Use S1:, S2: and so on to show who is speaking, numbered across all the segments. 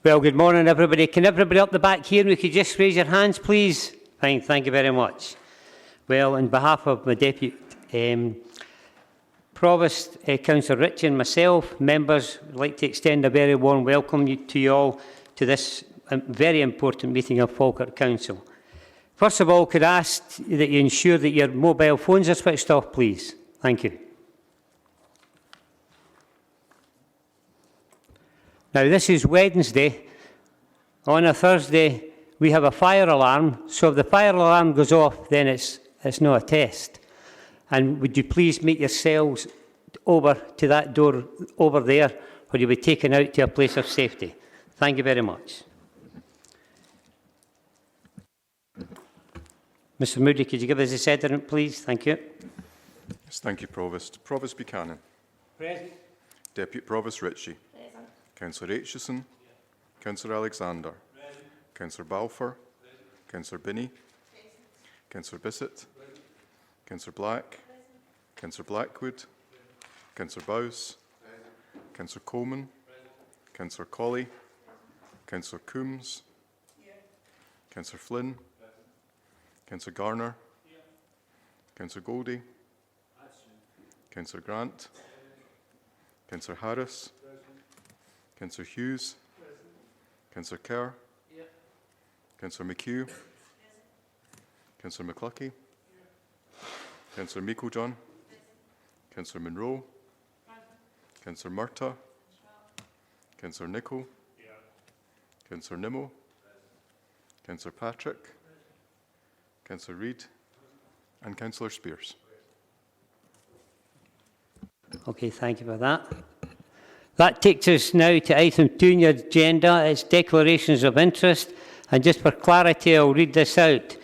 S1: Well, good morning, everybody. Can everybody up the back here, we could just raise your hands, please? Fine, thank you very much. Well, on behalf of my Deputy Provost, Councillor Ritchie and myself, members, I'd like to extend a very warm welcome to you all to this very important meeting of Falkirk Council. First of all, could I ask that you ensure that your mobile phones are switched off, please? Thank you. Now, this is Wednesday. On a Thursday, we have a fire alarm. So if the fire alarm goes off, then it's not a test. And would you please make yourselves over to that door over there, or you'll be taken out to a place of safety. Thank you very much. Mr. Moody, could you give us a settlement, please? Thank you.
S2: Yes, thank you, Provost. Provost Buchanan.
S1: Present.
S2: Deputy Provost Ritchie.
S3: Present.
S2: Councillor Aitchison. Yes. Councillor Alexander. Present. Councillor Balfour. Present. Councillor Binney. Present. Councillor Bissett. Present. Councillor Black. Present. Councillor Blackwood. Present. Councillor Bowes. Present. Councillor Coleman. Present. Councillor Colley. Present. Councillor Coombs. Yeah. Councillor Flynn. Present. Councillor Garner. Yeah. Councillor Goldie. Councillor Grant. Councillor Harris. Councillor Hughes. Councillor Kerr. Councillor McHugh. Councillor McCluckie. Councillor Meiklejohn. Councillor Monroe. Councillor Murtagh. Councillor Nicholl. Councillor Nimmo. Councillor Patrick. Councillor Reid. And Councillor Spears.
S1: Okay, thank you for that. That takes us now to item 2 on your agenda. It's declarations of interest. And just for clarity, I'll read this out.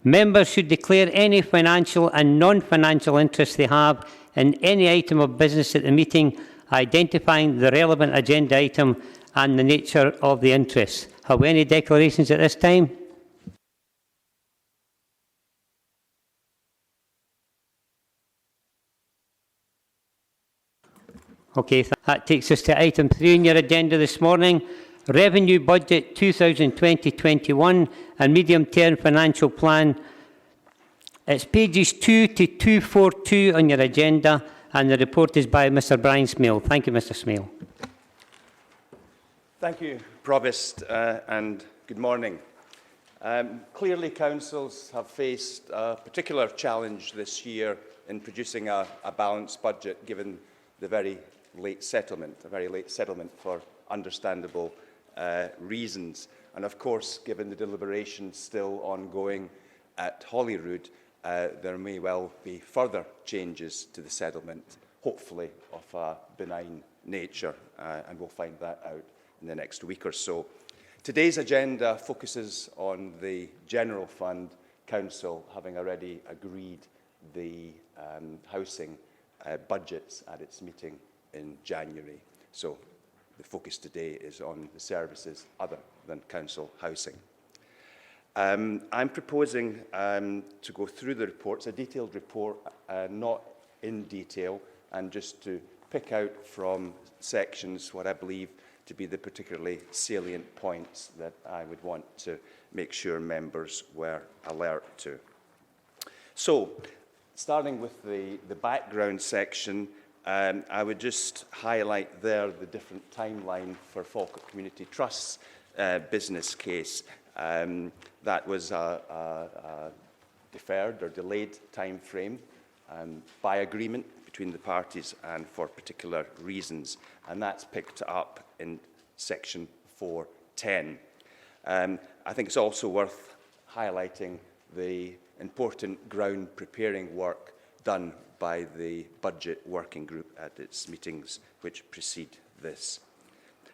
S1: Members should declare any financial and non-financial interest they have in any item of business at the meeting, identifying the relevant agenda item and the nature of the interest. Have we any declarations at this time? Okay, that takes us to item 3 on your agenda this morning. Revenue Budget 2020-21 and Medium Term Financial Plan. It's pages 2 to 242 on your agenda, and the report is by Mr. Brian Smale. Thank you, Mr. Smale.
S4: Thank you, Provost, and good morning. Clearly, councils have faced a particular challenge this year in producing a balanced budget, given the very late settlement for understandable reasons. And of course, given the deliberations still ongoing at Holyrood, there may well be further changes to the settlement, hopefully of a benign nature, and we'll find that out in the next week or so. Today's agenda focuses on the General Fund Council having already agreed the housing budgets at its meeting in January. So the focus today is on the services other than council housing. I'm proposing to go through the reports, a detailed report, not in detail, and just to pick out from sections what I believe to be the particularly salient points that I would want to make sure members were alert to. So, starting with the background section, I would just highlight there the different timeline for Falkirk Community Trust's business case. That was a deferred or delayed time frame by agreement between the parties and for particular reasons. And that's picked up in section 410. I think it's also worth highlighting the important ground preparing work done by the Budget Working Group at its meetings which precede this.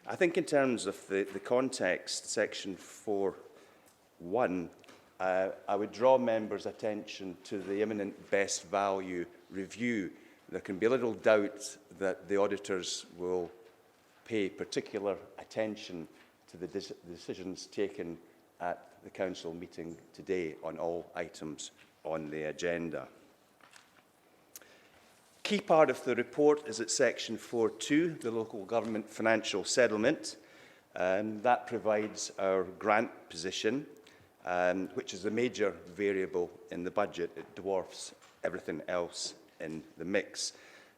S4: I think in terms of the context, section 4.1, I would draw members' attention to the imminent best value review. There can be little doubt that the auditors will pay particular attention to the decisions taken at the council meeting today on all items on the agenda. Key part of the report is at section 4.2, the local government financial settlement. That provides our grant position, which is the major variable in the budget. It dwarfs everything else in the mix.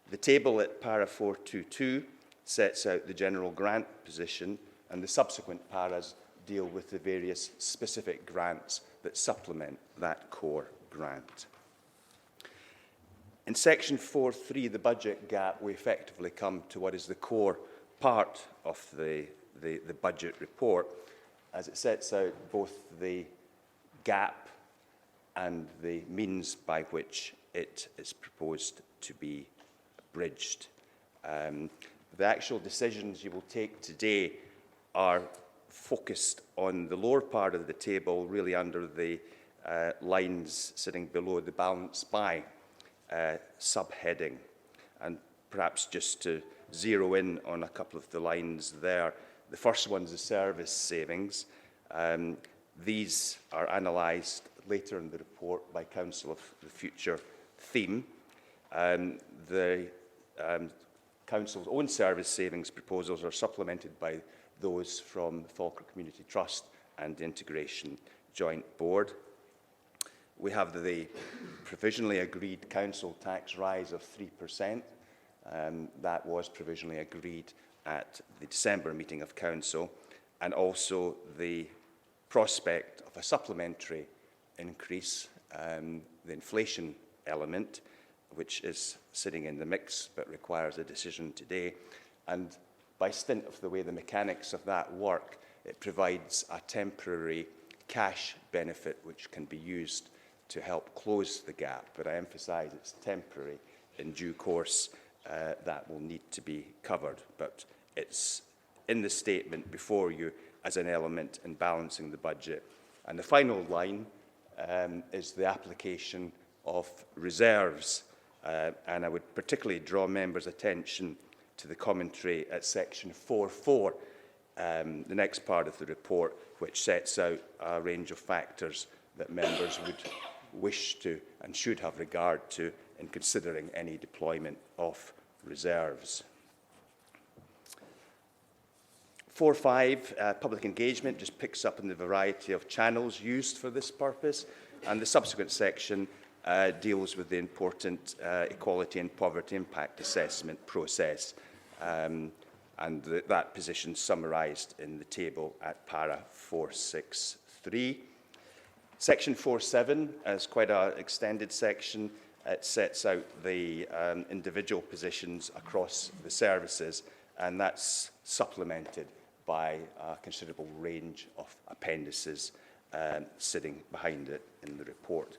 S4: The table at para 422 sets out the general grant position, and the subsequent paras deal with the various specific grants that supplement that core grant. In section 4.3, the budget gap, we effectively come to what is the core part of the budget report, as it sets out both the gap and the means by which it is proposed to be bridged. The actual decisions you will take today are focused on the lower part of the table, really under the lines sitting below the balance by subheading. And perhaps just to zero in on a couple of the lines there, the first one's the service savings. These are analysed later in the report by Council of the Future theme. The Council's own service savings proposals are supplemented by those from the Falkirk Community Trust and the Integration Joint Board. We have the provisionally agreed council tax rise of 3%. That was provisionally agreed at the December meeting of Council, and also the prospect of a supplementary increase, the inflation element, which is sitting in the mix but requires a decision today. And by stint of the way the mechanics of that work, it provides a temporary cash benefit which can be used to help close the gap. But I emphasise it's temporary. In due course, that will need to be covered. But it's in the statement before you as an element in balancing the budget. And the final line is the application of reserves. And I would particularly draw members' attention to the commentary at section 4.4, the next part of the report, which sets out a range of factors that members would wish to and should have regard to in considering any deployment of reserves. 4.5, public engagement, just picks up on the variety of channels used for this purpose, and the subsequent section deals with the important equality and poverty impact assessment process, and that position summarised in the table at para 463. Section 4.7 is quite an extended section. It sets out the individual positions across the services, and that's supplemented by a considerable range of appendices sitting behind it in the report.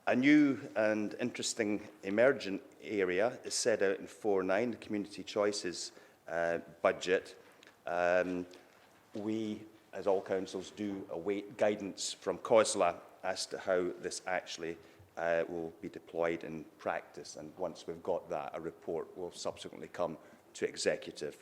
S4: A new and interesting emergent area is set out in 4.9, the Community Choices budget. We, as all councils do, await guidance from COSLA as to how this actually will be deployed in practice. And once we've got that, a report will subsequently come to executive,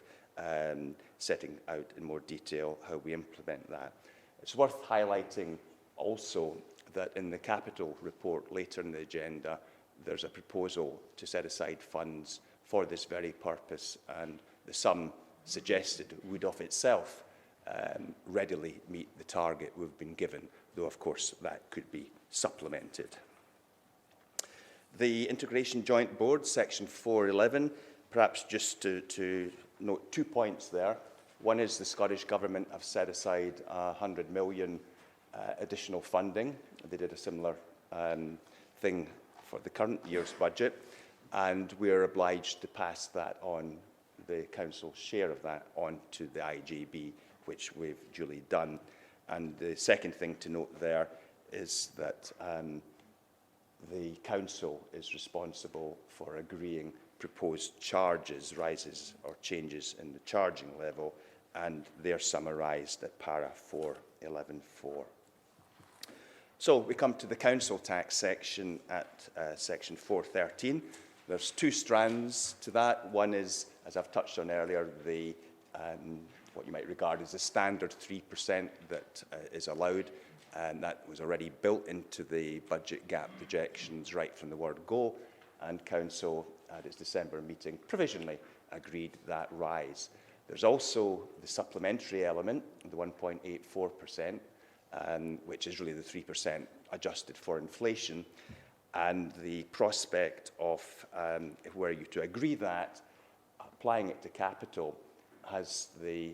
S4: setting out in more detail how we implement that. It's worth highlighting also that in the capital report later in the agenda, there's a proposal to set aside funds for this very purpose, and the sum suggested would of itself readily meet the target we've been given, though of course that could be supplemented. The Integration Joint Board, section 4.11, perhaps just to note 2 points there. One is the Scottish Government have set aside 100 million additional funding. They did a similar thing for the current year's budget, and we're obliged to pass that on, the council's share of that, on to the IJB, which we've duly done. And the second thing to note there is that the council is responsible for agreeing proposed charges, rises or changes in the charging level, and they're summarised at para 4.11.4. So we come to the council tax section at section 4.13. There's two strands to that. One is, as I've touched on earlier, the what you might regard as the standard 3% that is allowed, and that was already built into the budget gap projections right from the word go, and council at its December meeting provisionally agreed that rise. There's also the supplementary element, the 1.84%, which is really the 3% adjusted for inflation, and the prospect of, if were you to agree that, applying it to capital has the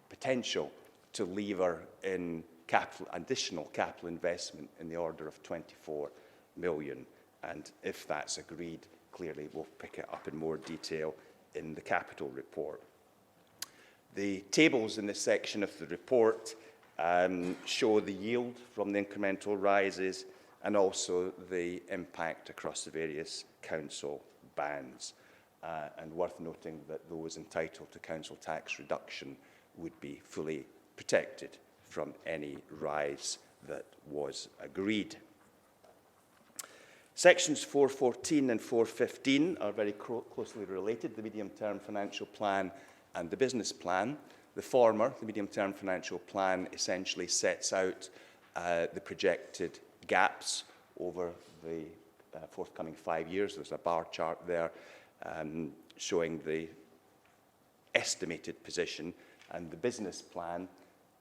S4: potential to lever in additional capital investment in the order of 24 million. And if that's agreed, clearly we'll pick it up in more detail in the capital report. The tables in this section of the report show the yield from the incremental rises and also the impact across the various council bands. And worth noting that those entitled to council tax reduction would be fully protected from any rise that was agreed. Sections 414 and 415 are very closely related, the medium-term financial plan and the business plan. The former, the medium-term financial plan, essentially sets out the projected gaps over the forthcoming 5 years. There's a bar chart there showing the estimated position, and the business plan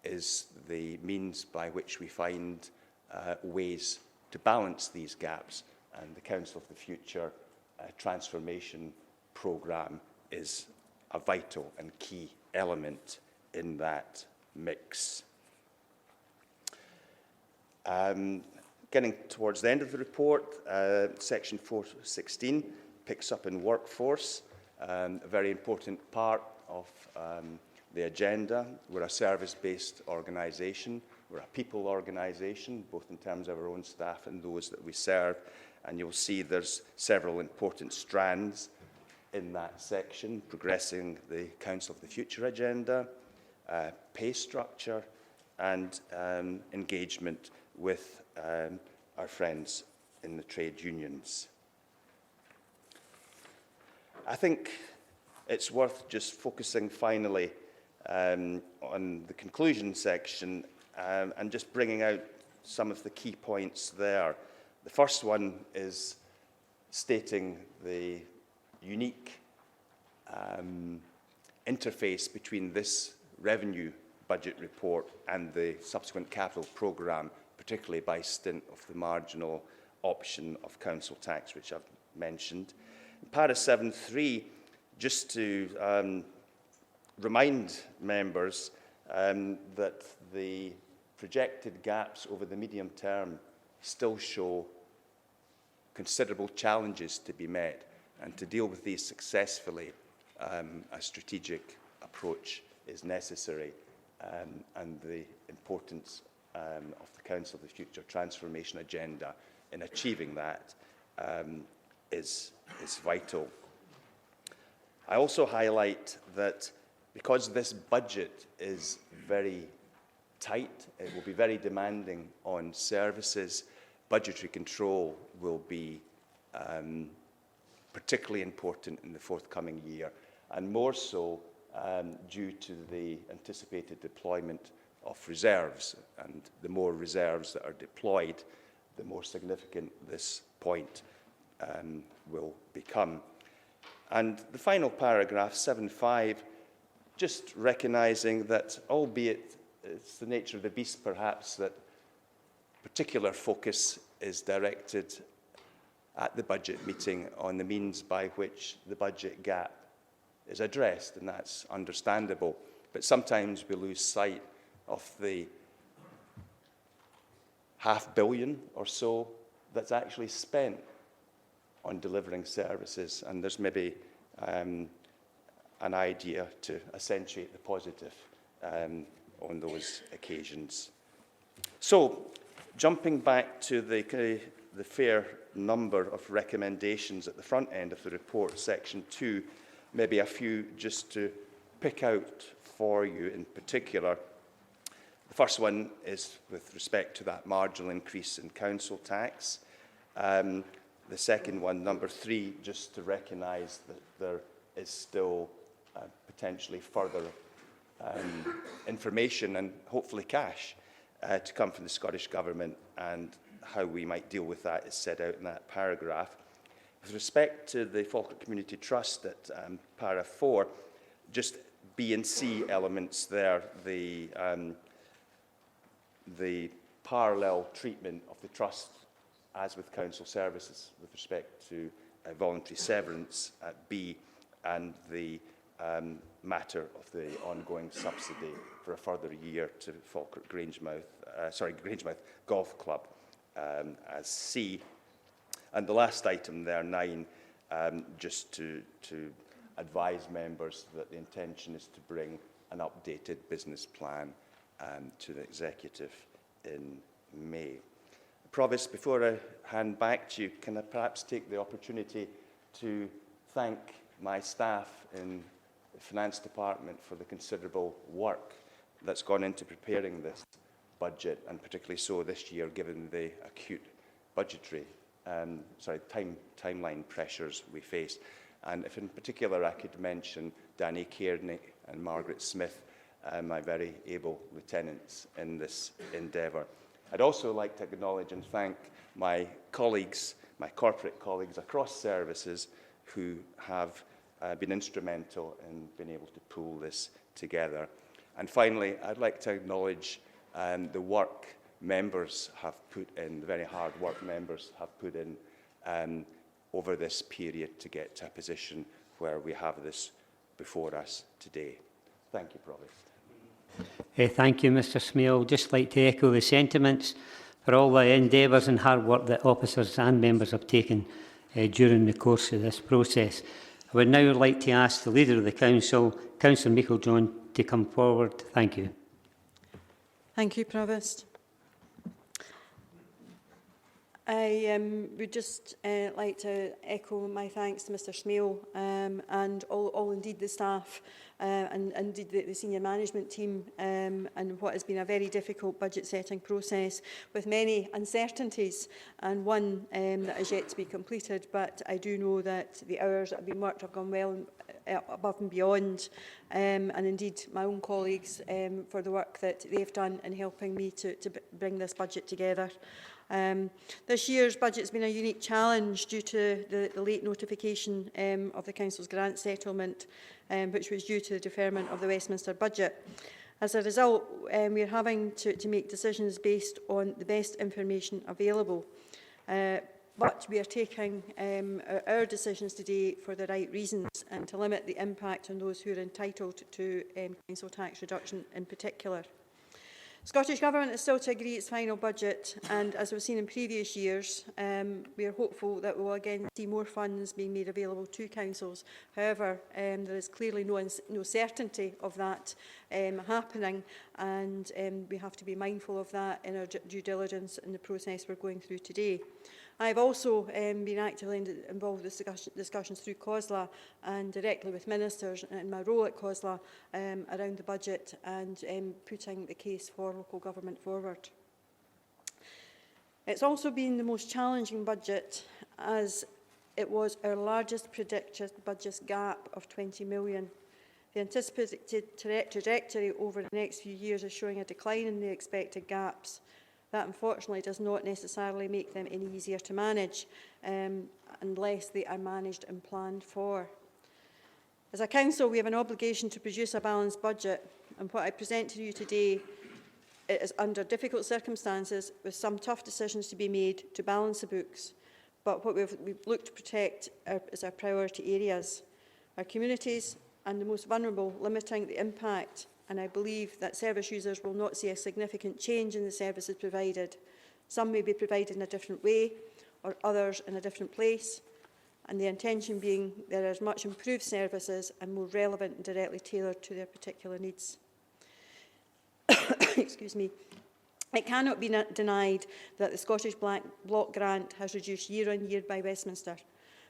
S4: is the means by which we find ways to balance these gaps, and the Council of the Future transformation programme is a vital and key element in that mix. Getting towards the end of the report, section 416 picks up in workforce, a very important part of the agenda. We're a service-based organisation. We're a people organisation, both in terms of our own staff and those that we serve. And you'll see there's several important strands in that section, progressing the Council of the Future agenda, pay structure, and engagement with our friends in the trade unions. I think it's worth just focusing finally on the conclusion section and just bringing out some of the key points there. The first one is stating the unique interface between this revenue budget report and the subsequent capital programme, particularly by stint of the marginal option of council tax, which I've mentioned. In para 7.3, just to remind members that the projected gaps over the medium term still show considerable challenges to be met, and to deal with these successfully, a strategic approach is necessary, and the importance of the Council of the Future transformation agenda in achieving that is vital. I also highlight that because this budget is very tight, it will be very demanding on services, budgetary control will be particularly important in the forthcoming year, and more so due to the anticipated deployment of reserves. And the more reserves that are deployed, the more significant this point will become. And the final paragraph, 7.5, just recognising that, albeit it's the nature of the beast perhaps, that particular focus is directed at the budget meeting on the means by which the budget gap is addressed, and that's understandable. But sometimes we lose sight of the £500 million or so that's actually spent on delivering services, and there's maybe an idea to accentuate the positive on those occasions. So, jumping back to the fair number of recommendations at the front end of the report, section 2, maybe a few just to pick out for you in particular. The first one is with respect to that marginal increase in council tax. The second one, number 3, just to recognise that there is still potentially further information and hopefully cash to come from the Scottish Government, and how we might deal with that is set out in that paragraph. With respect to the Falkirk Community Trust at para 4, just B and C elements there, the parallel treatment of the Trust, as with council services, with respect to voluntary severance at B, and the matter of the ongoing subsidy for a further year to Falkirk Grangemouth Golf Club as C. And the last item there, 9, just to advise members that the intention is to bring an updated business plan to the Executive in May. Provost, before I hand back to you, can I perhaps take the opportunity to thank my staff in the Finance Department for the considerable work that's gone into preparing this budget, and particularly so this year, given the acute budgetary timeline pressures we face. And if in particular I could mention Danny Kearney and Margaret Smith, my very able lieutenants in this endeavour. I'd also like to acknowledge and thank my colleagues, my corporate colleagues across services who have been instrumental in being able to pull this together. And finally, I'd like to acknowledge the work members have put in, the very hard work members have put in over this period to get to a position where we have this before us today. Thank you, Provost.
S1: Thank you, Mr Smale. I'd just like to echo the sentiments for all the endeavours and hard work that officers and members have taken during the course of this process. I would now like to ask the Leader of the Council, Councillor Meikle-John, to come forward. Thank you.
S3: Thank you, Provost. I would just like to echo my thanks to Mr Smale and all indeed the staff and indeed the senior management team and what has been a very difficult budget setting process with many uncertainties and one that is yet to be completed, but I do know that the hours that have been worked have gone well above and beyond and indeed my own colleagues for the work that they've done in helping me to bring this budget together. This year's budget has been a unique challenge due to the late notification of the Council's grant settlement, which was due to the deferment of the Westminster budget. As a result, we are having to make decisions based on the best information available. But we are taking our decisions today for the right reasons and to limit the impact on those who are entitled to council tax reduction in particular. Scottish Government is still to agree its final budget, and as we've seen in previous years, we are hopeful that we will again see more funds being made available to councils. However, there is clearly no certainty of that happening, and we have to be mindful of that in our due diligence in the process we're going through today. I have also been actively involved with discussions through COSLA and directly with ministers in my role at COSLA around the budget and putting the case for local government forward. It's also been the most challenging budget as it was our largest predicted budget gap of 20 million. The anticipated trajectory over the next few years is showing a decline in the expected gaps. That unfortunately does not necessarily make them any easier to manage unless they are managed and planned for. As a council, we have an obligation to produce a balanced budget, and what I present to you today is under difficult circumstances with some tough decisions to be made to balance the books, but what we've looked to protect is our priority areas, our communities and the most vulnerable, limiting the impact. And I believe that service users will not see a significant change in the services provided. Some may be provided in a different way, or others in a different place. And the intention being there are much improved services and more relevant and directly tailored to their particular needs. Excuse me. It cannot be denied that the Scottish Block Grant has reduced year on year by Westminster.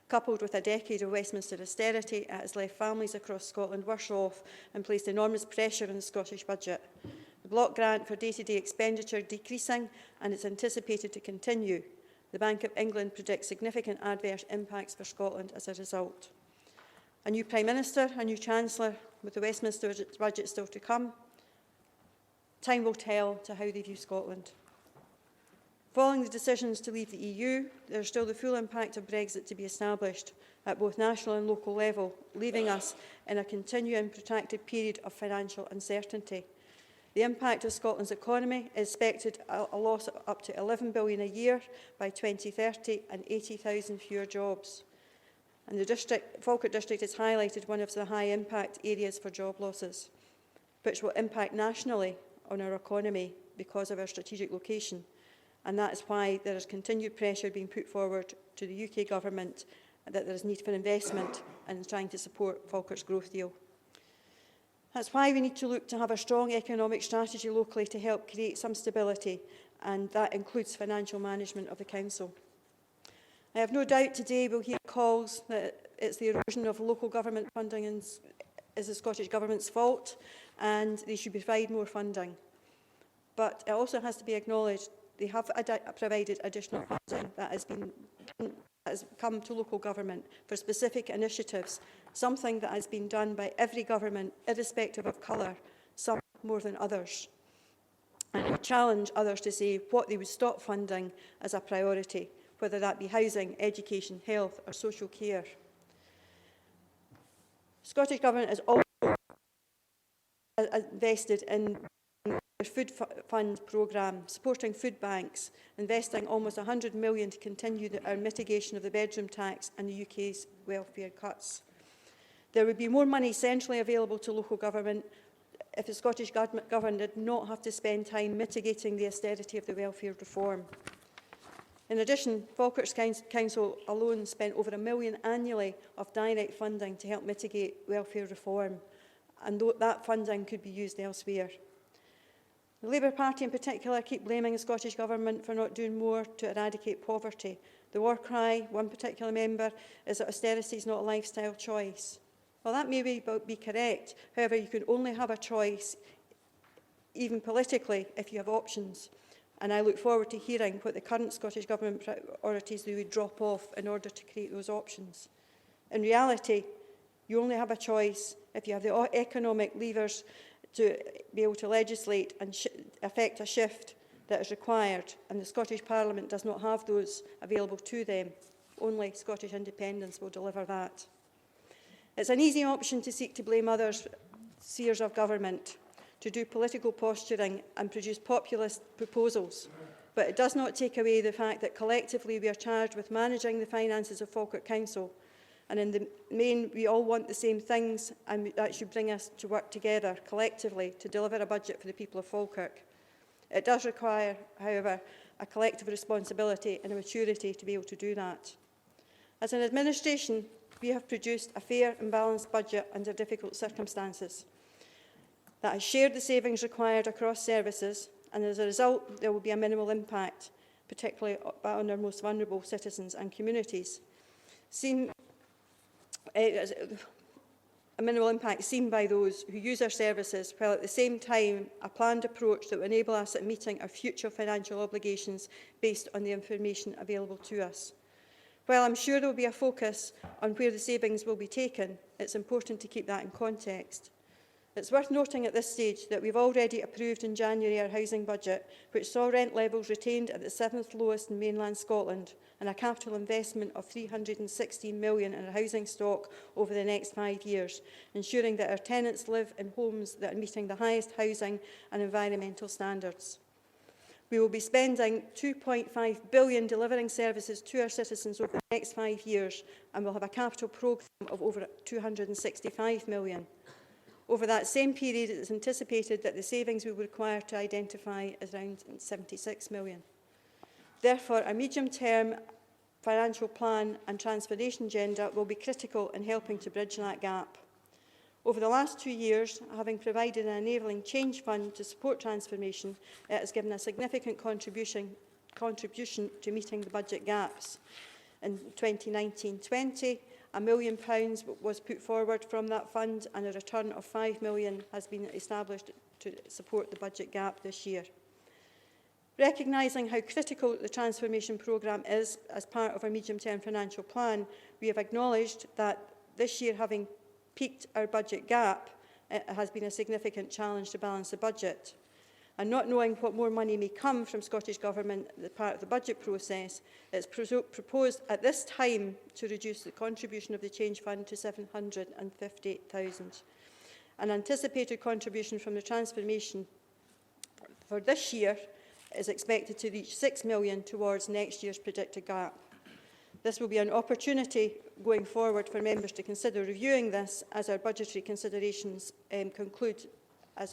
S3: Coupled with a decade of Westminster austerity, it has left families across Scotland worse off and placed enormous pressure on the Scottish budget. The block grant for day-to-day expenditure decreasing and it's anticipated to continue. The Bank of England predicts significant adverse impacts for Scotland as a result. A new Prime Minister, a new Chancellor, with the Westminster budget still to come. Time will tell to how they view Scotland. Following the decisions to leave the EU, there is still the full impact of Brexit to be established at both national and local level, leaving us in a continuing protracted period of financial uncertainty. The impact of Scotland's economy is expected a loss of up to 11 billion a year by 2030 and 80,000 fewer jobs. And the Falkirk district has highlighted one of the high impact areas for job losses, which will impact nationally on our economy because of our strategic location. And that is why there is continued pressure being put forward to the UK Government that there is need for investment in trying to support Falkirk's growth deal. That's why we need to look to have a strong economic strategy locally to help create some stability, and that includes financial management of the Council. I have no doubt today we'll hear calls that it's the erosion of local government funding is the Scottish Government's fault and they should provide more funding. But it also has to be acknowledged they have provided additional funding that has come to local government for specific initiatives, something that has been done by every government, irrespective of colour, some more than others. And I challenge others to say what they would stop funding as a priority, whether that be housing, education, health or social care. The Scottish Government has also invested in the Food Fund programme, supporting food banks, investing almost £100 million to continue our mitigation of the bedroom tax and the UK's welfare cuts. There would be more money centrally available to local government if the Scottish Government did not have to spend time mitigating the austerity of the welfare reform. In addition, Falkirk's Council alone spent over £1 million annually of direct funding to help mitigate welfare reform, and that funding could be used elsewhere. The Labour Party in particular keep blaming the Scottish Government for not doing more to eradicate poverty. The war cry, one particular member, is that austerity is not a lifestyle choice. Well, that may be correct. However, you can only have a choice, even politically, if you have options. And I look forward to hearing what the current Scottish Government priorities they would drop off in order to create those options. In reality, you only have a choice if you have the economic levers to be able to legislate and affect a shift that is required, and the Scottish Parliament does not have those available to them. Only Scottish independence will deliver that. It's an easy option to seek to blame others, seers of government, to do political posturing and produce populist proposals, but it does not take away the fact that collectively we are charged with managing the finances of Falkirk Council, and in the main we all want the same things, and that should bring us to work together collectively to deliver a budget for the people of Falkirk. It does require, however, a collective responsibility and a maturity to be able to do that. As an administration, we have produced a fair and balanced budget under difficult circumstances that has shared the savings required across services, and as a result there will be a minimal impact, particularly on our most vulnerable citizens and communities. A minimal impact seen by those who use our services, while at the same time a planned approach that will enable us at meeting our future financial obligations based on the information available to us. While I'm sure there will be a focus on where the savings will be taken, it's important to keep that in context. It's worth noting at this stage that we've already approved in January our housing budget, which saw rent levels retained at the 7th lowest in mainland Scotland, and a capital investment of £316 million in our housing stock over the next 5 years, ensuring that our tenants live in homes that are meeting the highest housing and environmental standards. We will be spending £2.5 billion delivering services to our citizens over the next 5 years, and we'll have a capital programme of over £265 million. Over that same period, it is anticipated that the savings we will require to identify is around £76 million. Therefore, a medium-term financial plan and transformation agenda will be critical in helping to bridge that gap. Over the last 2 years, having provided an enabling change fund to support transformation, it has given a significant contribution to meeting the budget gaps. In 2019-20, £1 million was put forward from that fund, and a return of £5 million has been established to support the budget gap this year. Recognising how critical the transformation programme is as part of our medium-term financial plan, we have acknowledged that this year, having peaked our budget gap, it has been a significant challenge to balance the budget. And not knowing what more money may come from Scottish Government as part of the budget process, it's proposed at this time to reduce the contribution of the Change Fund to £758,000. An anticipated contribution from the transformation for this year is expected to reach £6 million towards next year's predicted gap. This will be an opportunity going forward for members to consider reviewing this as our budgetary considerations conclude as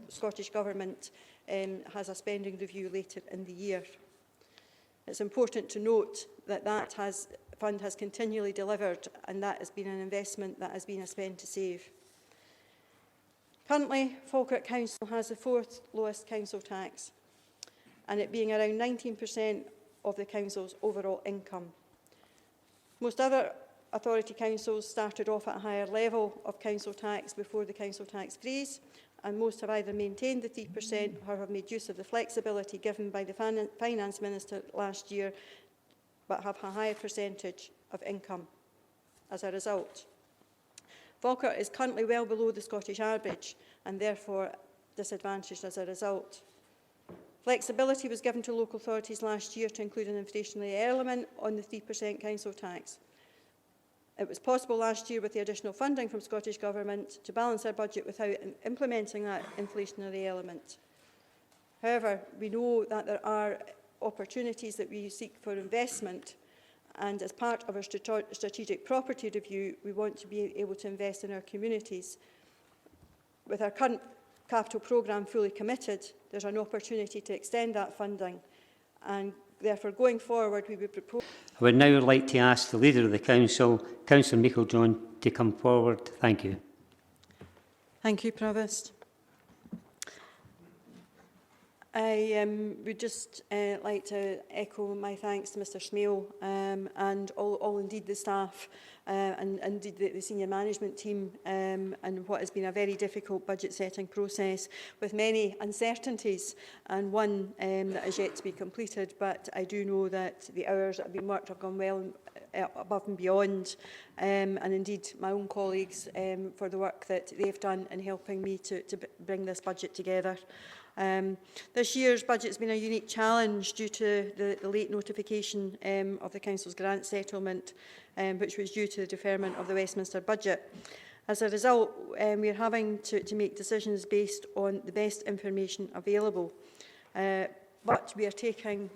S3: Scottish Government has a spending review later in the year. It's important to note that fund has continually delivered, and that has been an investment that has been a spend to save. Currently, Falkirk Council has the 4th lowest council tax, and it being around 19% of the council's overall income. Most other authority councils started off at a higher level of council tax before the council tax freeze, and most have either maintained the 3% or have made use of the flexibility given by the Finance Minister last year, but have a higher percentage of income as a result. Falkirk is currently well below the Scottish average and therefore disadvantaged as a result. Flexibility was given to local authorities last year to include an inflationary element on the 3% council tax. It was possible last year with the additional funding from Scottish Government to balance our budget without implementing that inflationary element. However, we know that there are opportunities that we seek for investment, and as part of our strategic property review, we want to be able to invest in our communities. With our current capital programme fully committed, there's an opportunity to extend that funding, and therefore going forward we would propose...
S1: I would now like to ask the Leader of the Council, Councillor Meikle-John, to come forward. Thank you.
S3: Thank you, Provost. I would just like to echo my thanks to Mr Smale and all indeed the staff and indeed the senior management team and what has been a very difficult budget setting process with many uncertainties and one that is yet to be completed, but I do know that the hours that have been worked have gone well above and beyond and indeed my own colleagues for the work that they've done in helping me to bring this budget together. This year's budget has been a unique challenge due to the late notification of the Council's grant settlement, which was due to the deferment of the Westminster budget. As a result, we are having to make decisions based on the best information available. But we are taking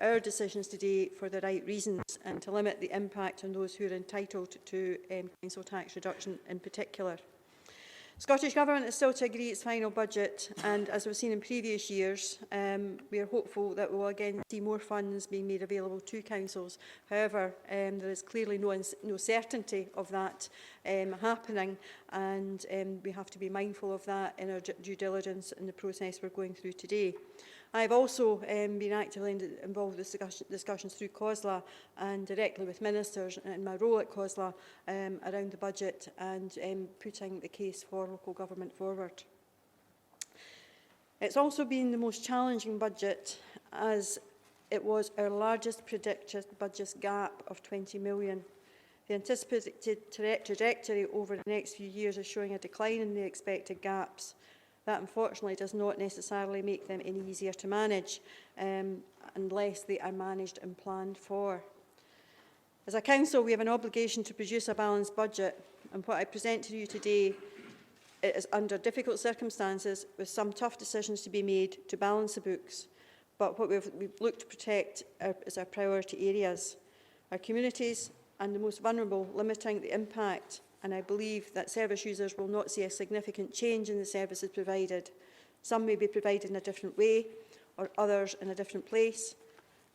S3: our decisions today for the right reasons and to limit the impact on those who are entitled to council tax reduction in particular. Scottish Government is still to agree its final budget, and as we've seen in previous years, we are hopeful that we will again see more funds being made available to councils. However, there is clearly no certainty of that happening, and we have to be mindful of that in our due diligence in the process we're going through today. I have also been actively involved with discussions through COSLA and directly with ministers in my role at COSLA around the budget and putting the case for local government forward. It's also been the most challenging budget as it was our largest predicted budget gap of 20 million. The anticipated trajectory over the next few years is showing a decline in the expected gaps. That unfortunately does not necessarily make them any easier to manage unless they are managed and planned for. As a council, we have an obligation to produce a balanced budget, and what I present to you today is under difficult circumstances with some tough decisions to be made to balance the books, but what we've looked to protect is our priority areas, our communities and the most vulnerable, limiting the impact. And I believe that service users will not see a significant change in the services provided. Some may be provided in a different way, or others in a different place.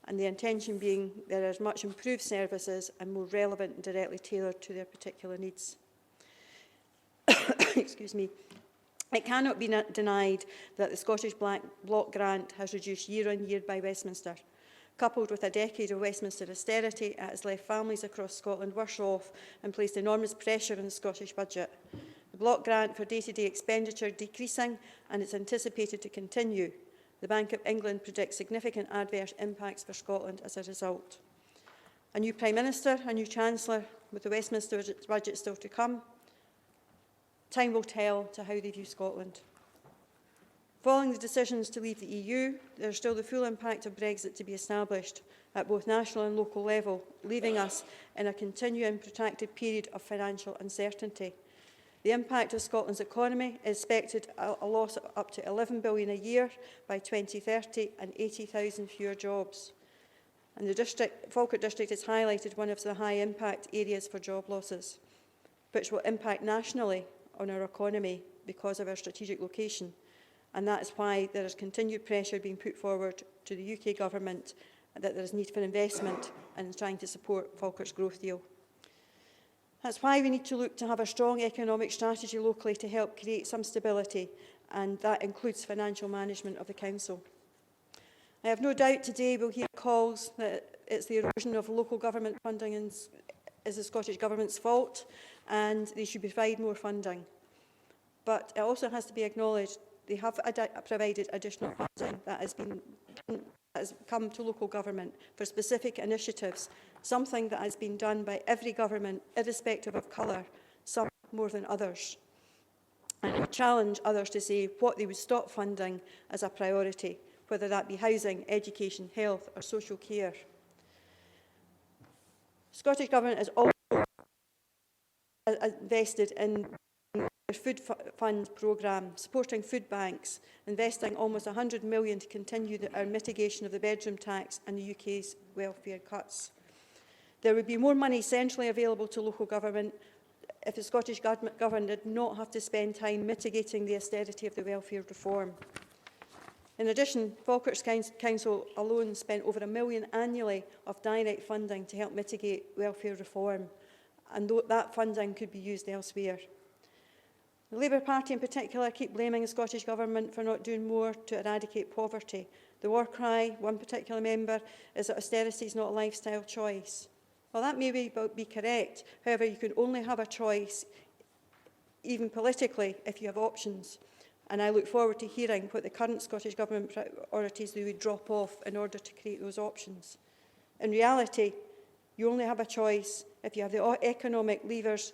S3: And the intention being there are much improved services and more relevant and directly tailored to their particular needs. Excuse me. It cannot be denied that the Scottish Block Grant has reduced year on year by Westminster. Coupled with a decade of Westminster austerity, it has left families across Scotland worse off and placed enormous pressure on the Scottish budget. The block grant for day-to-day expenditure decreasing, and it's anticipated to continue. The Bank of England predicts significant adverse impacts for Scotland as a result. A new Prime Minister, a new Chancellor, with the Westminster budget still to come. Time will tell to how they view Scotland. Following the decisions to leave the EU, there is still the full impact of Brexit to be established at both national and local level, leaving us in a continuing protracted period of financial uncertainty. The impact of Scotland's economy is expected a loss of up to 11 billion a year by 2030 and 80,000 fewer jobs. And the Falkirk district has highlighted one of the high impact areas for job losses, which will impact nationally on our economy because of our strategic location. And that is why there is continued pressure being put forward to the UK Government that there is need for investment in trying to support Falkirk's growth deal. That's why we need to look to have a strong economic strategy locally to help create some stability, and that includes financial management of the Council. I have no doubt today we'll hear calls that it's the erosion of local government funding is the Scottish Government's fault and they should provide more funding. But it also has to be acknowledged they have provided additional funding that has come to local government for specific initiatives, something that has been done by every government, irrespective of colour, some more than others. And I challenge others to say what they would stop funding as a priority, whether that be housing, education, health or social care. The Scottish Government has also invested in the Food Fund programme, supporting food banks, investing almost £100 million to continue our mitigation of the bedroom tax and the UK's welfare cuts. There would be more money centrally available to local government if the Scottish Government did not have to spend time mitigating the austerity of the welfare reform. In addition, Falkirk's Council alone spent over £1 million annually of direct funding to help mitigate welfare reform, and that funding could be used elsewhere. The Labour Party in particular keep blaming the Scottish Government for not doing more to eradicate poverty. The war cry, one particular member, is that austerity is not a lifestyle choice. Well, that may be correct. However, you can only have a choice, even politically, if you have options. And I look forward to hearing what the current Scottish Government priorities they would drop off in order to create those options. In reality, you only have a choice if you have the economic levers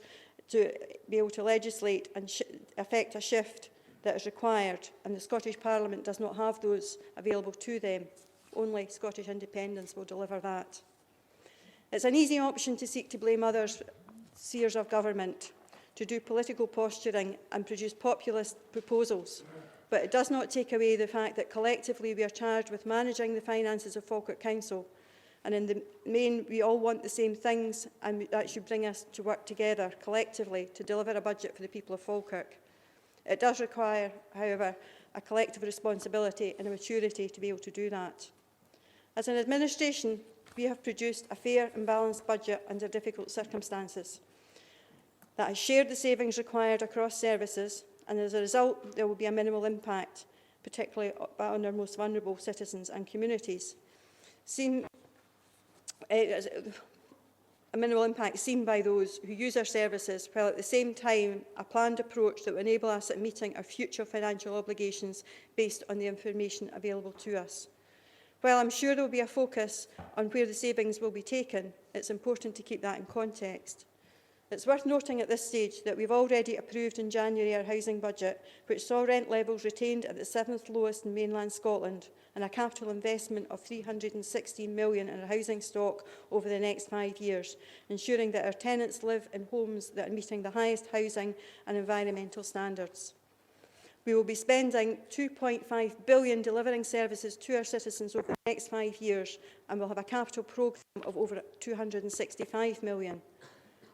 S3: to be able to legislate and affect a shift that is required, and the Scottish Parliament does not have those available to them. Only Scottish independence will deliver that. It's an easy option to seek to blame others, seers of government, to do political posturing and produce populist proposals, but it does not take away the fact that collectively we are charged with managing the finances of Falkirk Council, and in the main we all want the same things, and that should bring us to work together collectively to deliver a budget for the people of Falkirk. It does require, however, a collective responsibility and a maturity to be able to do that. As an administration, we have produced a fair and balanced budget under difficult circumstances that has shared the savings required across services, and as a result there will be a minimal impact, particularly on our most vulnerable citizens and communities. A minimal impact seen by those who use our services, while at the same time a planned approach that will enable us at meeting our future financial obligations based on the information available to us. While I'm sure there will be a focus on where the savings will be taken, it's important to keep that in context. It's worth noting at this stage that we've already approved in January our housing budget, which saw rent levels retained at the 7th lowest in mainland Scotland, and a capital investment of £316 million in our housing stock over the next 5 years, ensuring that our tenants live in homes that are meeting the highest housing and environmental standards. We will be spending £2.5 billion delivering services to our citizens over the next 5 years, and we'll have a capital programme of over £265 million.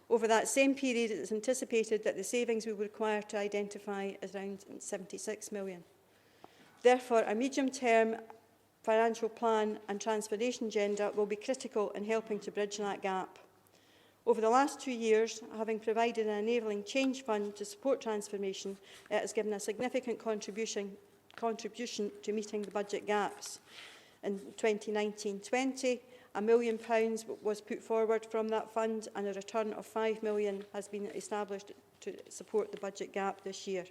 S3: Over that same period, it is anticipated that the savings we will require to identify is around £76 million. Therefore, a medium-term financial plan and transformation agenda will be critical in helping to bridge that gap. Over the last 2 years, having provided an enabling change fund to support transformation, it has given a significant contribution to meeting the budget gaps. In 2019-20, £1 million was put forward from that fund, and a return of £5 million has been established to support the budget gap this year.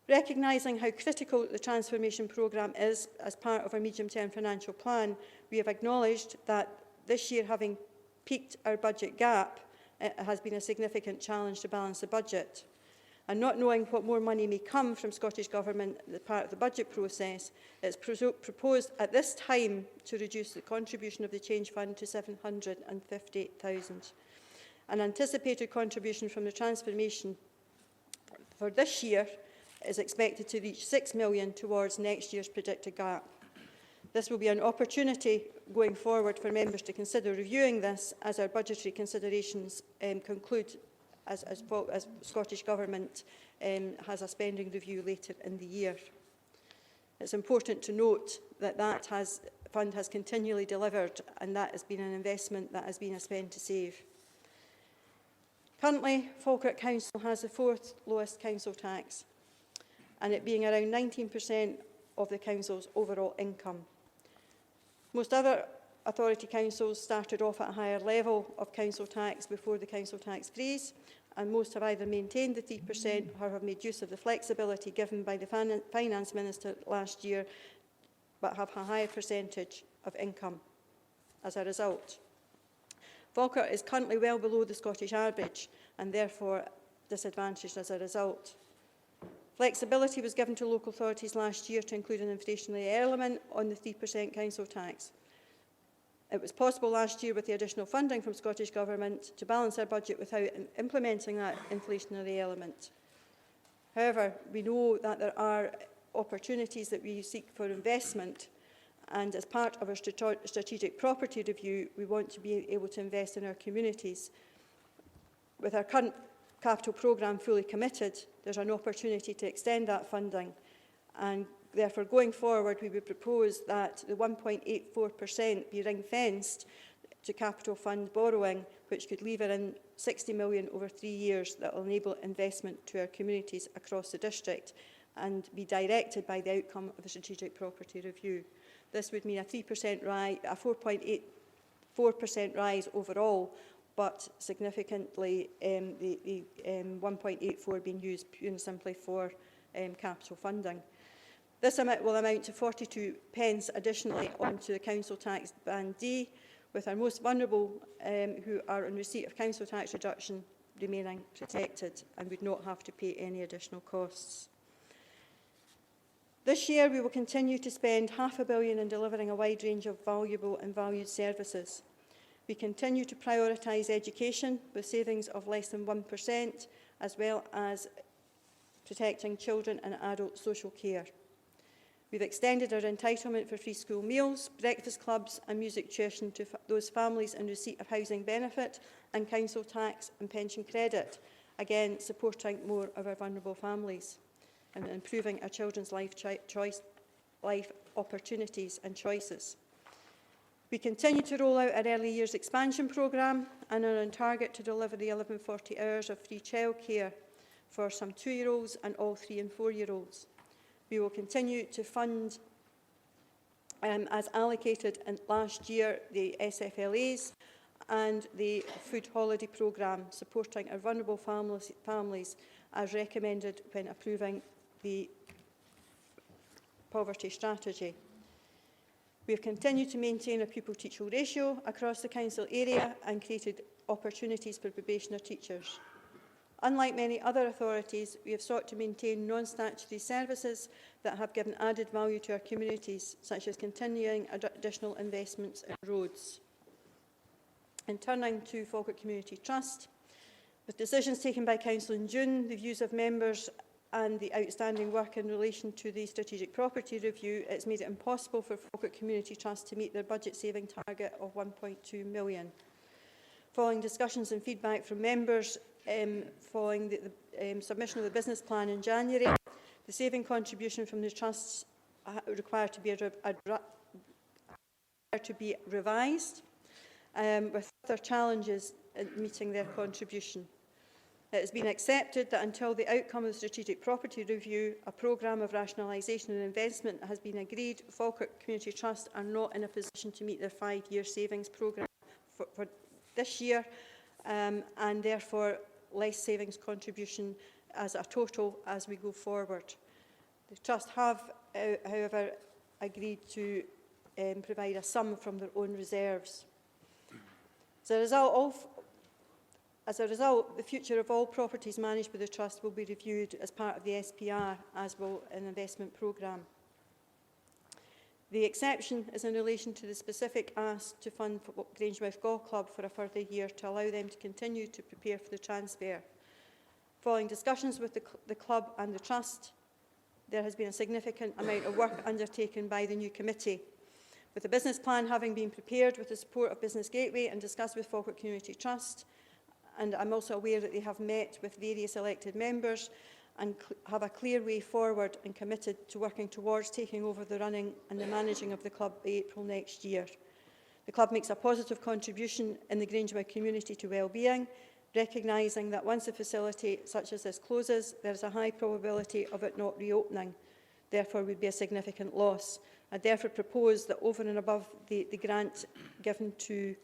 S3: Recognising how critical the transformation programme is as part of our medium-term financial plan, we have acknowledged that this year, having peaked our budget gap, it has been a significant challenge to balance the budget. And not knowing what more money may come from Scottish Government as part of the budget process, it's proposed at this time to reduce the contribution of the Change Fund to £758,000. An anticipated contribution from the transformation for this year is expected to reach £6 million towards next year's predicted gap. This will be an opportunity going forward for members to consider reviewing this as our budgetary considerations conclude as Scottish Government has a spending review later in the year. It's important to note that fund has continually delivered, and that has been an investment that has been a spend to save. Currently, Falkirk Council has the 4th lowest council tax, and it being around 19% of the council's overall income. Most other authority councils started off at a higher level of council tax before the council tax freeze, and most have either maintained the 3% or have made use of the flexibility given by the Finance Minister last year, but have a higher percentage of income as a result. Falkirk is currently well below the Scottish average and therefore disadvantaged as a result. Flexibility was given to local authorities last year to include an inflationary element on the 3% council tax. It was possible last year with the additional funding from Scottish Government to balance our budget without implementing that inflationary element. However, we know that there are opportunities that we seek for investment, and as part of our strategic property review, we want to be able to invest in our communities. With our current capital programme fully committed, there's an opportunity to extend that funding, and therefore going forward we would propose that the 1.84% be ring-fenced to capital fund borrowing, which could lever in 60 million over 3 years that will enable investment to our communities across the district and be directed by the outcome of the strategic property review. This would mean a 3% rise, a 4.84% rise overall, but significantly the 1.84 being used purely and simply for capital funding. This will amount to 42 pence additionally onto the council tax band D, with our most vulnerable who are in receipt of council tax reduction remaining protected and would not have to pay any additional costs. This year we will continue to spend £500 million in delivering a wide range of valuable and valued services. We continue to prioritise education with savings of less than 1%, as well as protecting children and adult social care. We've extended our entitlement for free school meals, breakfast clubs and music tuition to those families in receipt of housing benefit and council tax and pension credit, again supporting more of our vulnerable families and improving our children's life opportunities and choices. We continue to roll out our early years expansion programme and are on target to deliver the 1140 hours of free childcare for some 2-year-olds and all 3- and 4-year-olds. We will continue to fund, as allocated in last year, the SFLAs and the food holiday programme, supporting our vulnerable families as recommended when approving the poverty strategy. We have continued to maintain a pupil-teacher ratio across the council area and created opportunities for probationer teachers. Unlike many other authorities, we have sought to maintain non-statutory services that have given added value to our communities, such as continuing additional investments in roads. And turning to Falkirk Community Trust, with decisions taken by Council in June, the views of members and the outstanding work in relation to the strategic property review, it's made it impossible for Falkirk Community Trust to meet their budget saving target of £1.2 million. Following discussions and feedback from members, following the submission of the business plan in January, the saving contribution from the trusts required to be revised, with further challenges in meeting their contribution. It has been accepted that until the outcome of the strategic property review, a programme of rationalisation and investment has been agreed, Falkirk Community Trust are not in a position to meet their 5-year savings programme for this year, and therefore less savings contribution as a total as we go forward. The Trust have, however, agreed to provide a sum from their own reserves. As a result, As a result, the future of all properties managed by the Trust will be reviewed as part of the SPR, as will an investment programme. The exception is in relation to the specific ask to fund Grangemouth Golf Club for a further year to allow them to continue to prepare for the transfer. Following discussions with the club and the Trust, there has been a significant amount of work undertaken by the new committee. With the business plan having been prepared with the support of Business Gateway and discussed with Falkirk Community Trust, and I'm also aware that they have met with various elected members and have a clear way forward and committed to working towards taking over the running and the managing of the club by April next year. The club makes a positive contribution in the Grangemouth community to well-being, recognising that once a facility such as this closes, there is a high probability of it not reopening. Therefore, would be a significant loss. I therefore propose that over and above the grant given to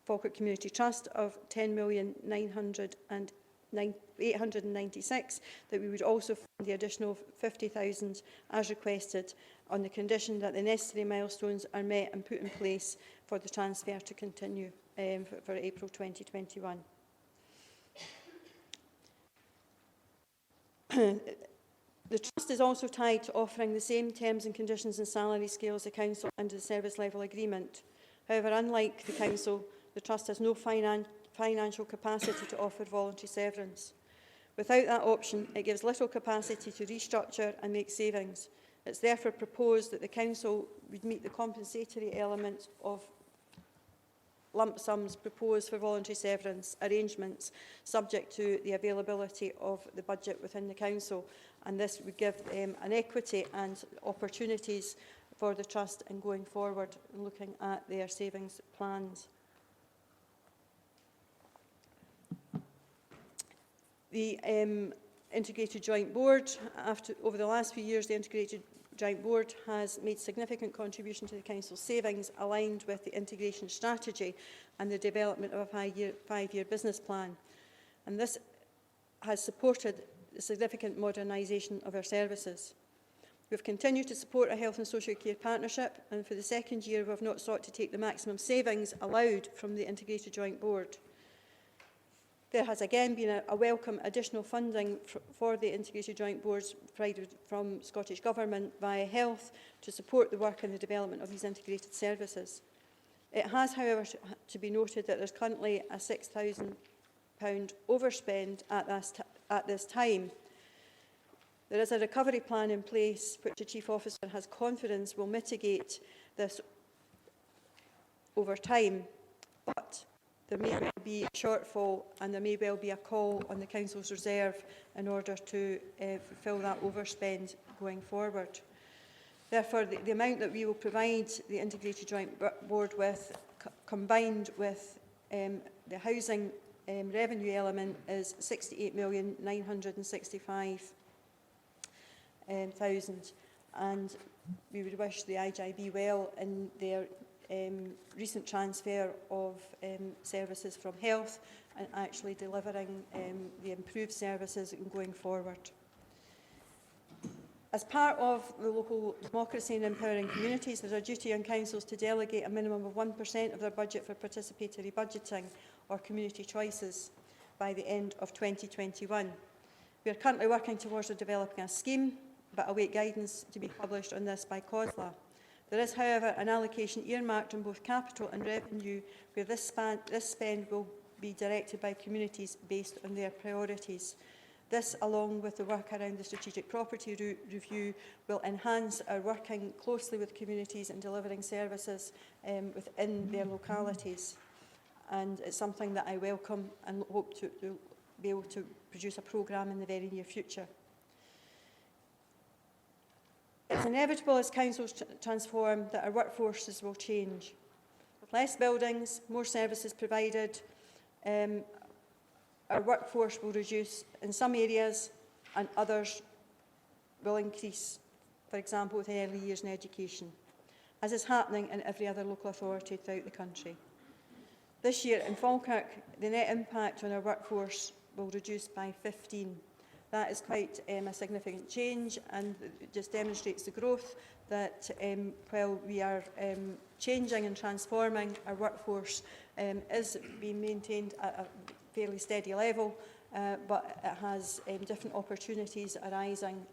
S3: Falkirk Community Trust of $10,896, that we would also fund the additional $50,000 as requested, on the condition that the necessary milestones are met and put in place for the transfer to continue for April 2021. The Trust is also tied to offering the same terms and conditions and salary scale as the Council under the Service Level Agreement. However, unlike the Council, the Trust has no financial capacity to offer voluntary severance. Without that option, it gives little capacity to restructure and make savings. It is therefore proposed that the Council would meet the compensatory element of lump sums proposed for voluntary severance arrangements, subject to the availability of the budget within the Council, and this would give an equity and opportunities for the Trust in going forward and looking at their savings plans. The Integrated Joint Board, over the last few years, the Integrated Joint Board has made significant contribution to the Council's savings, aligned with the integration strategy and the development of a five-year business plan. And this has supported the significant modernisation of our services. We have continued to support a health and social care partnership, and for the second year we have not sought to take the maximum savings allowed from the Integrated Joint Board. There has again been a welcome additional funding for the Integrated Joint Boards provided from Scottish Government via Health to support the work and the development of these integrated services. It has, however, to be noted that there is currently a £6,000 overspend at this time. There is a recovery plan in place which the Chief Officer has confidence will mitigate this over time, but there may well be a shortfall and there may well be a call on the Council's reserve in order to fulfil that overspend going forward. Therefore, the amount that we will provide the Integrated Joint Board with, combined with the housing revenue element, is £68,965,000, and we would wish the IJB well in their recent transfer of services from health and actually delivering the improved services and going forward. As part of the local democracy and empowering communities, there is a duty on councils to delegate a minimum of 1% of their budget for participatory budgeting or community choices by the end of 2021. We are currently working towards developing a scheme, but await guidance to be published on this by COSLA. There is, however, an allocation earmarked on both capital and revenue where this spend will be directed by communities based on their priorities. This, along with the work around the strategic property review, will enhance our working closely with communities and delivering services within their localities. And it's something that I welcome and hope to be able to produce a programme in the very near future. It's inevitable as councils transform that our workforces will change. With less buildings, more services provided, our workforce will reduce in some areas and others will increase, for example with early years in education, as is happening in every other local authority throughout the country. This year in Falkirk, the net impact on our workforce will reduce by 15. That is quite a significant change, and it just demonstrates the growth that while we are changing and transforming, our workforce is being maintained at a fairly steady level, but it has different opportunities arising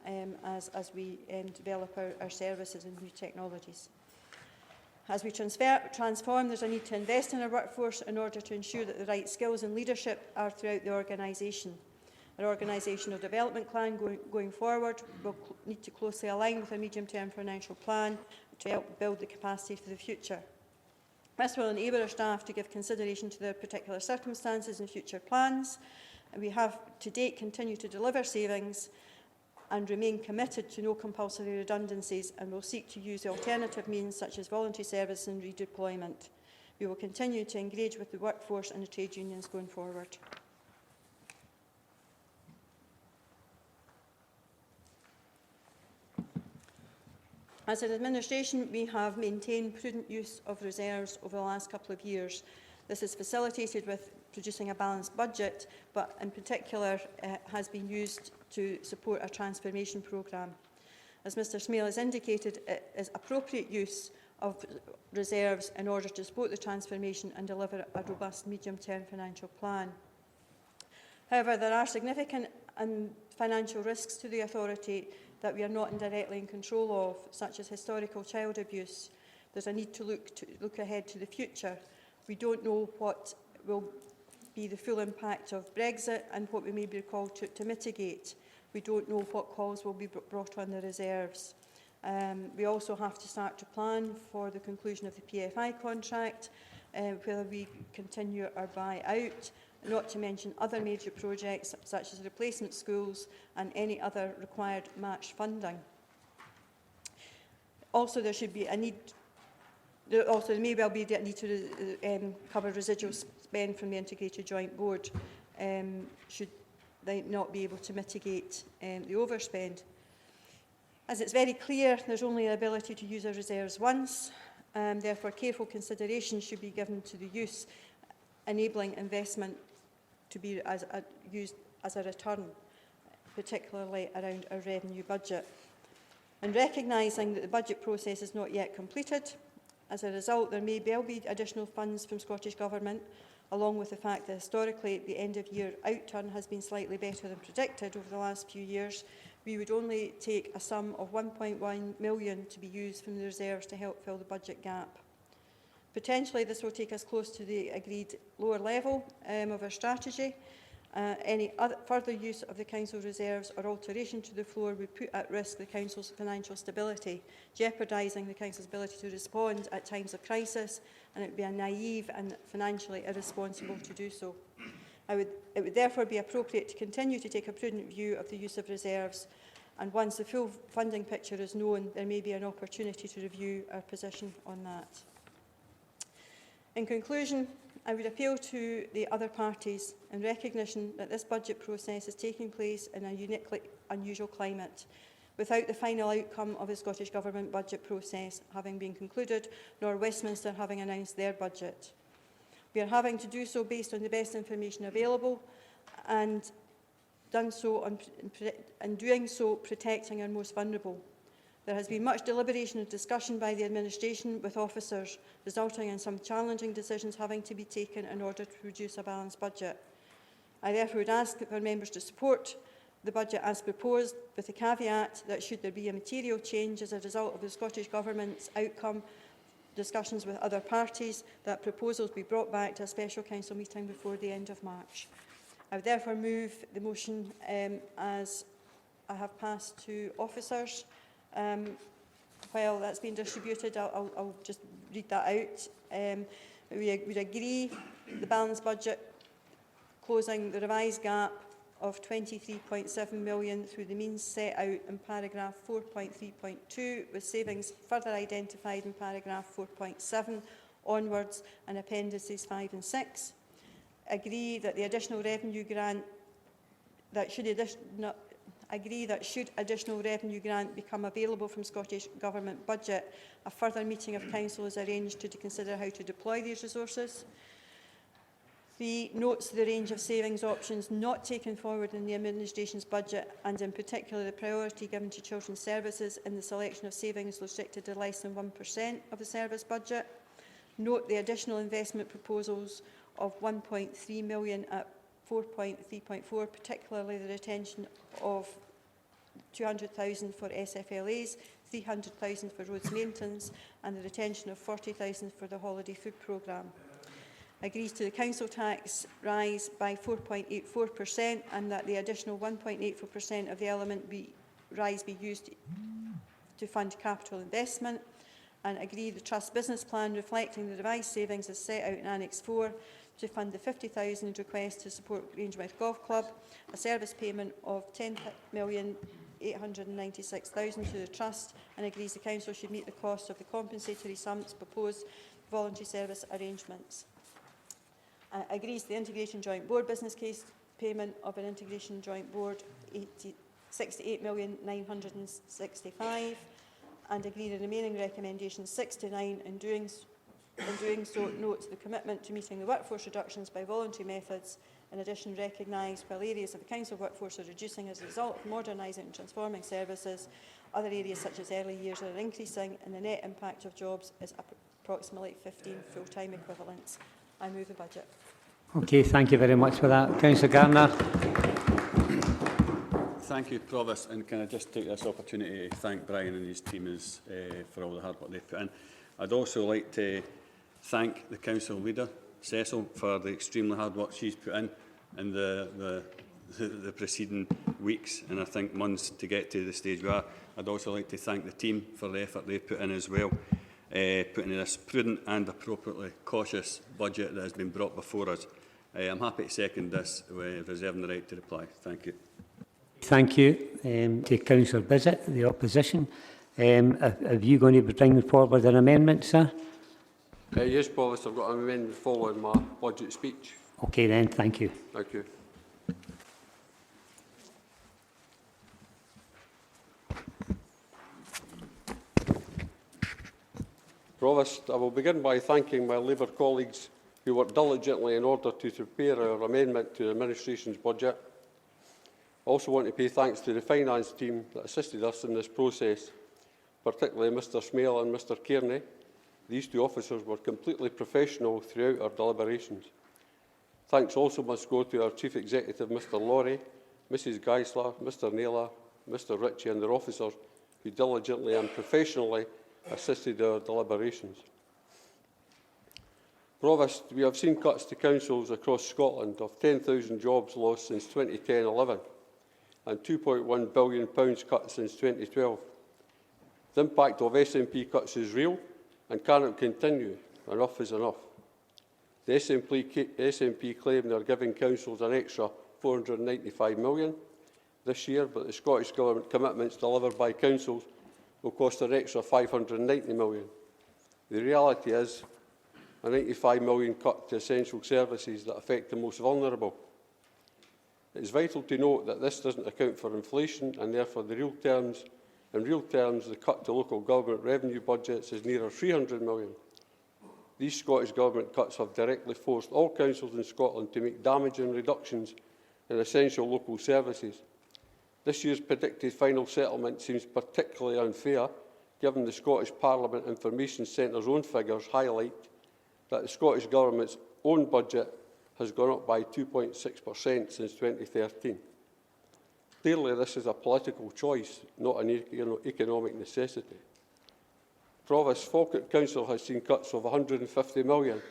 S3: as we develop our services and new technologies. As we transform, there's a need to invest in our workforce in order to ensure that the right skills and leadership are throughout the organisation. Our organisational development plan going forward will need to closely align with a medium-term financial plan to help build the capacity for the future. This will enable our staff to give consideration to their particular circumstances and future plans. And we have to date continued to deliver savings and remain committed to no compulsory redundancies, and will seek to use alternative means such as voluntary service and redeployment. We will continue to engage with the workforce and the trade unions going forward. As an administration, we have maintained prudent use of reserves over the last couple of years. This is facilitated with producing a balanced budget, but in particular has been used to support a transformation programme. As Mr Smale has indicated, it is appropriate use of reserves in order to support the transformation and deliver a robust medium-term financial plan. However, there are significant financial risks to the authority that we are not directly in control of, such as historical child abuse. There's a need to look ahead to the future. We don't know what will be the full impact of Brexit and what we may be called to mitigate. We don't know what calls will be brought on the reserves. We also have to start to plan for the conclusion of the PFI contract, whether we continue or buy out, not to mention other major projects such as replacement schools and any other required match funding. Also, there should be a need. There may well be a need to cover residual spend from the Integrated Joint Board, should they not be able to mitigate the overspend. As it's very clear, there's only the ability to use our reserves once, therefore careful consideration should be given to the use, enabling investment to be used as a return, particularly around our revenue budget. And recognising that the budget process is not yet completed, as a result, there may well be additional funds from Scottish Government, along with the fact that historically the end-of-year outturn has been slightly better than predicted over the last few years. We would only take a sum of £1.1 million to be used from the reserves to help fill the budget gap. Potentially, this will take us close to the agreed lower level of our strategy. Any further use of the Council reserves or alteration to the floor would put at risk the Council's financial stability, jeopardising the Council's ability to respond at times of crisis, and it would be a naive and financially irresponsible to do so. It would therefore be appropriate to continue to take a prudent view of the use of reserves, and once the full funding picture is known, there may be an opportunity to review our position on that. In conclusion, I would appeal to the other parties in recognition that this budget process is taking place in a uniquely unusual climate, without the final outcome of the Scottish Government budget process having been concluded, nor Westminster having announced their budget. We are having to do so based on the best information available and doing so protecting our most vulnerable. There has been much deliberation and discussion by the administration with officers, resulting in some challenging decisions having to be taken in order to produce a balanced budget. I therefore would ask our members to support the budget as proposed, with the caveat that should there be a material change as a result of the Scottish Government's outcome discussions with other parties, that proposals be brought back to a special council meeting before the end of March. I would therefore move the motion as I have passed to officers. While that's been distributed, I'll just read that out. We would agree the balanced budget closing the revised gap of £23.7 million through the means set out in paragraph 4.3.2, with savings further identified in paragraph 4.7 onwards and appendices 5 and 6. Agree that the additional revenue grant should additional revenue grant become available from Scottish Government budget, a further meeting of Council is arranged to consider how to deploy these resources. 3. Notes the range of savings options not taken forward in the administration's budget, and in particular the priority given to children's services in the selection of savings restricted to less than 1% of the service budget. Note the additional investment proposals of £1.3 million at 4.3.4, particularly the retention of 200,000 for SFLAs, 300,000 for roads maintenance and the retention of 40,000 for the holiday food programme. Agrees to the council tax rise by 4.84% and that the additional 1.84% of the element rise be used to fund capital investment, and agree the Trust business plan reflecting the revised savings as set out in Annex 4 to fund the 50,000 request to support Grangemouth Golf Club, a service payment of 10,896,000 to the Trust, and agrees the Council should meet the cost of the compensatory sums proposed voluntary service arrangements. Agrees the Integration Joint Board business case payment of an Integration Joint Board 68,965,000 and agree the remaining recommendations 6 to 9. In doing so, notes the commitment to meeting the workforce reductions by voluntary methods. In addition, recognise while areas of the council workforce are reducing as a result of modernising and transforming services, other areas such as early years are increasing, and the net impact of jobs is approximately 15 full-time equivalents. I move the budget.
S1: Okay, thank you very much for that. Councillor Gardner.
S5: Thank you, Provost, and can I just take this opportunity to thank Brian and his team for all the hard work they've put in. I'd also like to thank the council leader, Cecil, for the extremely hard work she's put in the preceding weeks and I think months to get to the stage we are. I'd also like to thank the team for the effort they've put in as well, putting in this prudent and appropriately cautious budget that has been brought before us. I'm happy to second this, reserving the right to reply. Thank you.
S1: Thank you to Councillor Bissett, the opposition. Are you going to be bringing forward an amendment, sir?
S6: Yes, Provost, I've got an amendment following my budget speech.
S1: Okay then, thank you.
S6: Thank you. Provost, I will begin by thanking my Labour colleagues who worked diligently in order to prepare our amendment to the Administration's budget. I also want to pay thanks to the finance team that assisted us in this process, particularly Mr Smale and Mr Kearney. These two officers were completely professional throughout our deliberations. Thanks also must go to our Chief Executive, Mr Laurie, Mrs Geisler, Mr Naylor, Mr Ritchie and their officers who diligently and professionally assisted our deliberations. Provost, we have seen cuts to councils across Scotland of 10,000 jobs lost since 2010-11 and £2.1 billion cut since 2012. The impact of SNP cuts is real and cannot continue. Enough is enough. The SNP claim they are giving councils an extra £495 million this year, but the Scottish Government commitments delivered by councils will cost an extra £590 million. The reality is a £95 million cut to essential services that affect the most vulnerable. It is vital to note that this doesn't account for inflation and therefore in real terms, the cut to local government revenue budgets is nearer £300 million. These Scottish Government cuts have directly forced all councils in Scotland to make damaging reductions in essential local services. This year's predicted final settlement seems particularly unfair, given the Scottish Parliament Information Centre's own figures highlight that the Scottish Government's own budget has gone up by 2.6% since 2013. Clearly, this is a political choice, not an economic necessity. Provost, Falkirk Council has seen cuts of £150 million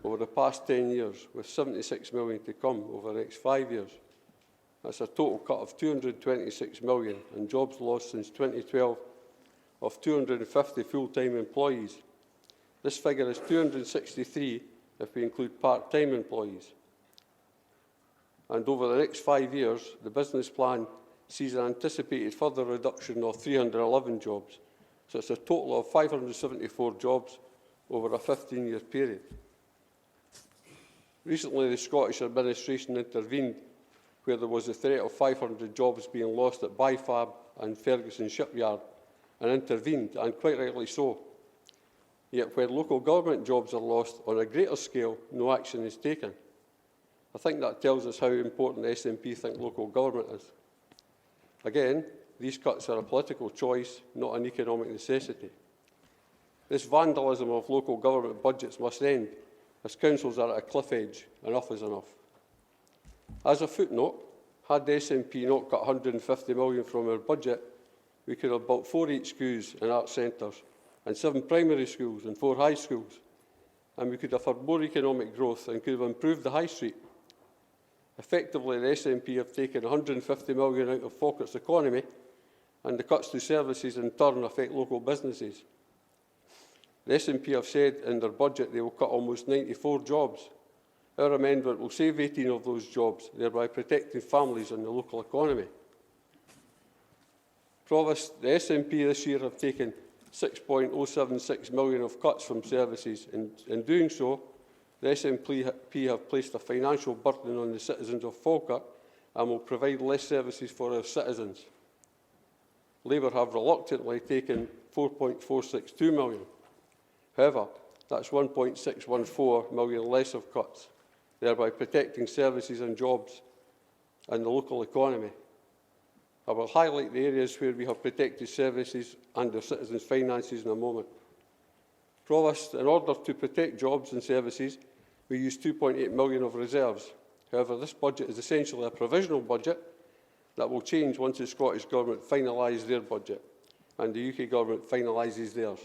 S6: over the past 10 years, with £76 million to come over the next 5 years. That's a total cut of £226 million and jobs lost since 2012 of 250 full-time employees. This figure is 263 if we include part-time employees. And over the next 5 years, the business plan sees an anticipated further reduction of 311 jobs. So it's a total of 574 jobs over a 15-year period. Recently, the Scottish administration intervened where there was a threat of 500 jobs being lost at Bifab and Ferguson Shipyard, and intervened, and quite rightly so. Yet where local government jobs are lost on a greater scale, no action is taken. I think that tells us how important the SNP think local government is. Again, these cuts are a political choice, not an economic necessity. This vandalism of local government budgets must end, as councils are at a cliff edge. Enough is enough. As a footnote, had the SNP not cut 150 million from our budget, we could have built 4 HQs and art centres, and 7 primary schools and 4 high schools, and we could have had more economic growth and could have improved the high street. Effectively, the SNP have taken 150 million out of Falkirk's economy, and the cuts to services in turn affect local businesses. The SNP have said in their budget they will cut almost 94 jobs. Our amendment will save 18 of those jobs, thereby protecting families and the local economy. Provost, the SNP this year have taken 6.076 million of cuts from services. In doing so, the SNP have placed a financial burden on the citizens of Falkirk and will provide less services for our citizens. Labour have reluctantly taken 4.462 million. However, that's 1.614 million less of cuts, thereby protecting services and jobs and the local economy. I will highlight the areas where we have protected services and our citizens' finances in a moment. Provost, in order to protect jobs and services, we use 2.8 million of reserves. However, this budget is essentially a provisional budget that will change once the Scottish Government finalise their budget and the UK Government finalises theirs.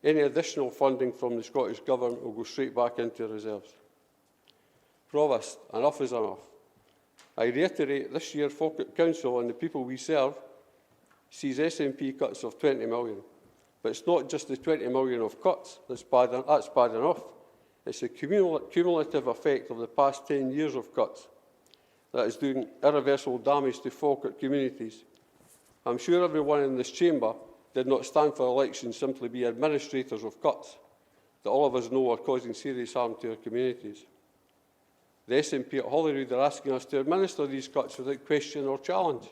S6: Any additional funding from the Scottish Government will go straight back into reserves. Provost, enough is enough. I reiterate, this year Falkirk Council and the people we serve sees SNP cuts of 20 million. But it's not just the 20 million of cuts that's bad enough. It's the cumulative effect of the past 10 years of cuts that is doing irreversible damage to Falkirk communities. I'm sure everyone in this chamber did not stand for election simply be administrators of cuts that all of us know are causing serious harm to our communities. The SNP at Holyrood are asking us to administer these cuts without question or challenge.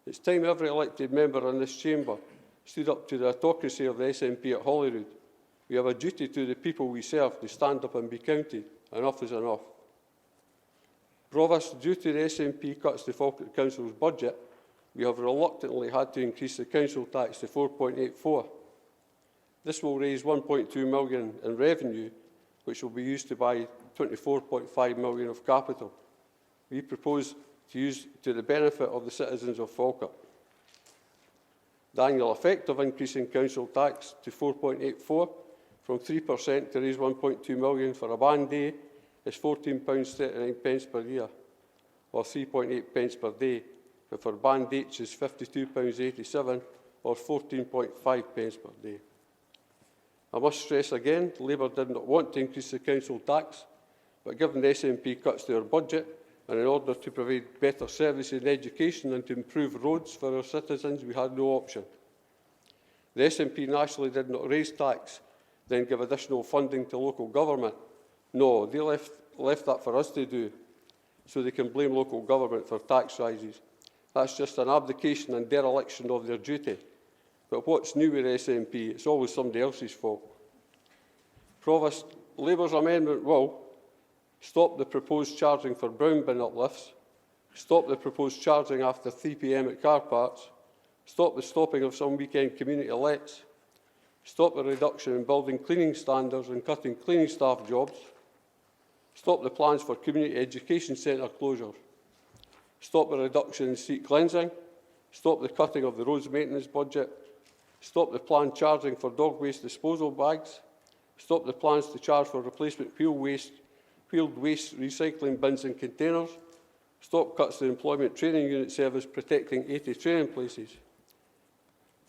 S6: It's time every elected member in this chamber stood up to the autocracy of the SNP at Holyrood. We have a duty to the people we serve to stand up and be counted. Enough is enough. Provost, due to the SNP cuts to Falkirk Council's budget, we have reluctantly had to increase the council tax to 4.84. This will raise 1.2 million in revenue, which will be used to buy 24.5 million of capital. We propose to use to the benefit of the citizens of Falkirk. The annual effect of increasing council tax to 4.84 from 3% to raise 1.2 million for a band day is £14.39 per year, or 3.8 pence per day, but for band H is £52.87, or 14.5 pence per day. I must stress again, Labour did not want to increase the council tax, but given the SNP cuts to our budget, and in order to provide better services in education and to improve roads for our citizens, we had no option. The SNP nationally did not raise tax, then give additional funding to local government. No, they left that for us to do, so they can blame local government for tax rises. That's just an abdication and dereliction of their duty. But what's new with SNP? It's always somebody else's fault. Provost, Labour's amendment will stop the proposed charging for brown bin uplifts, stop the proposed charging after 3 p.m. at car parks, stop the stopping of some weekend community lets, stop the reduction in building cleaning standards and cutting cleaning staff jobs, stop the plans for community education centre closures, stop the reduction in street cleansing, stop the cutting of the roads maintenance budget, stop the planned charging for dog waste disposal bags, stop the plans to charge for replacement wheeled waste recycling bins and containers, stop cuts to the employment training unit service protecting 80 training places,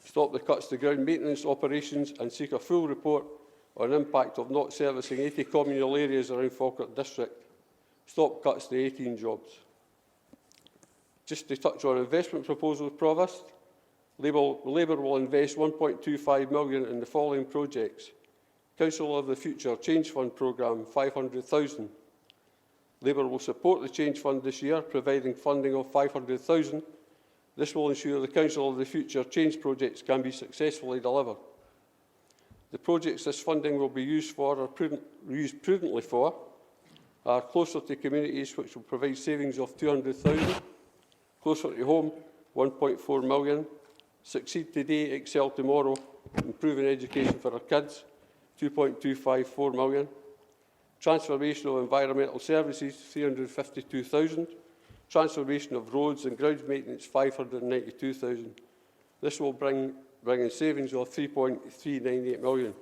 S6: stop the cuts to ground maintenance operations and seek a full report on the impact of not servicing 80 communal areas around Falkirk District, stop cuts to 18 jobs. Just to touch on investment proposals, Provost, Labour will invest £1.25 million in the following projects. Council of the Future Change Fund programme, £500,000. Labour will support the Change Fund this year, providing funding of £500,000. This will ensure the Council of the Future change projects can be successfully delivered. The projects this funding will be used for or used prudently for are closer to communities, which will provide savings of £200,000, closer to home, £1.4 million, Succeed Today, Excel Tomorrow, improving education for our kids, £2.254 million, Transformation of environmental services, 352,000. Transformation of roads and grounds maintenance, 592,000. This will bring in savings of 3.398 million.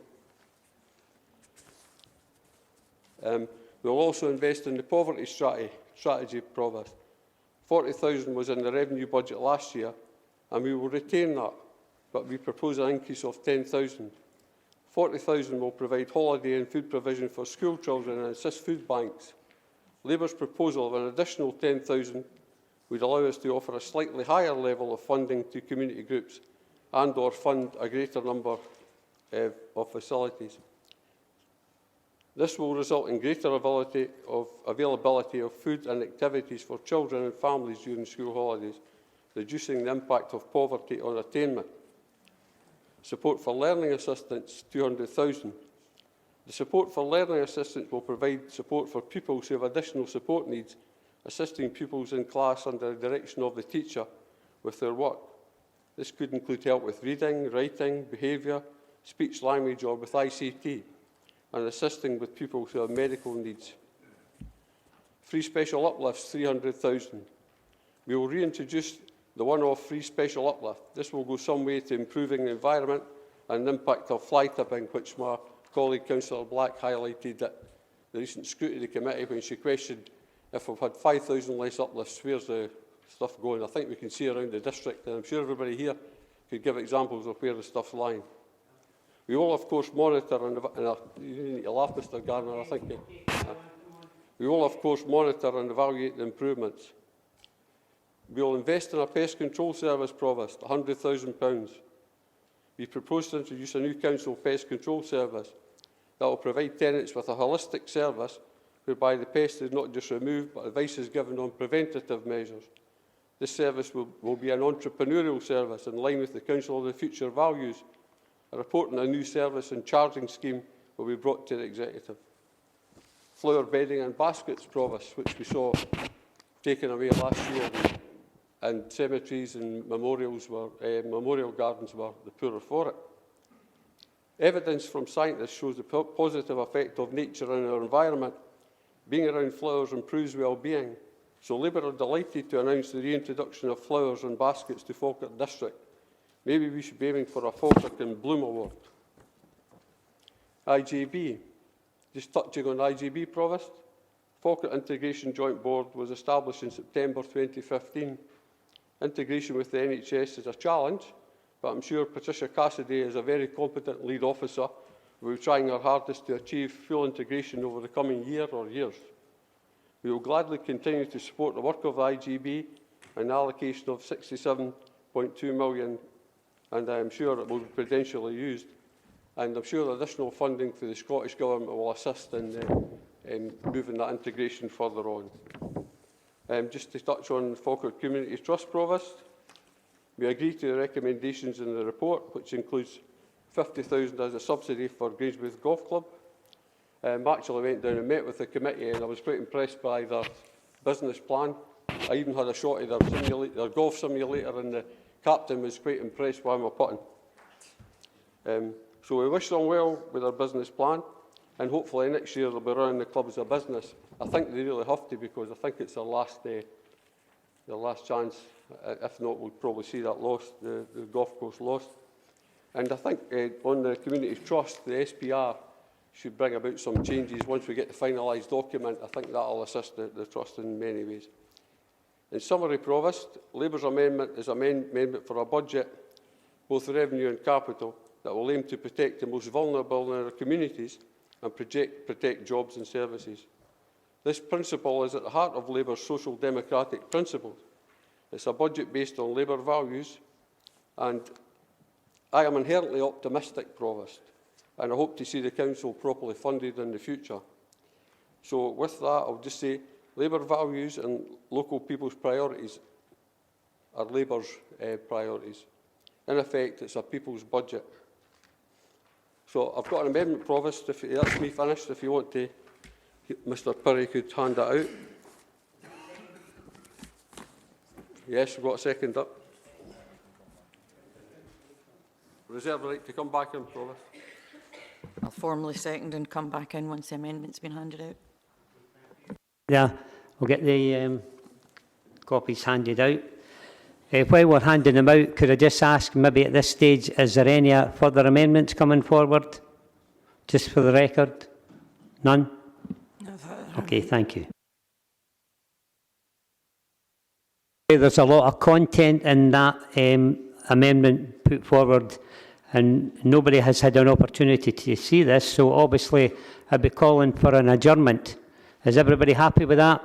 S6: We will also invest in the poverty strategy provost. 40,000 was in the revenue budget last year, and we will retain that, but we propose an increase of 10,000. 40,000 will provide holiday and food provision for school children and assist food banks. Labour's proposal of an additional 10,000 would allow us to offer a slightly higher level of funding to community groups and/or fund a greater number of facilities. This will result in greater availability of food and activities for children and families during school holidays, reducing the impact of poverty on attainment. Support for learning assistance, 200,000. The support for learning assistance will provide support for pupils who have additional support needs, assisting pupils in class under the direction of the teacher with their work. This could include help with reading, writing, behaviour, speech language, or with ICT, and assisting with pupils who have medical needs. Free special uplifts, 300,000. We will reintroduce the one-off free special uplift. This will go some way to improving the environment and the impact of fly tipping, which my colleague Councillor Black highlighted at the recent scrutiny committee when she questioned if we've had 5,000 less uplifts, where's the stuff going? I think we can see around the district, and I'm sure everybody here could give examples of where the stuff's lying. We will, of course, monitor, you need to laugh, Mr Gardner, I think. We will, of course, monitor and evaluate the improvements. We will invest in a pest control service provost, £100,000. We propose to introduce a new council pest control service that will provide tenants with a holistic service whereby the pest is not just removed but advice is given on preventative measures. This service will be an entrepreneurial service in line with the Council of the Future values. A report on a new service and charging scheme will be brought to the Executive. Flower bedding and baskets provost, which we saw taken away last year, and cemeteries and memorial gardens were the poorer for it. Evidence from scientists shows the positive effect of nature on our environment. Being around flowers improves well-being, so Labour are delighted to announce the reintroduction of flowers and baskets to Falkirk District. Maybe we should be aiming for a Falkirk in Bloom Award. IGB. Just touching on IGB provost. Falkirk Integration Joint Board was established in September 2015. Integration with the NHS is a challenge, but I'm sure Patricia Cassidy is a very competent lead officer. We're trying our hardest to achieve full integration over the coming year or years. We will gladly continue to support the work of the IGB and the allocation of £67.2 million, and I am sure it will be prudentially used. And I'm sure additional funding for the Scottish Government will assist in moving that integration further on. Just to touch on Falkirk Community Trust Provost, we agree to the recommendations in the report, which includes 50,000 as a subsidy for Grangemouth Golf Club. I actually went down and met with the committee, and I was quite impressed by their business plan. I even had a shot of their golf simulator, and the captain was quite impressed by my putting. So we wish them well with their business plan, and hopefully next year they'll be running the club as a business. I think they really have to, because I think it's their last chance. If not, we'll probably see that lost, the golf course lost. And I think on the community trust, the SPR should bring about some changes once we get the finalised document. I think that will assist the trust in many ways. In summary, Provost, Labour's amendment is an amendment for a budget, both revenue and capital, that will aim to protect the most vulnerable in our communities and protect jobs and services. This principle is at the heart of Labour's social democratic principles. It's a budget based on Labour values, and I am inherently optimistic, Provost, and I hope to see the Council properly funded in the future. So with that, I'll just say Labour values and local people's priorities are Labour's priorities. In effect, it's a people's budget. So I've got an amendment, Provost. That's me finished. If you want to, Mr Perry could hand that out. Yes, we've got a second up. Reserve the right to come back in, Provost.
S7: I'll formally second and come back in once the amendment's been handed out.
S1: Yeah, we'll get the copies handed out. While we're handing them out, could I just ask, maybe at this stage, is there any further amendments coming forward? Just for the record? None? Okay, thank you. There's a lot of content in that amendment put forward, and nobody has had an opportunity to see this, so obviously I'd be calling for an adjournment. Is everybody happy with that?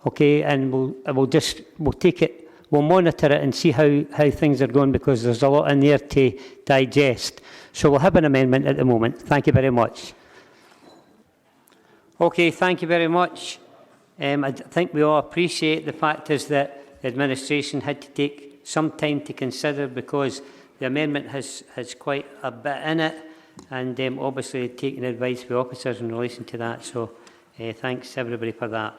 S1: Okay, and we'll take it, we'll monitor it and see how things are going, because there's a lot in there to digest. So we'll have an amendment at the moment. Thank you very much. Okay, thank you very much. I think we all appreciate the fact is that the administration had to take some time to consider, because the amendment has quite a bit in it, and obviously taking advice from officers in relation to that. So thanks everybody for that.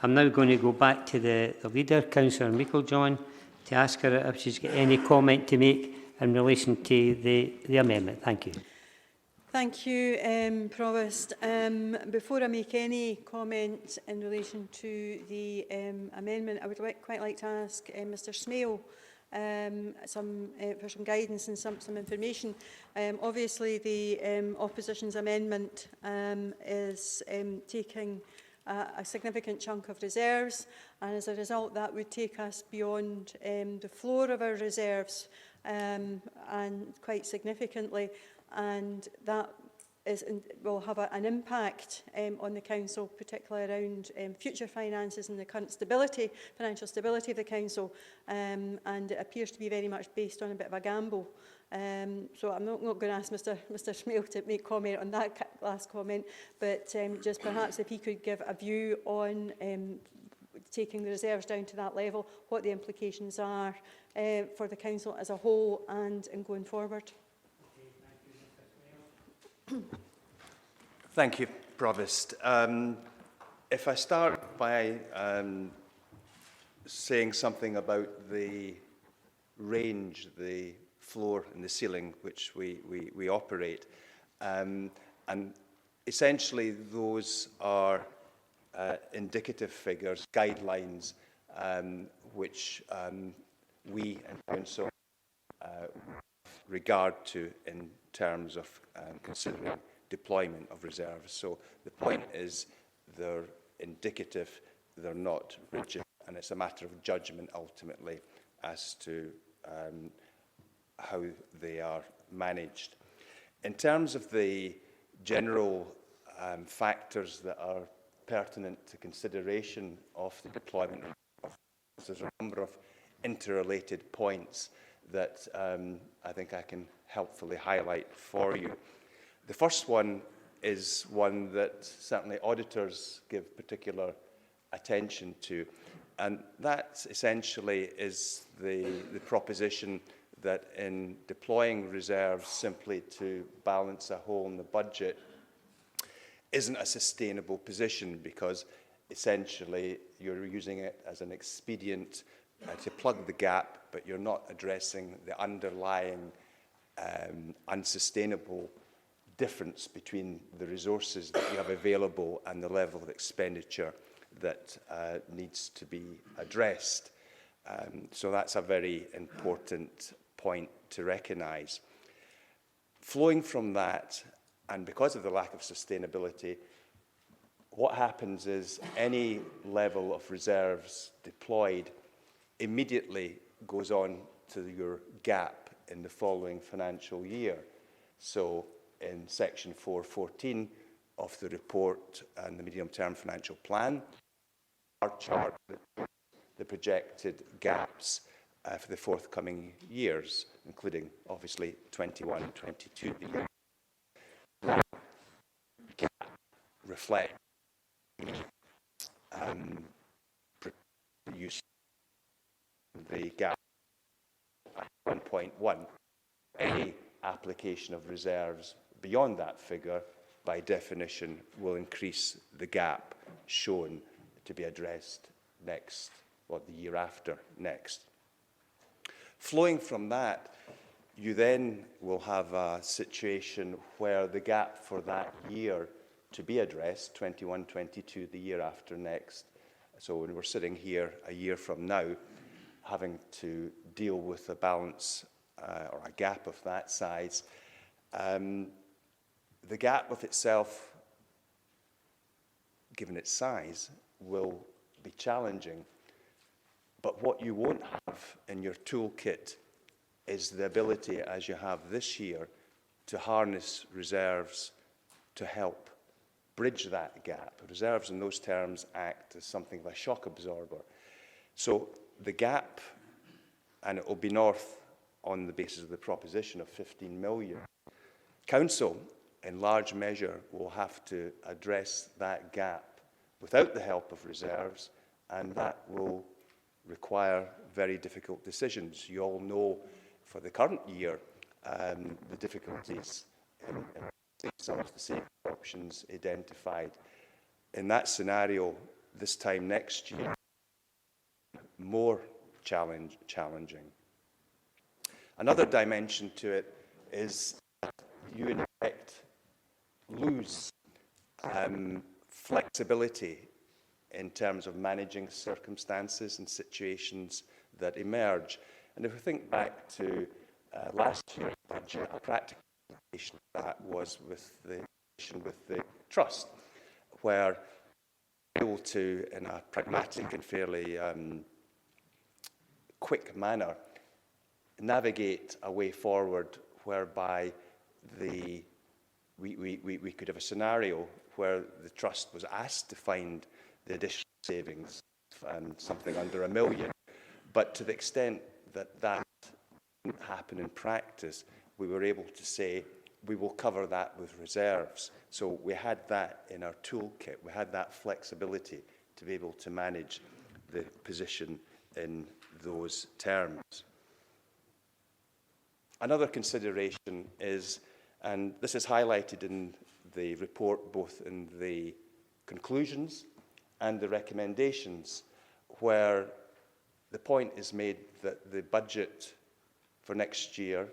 S1: I'm now going to go back to the leader, Councillor Meikle-John, to ask her if she's got any comment to make in relation to the amendment. Thank you.
S3: Thank you, Provost. Before I make any comment in relation to the amendment, I would quite like to ask Mr Smale for some guidance and some information. Obviously, the opposition's amendment is taking a significant chunk of reserves, and as a result that would take us beyond the floor of our reserves and quite significantly, and that will have an impact on the Council, particularly around future finances and the current financial stability of the Council, and it appears to be very much based on a bit of a gamble. So I'm not going to ask Mr Smale to make comment on that last comment, but just perhaps if he could give a view on taking the reserves down to that level, what the implications are for the Council as a whole and going forward.
S4: Thank you, Provost. If I start by saying something about the range, the floor and the ceiling which we operate, and essentially those are indicative figures, guidelines, which we and Council regard to in terms of considering deployment of reserves. So the point is they're indicative, they're not rigid, and it's a matter of judgment ultimately as to how they are managed. In terms of the general factors that are pertinent to consideration of the deployment of reserves, there's a number of interrelated points that I think I can helpfully highlight for you. The first one is one that certainly auditors give particular attention to, and that essentially is the proposition that in deploying reserves simply to balance a hole in the budget isn't a sustainable position, because essentially you're using it as an expedient to plug the gap, but you're not addressing the underlying unsustainable difference between the resources that you have available and the level of expenditure that needs to be addressed. So that's a very important point to recognise. Flowing from that, and because of the lack of sustainability, what happens is any level of reserves deployed immediately goes on to your gap in the following financial year. So in section 414 of the report and the medium-term financial plan, our chart the projected gaps for the forthcoming years, including obviously 21 and 22. Reflect use the gap at 1.1. Any application of reserves beyond that figure, by definition, will increase the gap shown to be addressed next, or the year after next. Flowing from that, You then will have a situation where the gap for that year to be addressed, 21-22, the year after next. So when we're sitting here a year from now, having to deal with a balance or a gap of that size, the gap of itself, given its size, will be challenging. But what you won't have in your toolkit is the ability, as you have this year, to harness reserves to help bridge that gap. Reserves in those terms act as something of a shock absorber. So the gap, and it will be north on the basis of the proposition of 15 million. Council, in large measure, will have to address that gap without the help of reserves, and that will require very difficult decisions. You all know for the current year the difficulties in some of the safety options identified. In that scenario, this time next year, more challenging. Another dimension to it is that you in effect lose flexibility in terms of managing circumstances and situations that emerge. And if we think back to last year's budget, a practical application of that was with the trust, where we were able to, in a pragmatic and fairly quick manner, navigate a way forward whereby we could have a scenario where the trust was asked to find the additional savings, something under £1 million. But to the extent that that didn't happen in practice, we were able to say, we will cover that with reserves. So we had that in our toolkit. We had that flexibility to be able to manage the position in those terms. Another consideration is, and this is highlighted in the report, both in the conclusions and the recommendations, where the point is made that the budget for next year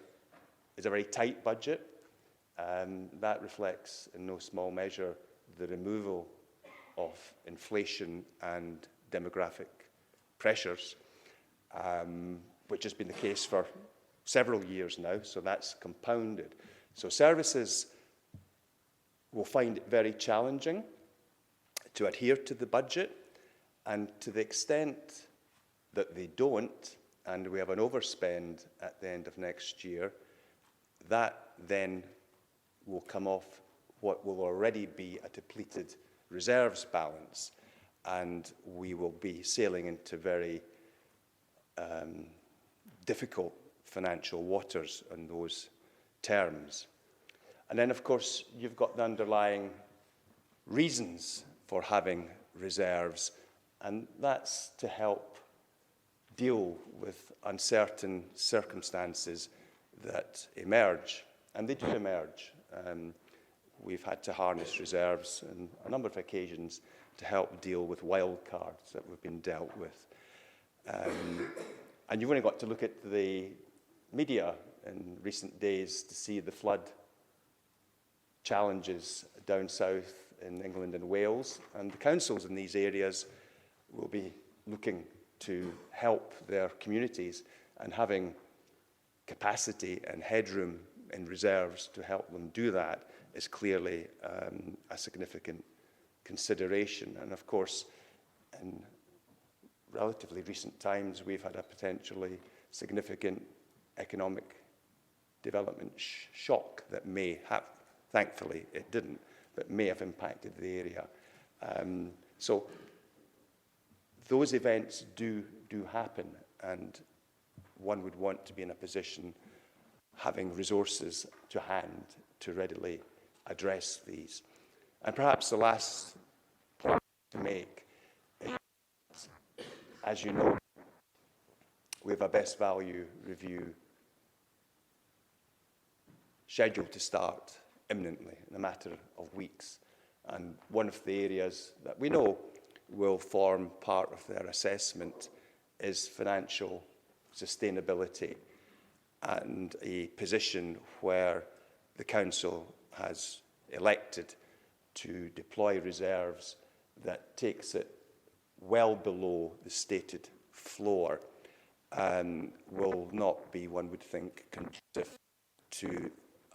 S4: is a very tight budget. That reflects in no small measure the removal of inflation and demographic pressures, which has been the case for several years now, so that's compounded. So services will find it very challenging to adhere to the budget, and to the extent that they don't, and we have an overspend at the end of next year, that then will come off what will already be a depleted reserves balance, and we will be sailing into very difficult financial waters in those terms. And then, of course, you've got the underlying reasons for having reserves, and that's to help deal with uncertain circumstances that emerge, and they do emerge. We've had to harness reserves on a number of occasions to help deal with wild cards that we've been dealt with. And you've only got to look at the media in recent days to see the flood challenges down south in England and Wales, and the councils in these areas will be looking to help their communities, and having capacity and headroom in reserves to help them do that is clearly a significant consideration. And of course, in relatively recent times, we've had a potentially significant economic development shock that may have, thankfully it didn't, but may have impacted the area. So those events do happen, and one would want to be in a position having resources to hand to readily address these. And perhaps the last point to make is, as you know, we have a best value review scheduled to start imminently, in a matter of weeks. And one of the areas that we know will form part of their assessment is financial sustainability. and a position where the Council has elected to deploy reserves that takes it well below the stated floor will not be, one would think, conducive to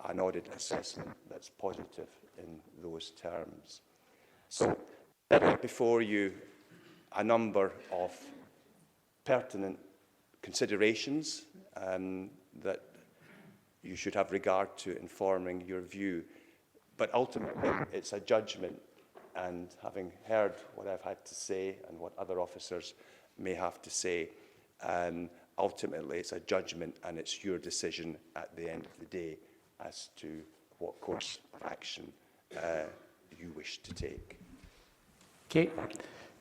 S4: an audit assessment that's positive in those terms. So, I have before you a number of pertinent considerations that you should have regard to informing your view. But ultimately, it's a judgment, and having heard what I've had to say and what other officers may have to say, ultimately it's a judgment and it's your decision at the end of the day as to what course of action you wish to take.
S1: Okay.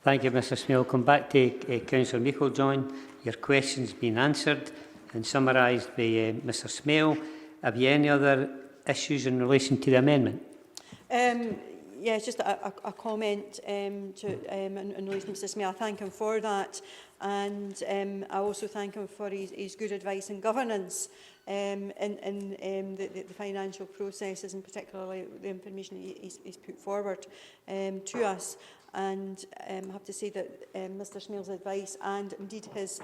S1: Thank you, Mr Smale. Come back to Councillor Meiklejohn. Your question's been answered and summarised by Mr Smale. Have you any other issues in relation to the amendment?
S3: Yeah, it's just a comment in relation to Mr Smale. I thank him for that, and I also thank him for his good advice and governance in the financial processes, and particularly the information he's put forward to us. And I have to say that Mr Smale's advice and indeed his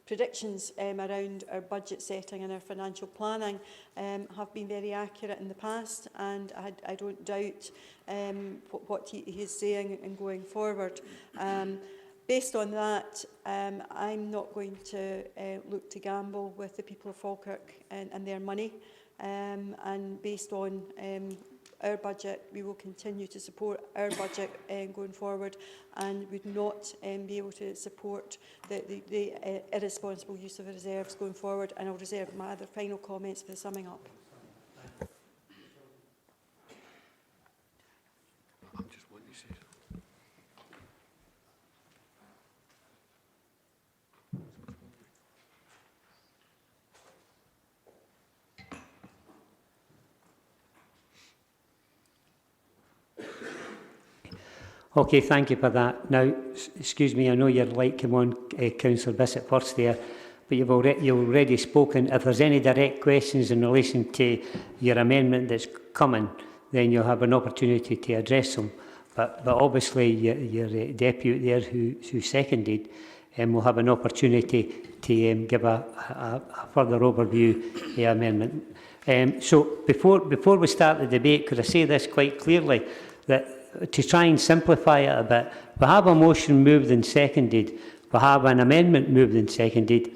S3: predictions around our budget setting and our financial planning have been very accurate in the past, and I don't doubt what he is saying and going forward. Based on that, I'm not going to look to gamble with the people of Falkirk and their money, and based on our budget, we will continue to support our budget going forward, and would not be able to support the irresponsible use of the reserves going forward. And I'll reserve my other final comments for the summing up.
S1: Okay, thank you for that. Now, excuse me, I know you're like, come on, Councillor Bissett first there, but you've already spoken. If there's any direct questions in relation to your amendment that's coming, then you'll have an opportunity to address them. But obviously, your deputy there who seconded will have an opportunity to give a further overview of the amendment. So before we start the debate, could I say this quite clearly, that to try and simplify it a bit, we have a motion moved and seconded, we have an amendment moved and seconded,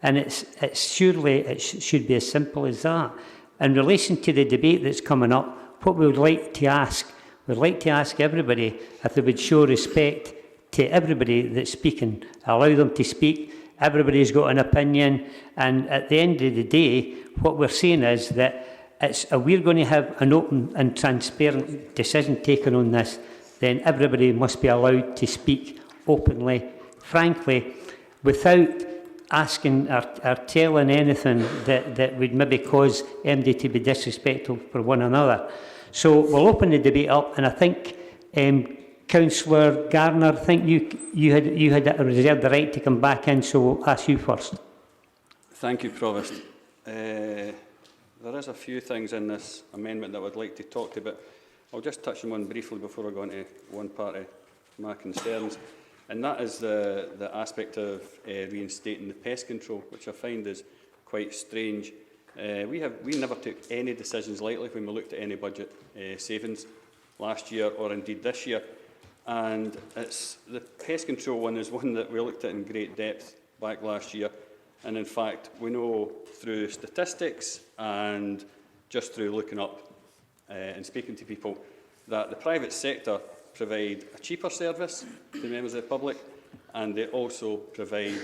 S1: and it should be as simple as that. In relation to the debate that's coming up, what we would like to ask everybody if they would show respect to everybody that's speaking, allow them to speak. Everybody's got an opinion, and at the end of the day, what we're saying is that we're going to have an open and transparent decision taken on this, then everybody must be allowed to speak openly, frankly, without asking or telling anything that would maybe cause MD to be disrespectful for one another. So we'll open the debate up, and I think Councillor Garner, I think you had reserved the right to come back in, so we'll ask you first.
S5: Thank you, Provost. There is a few things in this amendment that I would like to talk to, but I'll just touch on one briefly before I go into one part of my concerns, and that is the aspect of reinstating the pest control, which I find is quite strange. We never took any decisions lightly when we looked at any budget savings last year or indeed this year, and the pest control one is one that we looked at in great depth back last year. And in fact, we know through statistics and just through looking up and speaking to people that the private sector provide a cheaper service to members of the public, and they also provide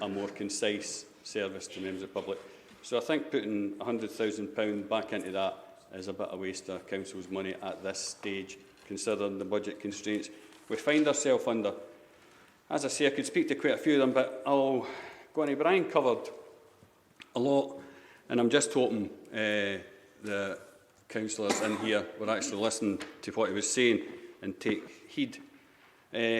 S5: a more concise service to members of the public. So I think putting £100,000 back into that is a bit of a waste of council's money at this stage, considering the budget constraints we find ourselves under. As I say, I could speak to quite a few of them, but I'll go on. Brian covered a lot, and I'm just hoping the councillors in here will actually listen to what he was saying and take heed.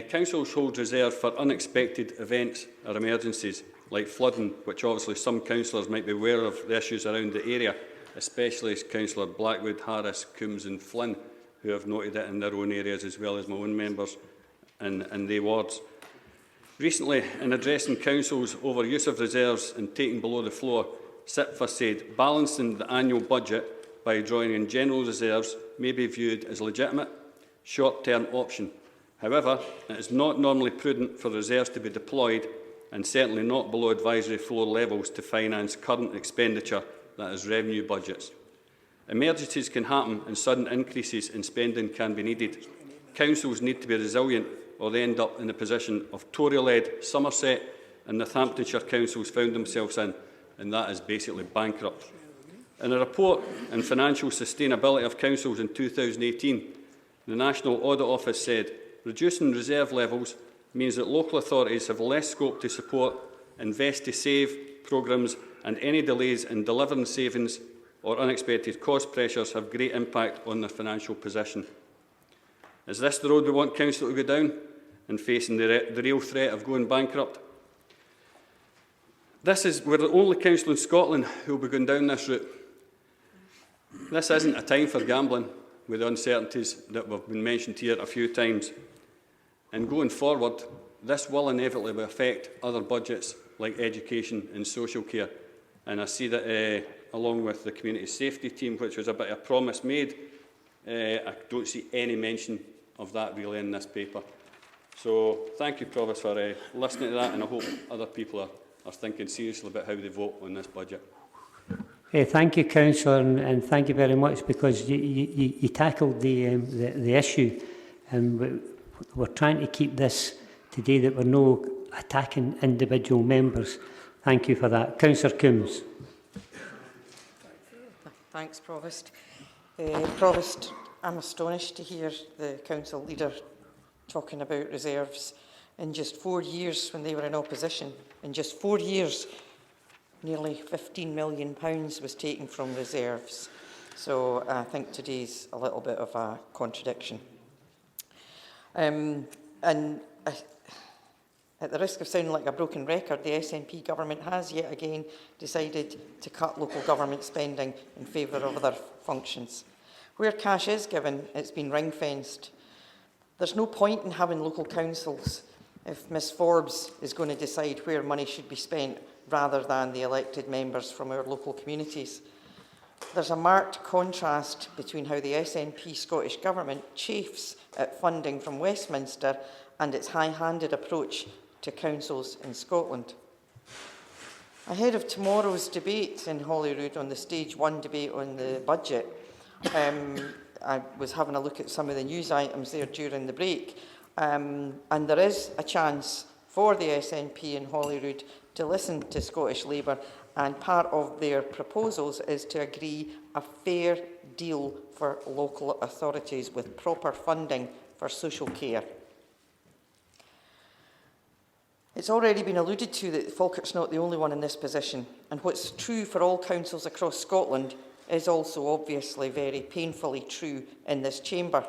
S5: Councils hold reserve for unexpected events or emergencies like flooding, which obviously some councillors might be aware of the issues around the area, especially Councillor Blackwood, Harris, Coombs and Flynn, who have noted it in their own areas as well as my own members in their wards. Recently, in addressing councils over use of reserves and taking below the floor, SIPFA said balancing the annual budget by drawing in general reserves may be viewed as a legitimate, short-term option. However, it is not normally prudent for reserves to be deployed, and certainly not below advisory floor levels, to finance current expenditure, that is revenue budgets. Emergencies can happen and sudden increases in spending can be needed. Councils need to be resilient, or they end up in the position of Tory-led Somerset and Northamptonshire councils found themselves in, and that is basically bankrupt. In a report on financial sustainability of councils in 2018, the National Audit Office said reducing reserve levels means that local authorities have less scope to support invest to save programmes, and any delays in delivering savings or unexpected cost pressures have great impact on their financial position. Is this the road we want council to go down in facing the real threat of going bankrupt? We're the only council in Scotland who will be going down this route. This isn't a time for gambling with the uncertainties that have been mentioned here a few times. And going forward, this will inevitably affect other budgets like education and social care. And I see that along with the community safety team, which was a bit of a promise made, I don't see any mention of that really in this paper. So thank you, Provost, for listening to that, and I hope other people are thinking seriously about how they vote on this budget.
S1: Thank you, Councillor, and thank you very much, because you tackled the issue, and we're trying to keep this today that we're no attacking individual members. Thank you for that. Councillor Coombs.
S7: Thanks, Provost. Provost, I'm astonished to hear the council leader talking about reserves. In just 4 years, when they were in opposition, in just 4 years, nearly £15 million was taken from reserves. So I think today's a little bit of a contradiction. At the risk of sounding like a broken record, the SNP government has yet again decided to cut local government spending in favour of other functions. Where cash is given, it's been ring-fenced. There's no point in having local councils if Ms Forbes is going to decide where money should be spent rather than the elected members from our local communities. There's a marked contrast between how the SNP Scottish Government chafes at funding from Westminster and its high-handed approach to councils in Scotland. Ahead of tomorrow's debate in Holyrood on the Stage 1 debate on the budget, I was having a look at some of the news items there during the break, and there is a chance for the SNP in Holyrood to listen to Scottish Labour, and part of their proposals is to agree a fair deal for local authorities with proper funding for social care. It's already been alluded to that Falkirk's not the only one in this position, and what's true for all councils across Scotland is also obviously very painfully true in this chamber.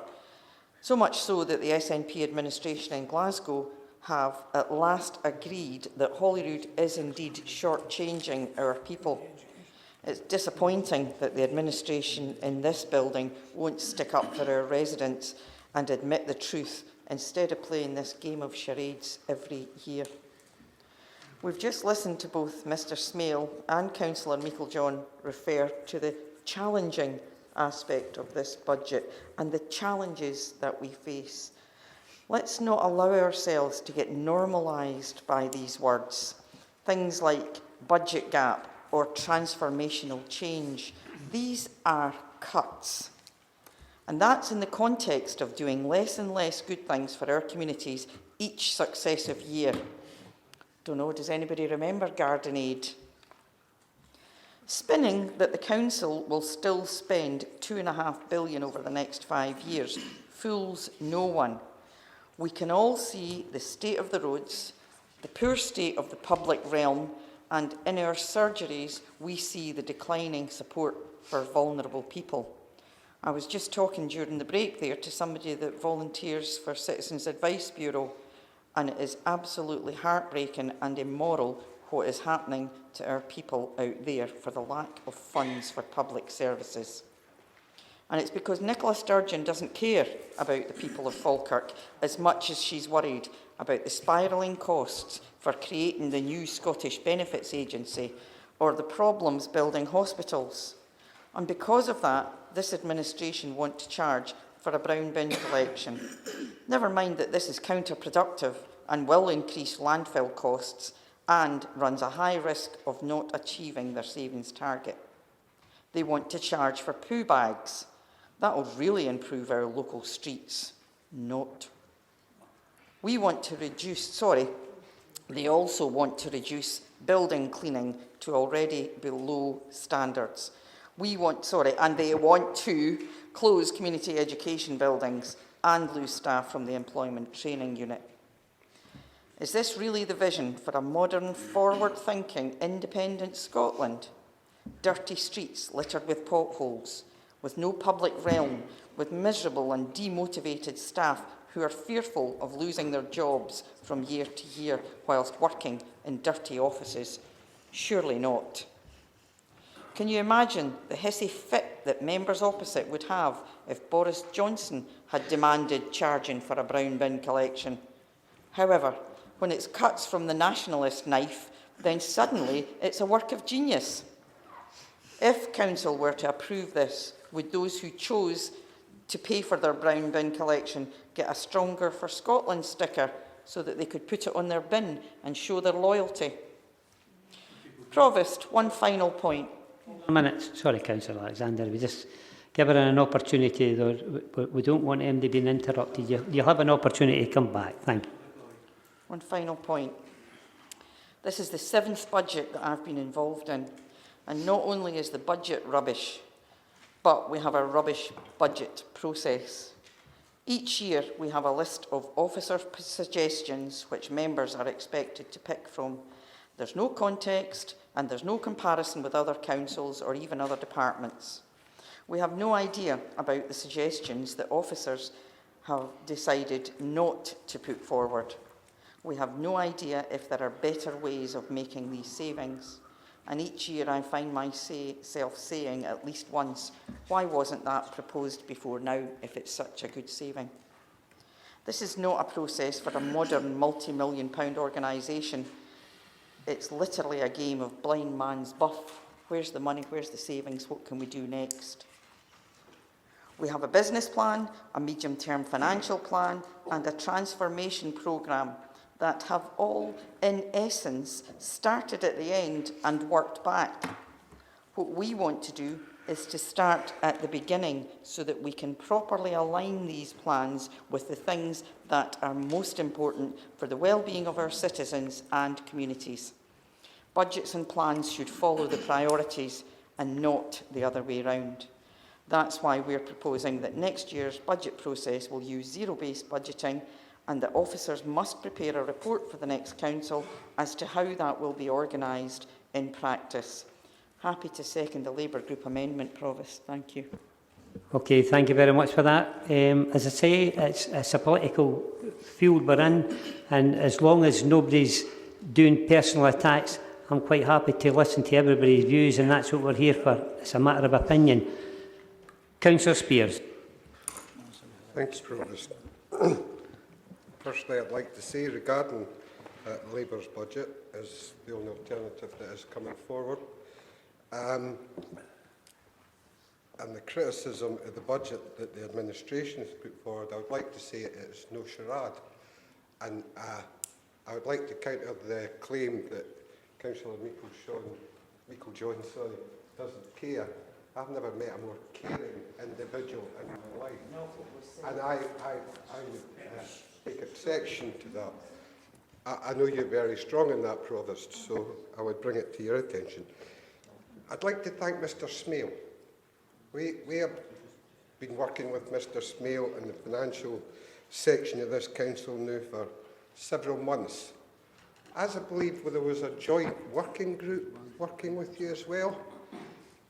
S7: So much so that the SNP administration in Glasgow have at last agreed that Holyrood is indeed shortchanging our people. It's disappointing that the administration in this building won't stick up for our residents and admit the truth instead of playing this game of charades every year. We've just listened to both Mr Smale and Councillor Meikle-John refer to the challenging aspect of this budget and the challenges that we face. Let's not allow ourselves to get normalised by these words. Things like budget gap or transformational change. These are cuts. And that's in the context of doing less and less good things for our communities each successive year. Don't know, does anybody remember Garden Aid? Spinning that the council will still spend £2.5 billion over the next 5 years fools no one. We can all see the state of the roads, the poor state of the public realm, and in our surgeries we see the declining support for vulnerable people. I was just talking during the break there to somebody that volunteers for Citizens Advice Bureau, and it is absolutely heartbreaking and immoral what is happening to our people out there for the lack of funds for public services. And it's because Nicola Sturgeon doesn't care about the people of Falkirk as much as she's worried about the spiralling costs for creating the new Scottish Benefits Agency or the problems building hospitals. And because of that, this administration want to charge for a brown bin collection. Never mind that this is counterproductive and will increase landfill costs and runs a high risk of not achieving their savings target. They want to charge for poo bags. That will really improve our local streets. Not. They also want to reduce building cleaning to already below standards. And they want to close community education buildings and lose staff from the employment training unit. Is this really the vision for a modern, forward-thinking, independent Scotland? Dirty streets littered with potholes, with no public realm, with miserable and demotivated staff who are fearful of losing their jobs from year to year whilst working in dirty offices? Surely not. Can you imagine the hissy fit that members opposite would have if Boris Johnson had demanded charging for a brown bin collection? However, when it's cuts from the nationalist knife, then suddenly it's a work of genius. If Council were to approve this, would those who chose to pay for their brown bin collection get a Stronger for Scotland sticker so that they could put it on their bin and show their loyalty? Provost, one final point.
S1: A minute. Sorry, Councillor Alexander. We just give her an opportunity. We don't want MD being interrupted. You'll have an opportunity to come back. Thank you.
S7: One final point. This is the 7th budget that I've been involved in. And not only is the budget rubbish, but we have a rubbish budget process. Each year we have a list of officer suggestions which members are expected to pick from. There's no context and there's no comparison with other councils or even other departments. We have no idea about the suggestions that officers have decided not to put forward. We have no idea if there are better ways of making these savings. And each year I find myself saying at least once, why wasn't that proposed before now if it's such a good saving? This is not a process for a modern multi-million-pound organisation. It's literally a game of blind man's buff. Where's the money? Where's the savings? What can we do next? We have a business plan, a medium-term financial plan, and a transformation programme that have all, in essence, started at the end and worked back. What we want to do is to start at the beginning so that we can properly align these plans with the things that are most important for the well-being of our citizens and communities. Budgets and plans should follow the priorities and not the other way round. That's why we're proposing that next year's budget process will use zero-based budgeting and that officers must prepare a report for the next council as to how that will be organised in practice. Happy to second the Labour Group amendment, Provost. Thank you.
S1: Okay, thank you very much for that. As I say, it's a political field we're in, and as long as nobody's doing personal attacks, I'm quite happy to listen to everybody's views, and that's what we're here for. It's a matter of opinion. Councillor Spears.
S8: Thanks, Provost. Firstly, I'd like to say regarding Labour's budget as the only alternative that is coming forward, and the criticism of the budget that the administration has put forward, I would like to say it's no charade. And I would like to counter the claim that Councillor Meikle-John doesn't care. I've never met a more caring individual in my life. And I would take exception to that. I know you're very strong in that, Provost, so I would bring it to your attention. I'd like to thank Mr Smale. We have been working with Mr Smale in the financial section of this council now for several months. As I believe there was a joint working group working with you as well.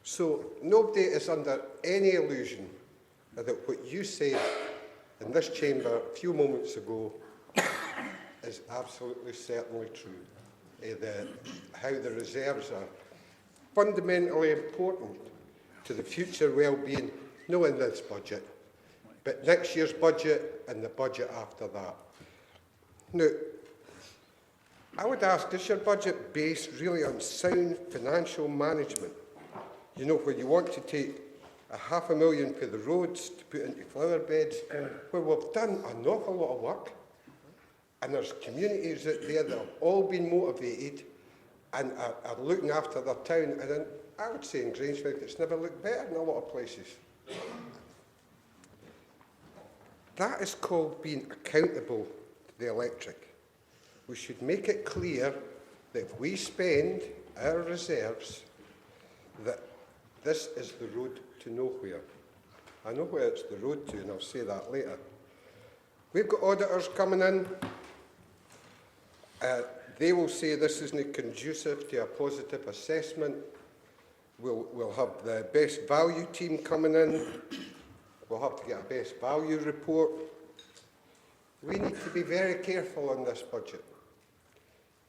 S8: So nobody is under any illusion that what you said in this chamber a few moments ago is absolutely certainly true. how the reserves are fundamentally important to the future well-being, not in this budget, but next year's budget and the budget after that. Now, I would ask, is your budget based really on sound financial management? You know, where you want to take $500,000 for the roads to put into flower beds, where we've done an awful lot of work, and there's communities out there that have all been motivated and are looking after their town, and I would say in Grangemouth it's never looked better in a lot of places. That is called being accountable to the electric. We should make it clear that if we spend our reserves, that this is the road to nowhere. I know where it's the road to, and I'll say that later. We've got auditors coming in. They will say this isn't conducive to a positive assessment. We'll have the best value team coming in. We'll have to get a best value report. We need to be very careful on this budget.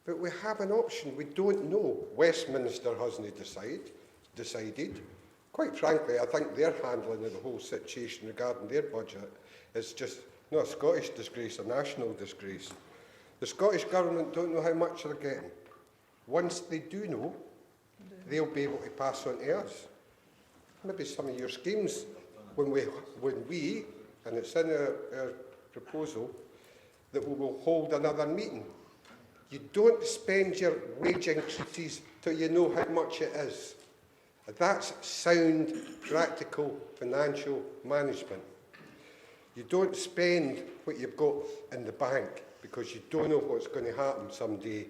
S8: But we have an option. We don't know. Westminster hasn't decided. Quite frankly, I think their handling of the whole situation regarding their budget is just not a Scottish disgrace, a national disgrace. The Scottish Government don't know how much they're getting. Once they do know, they'll be able to pass on to us. Maybe some of your schemes, when we and it's in our proposal, that we will hold another meeting. You don't spend your wage increases till you know how much it is. That's sound, practical, financial management. You don't spend what you've got in the bank because you don't know what's going to happen someday.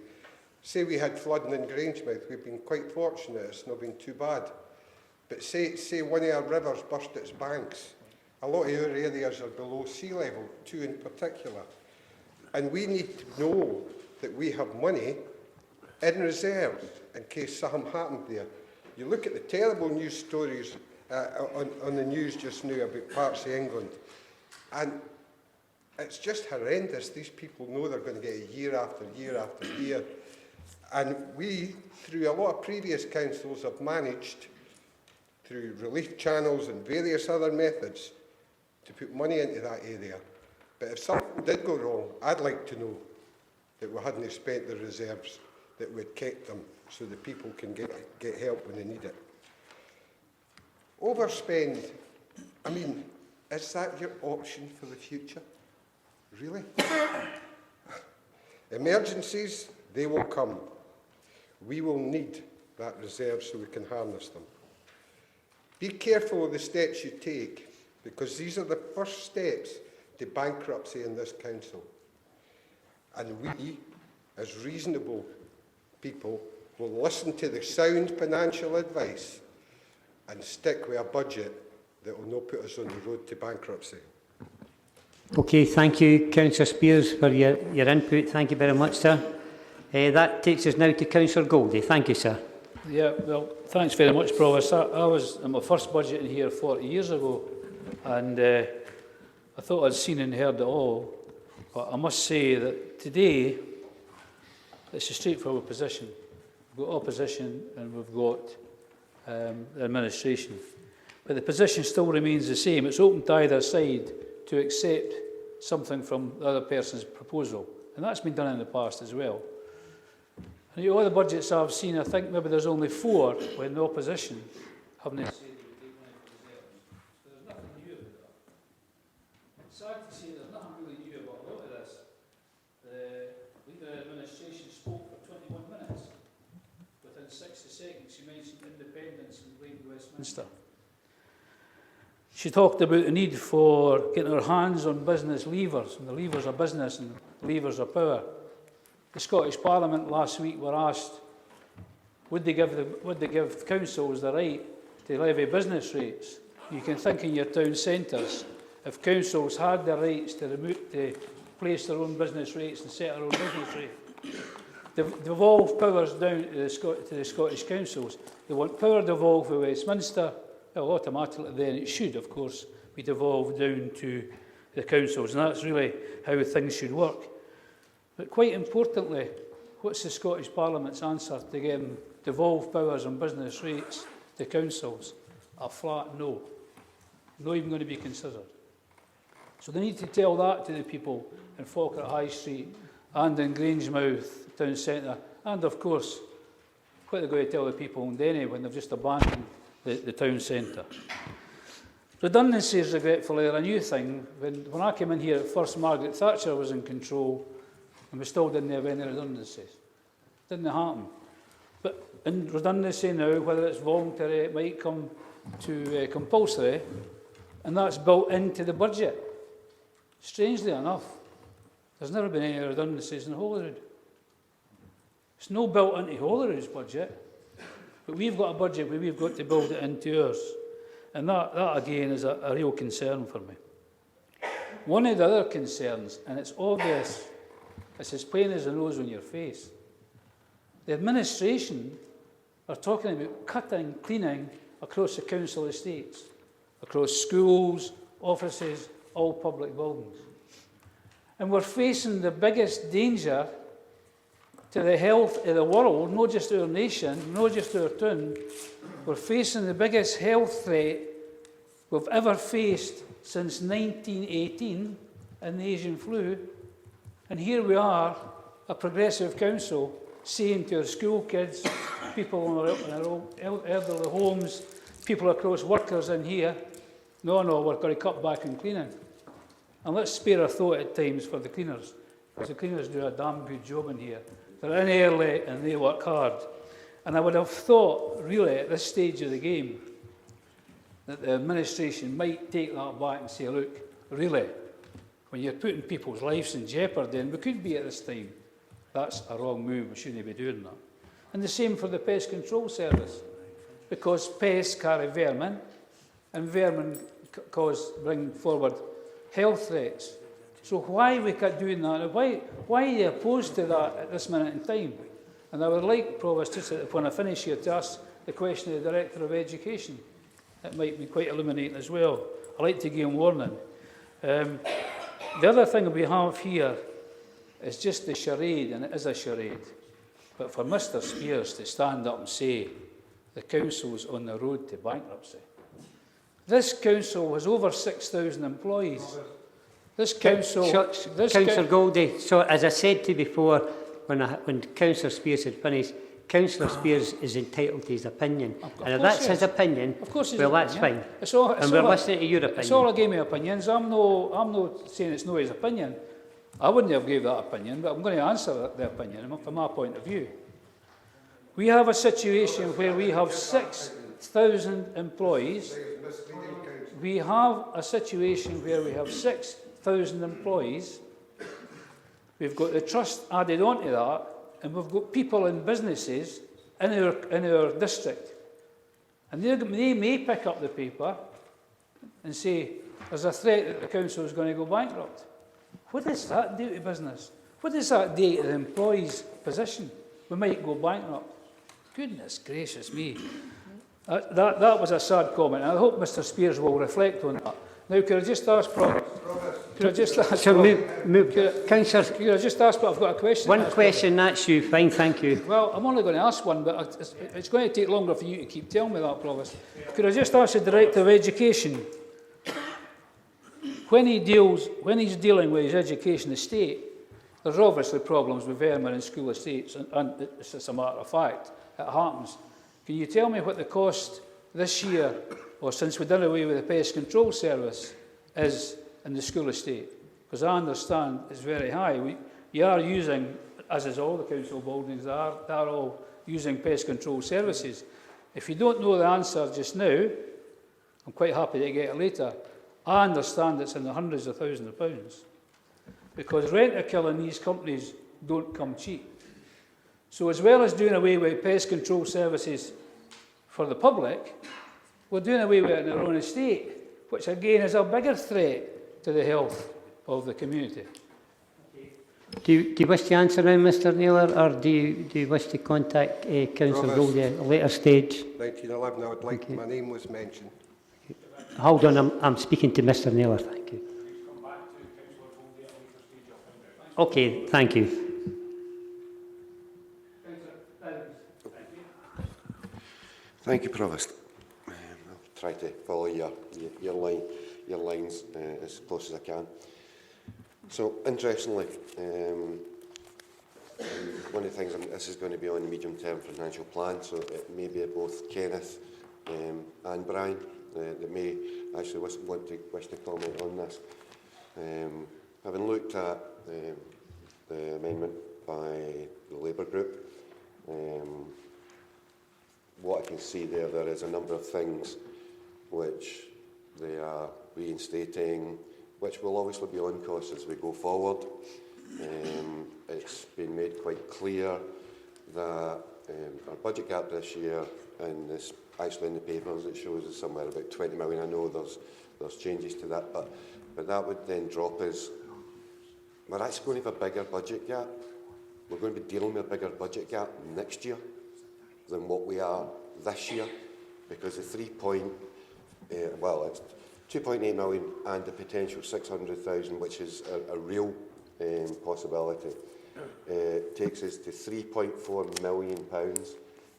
S8: Say we had flooding in Grangemouth, we've been quite fortunate, it's not been too bad. But say one of our rivers burst its banks, a lot of our areas are below sea level, 2 in particular. And we need to know that we have money in reserve in case something happened there. You look at the terrible news stories on the news just now about parts of England, and it's just horrendous. These people know they're going to get it year after year after year. And we, through a lot of previous councils, have managed, through relief channels and various other methods, to put money into that area. But if something did go wrong, I'd like to know that we hadn't spent the reserves, that we'd kept them so that people can get help when they need it. Overspend, I mean, is that your option for the future? Really? Emergencies, they will come. We will need that reserve so we can harness them. Be careful of the steps you take, because these are the first steps to bankruptcy in this council. And we, as reasonable people, will listen to the sound financial advice and stick with a budget that will not put us on the road to bankruptcy.
S1: Okay, thank you, Councillor Spears, for your input. Thank you very much, sir. That takes us now to Councillor Goldie. Thank you, sir.
S9: Yeah, well, thanks very much, Provost. I was in my first budget in here 40 years ago, and I thought I'd seen and heard it all. But I must say that today, it's a straightforward position. We've got opposition and we've got the administration. But the position still remains the same. It's open to either side to accept something from the other person's proposal. And that's been done in the past as well. And all the budgets I've seen, I think maybe there's only 4 when the opposition haven't said they would take money for reserves. So there's nothing new about that. It's sad to say there's nothing really new about a lot of this. The leader of the administration spoke for 21 minutes. Within 60 seconds, she mentioned independence and blamed Westminster. She talked about the need for getting our hands on business levers, and the levers are business and the levers are power. The Scottish Parliament last week were asked, would they give councils the right to levy business rates? You can think in your town centres, if councils had the rights to place their own business rates and set their own business rate. They've devolved powers down to the Scottish councils. They want power devolved with Westminster. Well, automatically then it should, of course, be devolved down to the councils, and that's really how things should work. But quite importantly, what's the Scottish Parliament's answer to getting devolved powers on business rates to councils? A flat no. Not even going to be considered. So they need to tell that to the people in Falkirk High Street and in Grangemouth town centre, and of course, what they're going to tell the people in Denny when they've just abandoned the town centre. Redundancies, regretfully, are a new thing. When I came in here at first, Margaret Thatcher was in control, and we still didn't have any redundancies. Didn't happen. But in redundancy now, whether it's voluntary, it might come to compulsory, and that's built into the budget. Strangely enough, there's never been any redundancies in Holyrood. It's no built into Holyrood's budget, but we've got a budget where we've got to build it into ours. And that again, is a real concern for me. One of the other concerns, and it's obvious, it's as plain as the nose on your face, the administration are talking about cutting, cleaning across the council estates, across schools, offices, all public buildings. And we're facing the biggest danger to the health of the world, not just our nation, not just our town. We're facing the biggest health threat we've ever faced since 1918 in the Asian flu. And here we are, a progressive council, saying to our school kids, people in our elderly homes, people across workers in here, no, we're going to cut back on cleaning. And let's spare a thought at times for the cleaners, because the cleaners do a damn good job in here. They're in early and they work hard. And I would have thought, really, at this stage of the game, that the administration might take that back and say, look, really, when you're putting people's lives in jeopardy, and we could be at this time, that's a wrong move, we shouldn't be doing that. And the same for the Pest Control Service, because pests carry vermin, and vermin bring forward health threats. So why are we doing that? Why are you opposed to that at this minute in time? And I would like, Provost, just when I finish here, to ask the question of the Director of Education. It might be quite illuminating as well. I'd like to give him warning. The other thing we have here is just the charade, and it is a charade. But for Mr Spears to stand up and say the council's on the road to bankruptcy. This council has over 6,000 employees. This council...
S1: Councillor Goldie, so as I said to you before, when Councillor Spears had finished, Councillor Spears is entitled to his opinion. And if that's his opinion, well, that's fine. And we're listening to your opinion.
S9: It's all a game of opinions. I'm not saying it's not his opinion. I wouldn't have gave that opinion, but I'm going to answer the opinion from my point of view. We have a situation where we have 6,000 employees. We have a situation where we have 6,000 employees. We've got the trust added onto that, and we've got people in businesses in our district. And they may pick up the paper and say, there's a threat that the council is going to go bankrupt. What does that do to business? What does that do to the employee's position? We might go bankrupt. Goodness gracious me. That was a sad comment. I hope Mr Spears will reflect on that. Now, could I just ask, could I just ask,
S1: Councillor,
S9: could I just ask, but I've got a question.
S1: One question, that's you. Fine, thank you.
S9: Well, I'm only going to ask one, but it's going to take longer for you to keep telling me that, Provost. Could I just ask the Director of Education, when he's dealing with his education estate, there's obviously problems with vermin in school estates, and it's just a matter of fact, it happens. Can you tell me what the cost this year, or since we've done away with the Pest Control Service, is in the school estate? Because I understand it's very high. You are using, as is all the council buildings, they're all using pest control services. If you don't know the answer just now, I'm quite happy to get it later. I understand it's in the hundreds of thousands of pounds. Because rent-a-kill in these companies don't come cheap. So as well as doing away with pest control services for the public, we're doing away with it in our own estate, which again is a bigger threat to the health of the community.
S1: Do you wish to answer now, Mr Naylor, or do you wish to contact Councillor Goldie at a later stage?
S8: 1911, I would like my name was mentioned.
S1: Hold on, I'm speaking to Mr Naylor, thank you. Okay, thank you.
S10: Thank you, Provost. I'll try to follow your lines as close as I can. So, interestingly, one of the things, this is going to be on the medium-term financial plan, so it may be both Kenneth and Brian that may actually wish to comment on this. Having looked at the amendment by the Labour group, what I can see there is a number of things which they are reinstating, which will obviously be on cost as we go forward. It's been made quite clear that our budget gap this year, and this actually in the papers it shows us somewhere about 20 million. I know there's changes to that, but that would then drop us. We're actually going to have a bigger budget gap. We're going to be dealing with a bigger budget gap next year than what we are this year, because the it's 2.8 million and the potential 600,000, which is a real possibility, takes us to £3.4 million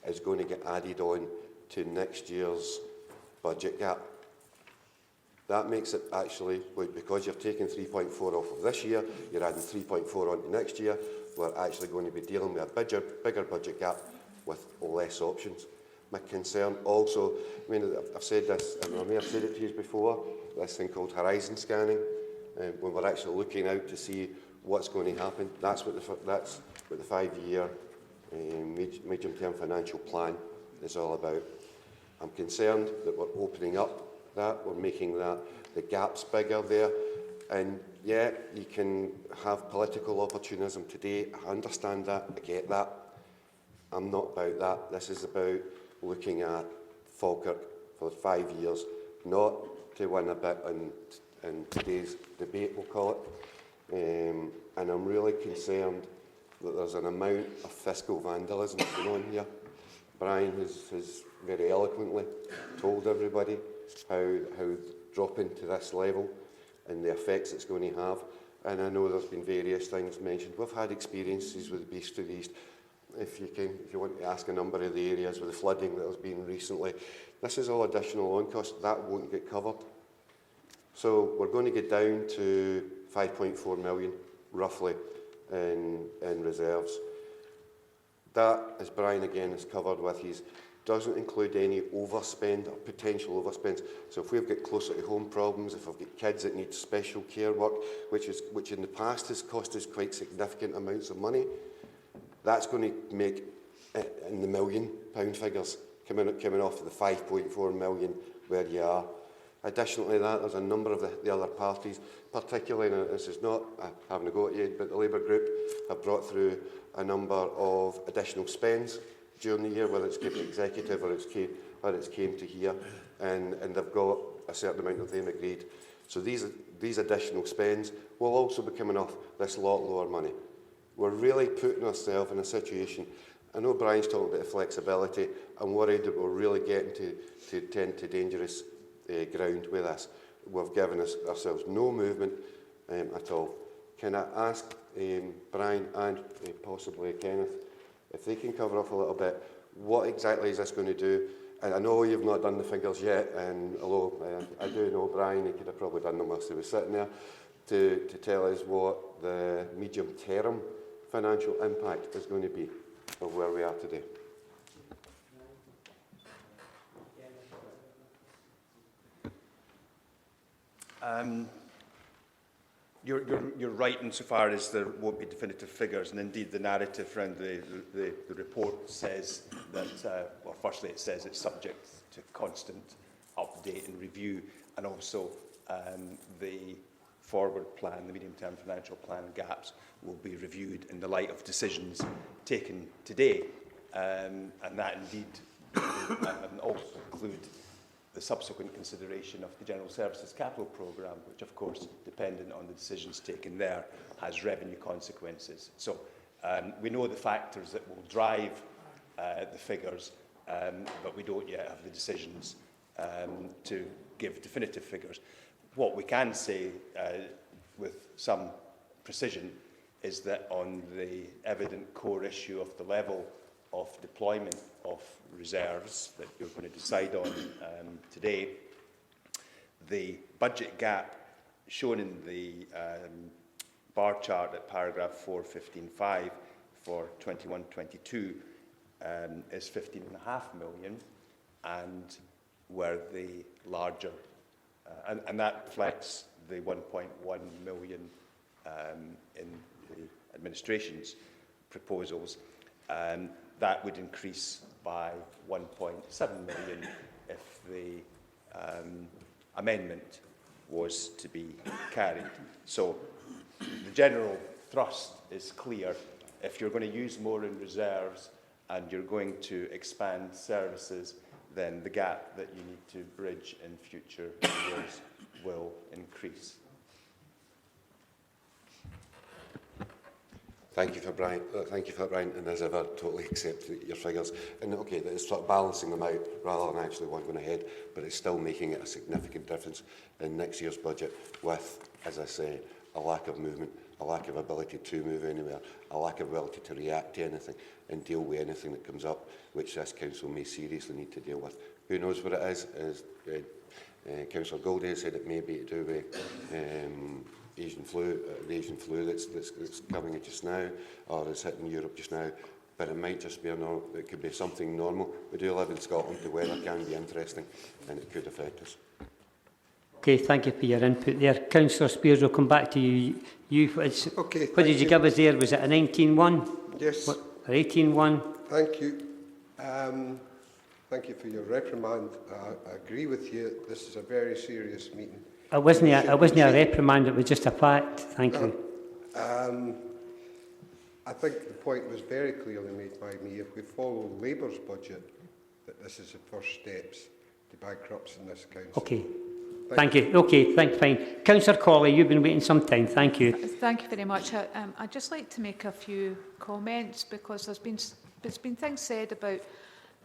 S10: is going to get added on to next year's budget gap. That makes it actually, because you're taking 3.4 off of this year, you're adding 3.4 on to next year, we're actually going to be dealing with a bigger budget gap with less options. My concern also, I mean, I've said this, and I may have said it to you before, this thing called horizon scanning, when we're actually looking out to see what's going to happen. That's what the 5-year medium-term financial plan is all about. I'm concerned that we're opening up that, we're making that the gaps bigger there, and yeah, you can have political opportunism today. I understand that, I get that. I'm not about that. This is about looking at Falkirk for 5 years, not to win a bit in today's debate, we'll call it. And I'm really concerned that there's an amount of fiscal vandalism going on here. Brian has very eloquently told everybody how dropping to this level and the effects it's going to have. And I know there's been various things mentioned. We've had experiences with the Beast to the East. If you want to ask a number of the areas with the flooding that has been recently, this is all additional on cost. That won't get covered. So we're going to get down to 5.4 million, roughly, in reserves. That, as Brian again has covered with his, doesn't include any overspend or potential overspends. So if we've got closer to home problems, if we've got kids that need special care work, which in the past has cost us quite significant amounts of money, that's going to make it in the £1 million figures coming off of the 5.4 million where you are. Additionally, there's a number of the other parties, particularly, and this is not having a go at you, but the Labour group have brought through a number of additional spends during the year, whether it's came to executive or it's came to here, and they've got a certain amount of them agreed. So these additional spends will also be coming off this lot lower money. We're really putting ourselves in a situation. I know Brian's talking about the flexibility. I'm worried that we're really getting to dangerous ground with this. We've given ourselves no movement at all. Can I ask Brian and possibly Kenneth, if they can cover off a little bit, what exactly is this going to do? And I know you've not done the figures yet, and although I do know Brian, he could have probably done them whilst he was sitting there, to tell us what the medium-term financial impact is going to be of where we are today.
S4: You're right insofar as there won't be definitive figures, and indeed the narrative around the report says that, well, firstly it says it's subject to constant update and review, and also the forward plan, the medium-term financial plan gaps will be reviewed in the light of decisions taken today, and that indeed also include the subsequent consideration of the General Services Capital Programme, which of course, dependent on the decisions taken there, has revenue consequences. So we know the factors that will drive the figures, but we don't yet have the decisions to give definitive figures. What we can say with some precision is that on the evident core issue of the level of deployment of reserves that you're going to decide on today, the budget gap shown in the bar chart at paragraph 415.5 for 21-22 is 15.5 million, and where the larger, and that reflects the 1.1 million in the administration's proposals. That would increase by 1.7 million if the amendment was to be carried. So the general thrust is clear. If you're going to use more in reserves and you're going to expand services, then the gap that you need to bridge in future years will increase.
S10: Thank you for Brian. Thank you for that, Brian. And as ever, totally accept your figures. And okay, that is sort of balancing them out rather than actually one going ahead, but it's still making it a significant difference in next year's budget with, as I say, a lack of movement, a lack of ability to move anywhere, a lack of ability to react to anything and deal with anything that comes up, which this council may seriously need to deal with. Who knows what it is? As Councillor Goldie said, it may be to do with Asian flu, the Asian flu that's coming just now, or is hitting Europe just now. But it might just be it could be something normal. We do live in Scotland. The weather can be interesting, and it could affect us.
S1: Okay, thank you for your input there. Councillor Spears, will come back to you.
S8: Okay,
S1: what did you give us there? Was it a 19-1?
S8: Yes.
S1: What, 18-1?
S8: Thank you. Thank you for your reprimand. I agree with you. This is a very serious meeting.
S1: It wasn't a reprimand, it was just a fact. Thank you.
S8: I think the point was very clearly made by me. If we follow Labour's budget, that this is the first steps to bankruptcy in this council.
S1: Okay. Thank you. Okay, fine. Councillor Colley, you've been waiting some time. Thank you.
S11: Thank you very much. I'd just like to make a few comments because there's been things said about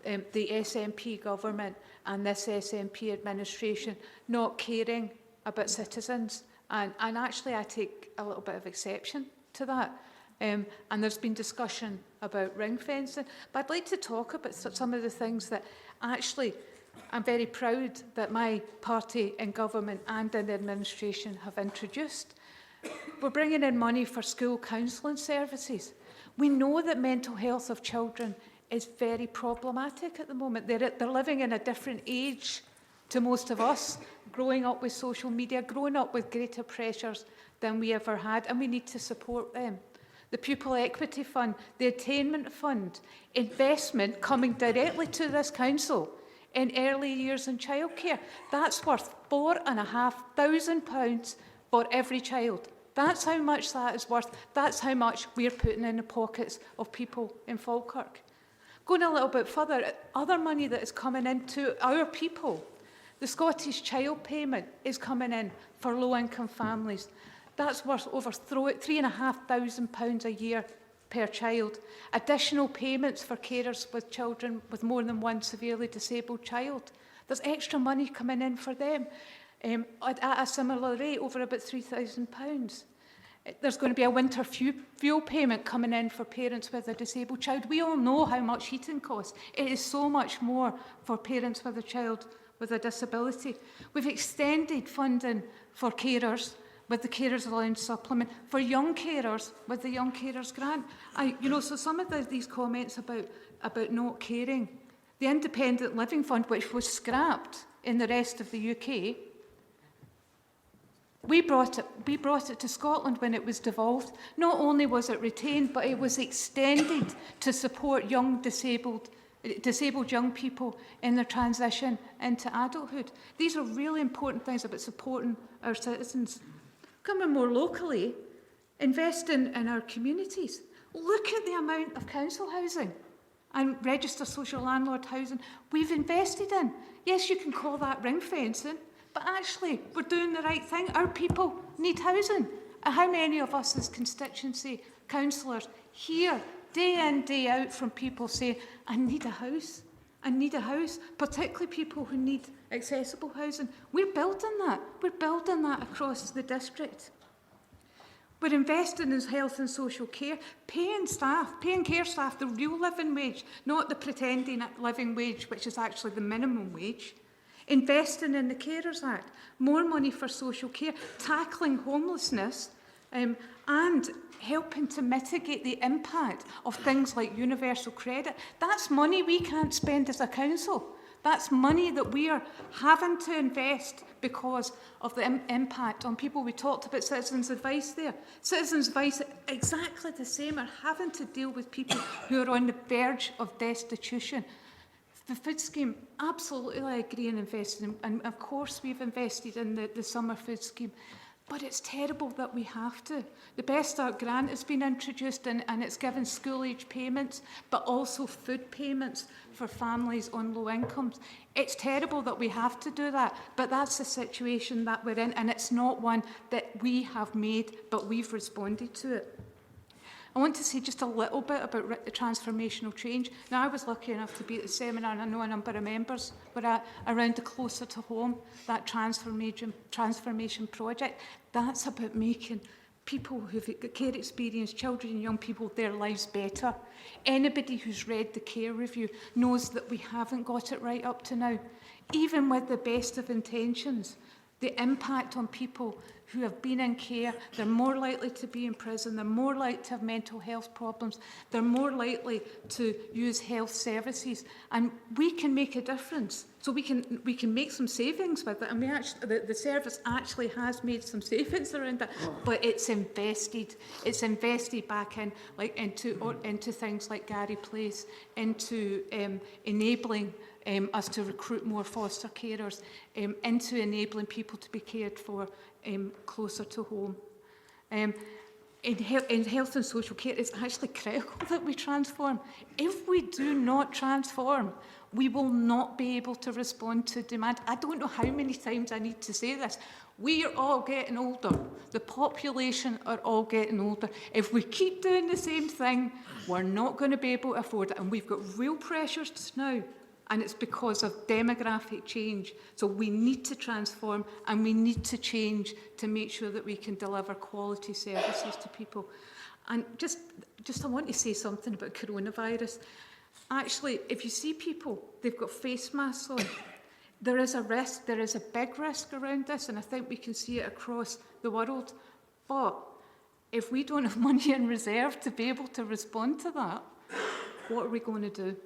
S11: the SNP government and this SNP administration not caring about citizens. And actually I take a little bit of exception to that. And there's been discussion about ring fencing. But I'd like to talk about some of the things that actually I'm very proud that my party in government and in the administration have introduced. We're bringing in money for school counselling services. We know that mental health of children is very problematic at the moment. They're living in a different age to most of us, growing up with social media, growing up with greater pressures than we ever had, and we need to support them. The Pupil Equity Fund, the Attainment Fund, investment coming directly to this council in early years in childcare. That's worth £4,500 for every child. That's how much that is worth. That's how much we're putting in the pockets of people in Falkirk. Going a little bit further, other money that is coming into our people. The Scottish Child Payment is coming in for low-income families. That's worth over £3,500 a year per child. Additional payments for carers with children with more than one severely disabled child. There's extra money coming in for them at a similar rate, over about £3,000. There's going to be a winter fuel payment coming in for parents with a disabled child. We all know how much heating costs. It is so much more for parents with a child with a disability. We've extended funding for carers with the Carers Allowance Supplement, for young carers with the Young Carers Grant. So some of these comments about not caring, the Independent Living Fund, which was scrapped in the rest of the UK, we brought it to Scotland when it was devolved. Not only was it retained, but it was extended to support disabled young people in their transition into adulthood. These are really important things about supporting our citizens. Coming more locally, investing in our communities. Look at the amount of council housing and registered social landlord housing we've invested in. Yes, you can call that ring fencing, but actually we're doing the right thing. Our people need housing. And how many of us as constituency councillors hear day in, day out from people saying, I need a house. I need a house, particularly people who need accessible housing. We're building that. We're building that across the district. We're investing in health and social care, paying care staff the real living wage, not the pretending living wage, which is actually the minimum wage. Investing in the Carers Act, more money for social care, tackling homelessness, and helping to mitigate the impact of things like universal credit. That's money we can't spend as a council. That's money that we are having to invest because of the impact on people. We talked about citizens' advice there. Citizens' advice, exactly the same, are having to deal with people who are on the verge of destitution. The food scheme, absolutely I agree in investing in, and of course we've invested in the summer food scheme. But it's terrible that we have to. The Best Start grant has been introduced and it's given school-age payments, but also food payments for families on low incomes. It's terrible that we have to do that, but that's the situation that we're in, and it's not one that we have made, but we've responded to it. I want to say just a little bit about the transformational change. Now, I was lucky enough to be at the seminar, and I know a number of members were around the Closer to Home, that transformation project. That's about making people who've got care experience, children and young people, their lives better. Anybody who's read the care review knows that we haven't got it right up to now. Even with the best of intentions, the impact on people who have been in care, they're more likely to be in prison, they're more likely to have mental health problems, they're more likely to use health services, and we can make a difference. So we can make some savings with it, and the service actually has made some savings around that, but it's invested. It's invested back in, into things like Gary Place, into enabling us to recruit more foster carers, into enabling people to be cared for closer to home. In health and social care, it's actually critical that we transform. If we do not transform, we will not be able to respond to demand. I don't know how many times I need to say this. We are all getting older. The population are all getting older. If we keep doing the same thing, we're not going to be able to afford it. And we've got real pressures now. And it's because of demographic change. So we need to transform and we need to change to make sure that we can deliver quality services to people. And just I want to say something about coronavirus. Actually, if you see people, they've got face masks on. There is a risk, there is a big risk around this, and I think we can see it across the world. But if we don't have money in reserve to be able to respond to that, what are we going to do?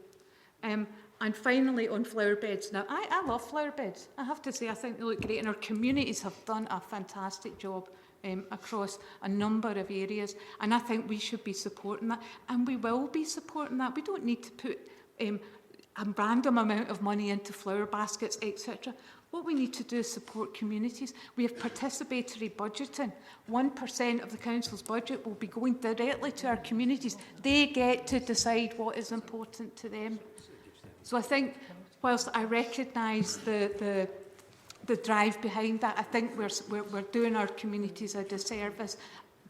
S11: And finally, on flower beds. Now, I love flower beds. I have to say, I think they look great, and our communities have done a fantastic job across a number of areas, and I think we should be supporting that, and we will be supporting that. We don't need to put a random amount of money into flower baskets, etc. What we need to do is support communities. We have participatory budgeting. 1% of the council's budget will be going directly to our communities. They get to decide what is important to them. So I think, whilst I recognise the drive behind that, I think we're doing our communities a disservice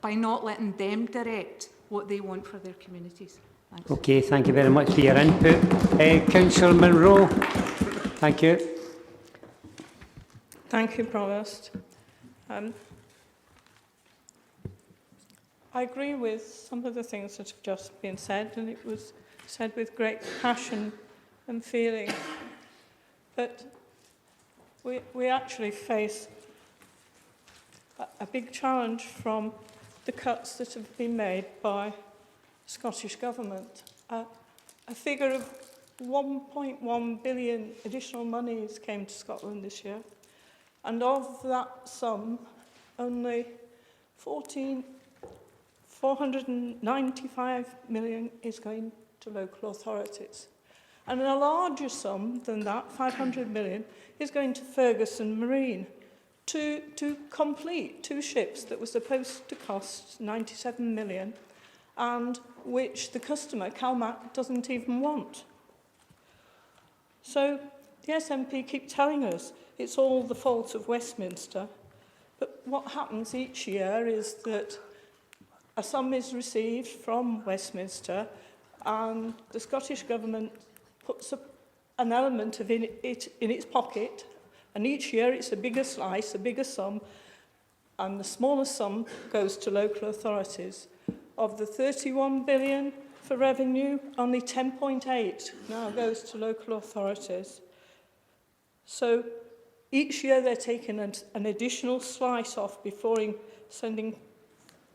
S11: by not letting them direct what they want for their communities. Thanks.
S1: Okay, thank you very much for your input. Councillor Munro, thank you.
S12: Thank you, Provost. I agree with some of the things that have just been said, and it was said with great passion and feeling. But we actually face a big challenge from the cuts that have been made by the Scottish Government. A figure of 1.1 billion additional monies came to Scotland this year, and of that sum, only 495 million is going to local authorities. And a larger sum than that, 500 million, is going to Ferguson Marine to complete 2 ships that were supposed to cost 97 million and which the customer, CalMac, doesn't even want. So the SNP keep telling us it's all the fault of Westminster, but what happens each year is that a sum is received from Westminster and the Scottish Government puts an element of it in its pocket, and each year it's a bigger slice, a bigger sum, and the smaller sum goes to local authorities. Of the 31 billion for revenue, only 10.8 now goes to local authorities. So each year they're taking an additional slice off before sending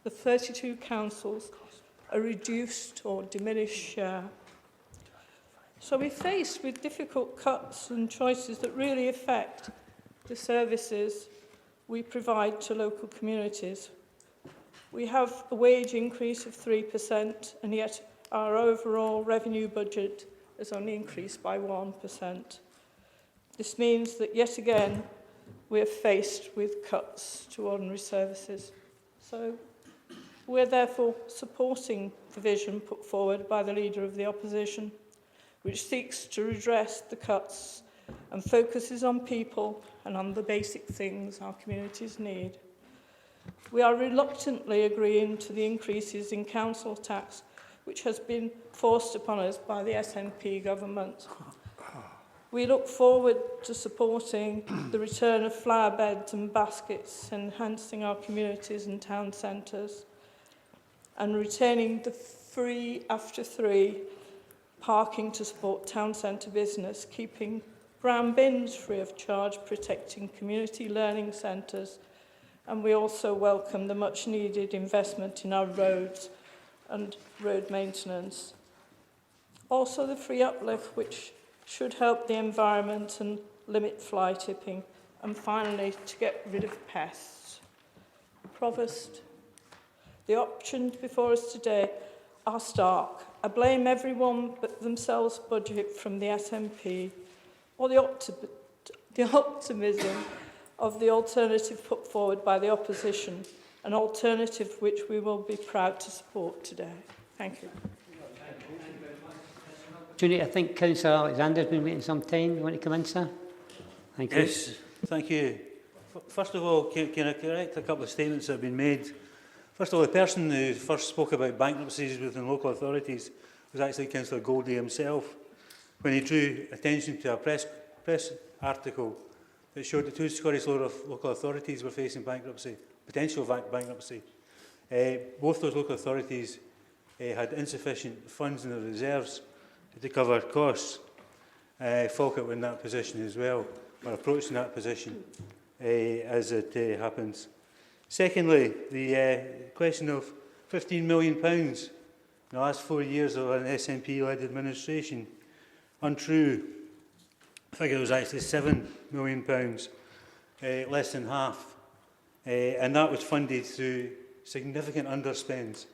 S12: the 32 councils a reduced or diminished share. So we're faced with difficult cuts and choices that really affect the services we provide to local communities. We have a wage increase of 3%, and yet our overall revenue budget has only increased by 1%. This means that yet again we're faced with cuts to ordinary services. So we're therefore supporting the vision put forward by the Leader of the Opposition, which seeks to redress the cuts and focuses on people and on the basic things our communities need. We are reluctantly agreeing to the increases in council tax, which has been forced upon us by the SNP government. We look forward to supporting the return of flower beds and baskets, enhancing our communities and town centres, and retaining the free after 3 parking to support town centre business, keeping brown bins free of charge, protecting community learning centres, and we also welcome the much needed investment in our roads and road maintenance. Also the free uplift, which should help the environment and limit fly tipping, and finally to get rid of pests. Provost, the options before us today are stark. I blame everyone but themselves budget from the SNP, or the optimism of the alternative put forward by the opposition, an alternative which we will be proud to support today. Thank you.
S1: I think Councillor Alexander's been waiting some time. You want to come in, sir? Thank you.
S13: Yes, thank you. First of all, can I correct a couple of statements that have been made? First of all, the person who first spoke about bankruptcies within local authorities was actually Councillor Goldie himself, when he drew attention to a press article that showed that 2 Scottish local authorities were facing bankruptcy, potential bankruptcy. Both those local authorities had insufficient funds in their reserves to cover costs. Falkirk were in that position as well, or approaching that position as it happens. Secondly, the question of £15 million in the last 4 years of an SNP-led administration. Untrue. I think it was actually £7 million, less than half. And that was funded through significant underspends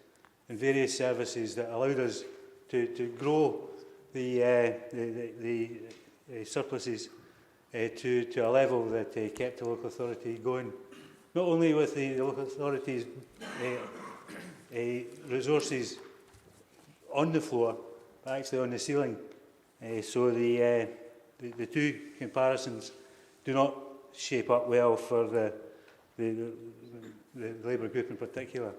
S13: in various services that allowed us to grow the surpluses to a level that kept the local authority going. Not only with the local authorities' resources on the floor, but actually on the ceiling. So the two comparisons do not shape up well for the Labour group in particular.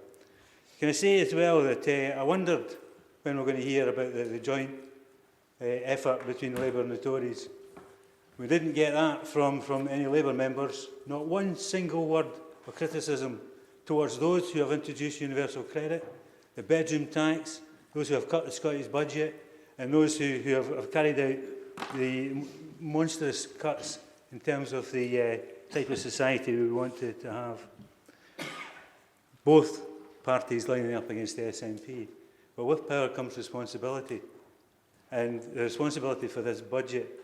S13: Can I say as well that I wondered when we're going to hear about the joint effort between the Labour and the Tories. We didn't get that from any Labour members. Not one single word of criticism towards those who have introduced universal credit, the bedroom tax, those who have cut the Scottish budget, and those who have carried out the monstrous cuts in terms of the type of society we want to have. Both parties lining up against the SNP. But with power comes responsibility. And the responsibility for this budget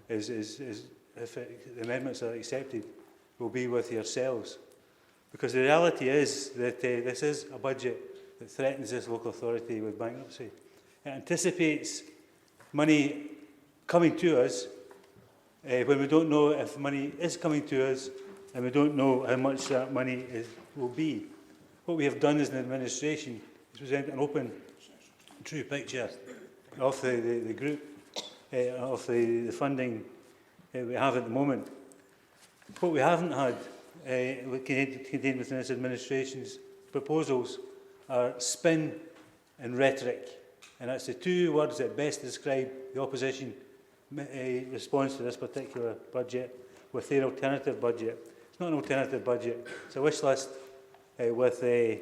S13: is if the amendments are accepted, will be with yourselves. Because the reality is that this is a budget that threatens this local authority with bankruptcy. It anticipates money coming to us when we don't know if money is coming to us, and we don't know how much that money will be. What we have done as an administration is present an open, true picture of the group, of the funding we have at the moment. What we haven't had contained within this administration's proposals are spin and rhetoric. And that's the two words that best describe the opposition response to this particular budget with their alternative budget. It's not an alternative budget. It's a wish list with the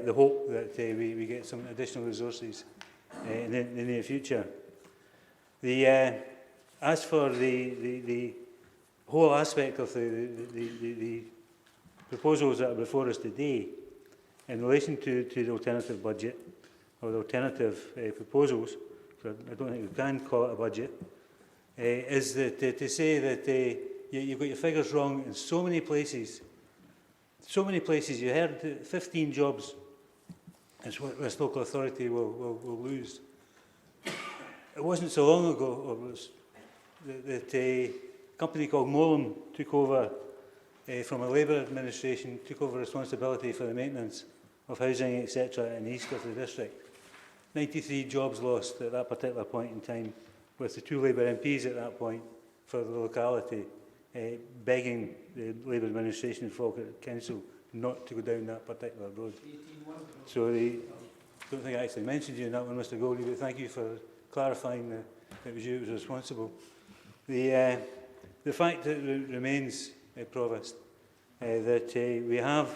S13: hope that we get some additional resources in the near future. As for the whole aspect of the proposals that are before us today, in relation to the alternative budget, or the alternative proposals, so I don't think we can call it a budget, is that to say that you've got your figures wrong in so many places. So many places. You heard 15 jobs is what this local authority will lose. It wasn't so long ago that a company called Molam took over from a Labour administration, took over responsibility for the maintenance of housing, etc. in the east of the district. 93 jobs lost at that particular point in time, with the 2 Labour MPs at that point for the locality begging the Labour administration in Falkirk Council not to go down that particular road. So I don't think I actually mentioned you in that one, Mr Goldie, but thank you for clarifying that it was you who was responsible. The fact that it remains, Provost, that we have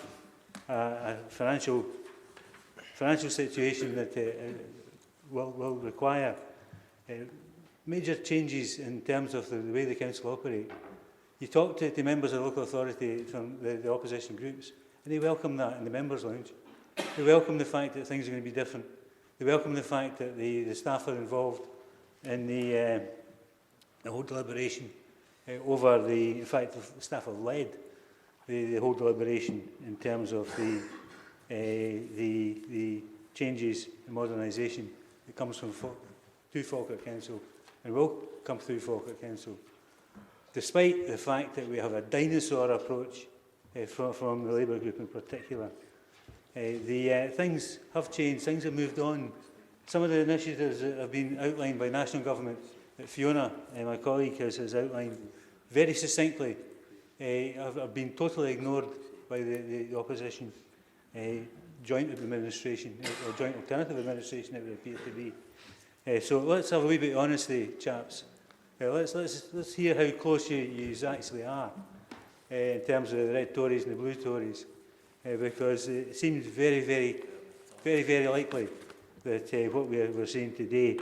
S13: a financial situation that will require major changes in terms of the way the council operate. You talk to members of the local authority from the opposition groups, and they welcome that in the members' lounge. They welcome the fact that things are going to be different. They welcome the fact that the staff are involved in the whole deliberation over in fact, the staff have led the whole deliberation in terms of the changes and modernisation that comes from to Falkirk Council and will come through Falkirk Council. Despite the fact that we have a dinosaur approach from the Labour group in particular, things have changed, things have moved on. Some of the initiatives that have been outlined by national government that Fiona, my colleague, has outlined very succinctly, have been totally ignored by the opposition joint administration, or joint alternative administration it would appear to be. So let's have a wee bit of honesty, chaps. Let's hear how close you actually are in terms of the red Tories and the blue Tories, because it seems very likely that what we're seeing today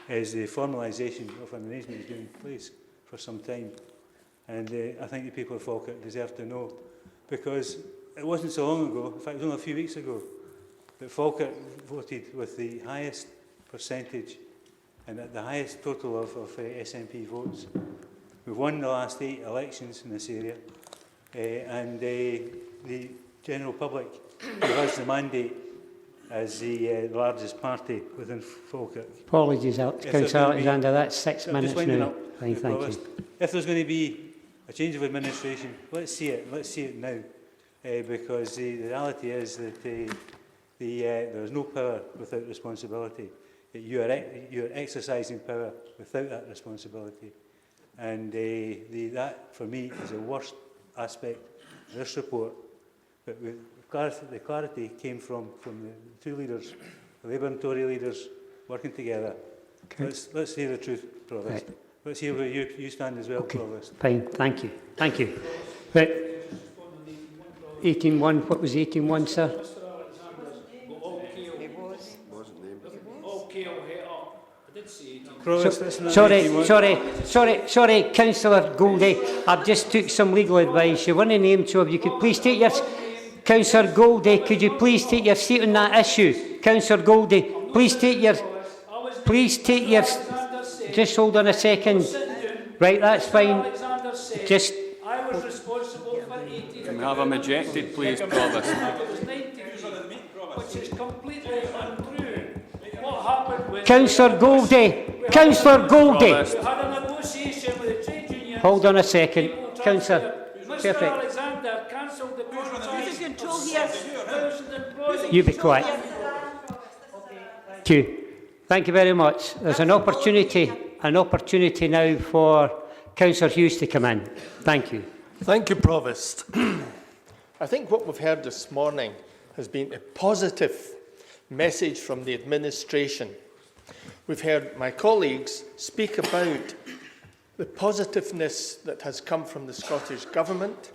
S13: is the formalisation of an arrangement that's been in place for some time. And I think the people of Falkirk deserve to know, because it wasn't so long ago, in fact it was only a few weeks ago, that Falkirk voted with the highest percentage and at the highest total of SNP votes. We've won the last 8 elections in this area, and the general public, who has the mandate as the largest party within Falkirk.
S1: Apologies, Councillor Alexander, that's 6 minutes now. Fine, thank you.
S13: If there's going to be a change of administration, let's see it now, because the reality is that there is no power without responsibility. You are exercising power without that responsibility, and that for me is the worst aspect of this report. But the clarity came from the 2 leaders, the Labour and Tory leaders, working together. Okay. Let's hear the truth, Provost. Right. Let's hear where you stand as well, okay. Provost.
S1: Fine, thank you. Thank you. Right. 18.1, what was 18.1, sir? Sorry, Councillor Goldie, I've just took some legal advice. You weren't named, so if you could please take your... Councillor Goldie, could you please take your seat on that issue? Councillor Goldie, please take your... Just hold on a second. Right, that's fine. Just...
S14: I was responsible for 18...
S5: Can we have him ejected, please, Provost?
S14: Which is completely untrue. What happened with...
S1: Councillor Goldie! Councillor Goldie!
S14: We had a negotiation with the trade union...
S1: Hold on a second. Councillor...
S14: Mr Alexander cancelled the contract... Who's in control here?
S1: You be quiet. Thank you. Thank you very much. There's an opportunity now for Councillor Hughes to come in. Thank you.
S15: Thank you, Provost. I think what we've heard this morning has been a positive message from the administration. We've heard my colleagues speak about the positiveness that has come from the Scottish Government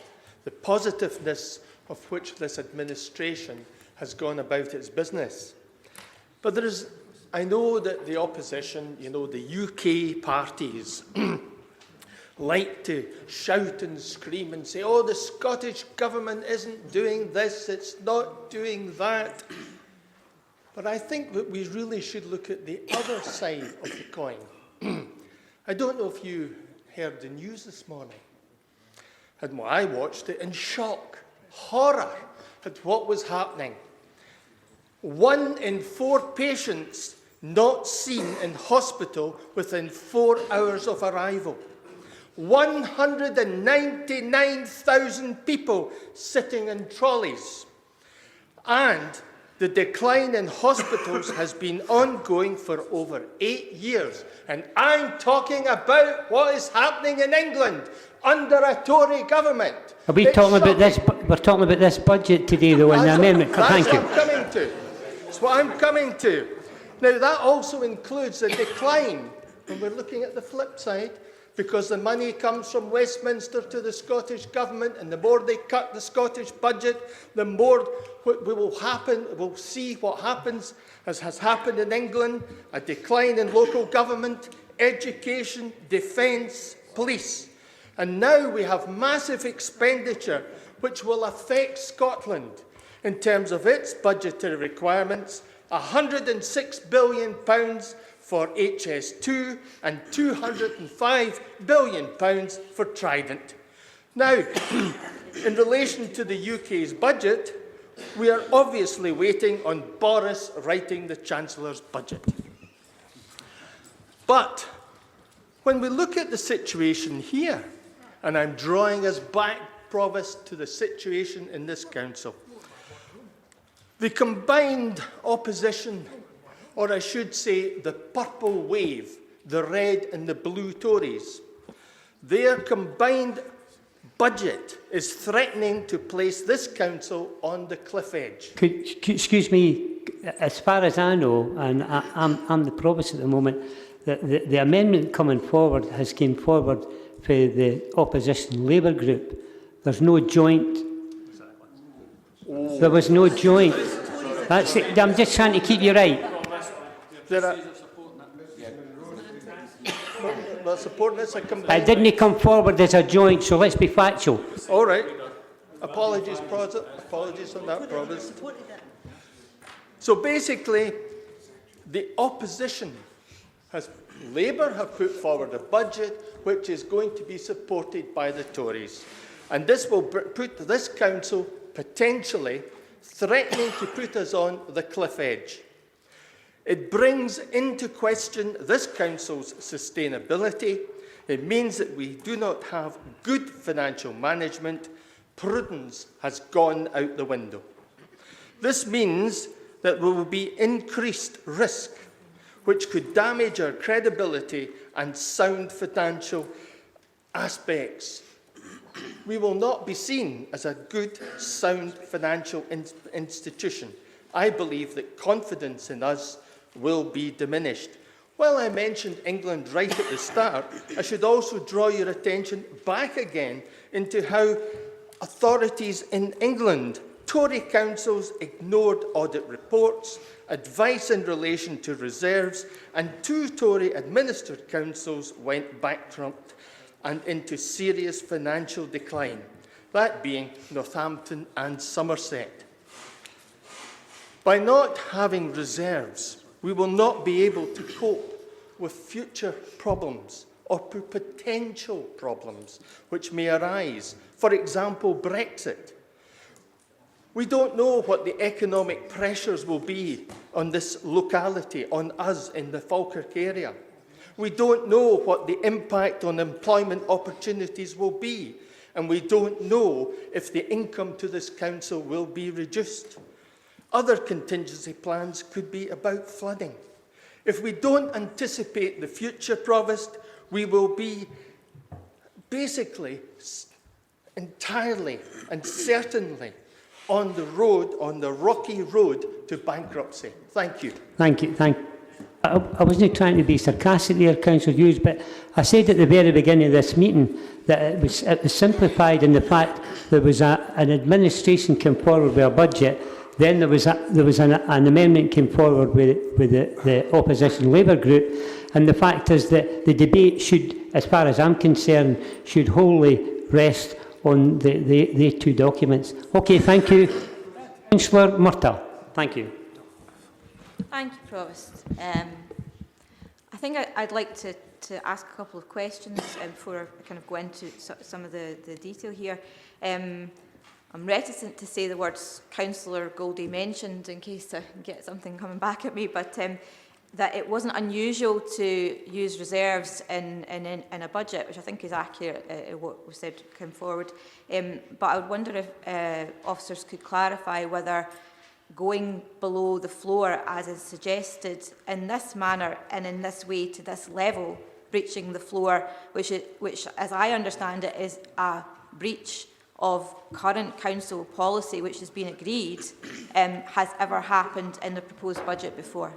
S15: the positiveness of which this administration has gone about its business. But I know that the opposition, the UK parties, like to shout and scream and say, oh, the Scottish Government isn't doing this, it's not doing that. But I think that we really should look at the other side of the coin. I don't know if you heard the news this morning. And I watched it in shock, horror at what was happening. 1 in 4 patients not seen in hospital within 4 hours of arrival. 199,000 people sitting in trolleys. And the decline in hospitals has been ongoing for over 8 years. And I'm talking about what is happening in England under a Tory government.
S1: Are we talking about this? We're talking about this budget today, though, in the amendment. Thank you.
S15: That's what I'm coming to. That's what I'm coming to. Now, that also includes a decline, and we're looking at the flip side, because the money comes from Westminster to the Scottish Government, and the more they cut the Scottish budget, the more what will happen. We'll see what happens, as has happened in England, a decline in local government, education, defence, police. And now we have massive expenditure which will affect Scotland in terms of its budgetary requirements, £106 billion for HS2 and £205 billion for Trident. Now, in relation to the UK's budget, we are obviously waiting on Boris writing the Chancellor's budget. But when we look at the situation here, and I'm drawing us back, Provost, to the situation in this council, the combined opposition, or I should say the purple wave, the red and the blue Tories, their combined budget is threatening to place this council on the cliff edge.
S1: Excuse me, as far as I know, and I'm the Provost at the moment, the amendment coming forward has come forward for the opposition Labour group. There's no joint. There was no joint. That's it. I'm just trying to keep you right. I didn't come forward as a joint, so let's be factual.
S15: All right. Apologies on that, Provost. So basically, the opposition Labour have put forward a budget which is going to be supported by the Tories. And this will put this council potentially threatening to put us on the cliff edge. It brings into question this council's sustainability. It means that we do not have good financial management. Prudence has gone out the window. This means that there will be increased risk, which could damage our credibility and sound financial aspects. We will not be seen as a good, sound financial institution. I believe that confidence in us will be diminished. While I mentioned England right at the start, I should also draw your attention back again into how authorities in England, Tory councils, ignored audit reports, advice in relation to reserves, and 2 Tory-administered councils went bankrupt and into serious financial decline, that being Northampton and Somerset. By not having reserves, we will not be able to cope with future problems or potential problems which may arise. For example, Brexit. We don't know what the economic pressures will be on this locality, on us in the Falkirk area. We don't know what the impact on employment opportunities will be, and we don't know if the income to this council will be reduced. Other contingency plans could be about flooding. If we don't anticipate the future, Provost, we will be basically entirely and certainly on the road, on the rocky road to bankruptcy. Thank you.
S1: Thank you. I wasn't trying to be sarcastic there, Councillor Hughes, but I said at the very beginning of this meeting that it was simplified in the fact there was an administration came forward with a budget, then there was an amendment came forward with the opposition Labour group, and the fact is that the debate should, as far as I'm concerned, should wholly rest on the two documents. Okay, thank you. Councillor Murtaugh. Thank you.
S16: Thank you, Provost. I think I'd like to ask a couple of questions before I kind of go into some of the detail here. I'm reticent to say the words Councillor Goldie mentioned in case I get something coming back at me, but that it wasn't unusual to use reserves in a budget, which I think is accurate, what was said came forward. But I would wonder if officers could clarify whether going below the floor, as is suggested, in this manner and in this way to this level, breaching the floor, which, as I understand it, is a breach of current council policy, which has been agreed, has ever happened in the proposed budget before.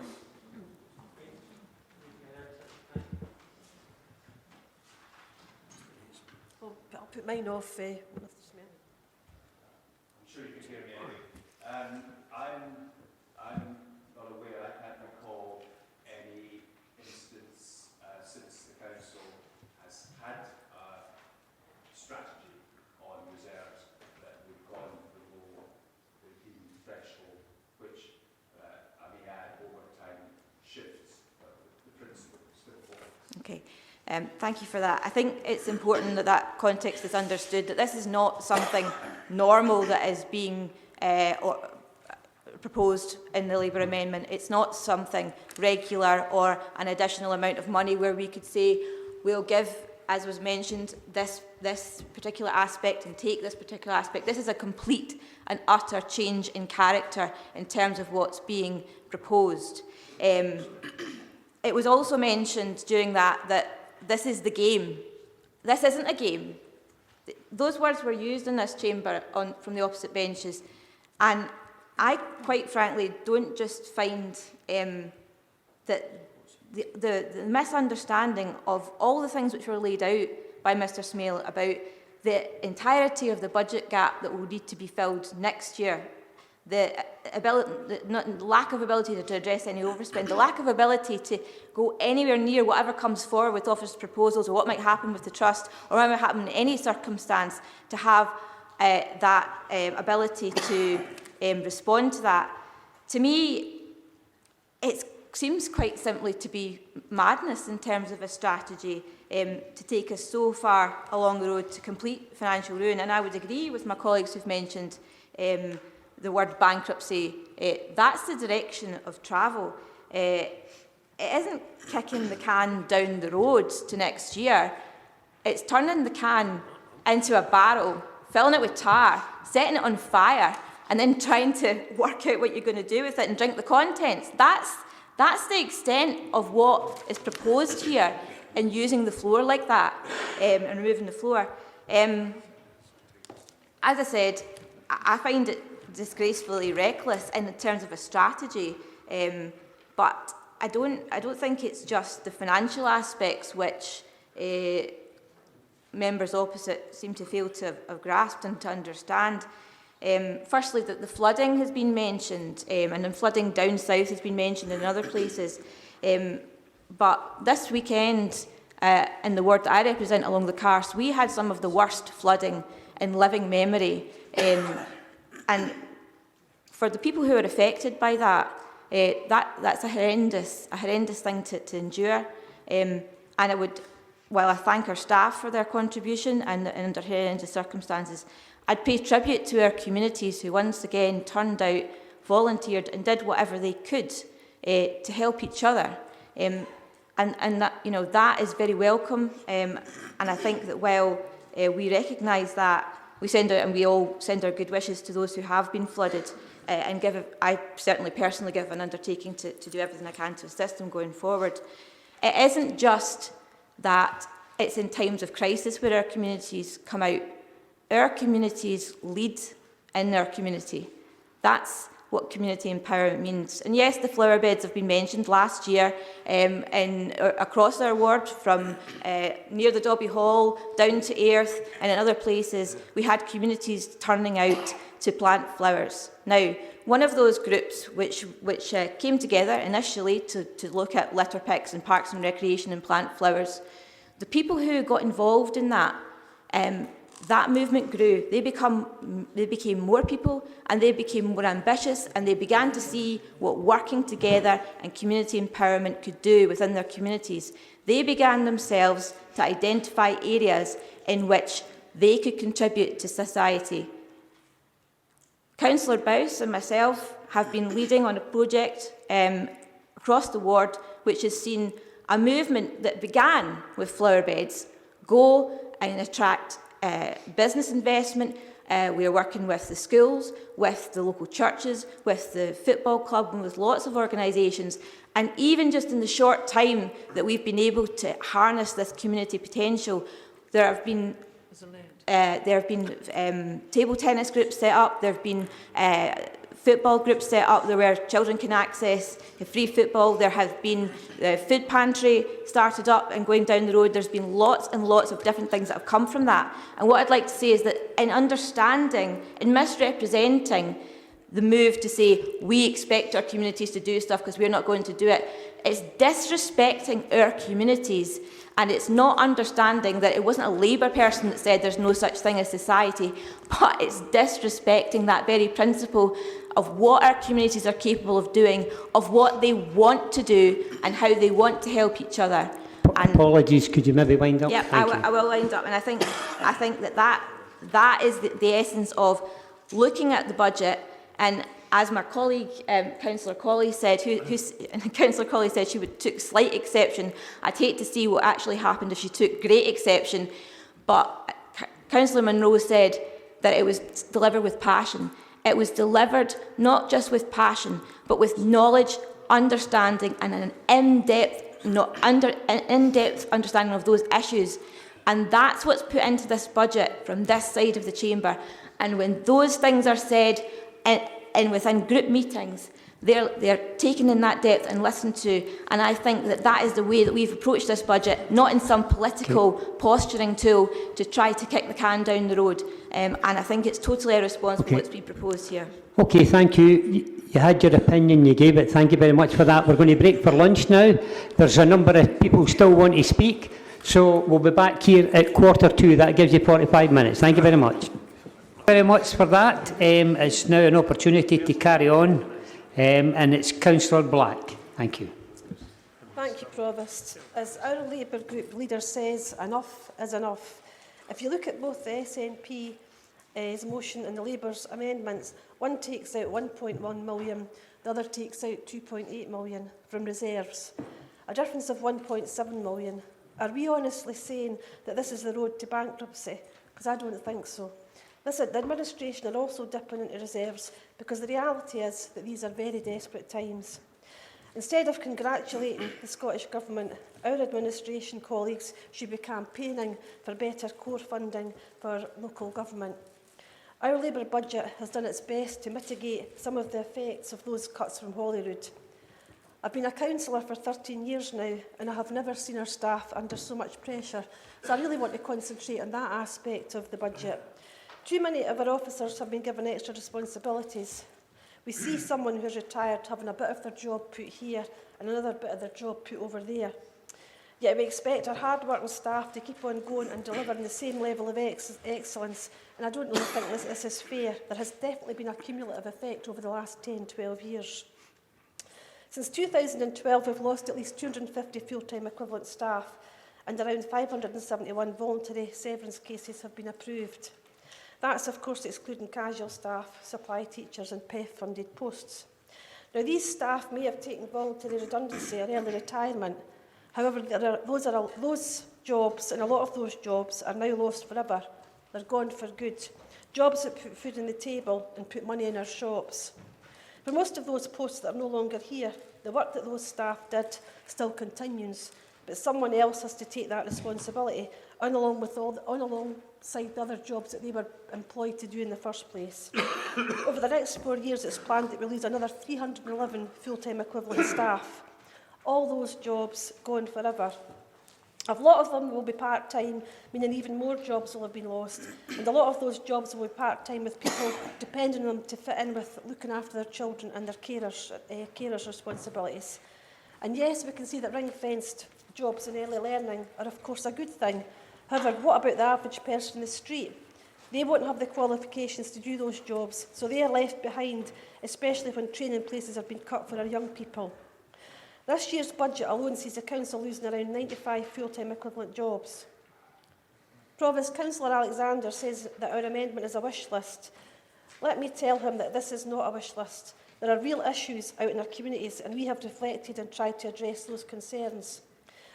S17: I'll put mine off. I'm
S4: sure you can hear me anyway. I'm not aware, I can't recall any instance since the council has had a strategy on reserves that we've gone below the deemed threshold, which I may add over time shifts, but the principle still holds.
S16: Okay. Thank you for that. I think it's important that that context is understood, that this is not something normal that is being proposed in the Labour amendment. It's not something regular or an additional amount of money where we could say we'll give, as was mentioned, this particular aspect and take this particular aspect. This is a complete and utter change in character in terms of what's being proposed. It was also mentioned during that this is the game. This isn't a game. Those words were used in this chamber from the opposite benches, and I, quite frankly, don't just find that the misunderstanding of all the things which were laid out by Mr Smale about the entirety of the budget gap that will need to be filled next year, the lack of ability to address any overspend, the lack of ability to go anywhere near whatever comes forward with office proposals or what might happen with the trust or what might happen in any circumstance, to have that ability to respond to that. To me, it seems quite simply to be madness in terms of a strategy to take us so far along the road to complete financial ruin. And I would agree with my colleagues who've mentioned the word bankruptcy. That's the direction of travel. It isn't kicking the can down the road to next year. It's turning the can into a barrel, filling it with tar, setting it on fire, and then trying to work out what you're going to do with it and drink the contents. That's the extent of what is proposed here in using the floor like that and removing the floor. As I said, I find it disgracefully reckless in terms of a strategy, but I don't think it's just the financial aspects which members opposite seem to fail to have grasped and to understand. Firstly, that the flooding has been mentioned, and then flooding down south has been mentioned in other places. But this weekend, in the ward that I represent along the Carse, we had some of the worst flooding in living memory. And for the people who are affected by that's a horrendous thing to endure. And I would, while I thank our staff for their contribution and under horrendous circumstances, I'd pay tribute to our communities who once again turned out, volunteered and did whatever they could to help each other. And that, that is very welcome. And I think that while we recognise that, we all send our good wishes to those who have been flooded, and I certainly personally give an undertaking to do everything I can to assist them going forward. It isn't just that it's in times of crisis where our communities come out. Our communities lead in their community. That's what community empowerment means. And yes, the flower beds have been mentioned last year across our ward, from near the Dobby Hall down to Airth and in other places. We had communities turning out to plant flowers. Now, one of those groups which came together initially to look at litter picks and parks and recreation and plant flowers, the people who got involved in that, that movement grew. They became more people, and they became more ambitious, and they began to see what working together and community empowerment could do within their communities. They began themselves to identify areas in which they could contribute to society. Councillor Bowes and myself have been leading on a project across the ward which has seen a movement that began with flower beds go and attract business investment. We are working with the schools, with the local churches, with the football club, and with lots of organisations. And even just in the short time that we've been able to harness this community potential, there have been table tennis groups set up, there have been football groups set up there where children can access free football. There has been the food pantry started up and going down the road. There's been lots and lots of different things that have come from that. And what I'd like to say is that in understanding, in misrepresenting the move to say we expect our communities to do stuff because we're not going to do it, it's disrespecting our communities. And it's not understanding that it wasn't a Labour person that said there's no such thing as society, but it's disrespecting that very principle of what our communities are capable of doing, of what they want to do, and how they want to help each other. And
S1: apologies, could you maybe wind up?
S16: Yeah, I will wind up. And I think that is the essence of looking at the budget. And as my colleague, Councillor Colley said, Councillor Colley said she took slight exception. I'd hate to see what actually happened if she took great exception. But Councillor Munro said that it was delivered with passion. It was delivered not just with passion, but with knowledge, understanding, and an in-depth understanding of those issues. And that's what's put into this budget from this side of the chamber. And when those things are said, and within group meetings, they're taken in that depth and listened to. And I think that is the way that we've approached this budget, not in some political posturing tool to try to kick the can down the road. And I think it's totally irresponsible what's been proposed here.
S1: Okay, thank you. You had your opinion, you gave it. Thank you very much for that. We're going to break for lunch now. There's a number of people still want to speak. So we'll be back here at 2:45. That gives you 45 minutes. Thank you very much. Very much for that. It's now an opportunity to carry on, and it's Councillor Black. Thank you.
S17: Thank you, Provost. As our Labour group leader says, enough is enough. If you look at both the SNP's motion and the Labour's amendments, one takes out 1.1 million, the other takes out 2.8 million from reserves, a difference of 1.7 million. Are we honestly saying that this is the road to bankruptcy? Because I don't think so. The administration are also dipping into reserves because the reality is that these are very desperate times. Instead of congratulating the Scottish Government, our administration colleagues should be campaigning for better core funding for local government. Our Labour budget has done its best to mitigate some of the effects of those cuts from Holyrood. I've been a councillor for 13 years now, and I have never seen our staff under so much pressure, so I really want to concentrate on that aspect of the budget. Too many of our officers have been given extra responsibilities. We see someone who's retired having a bit of their job put here and another bit of their job put over there. Yet we expect our hard-working staff to keep on going and delivering the same level of excellence, and I don't really think this is fair. There has definitely been a cumulative effect over the last 10-12 years. Since 2012, we've lost at least 250 full-time equivalent staff, and around 571 voluntary severance cases have been approved. That's, of course, excluding casual staff, supply teachers and PEF-funded posts. Now, these staff may have taken voluntary redundancy or early retirement. However, those jobs, and a lot of those jobs, are now lost forever. They're gone for good. Jobs that put food on the table and put money in our shops. For most of those posts that are no longer here, the work that those staff did still continues, but someone else has to take that responsibility, alongside the other jobs that they were employed to do in the first place. Over the next 4 years, it's planned that we'll lose another 311 full-time equivalent staff. All those jobs gone forever. A lot of them will be part-time, meaning even more jobs will have been lost. And a lot of those jobs will be part-time with people depending on them to fit in with looking after their children and their carers' responsibilities. And yes, we can see that ring-fenced jobs in early learning are of course a good thing. However, what about the average person in the street? They won't have the qualifications to do those jobs, so they are left behind, especially when training places have been cut for our young people. This year's budget alone sees the council losing around 95 full-time equivalent jobs. Provost Councillor Alexander says that our amendment is a wish list. Let me tell him that this is not a wish list. There are real issues out in our communities, and we have reflected and tried to address those concerns.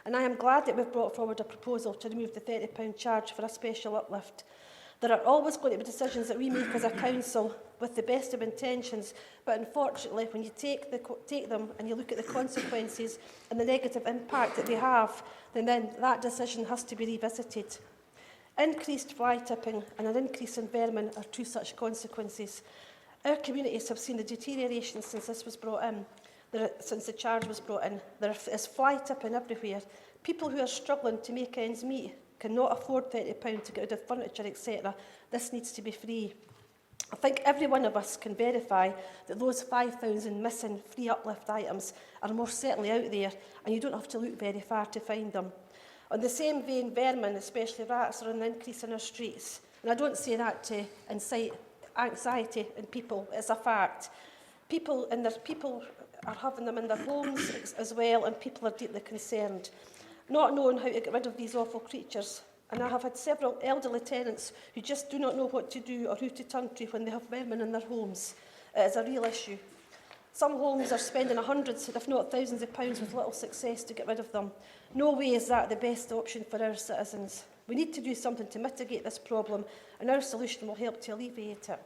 S17: And I am glad that we've brought forward a proposal to remove the £30 charge for a special uplift. There are always going to be decisions that we make as a council with the best of intentions, but unfortunately when you take them and you look at the consequences and the negative impact that they have, then that decision has to be revisited. Increased fly tipping and an increase in vermin are two such consequences. Our communities have seen the deterioration since this was brought in, since the charge was brought in. There is fly tipping everywhere. People who are struggling to make ends meet cannot afford £30 to get rid of furniture, etc. This needs to be free. I think every one of us can verify that those 5,000 missing free uplift items are most certainly out there, and you don't have to look very far to find them. On the same vein, vermin, especially rats, are on the increase in our streets. And I don't say that to incite anxiety in people, it's a fact. People are having them in their homes as well, and people are deeply concerned, not knowing how to get rid of these awful creatures. And I have had several elderly tenants who just do not know what to do or who to turn to when they have vermin in their homes. It is a real issue. Some homes are spending hundreds, if not thousands of pounds with little success to get rid of them. No way is that the best option for our citizens. We need to do something to mitigate this problem, and our solution will help to alleviate it.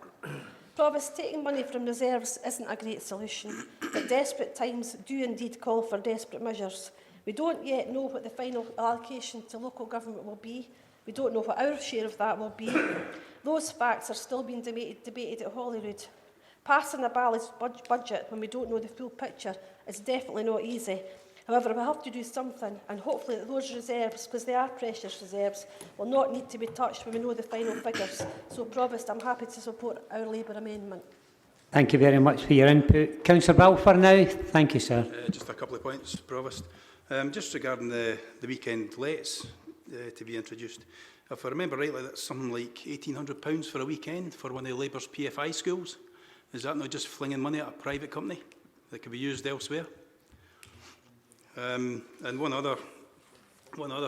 S17: Provost, taking money from reserves isn't a great solution, but desperate times do indeed call for desperate measures. We don't yet know what the final allocation to local government will be. We don't know what our share of that will be. Those facts are still being debated at Holyrood. Passing a balanced budget when we don't know the full picture is definitely not easy. However, we have to do something, and hopefully that those reserves, because they are precious reserves, will not need to be touched when we know the final figures. So, Provost, I'm happy to support our Labour amendment.
S1: Thank you very much for your input. Councillor Balfour now. Thank you, sir.
S18: Just a couple of points, Provost. Just regarding the weekend lets to be introduced. If I remember rightly, that's something like £1,800 for a weekend for one of Labour's PFI schools. Is that not just flinging money at a private company that could be used elsewhere? And one other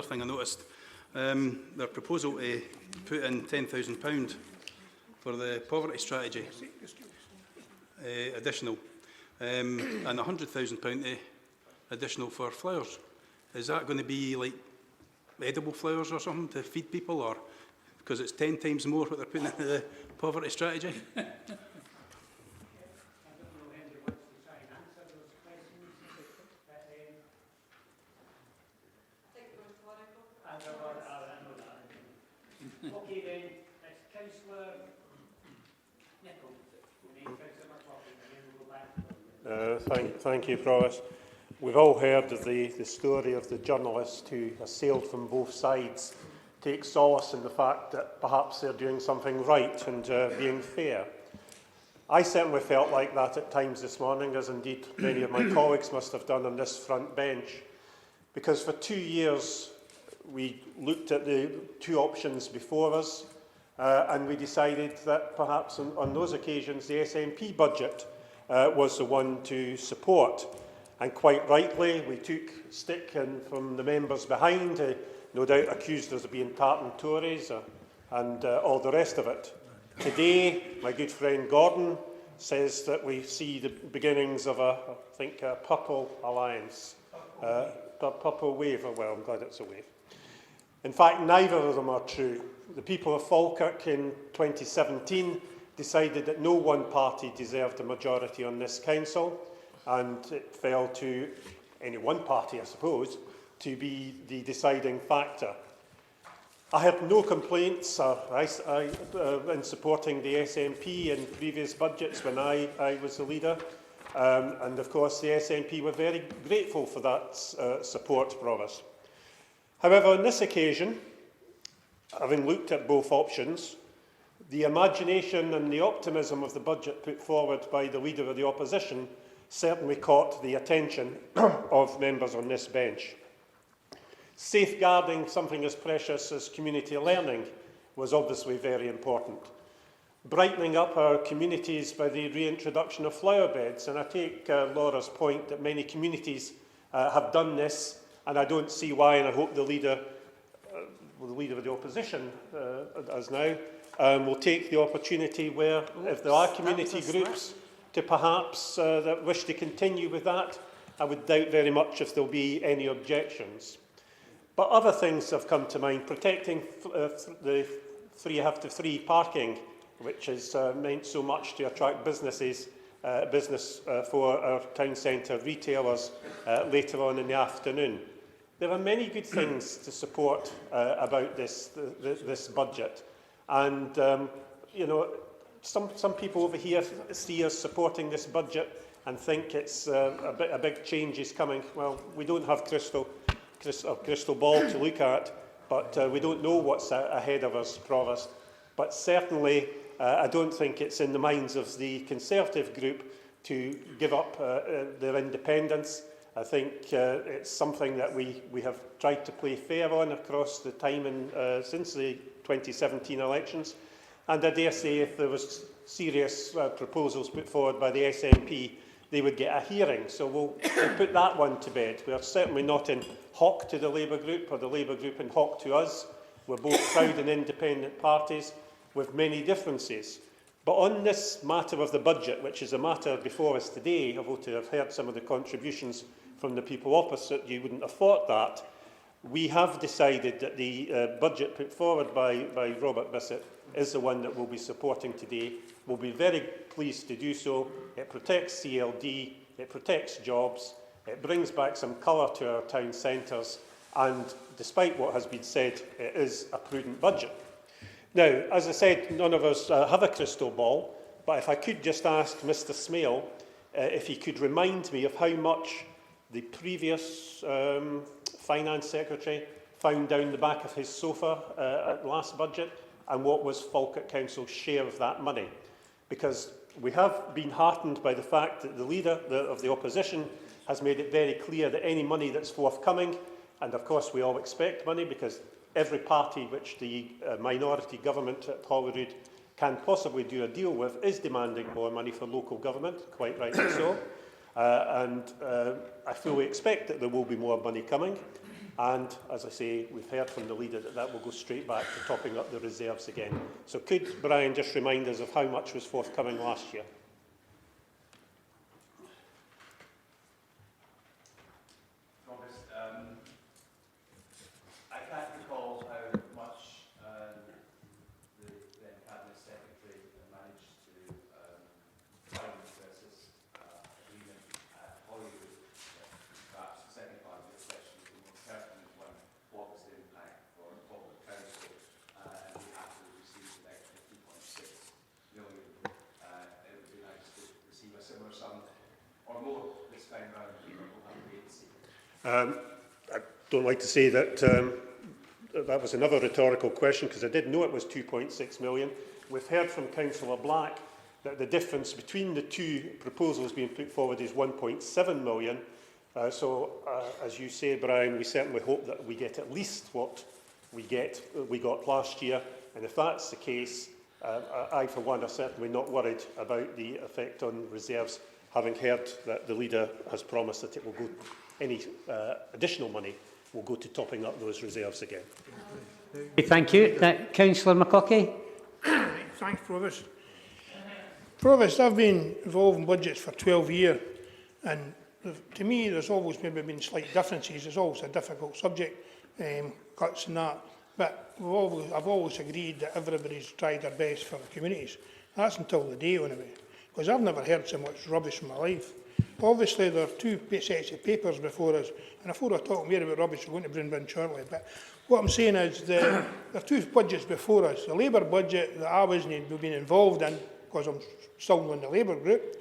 S18: thing I noticed, their proposal to put in £10,000 for the poverty strategy, additional, and £100,000 additional for flowers. Is that going to be like edible flowers or something to feed people, or because it's 10 times more what they're putting into the poverty strategy?
S1: Okay then, it's Councillor Nicholl.
S19: Thank you, Provost. We've all heard of the story of the journalist who assailed from both sides, takes solace in the fact that perhaps they're doing something right and being fair. I certainly felt like that at times this morning, as indeed many of my colleagues must have done on this front bench, because for 2 years we looked at the two options before us and we decided that perhaps on those occasions the SNP budget was the one to support. And quite rightly, we took stick from the members behind, who no doubt accused us of being tartan Tories and all the rest of it. Today, my good friend Gordon says that we see the beginnings of a purple alliance, a purple wave. Well, I'm glad it's a wave. In fact, neither of them are true. The people of Falkirk in 2017 decided that no one party deserved a majority on this council, and it fell to any one party, I suppose, to be the deciding factor. I had no complaints in supporting the SNP in previous budgets when I was the leader. And of course, the SNP were very grateful for that support from us. However, on this occasion, having looked at both options, the imagination and the optimism of the budget put forward by the Leader of the Opposition certainly caught the attention of members on this bench. Safeguarding something as precious as community learning was obviously very important. Brightening up our communities by the reintroduction of flower beds, and I take Laura's point that many communities have done this, and I don't see why, and I hope the Leader of the Opposition as now, will take the opportunity where, if there are community groups to perhaps that wish to continue with that, I would doubt very much if there will be any objections. But other things have come to mind. Protecting the free parking, which has meant so much to attract business for our town centre retailers later on in the afternoon. There are many good things to support about this budget. And, you know, some people over here see us supporting this budget and think it's a big change is coming. Well, we don't have crystal ball to look at, but we don't know what's ahead of us, Provost. But certainly, I don't think it's in the minds of the Conservative group to give up their independence. I think it's something that we have tried to play fair on across the time since the 2017 elections. And I dare say if there was serious proposals put forward by the SNP, they would get a hearing. So we'll put that one to bed. We are certainly not in hock to the Labour group or the Labour group in hock to us. We're both proud and independent parties with many differences. But on this matter of the budget, which is a matter before us today, although to have heard some of the contributions from the people opposite, you wouldn't have thought that, we have decided that the budget put forward by Robert Bissett is the one that we'll be supporting today. We'll be very pleased to do so. It protects CLD, it protects jobs, it brings back some colour to our town centres, and despite what has been said, it is a prudent budget. Now, as I said, none of us have a crystal ball, but if I could just ask Mr Smale if he could remind me of how much the previous Finance Secretary found down the back of his sofa at last budget, and what was Falkirk Council's share of that money. Because we have been heartened by the fact that the Leader of the Opposition has made it very clear that any money that's forthcoming, and of course we all expect money because every party which the minority government at Holyrood can possibly do a deal with is demanding more money for local government, quite rightly so. I fully expect that there will be more money coming. And, as I say, we've heard from the Leader that will go straight back to topping up the reserves again. So could Brian just remind us of how much was forthcoming last year?
S4: I can't recall how much the then Cabinet Secretary managed to find versus agreement at Holyrood. Perhaps the second part of this question is the more pertinent one. What was the impact for the Falkirk Council? And we have to receive an extra 2.6 million. It would be nice to receive a similar sum or more this time round. We'll have to wait and see.
S19: I don't like to say that that was another rhetorical question, because I did know it was 2.6 million. We've heard from Councillor Black that the difference between the two proposals being put forward is 1.7 million. As you say, Brian, we certainly hope that we get at least what we got last year. And if that's the case, I, for one, are certainly not worried about the effect on reserves, having heard that the Leader has promised that it will go, any additional money will go to topping up those reserves again.
S1: Thank you. Councillor McCaughey.
S14: Thanks, Provost. Provost, I've been involved in budgets for 12 years, and to me there's always maybe been slight differences. It's always a difficult subject, cuts and that, but I've always agreed that everybody's tried their best for the communities. That's until the day, anyway, because I've never heard so much rubbish in my life. obviously there are two sets of papers before us, and before I talk more about rubbish, we're going to bring in shortly, but what I'm saying is there are two budgets before us. The Labour budget that I wasn't been involved in, because I'm still in the Labour group,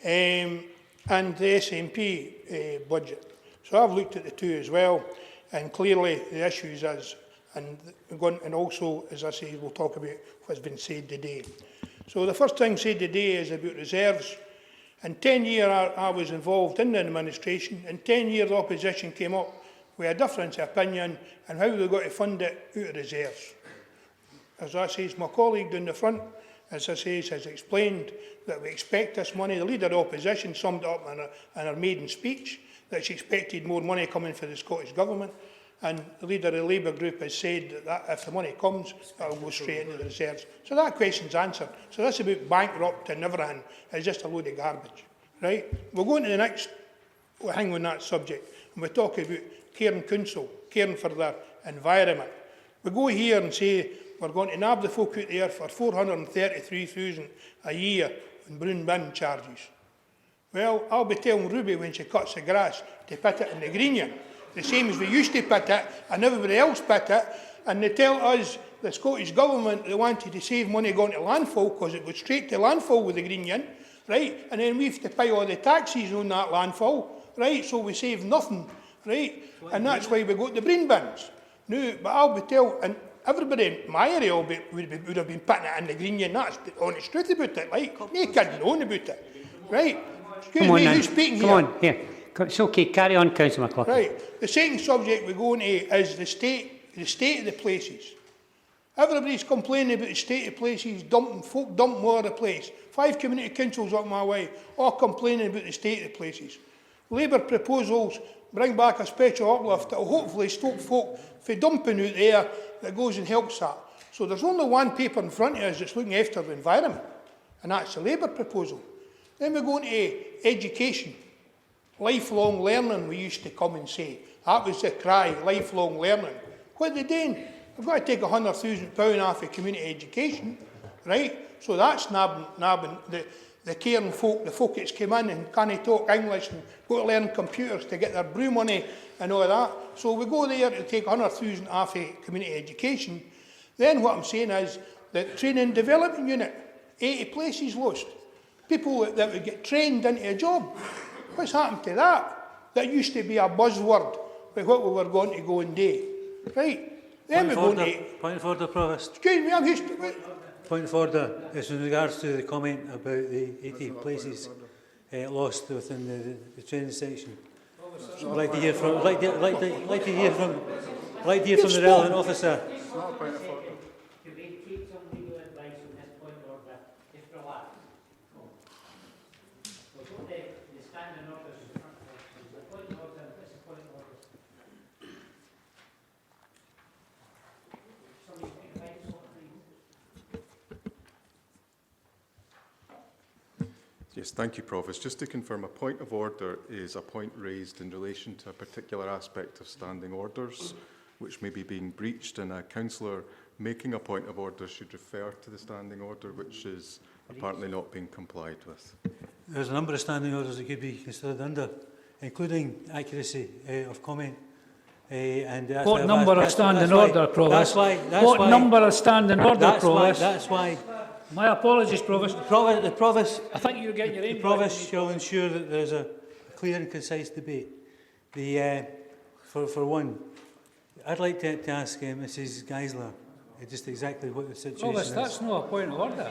S14: and the SNP budget. So I've looked at the two as well, and clearly the issues is, and also, as I say, we'll talk about what's been said today. So the first thing said today is about reserves. In 10 years I was involved in the administration. In 10 years the opposition came up with a difference of opinion on how we got to fund it out of reserves. As I say, my colleague down the front, as I say, has explained that we expect this money. The Leader of the Opposition summed it up in her maiden speech, that she expected more money coming for the Scottish Government. And the Leader of the Labour group has said that if the money comes, it will go straight into the reserves. So that question's answered. So this about bankrupt and everything is just a load of garbage. Right? We'll go into the next thing on that subject, and we're talking about caring council, caring for their environment. We go here and say we're going to nab the folk out there for 433,000 a year in brown bin charges. Well, I'll be telling Ruby when she cuts the grass to put it in the green, the same as we used to put it, and everybody else put it, and they tell us, the Scottish Government, they wanted to save money going to landfill, because it goes straight to landfill with the green yin, right? And then we have to pay all the taxes on that landfill, right? So we save nothing, right? And that's why we got the green bins. No, but I'll be telling, and everybody in my area would have been putting it in the green yin, that's the honest truth about it, like, no kidding on about it, right? Excuse me, who's speaking here?
S1: Come on, here. It's okay, carry on, Councillor McLaughlin.
S14: Right. The second subject we go into is the state of the places. Everybody's complaining about the state of places, folk dumping all over the place. 5 community councils up my way, all complaining about the state of the places. Labour proposals bring back a special uplift that will hopefully stop folk from dumping out there that goes and helps that. So there's only one paper in front of us that's looking after the environment, and that's the Labour proposal. Then we go into education. Lifelong learning, we used to come and say. That was the cry, lifelong learning. What are they doing? We've got to take £100,000 off of community education, right? So that's nabbing the caring folk, the folk that's come in and can't talk English and go to learn computers to get their brew money and all that. So we go there to take £100,000 off of community education. Then what I'm saying is the training and development unit, 80 places lost. People that would get trained into a job. What's happened to that? That used to be a buzzword by what we were going to go and do. Right? Then we're going to...
S13: Point of order, Provost.
S14: Excuse me, I'm used to it.
S13: Point of order is in regards to the comment about the 80 places lost within the training section. I'd like to hear from, like to hear from the relevant officer.
S1: Could we take some legal advice on this point of order? Just relax. We've got the standing orders in front of us. The point of order, it's a point of order. Somebody speak about something.
S2: Yes, thank you, Provost. Just to confirm, a point of order is a point raised in relation to a particular aspect of standing orders which may be being breached, and a councillor making a point of order should refer to the standing order which is apparently not being complied with.
S13: There's a number of standing orders that could be considered under, including accuracy of comment.
S9: What number of standing order, Provost? What number of standing order, Provost?
S13: That's why.
S9: My apologies, Provost.
S13: The Provost.
S9: I think you're getting your
S13: The Provost shall ensure that there is a clear and concise debate. For one, I'd like to ask Mrs. Geisler just exactly what the situation
S9: Provost,
S13: is.
S9: that's not a point of order.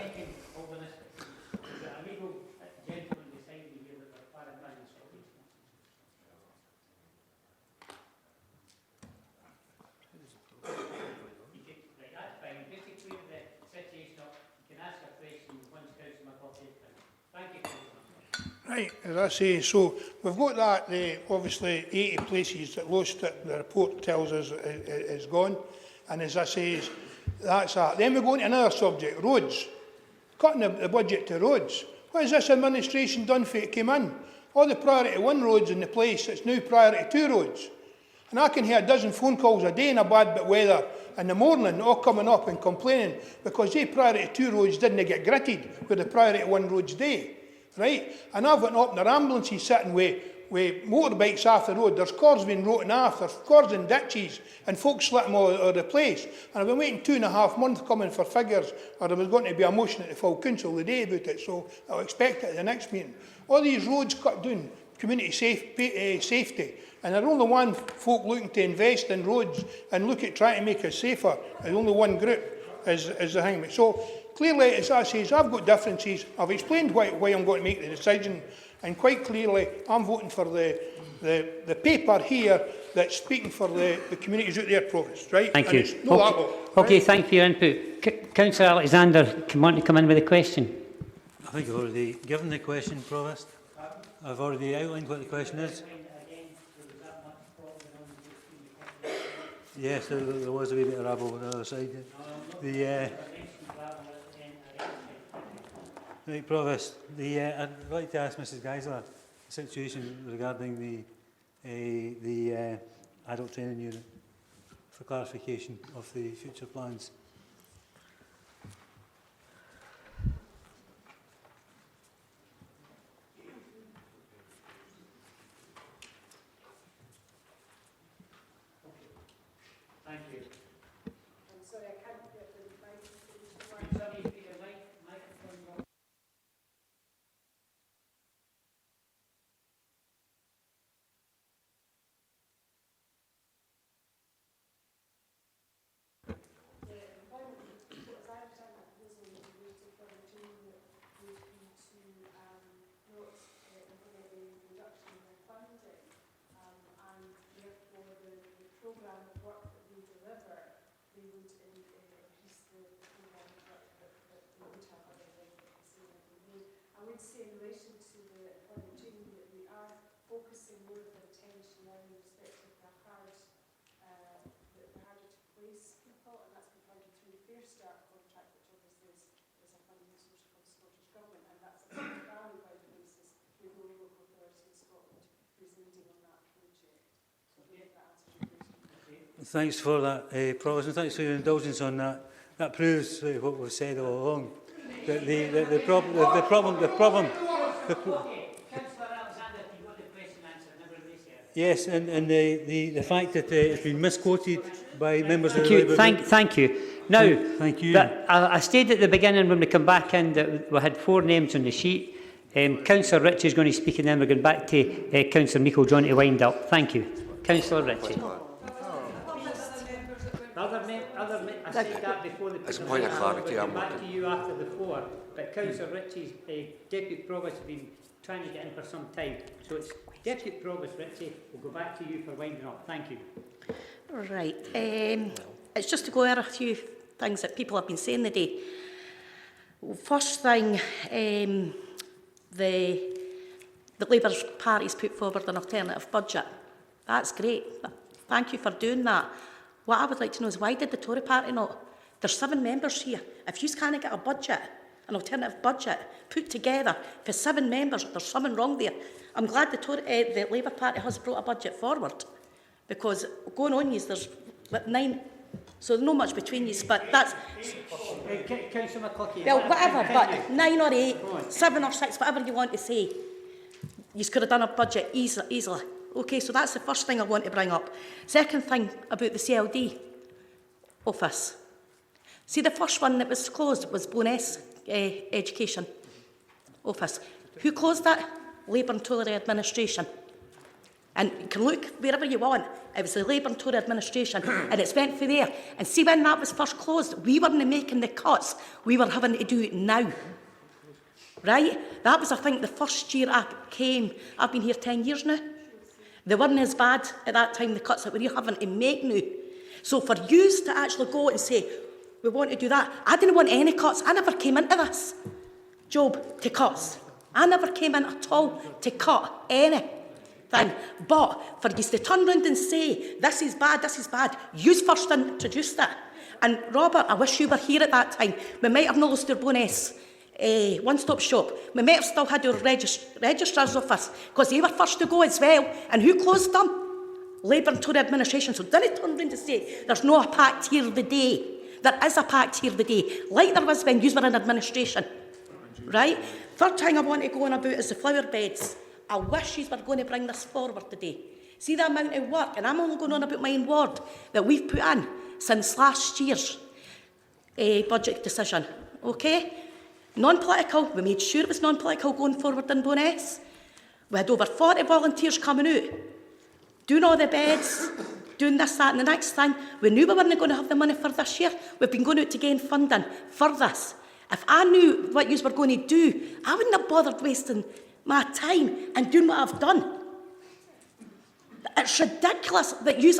S14: Right, as I say, so we've got that, obviously 80 places that lost it, the report tells us is gone, and as I say, that's that. Then we go into another subject, roads. Cutting the budget to roads. What has this administration done for it came in? All the priority 1 roads in the place, it's now priority 2 roads. And I can hear a dozen phone calls a day in a bad bit of weather in the morning, all coming up and complaining because they priority 2 roads didn't get gritted where the priority 1 roads do. right? And I've got up in their ambulances sitting with motorbikes off the road. There's cars being rotten off, there's cars in ditches, and folks slit them all out of the place. And I've been waiting 2.5 months coming for figures, or there was going to be a motion at the full council the day about it, so I'll expect it at the next meeting. All these roads cut down, community safety, and there's only one folk looking to invest in roads and look at trying to make us safer. There's only one group is the thing. So clearly, as I say, I've got differences. I've explained why I'm going to make the decision, and quite clearly, I'm voting for the paper here that's speaking for the communities out there, Provost, right?
S1: Thank
S14: and
S1: you.
S14: It's no that lot,
S1: Okay,
S14: right?
S1: thank you for your input. Councillor Alexander, want to come in with a question?
S13: I think I've already given the question, Provost. I've already outlined what the question is. Yes, there was a wee bit of rabble on the other side. Right, Provost, I'd like to ask Mrs Geisler the situation regarding the adult training unit for clarification of the future plans.
S1: Thank you. I'm sorry, I can't get the microphone.
S13: Thanks for that, Provost, and thanks for your indulgence on that. That proves what we've said all along. That the problem. Yes, and the fact that it's been misquoted by members of the Labour Group.
S1: Thank you. Now,
S13: thank you.
S1: I stated at the beginning when we come back in that we had 4 names on the sheet. Councillor Ritchie is going to speak, and then we're going back to Councillor Nico John to wind up. Thank you. Councillor Ritchie. I said that before the
S10: As a point of clarity,
S1: I'm back to you after the 4. But Councillor Ritchie's Deputy Provost has been trying to get in for some time. So it's Deputy Provost Ritchie. We'll go back to you for winding up. Thank you.
S17: Right. It's just to go over a few things that people have been saying today. Well, first thing, the Labour Party's put forward an alternative budget. That's great. Thank you for doing that. What I would like to know is, why did the Tory Party not? There's 7 members here. If you can't get a budget, an alternative budget, put together for 7 members, there's something wrong there. I'm glad the Labour Party has brought a budget forward, because going on there's 9, so there's not much between you, but that's...
S1: Councillor McCluskey.
S17: Well, whatever, but 9 or 8, 7 or 6, whatever you want to say, you could have done a budget easily. Okay, so that's the first thing I want to bring up. Second thing about the CLD office. See, the first one that was closed was Bowness Education Office. Who closed that? Labour and Tory administration. And you can look wherever you want. It was the Labour and Tory administration, and it's went for there. And see, when that was first closed, we weren't making the cuts. We were having to do it now. Right? That was, I think, the first year I came. I've been here 10 years now. They weren't as bad at that time, the cuts that we're having to make now. So for you to actually go and say, we want to do that, I didn't want any cuts. I never came into this job to cuts. I never came in at all to cut anything. But for you to turn round and say, this is bad, you first introduced it. And Robert, I wish you were here at that time. We might have not lost our bonus. One-stop shop. We might have still had our registrar's office, because they were first to go as well. And who closed them? Labour and Tory administration. So don't turn around to say there's no a pact here the day. There is a pact here the day, like there was when you were in administration.
S20: right? Third thing I want to go on about is the flower beds. I wish you were going to bring this forward today. See the amount of work, and I'm only going on about my own ward, that we've put in since last year's budget decision, okay? Non-political, we made sure it was non-political going forward in Bowness. We had over 40 volunteers coming out, doing all the beds, doing this, that and the next thing. We knew we weren't going to have the money for this year. We've been going out to gain funding for this. If I knew what you were going to do, I wouldn't have bothered wasting my time and doing what I've done. It's ridiculous that you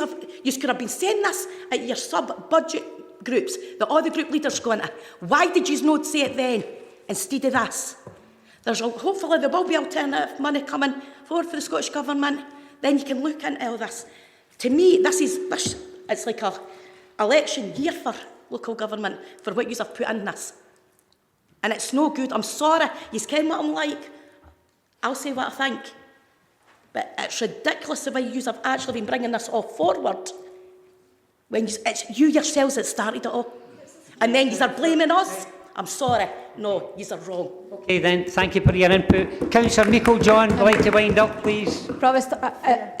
S20: could have been saying this at your sub-budget groups, that all the group leaders going to. Why did you not say it then instead of this? Hopefully there will be alternative money coming forward for the Scottish Government. Then you can look into all this. To me, it's like an election year for local government for what you have put in this. And it's no good. I'm sorry. You ken what I'm like. I'll say what I think. But it's ridiculous the way you have actually been bringing this all forward when it's you yourselves that started it all. And then you are blaming us. I'm sorry. No, you are wrong.
S1: Okay then, thank you for your input. Councillor Meikle-John, would like to wind up, please.
S16: Provost,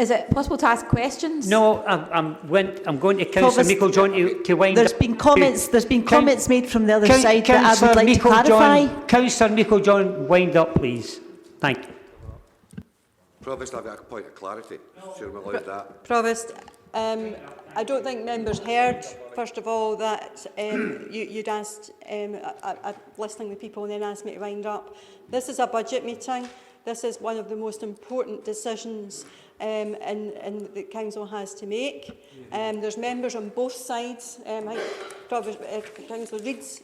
S16: is it possible to ask questions?
S1: No, I'm going to Councillor Meikle-John to wind up.
S21: There's been comments made from the other side that I would like to clarify.
S1: Councillor Meikle-John, wind up, please. Thank you.
S10: Provost, I've got a point of clarity. Sure, we'll allow that.
S3: Provost, I don't think members heard, first of all, that you'd asked, listening to people and then asked me to wind up. This is a budget meeting. This is one of the most important decisions the Council has to make. There's members on both sides. Councillor Reid's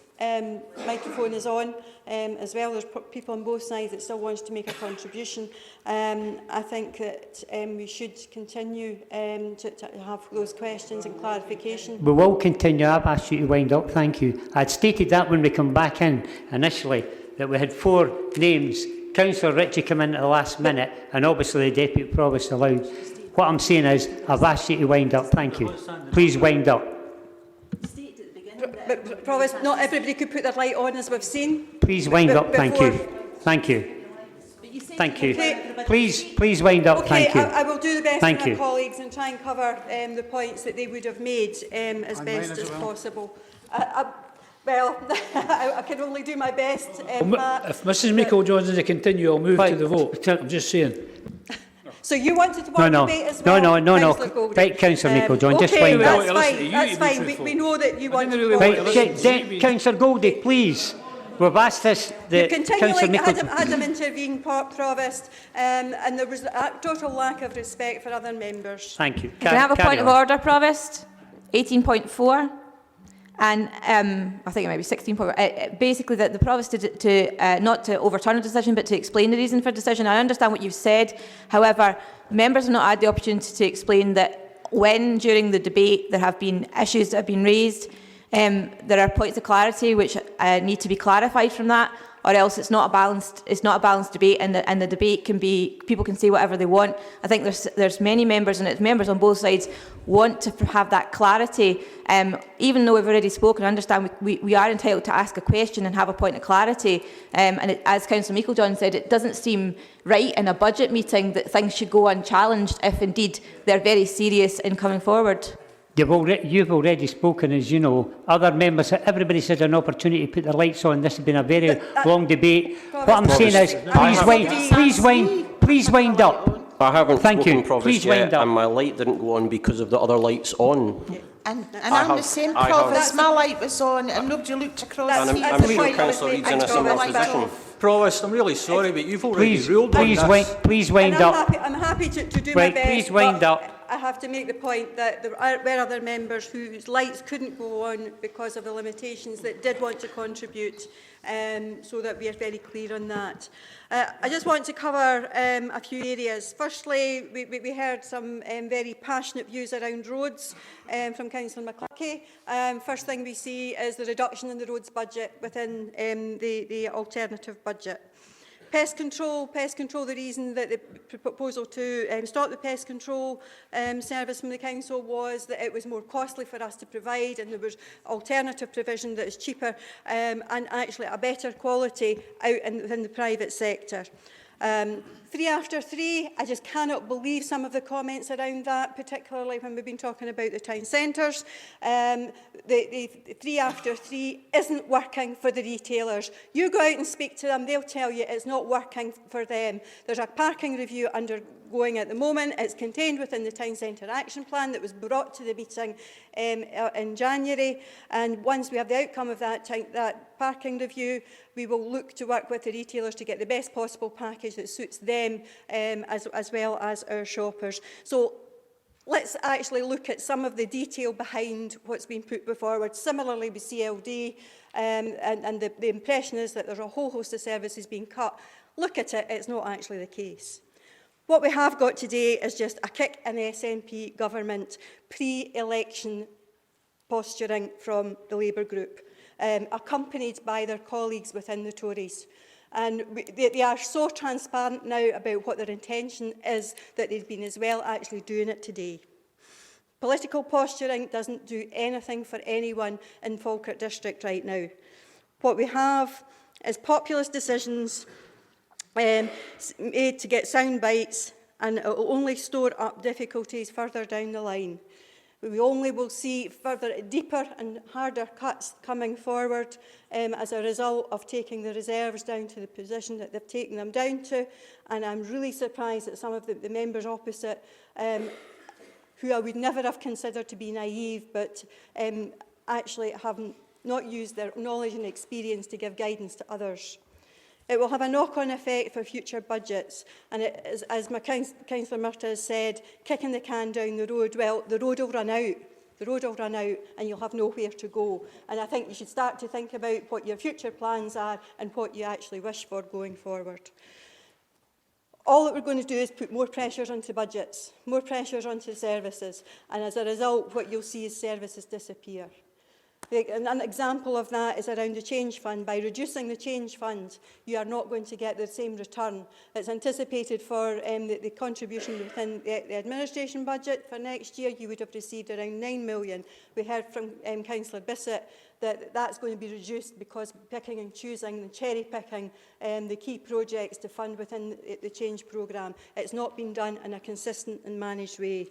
S3: microphone is on as well. There's people on both sides that still wants to make a contribution. I think that we should continue to have those questions and clarification.
S1: We will continue. I've asked you to wind up. Thank you. I'd stated that when we come back in initially, that we had 4 names. Councillor Ritchie came in at the last minute, and obviously the Deputy Provost allowed. What I'm saying is, I've asked you to wind up. Thank you. Please wind up.
S3: But Provost, not everybody could put their light on, as we've seen.
S1: Please wind up. Thank you. Thank you. Thank you.
S3: Okay.
S1: Please wind up.
S3: Okay,
S1: Thank you.
S3: I will do the best
S1: Thank
S3: for my
S1: you.
S3: colleagues and try and cover the points that they would have made as best as possible. Well, I can only do my best.
S9: If Mrs Meikle-John is to continue, I'll move to the vote. I'm just saying.
S3: So you wanted to want debate as well?
S1: No. Right, Councillor Meikle-John, just wind up.
S3: That's fine. We know that you want to
S1: Right, Councillor Goldie, please. We've asked this.
S3: You continually had him intervene, Provost, and there was a total lack of respect for other members.
S1: Thank you.
S16: Can I have a point of order, Provost? 18.4. And I think it might be 16. Basically, that the Provost not to overturn a decision, but to explain the reason for decision. I understand what you've said. However, members have not had the opportunity to explain that when, during the debate, there have been issues that have been raised, there are points of clarity which need to be clarified from that, or else it's not a balanced debate, and the debate can be, people can say whatever they want. I think there's many members, and it's members on both sides, want to have that clarity. Even though we've already spoken, I understand we are entitled to ask a question and have a point of clarity. As Councillor Meikle-John said, it doesn't seem right in a budget meeting that things should go unchallenged if indeed they're very serious in coming forward.
S1: You've already spoken, as you know. Other members, everybody's had an opportunity to put their lights on. This has been a very long debate. What I'm saying is, please wind up.
S22: I haven't spoken, Provost,
S1: Please
S22: yet,
S1: wind up.
S22: and my light didn't go on because of the other lights on.
S21: And I'm the same, Provost. My light was on and nobody looked across.
S22: And I'm sure Councillor Reid's in a similar position.
S13: Provost, I'm really sorry, but you've already ruled on this.
S1: Please wind up.
S3: I'm happy to do my best.
S1: Please wind up.
S3: I have to make the point that there were other members whose lights couldn't go on because of the limitations that did want to contribute, so that we are very clear on that. I just want to cover a few areas. Firstly, we heard some very passionate views around roads from Councillor McCluskey. First thing we see is the reduction in the roads budget within the alternative budget. Pest control, the reason that the proposal to stop the pest control service from the council was that it was more costly for us to provide, and there was alternative provision that is cheaper and actually a better quality out within the private sector. 3 after 3, I just cannot believe some of the comments around that, particularly when we've been talking about the town centres. The 3 after 3 isn't working for the retailers. You go out and speak to them, they'll tell you it's not working for them. There's a parking review undergoing at the moment. It's contained within the town centre action plan that was brought to the meeting in January. And once we have the outcome of that parking review, we will look to work with the retailers to get the best possible package that suits them as well as our shoppers. So let's actually look at some of the detail behind what's been put forward. Similarly with CLD, and the impression is that there's a whole host of services being cut. Look at it, it's not actually the case. What we have got today is just a kick in the SNP government pre-election posturing from the Labour group, accompanied by their colleagues within the Tories. And they are so transparent now about what their intention is that they've been as well actually doing it today. Political posturing doesn't do anything for anyone in Falkirk district right now. What we have is populist decisions made to get sound bites, and it will only store up difficulties further down the line. We only will see further, deeper and harder cuts coming forward as a result of taking the reserves down to the position that they've taken them down to. And I'm really surprised that some of the members opposite, who I would never have considered to be naive, but actually have not used their knowledge and experience to give guidance to others. It will have a knock-on effect for future budgets, and it is, as my Councillor Murtagh has said, kicking the can down the road. Well, the road will run out. The road will run out and you'll have nowhere to go. And I think you should start to think about what your future plans are and what you actually wish for going forward. All that we're going to do is put more pressures onto budgets, more pressures onto services, and as a result, what you'll see is services disappear. An example of that is around the change fund. By reducing the change fund, you are not going to get the same return. It's anticipated for the contribution within the administration budget for next year. You would have received around 9 million. We heard from Councillor Bissett that that's going to be reduced because picking and choosing and cherry picking the key projects to fund within the change programme. It's not been done in a consistent and managed way.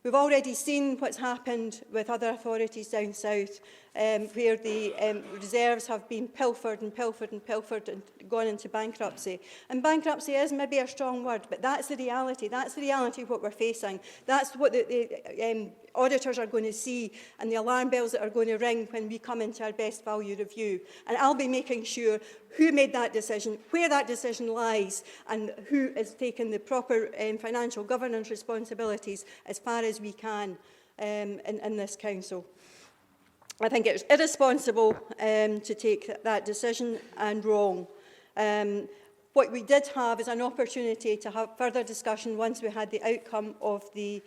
S3: We've already seen what's happened with other authorities down south, where the reserves have been pilfered and pilfered and pilfered and gone into bankruptcy. And bankruptcy is maybe a strong word, but that's the reality. That's the reality of what we're facing. That's what the auditors are going to see, and the alarm bells that are going to ring when we come into our best value review. And I'll be making sure who made that decision, where that decision lies, and who is taking the proper financial governance responsibilities as far as we can in this council. I think it's irresponsible to take that decision, and wrong. What we did have is an opportunity to have further discussion once we had the outcome of the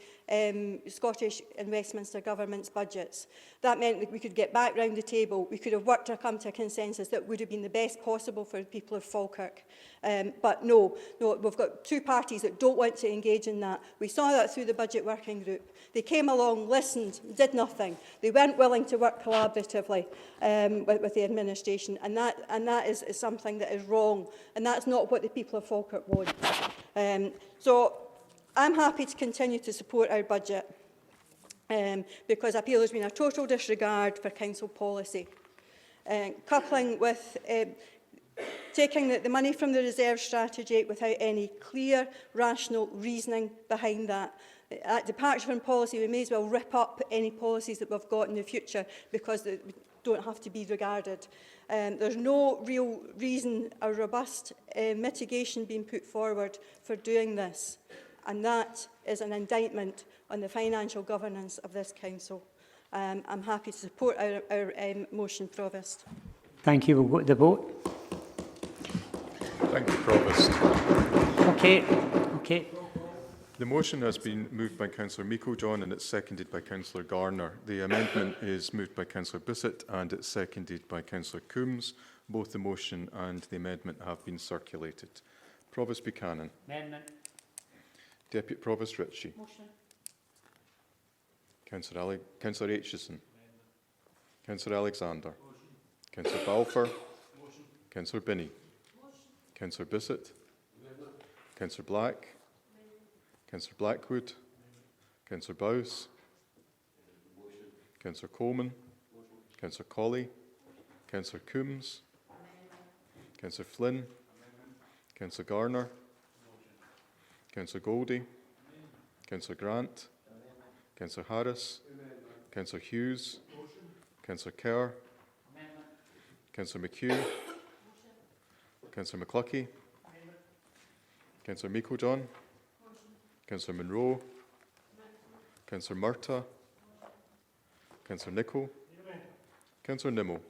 S3: Scottish and Westminster government's budgets. That meant that we could get back round the table. We could have worked to come to a consensus that would have been the best possible for the people of Falkirk. But no, we've got two parties that don't want to engage in that. We saw that through the budget working group. They came along, listened, did nothing. They weren't willing to work collaboratively with the administration, and that is something that is wrong, and that's not what the people of Falkirk want. So I'm happy to continue to support our budget because I feel there's been a total disregard for council policy. Coupling with taking the money from the reserve strategy without any clear, rational reasoning behind that. At departure from policy, we may as well rip up any policies that we've got in the future because they don't have to be regarded. There's no real reason or robust mitigation being put forward for doing this. And that is an indictment on the financial governance of this council. I'm happy to support our motion, Provost.
S1: Thank you. We'll go to the vote.
S2: Thank you, Provost.
S1: Okay.
S2: The motion has been moved by Councillor Meikle-John and it's seconded by Councillor Garner. The amendment is moved by Councillor Bissett and it's seconded by Councillor Coombs. Both the motion and the amendment have been circulated. Provost Buchanan.
S1: Amendment.
S2: Deputy Provost Ritchie.
S20: Motion.
S2: Councillor Aitchison. Councillor Alexander. Councillor Balfour. Councillor Binney. Councillor Bissett. Councillor Black. Councillor Blackwood. Councillor Bowes. Councillor Coleman. Councillor Colley. Councillor Coombs. Councillor Flynn. Councillor Garner. Councillor Goldie. Councillor Grant. Councillor Harris. Councillor Hughes. Councillor Kerr. Councillor McHugh. Councillor McCluckie. Councillor Meikle-John. Councillor Monroe. Councillor Murtagh. Councillor Nicholl. Councillor Nimmo.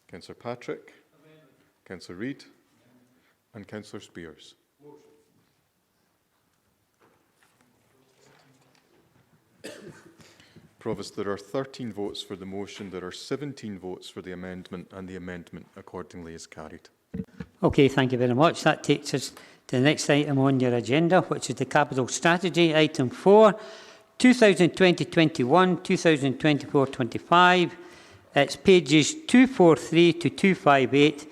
S2: Councillor Patrick. Councillor Reid. And Councillor Spears. Provost, there are 13 votes for the motion, there are 17 votes for the amendment, and the amendment accordingly is carried.
S1: Okay, thank you very much. That takes us to the next item on your agenda, which is the Capital Strategy, item 4, 2020-21, 2024-25. It's pages 243 to 258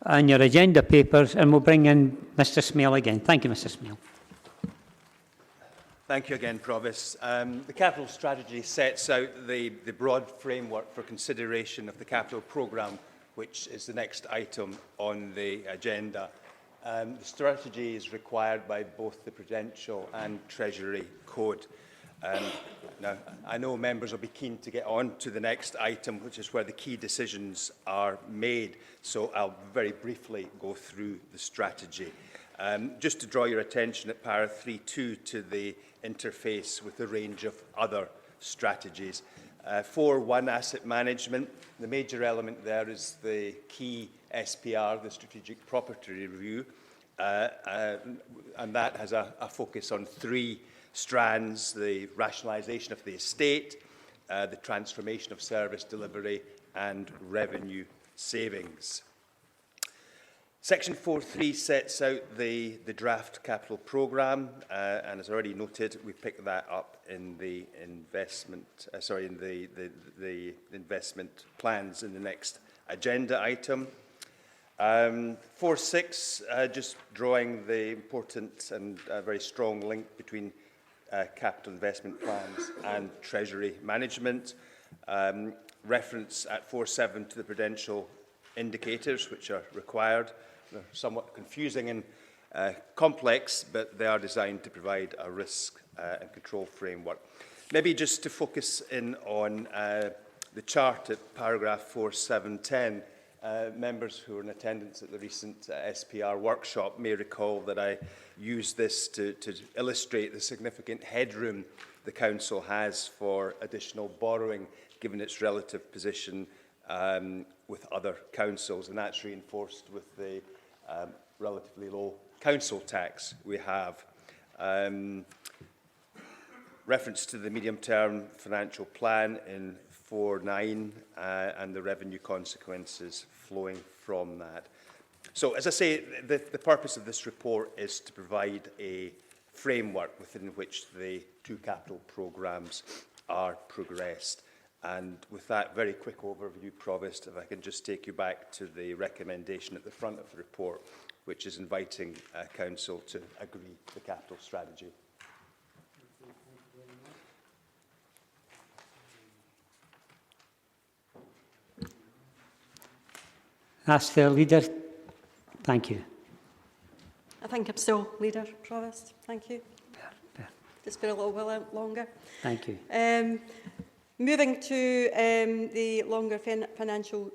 S1: on your agenda papers, and we'll bring in Mr. Smale again. Thank you, Mr. Smale.
S4: Thank you again, Provost. The capital strategy sets out the broad framework for consideration of the capital programme, which is the next item on the agenda. The strategy is required by both the Prudential and Treasury Code. Now, I know members will be keen to get on to the next item, which is where the key decisions are made. So I'll very briefly go through the strategy. Just to draw your attention at para 3.2 to the interface with a range of other strategies. 4.1 asset management. The major element there is the key SPR, the Strategic Property Review, and that has a focus on 3 strands: the rationalisation of the estate, the transformation of service delivery, and revenue savings. Section 4.3 sets out the draft capital programme, and as already noted, we picked that up in the investment, the investment plans in the next agenda item. 4.6, just drawing the important and very strong link between capital investment plans and treasury management. Reference at 4.7 to the prudential indicators, which are required. They're somewhat confusing and complex, but they are designed to provide a risk and control framework. Maybe just to focus in on the chart at paragraph 4.7.10, members who were in attendance at the recent SPR workshop may recall that I used this to illustrate the significant headroom the Council has for additional borrowing, given its relative position with other councils, and that's reinforced with the relatively low council tax we have. Reference to the medium-term financial plan in 4.9 and the revenue consequences flowing from that. So, as I say, the purpose of this report is to provide a framework within which the 2 capital programmes are progressed. And with that very quick overview, Provost, if I can just take you back to the recommendation at the front of the report, which is inviting Council to agree the capital strategy.
S1: Ask the leader. Thank you.
S3: I think I'm still leader, Provost. Thank you. Just for a little while longer.
S1: Thank you.
S3: Moving to the longer financial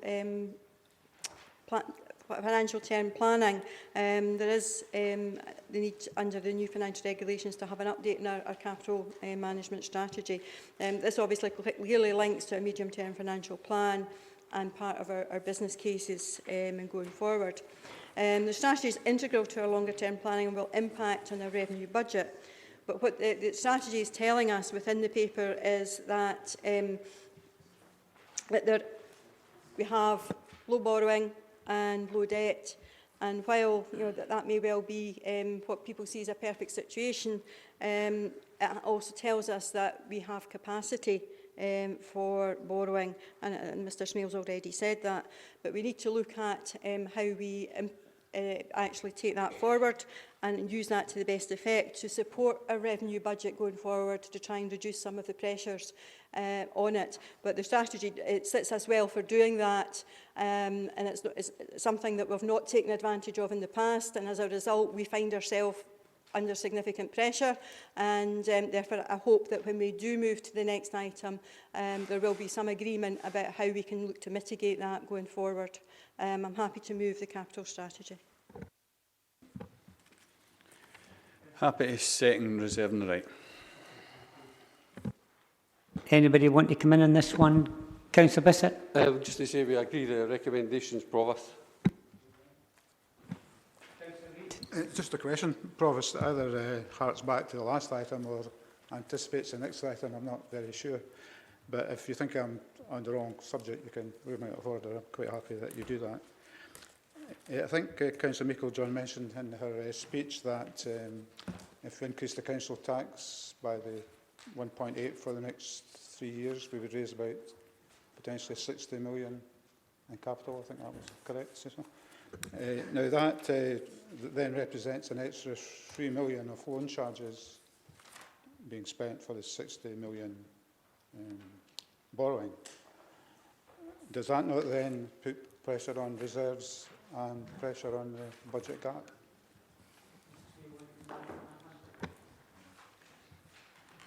S3: term planning, there is the need under the new financial regulations to have an update in our capital management strategy. This obviously clearly links to a medium-term financial plan and part of our business cases and going forward. The strategy is integral to our longer-term planning and will impact on our revenue budget. But what the strategy is telling us within the paper is that, we have low borrowing and low debt. And while that may well be what people see as a perfect situation, it also tells us that we have capacity for borrowing, and Mr Smale's already said that. But we need to look at how we actually take that forward and use that to the best effect to support a revenue budget going forward to try and reduce some of the pressures on it. But the strategy, it sits us well for doing that, and it's something that we've not taken advantage of in the past, and as a result we find ourselves under significant pressure, and therefore I hope that when we do move to the next item, there will be some agreement about how we can look to mitigate that going forward. I'm happy to move the capital strategy.
S5: Happy to second, reserving the right.
S1: Anybody want to come in on this one? Councillor Bissett?
S6: Just to say we agree the recommendations, Provost.
S7: Just a question, Provost. Either harks back to the last item or anticipates the next item, I'm not very sure. But if you think I'm on the wrong subject, you can move me out of order. I'm quite happy that you do that. I think Councillor Meikle-John mentioned in her speech that if we increase the council tax by the 1.8 for the next 3 years, we would raise about potentially 60 million in capital. I think that was correct, Cecil. Now that then represents an extra 3 million of loan charges being spent for the 60 million borrowing. Does that not then put pressure on reserves and pressure on the budget gap?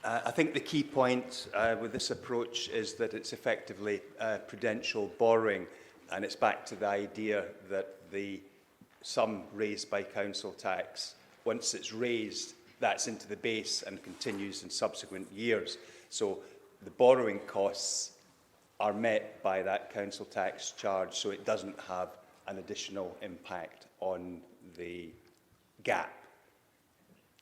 S4: I think the key point with this approach is that it's effectively prudential borrowing, and it's back to the idea that the sum raised by council tax, once it's raised, that's into the base and continues in subsequent years. So the borrowing costs are met by that council tax charge, so it doesn't have an additional impact on the gap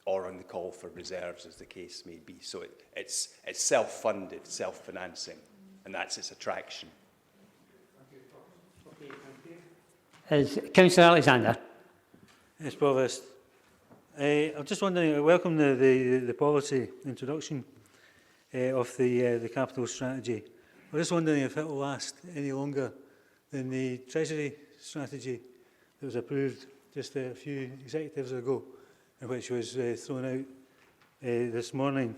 S4: or on the call for reserves, as the case may be. So it's self-funded, self-financing, and that's its attraction.
S1: Councillor Alexander.
S13: Yes, Provost. I'm just wondering, I welcome the policy introduction of the capital strategy. I'm just wondering if it will last any longer than the Treasury strategy that was approved just a few executives ago, which was thrown out this morning.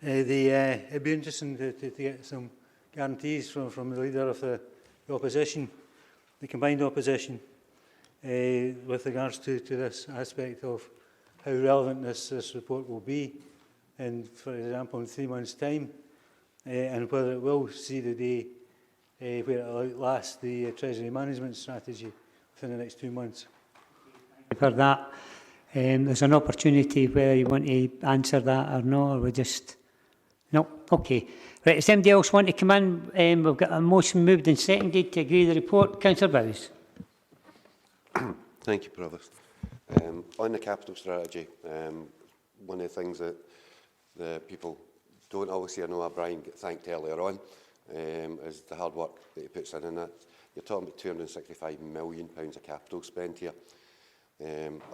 S13: It'd be interesting to get some guarantees from the leader of the opposition, the combined opposition, with regards to this aspect of how relevant this report will be, and for example in 3 months' time, and whether it will see the day where it will outlast the Treasury management strategy within the next 2 months.
S1: For that, there's an opportunity whether you want to answer that or not, or we just... No? Okay. Right, does anybody else want to come in? We've got a motion moved and seconded to agree the report. Councillor Bowes.
S10: Thank you, Provost. On the capital strategy, one of the things that the people don't always see, I know Brian got thanked earlier on, is the hard work that he puts in that. You're talking about £265 million of capital spent here.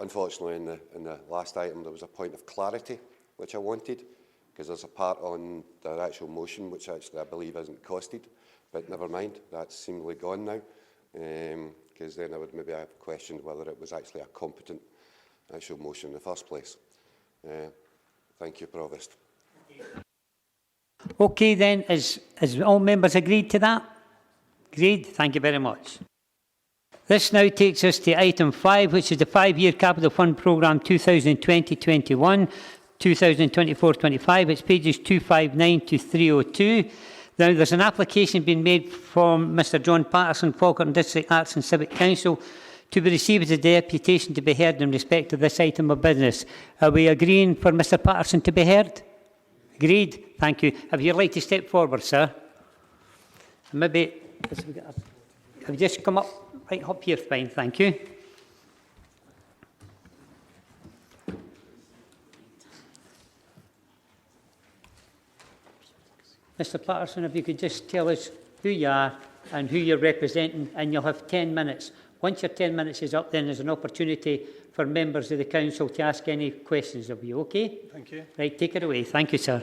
S10: Unfortunately, in the last item, there was a point of clarity, which I wanted, because there's a part on the actual motion, which actually I believe isn't costed, but never mind, that's seemingly gone now, because then I would maybe have questioned whether it was actually a competent actual motion in the first place. Thank you, Provost.
S1: Okay then, is all members agreed to that? Agreed, thank you very much. This now takes us to item 5, which is the 5-year Capital Fund Programme 2020-21, 2024-25. It's pages 259 to 302. Now, there's an application being made from Mr John Patterson, Falkirk District Arts and Civic Council, to be received as a deputation to be heard in respect of this item of business. Are we agreeing for Mr Patterson to be heard? Agreed. Thank you. If you'd like to step forward, sir. Maybe, have you just come up? Right up here, fine. Thank you. Mr Patterson, if you could just tell us who you are and who you're representing, and you'll have 10 minutes. Once your 10 minutes is up, then there's an opportunity for members of the council to ask any questions of you, okay?
S8: Thank you.
S1: Right, take it away. Thank you, sir.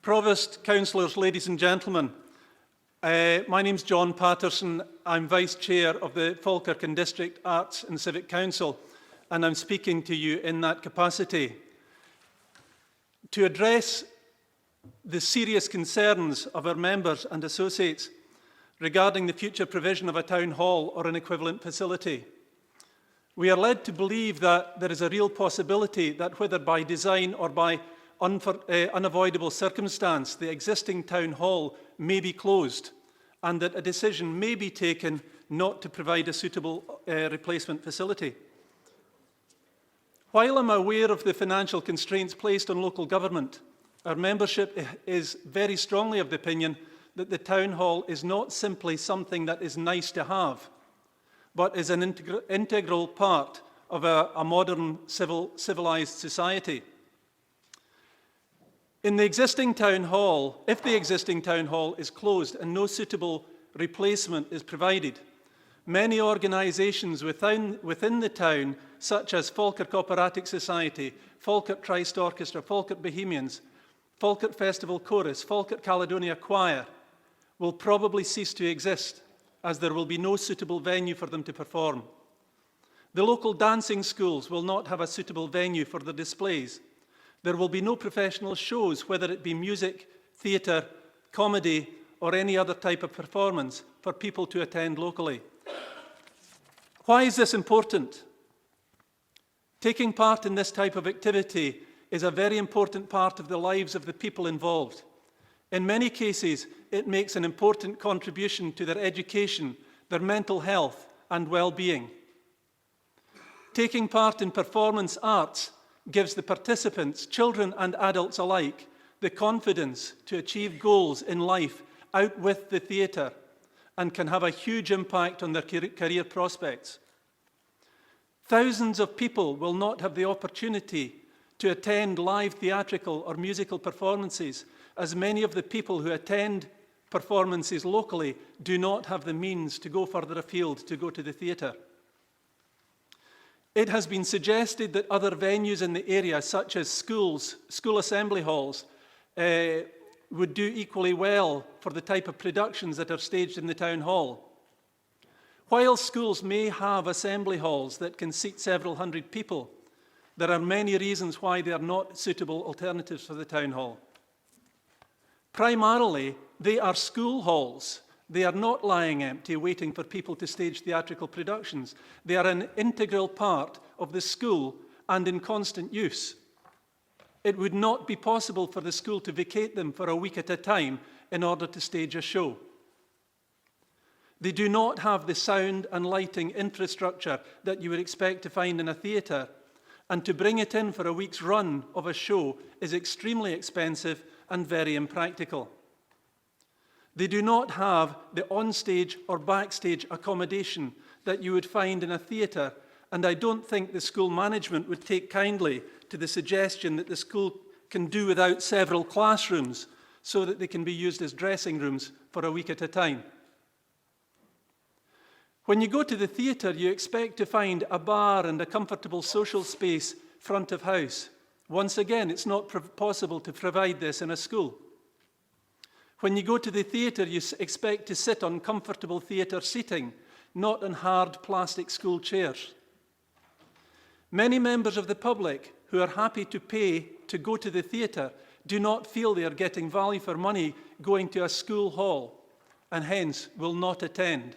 S8: Provost, councillors, ladies and gentlemen, my name's John Patterson. I'm Vice Chair of the Falkirk and District Arts and Civic Council, and I'm speaking to you in that capacity to address the serious concerns of our members and associates regarding the future provision of a town hall or an equivalent facility. We are led to believe that there is a real possibility that, whether by design or by unavoidable circumstance, the existing town hall may be closed, and that a decision may be taken not to provide a suitable replacement facility. While I'm aware of the financial constraints placed on local government, our membership is very strongly of the opinion that the town hall is not simply something that is nice to have, but is an integral part of a modern civilised society. In the existing town hall, if the existing town hall is closed and no suitable replacement is provided, many organisations within the town, such as Falkirk Operatic Society, Falkirk Christ Orchestra, Falkirk Bohemians, Falkirk Festival Chorus, Falkirk Caledonia Choir, will probably cease to exist, as there will be no suitable venue for them to perform. The local dancing schools will not have a suitable venue for the displays. There will be no professional shows, whether it be music, theatre, comedy, or any other type of performance, for people to attend locally. Why is this important? Taking part in this type of activity is a very important part of the lives of the people involved. In many cases, it makes an important contribution to their education, their mental health and well-being. Taking part in performance arts gives the participants, children and adults alike, the confidence to achieve goals in life out with the theatre, and can have a huge impact on their career prospects. Thousands of people will not have the opportunity to attend live theatrical or musical performances, as many of the people who attend performances locally do not have the means to go further afield to go to the theatre. It has been suggested that other venues in the area, such as schools, school assembly halls, would do equally well for the type of productions that are staged in the town hall. While schools may have assembly halls that can seat several hundred people, there are many reasons why they are not suitable alternatives for the town hall. Primarily, they are school halls. They are not lying empty, waiting for people to stage theatrical productions. They are an integral part of the school and in constant use. It would not be possible for the school to vacate them for a week at a time in order to stage a show. They do not have the sound and lighting infrastructure that you would expect to find in a theatre, and to bring it in for a week's run of a show is extremely expensive and very impractical. They do not have the onstage or backstage accommodation that you would find in a theatre, and I don't think the school management would take kindly to the suggestion that the school can do without several classrooms so that they can be used as dressing rooms for a week at a time. When you go to the theatre, you expect to find a bar and a comfortable social space front of house. Once again, it's not possible to provide this in a school. When you go to the theatre, you expect to sit on comfortable theatre seating, not on hard plastic school chairs. Many members of the public who are happy to pay to go to the theatre do not feel they are getting value for money going to a school hall, and hence will not attend.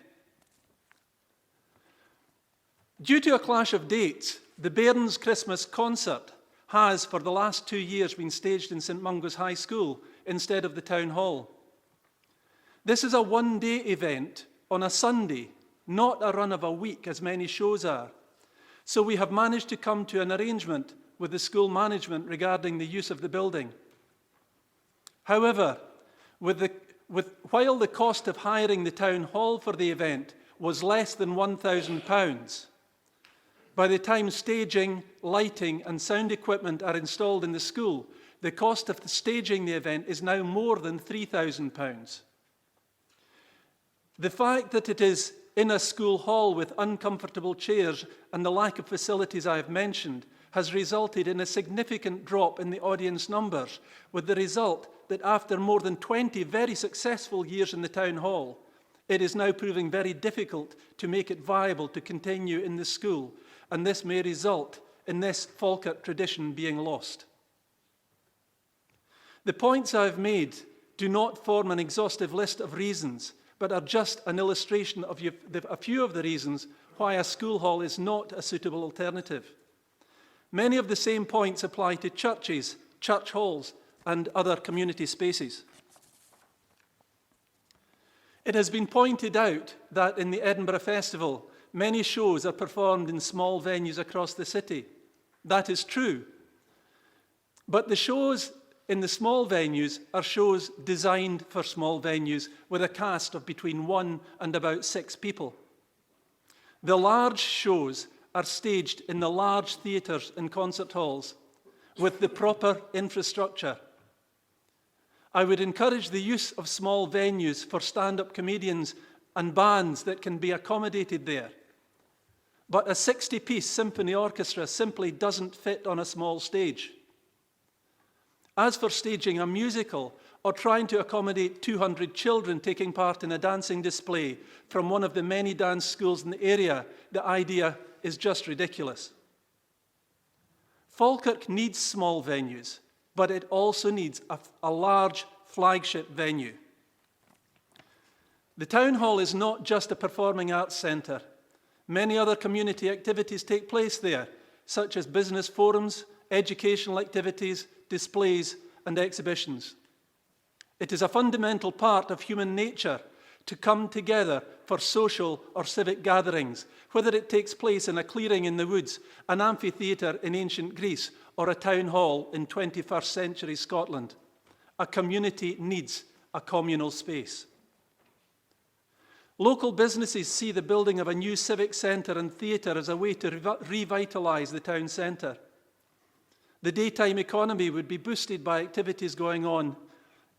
S8: Due to a clash of dates, the Bairns Christmas concert has, for the last 2 years, been staged in St Mungo's High School instead of the Town Hall. This is a one-day event on a Sunday, not a run of a week, as many shows are. So we have managed to come to an arrangement with the school management regarding the use of the building. However, while the cost of hiring the Town Hall for the event was less than £1,000, by the time staging, lighting and sound equipment are installed in the school, the cost of staging the event is now more than £3,000. The fact that it is in a school hall with uncomfortable chairs and the lack of facilities I have mentioned has resulted in a significant drop in the audience numbers, with the result that after more than 20 very successful years in the town hall, it is now proving very difficult to make it viable to continue in the school, and this may result in this Falkirk tradition being lost. The points I have made do not form an exhaustive list of reasons, but are just an illustration of a few of the reasons why a school hall is not a suitable alternative. Many of the same points apply to churches, church halls, and other community spaces. It has been pointed out that in the Edinburgh Festival, many shows are performed in small venues across the city. That is true. But the shows in the small venues are shows designed for small venues with a cast of between 1 and about 6 people. The large shows are staged in the large theatres and concert halls with the proper infrastructure. I would encourage the use of small venues for stand-up comedians and bands that can be accommodated there. But a 60-piece symphony orchestra simply doesn't fit on a small stage. As for staging a musical or trying to accommodate 200 children taking part in a dancing display from one of the many dance schools in the area, the idea is just ridiculous. Falkirk needs small venues, but it also needs a large flagship venue. The town hall is not just a performing arts centre. Many other community activities take place there, such as business forums, educational activities, displays, and exhibitions. It is a fundamental part of human nature to come together for social or civic gatherings, whether it takes place in a clearing in the woods, an amphitheatre in ancient Greece, or a town hall in 21st century Scotland. A community needs a communal space. Local businesses see the building of a new civic centre and theatre as a way to revitalise the town centre. The daytime economy would be boosted by activities going on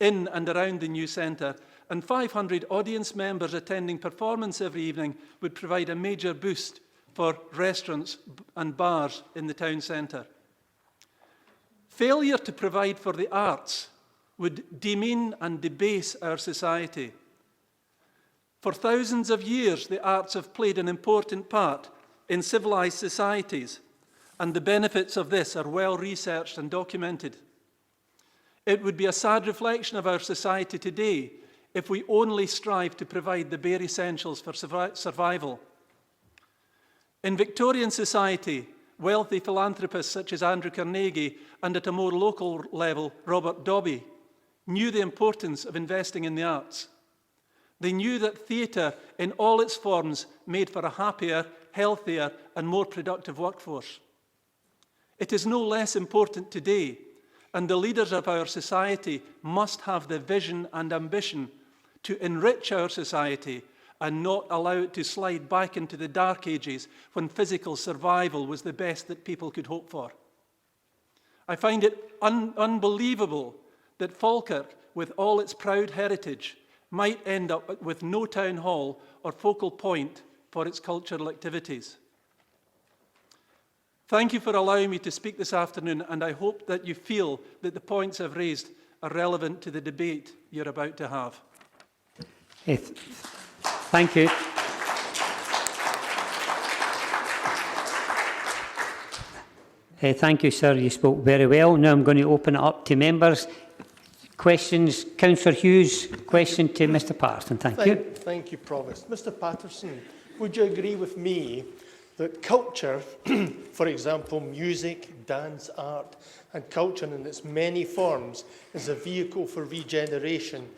S8: in and around the new centre, and 500 audience members attending performance every evening would provide a major boost for restaurants and bars in the town centre. Failure to provide for the arts would demean and debase our society. For thousands of years, the arts have played an important part in civilised societies, and the benefits of this are well researched and documented. It would be a sad reflection of our society today if we only strive to provide the bare essentials for survival. In Victorian society, wealthy philanthropists such as Andrew Carnegie and at a more local level, Robert Dobbie, knew the importance of investing in the arts. They knew that theatre in all its forms made for a happier, healthier, and more productive workforce. It is no less important today, and the leaders of our society must have the vision and ambition to enrich our society and not allow it to slide back into the dark ages when physical survival was the best that people could hope for. I find it unbelievable that Falkirk, with all its proud heritage, might end up with no town hall or focal point for its cultural activities. Thank you for allowing me to speak this afternoon, and I hope that you feel that the points I've raised are relevant to the debate you're about to have.
S1: Thank you. Thank you, sir. You spoke very well. Now I'm going to open it up to members. Questions? Councillor Hughes, question to Mr Patterson. Thank you.
S15: Thank you, Provost. Mr Patterson, would you agree with me that culture, for example, music, dance, art, and culture in its many forms, is a vehicle for regeneration,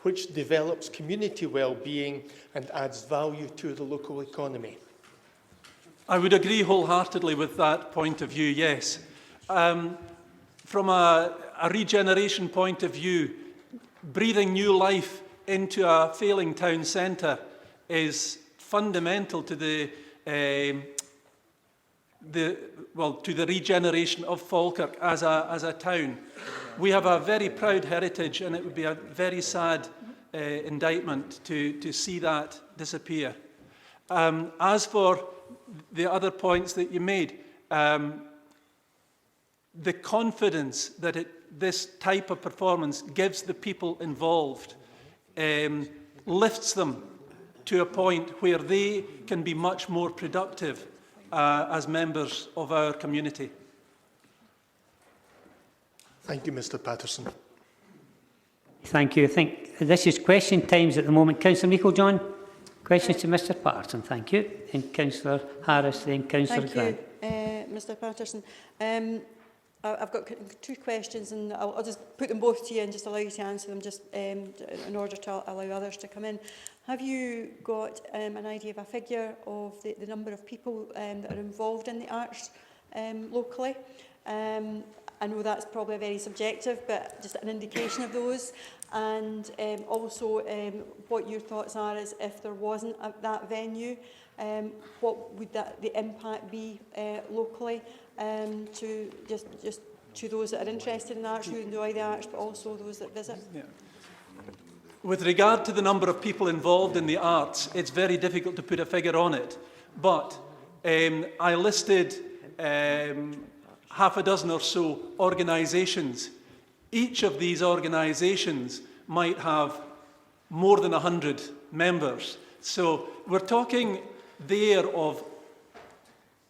S15: which develops community well-being and adds value to the local economy?
S8: I would agree wholeheartedly with that point of view, yes. From a regeneration point of view, breathing new life into a failing town centre is fundamental to the to the regeneration of Falkirk as a town. We have a very proud heritage, and it would be a very sad indictment to see that disappear. As for the other points that you made, the confidence that this type of performance gives the people involved lifts them to a point where they can be much more productive as members of our community.
S11: Thank you, Mr. Patterson.
S1: Thank you. I think this is question times at the moment. Councillor Meikle-John, questions to Mr Patterson. Thank you. And Councillor Harris, then Councillor Grant.
S3: Thank you, Mr Patterson. I've got two questions, and I'll just put them both to you and just allow you to answer them, just in order to allow others to come in. Have you got an idea of a figure of the number of people that are involved in the arts locally? I know that's probably very subjective, but just an indication of those. And also what your thoughts are is if there wasn't that venue, what would the impact be locally to just to those that are interested in arts, who enjoy the arts, but also those that visit?
S8: Yeah. With regard to the number of people involved in the arts, it's very difficult to put a figure on it. But I listed half a dozen or so organisations. Each of these organisations might have more than 100 members. So we're talking there of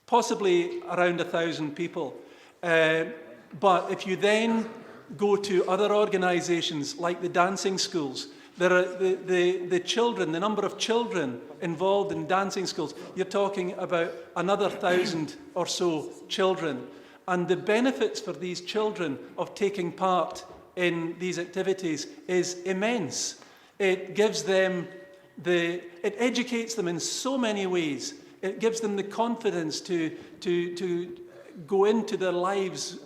S8: possibly around 1,000 people. But if you then go to other organisations like the dancing schools, there are the children, the number of children involved in dancing schools, you're talking about another 1,000 or so children. And the benefits for these children of taking part in these activities is immense. It gives them it educates them in so many ways. It gives them the confidence to go into their lives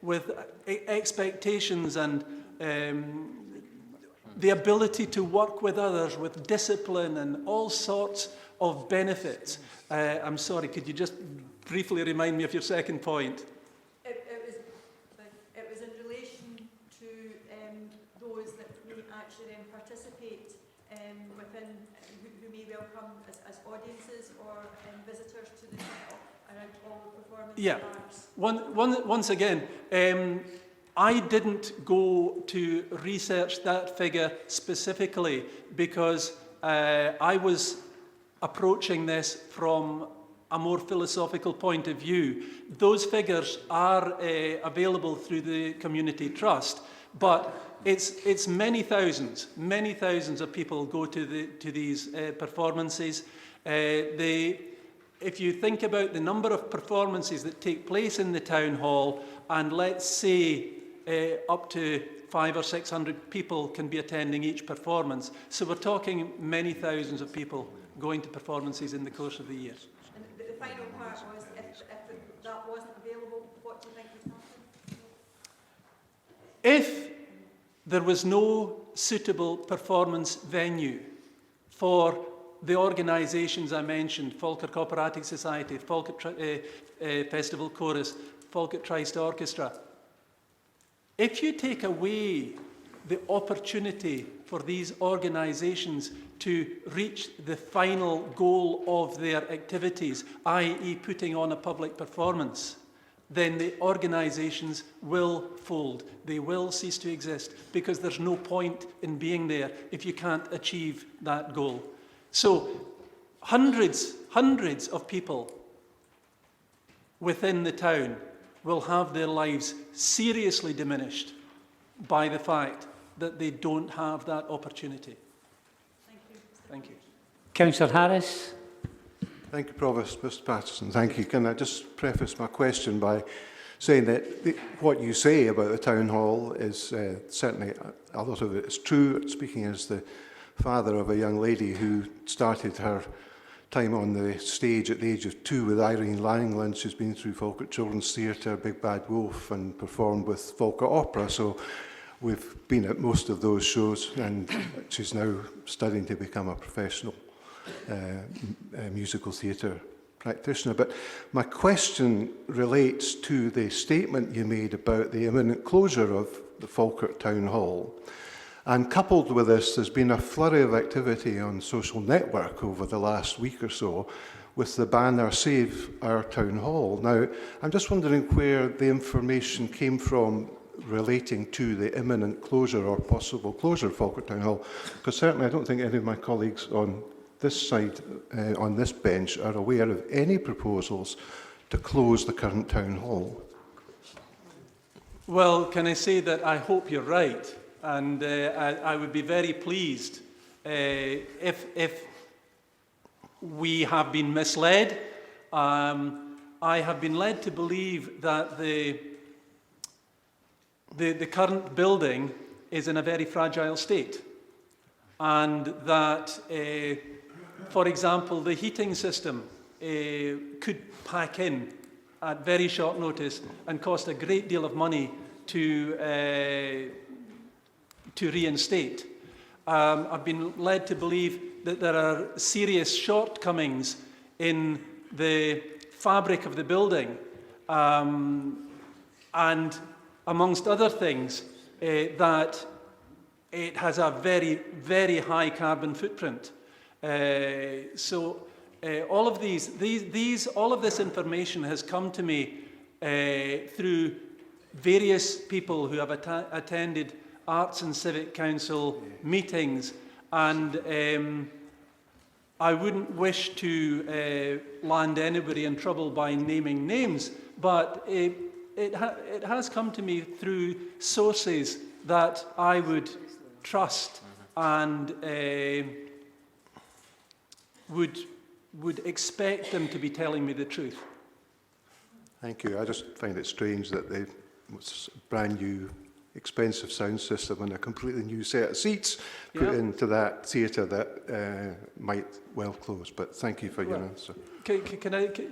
S8: with expectations and the ability to work with others with discipline and all sorts of benefits. I'm sorry, could you just briefly remind me of your second point?
S3: It was in relation to those that may actually then participate within, who may well come as audiences or visitors to the around all the performance arts.
S8: Once again, I didn't go to research that figure specifically because I was approaching this from a more philosophical point of view. Those figures are available through the Community Trust, but it's many thousands of people go to these performances. If you think about the number of performances that take place in the town hall, and let's say up to 500 or 600 people can be attending each performance, so we're talking many thousands of people going to performances in the course of the year.
S3: And the final part was, if that wasn't available, what do you think would happen?
S8: If there was no suitable performance venue for the organisations I mentioned, Falkirk Operatic Society, Falkirk Festival Chorus, Falkirk Trist Orchestra, if you take away the opportunity for these organisations to reach the final goal of their activities, i.e. putting on a public performance, then the organisations will fold. They will cease to exist because there's no point in being there if you can't achieve that goal. So hundreds of people within the town will have their lives seriously diminished by the fact that they don't have that opportunity. Thank you.
S1: Councillor Harris.
S11: Thank you, Provost. Mr. Patterson, thank you. Can I just preface my question by saying that what you say about the Town Hall is certainly, a lot of it is true. Speaking as the father of a young lady who started her time on the stage at the age of 2 with Irene Langland. She's been through Falkirk Children's Theatre, Big Bad Wolf, and performed with Falkirk Opera. So we've been at most of those shows, and she's now studying to become a professional musical theatre practitioner, but my question relates to the statement you made about the imminent closure of the Falkirk Town Hall. And coupled with this, there's been a flurry of activity on social network over the last week or so with the banner Save Our Town Hall. Now, I'm just wondering where the information came from relating to the imminent closure or possible closure of Falkirk Town Hall, because certainly I don't think any of my colleagues on this side, on this bench, are aware of any proposals to close the current town hall.
S8: Well, can I say that I hope you're right, and I would be very pleased if we have been misled. I have been led to believe that the current building is in a very fragile state, and that, for example, the heating system could pack in at very short notice and cost a great deal of money to reinstate. I've been led to believe that there are serious shortcomings in the fabric of the building, and amongst other things, that it has a very, very high carbon footprint. So all of all of this information has come to me through various people who have attended Arts and Civic Council meetings, and I wouldn't wish to land anybody in trouble by naming names, but it has come to me through sources that I would trust and would expect them to be telling me the truth.
S11: Thank you. I just find it strange that the brand new expensive sound system and a completely new set of seats put into that theatre that might well close. But thank you for your answer.
S8: Do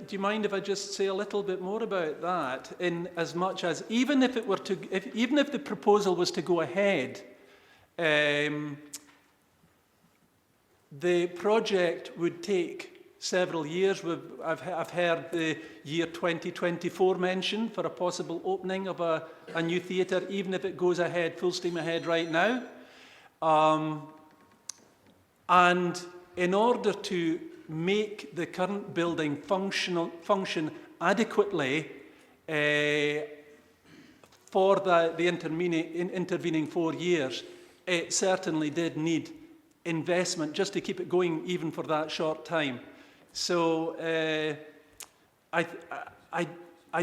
S8: you mind if I just say a little bit more about that? In as much as even if the proposal was to go ahead, the project would take several years. I've heard the year 2024 mentioned for a possible opening of a new theatre, even if it goes ahead, full steam ahead right now. And in order to make the current building function adequately for the intervening 4 years, it certainly did need investment just to keep it going even for that short time. So I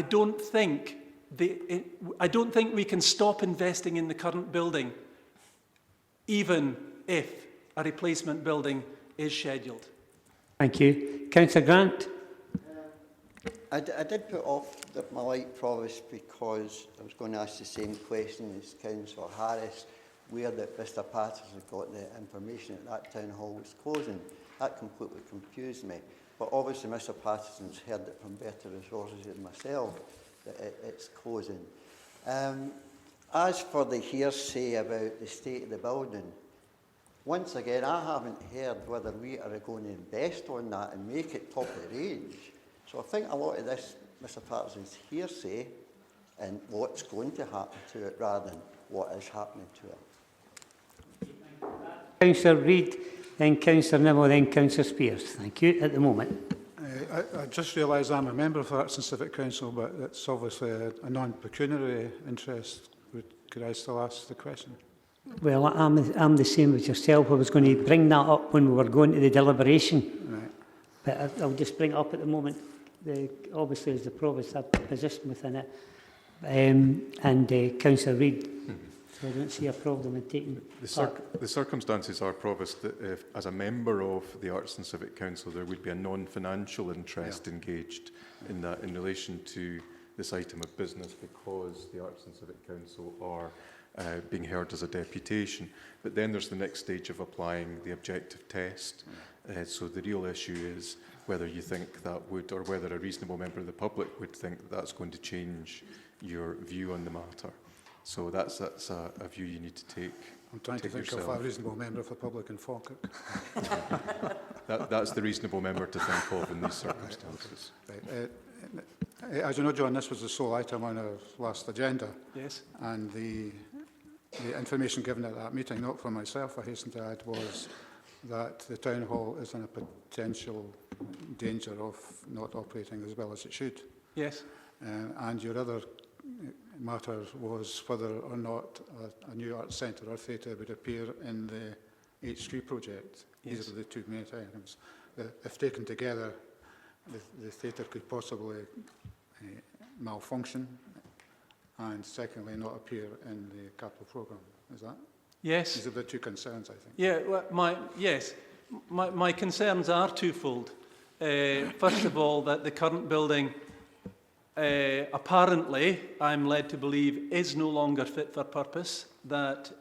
S8: don't think we can stop investing in the current building, even if a replacement building is scheduled.
S1: Thank you. Councillor Grant.
S12: I did put off my light, Provost, because I was going to ask the same question as Councillor Harris, where that Mr Patterson got the information that town hall was closing. That completely confused me. But obviously Mr Patterson's heard it from better resources than myself that it's closing. As for the hearsay about the state of the building, once again, I haven't heard whether we are going to invest on that and make it top of the range. So I think a lot of this, Mr Patterson's hearsay and what's going to happen to it rather than what is happening to it.
S1: Councillor Reid, then Councillor Nimmo, then Councillor Spears. Thank you. At the moment.
S7: I just realised I'm a member of the Arts and Civic Council, but it's obviously a non-pecuniary interest. Could I still ask the question?
S1: Well, I'm the same as yourself. I was going to bring that up when we were going to the deliberation.
S7: Right.
S1: But I'll just bring it up at the moment. Obviously, as the Provost, have a position within it. And Councillor Reid. So I don't see a problem in taking
S2: the circumstances are, Provost, that if, as a member of the Arts and Civic Council, there would be a non-financial interest engaged in that in relation to this item of business, because the Arts and Civic Council are being heard as a deputation. But then there's the next stage of applying the objective test. So the real issue is whether you think that would, or whether a reasonable member of the public would think that that's going to change your view on the matter. So that's a view you need to take.
S7: I'm trying to think of a reasonable member of the public in Falkirk.
S2: That's the reasonable member to think of in these circumstances.
S7: Right. As you know, John, this was the sole item on our last agenda.
S8: Yes.
S7: And the information given at that meeting, not from myself, I hasten to add, was that the Town Hall is in a potential danger of not operating as well as it should.
S8: Yes.
S7: And your other matter was whether or not a new arts centre or theatre would appear in the HQ project.
S8: Yes.
S7: These are the two main items. If taken together, the theatre could possibly malfunction, and secondly, not appear in the capital programme. Is that?
S8: Yes.
S7: These are the two concerns, I think.
S8: Yeah, well, my concerns are twofold. First of all, that the current building, apparently, I'm led to believe, is no longer fit for purpose, that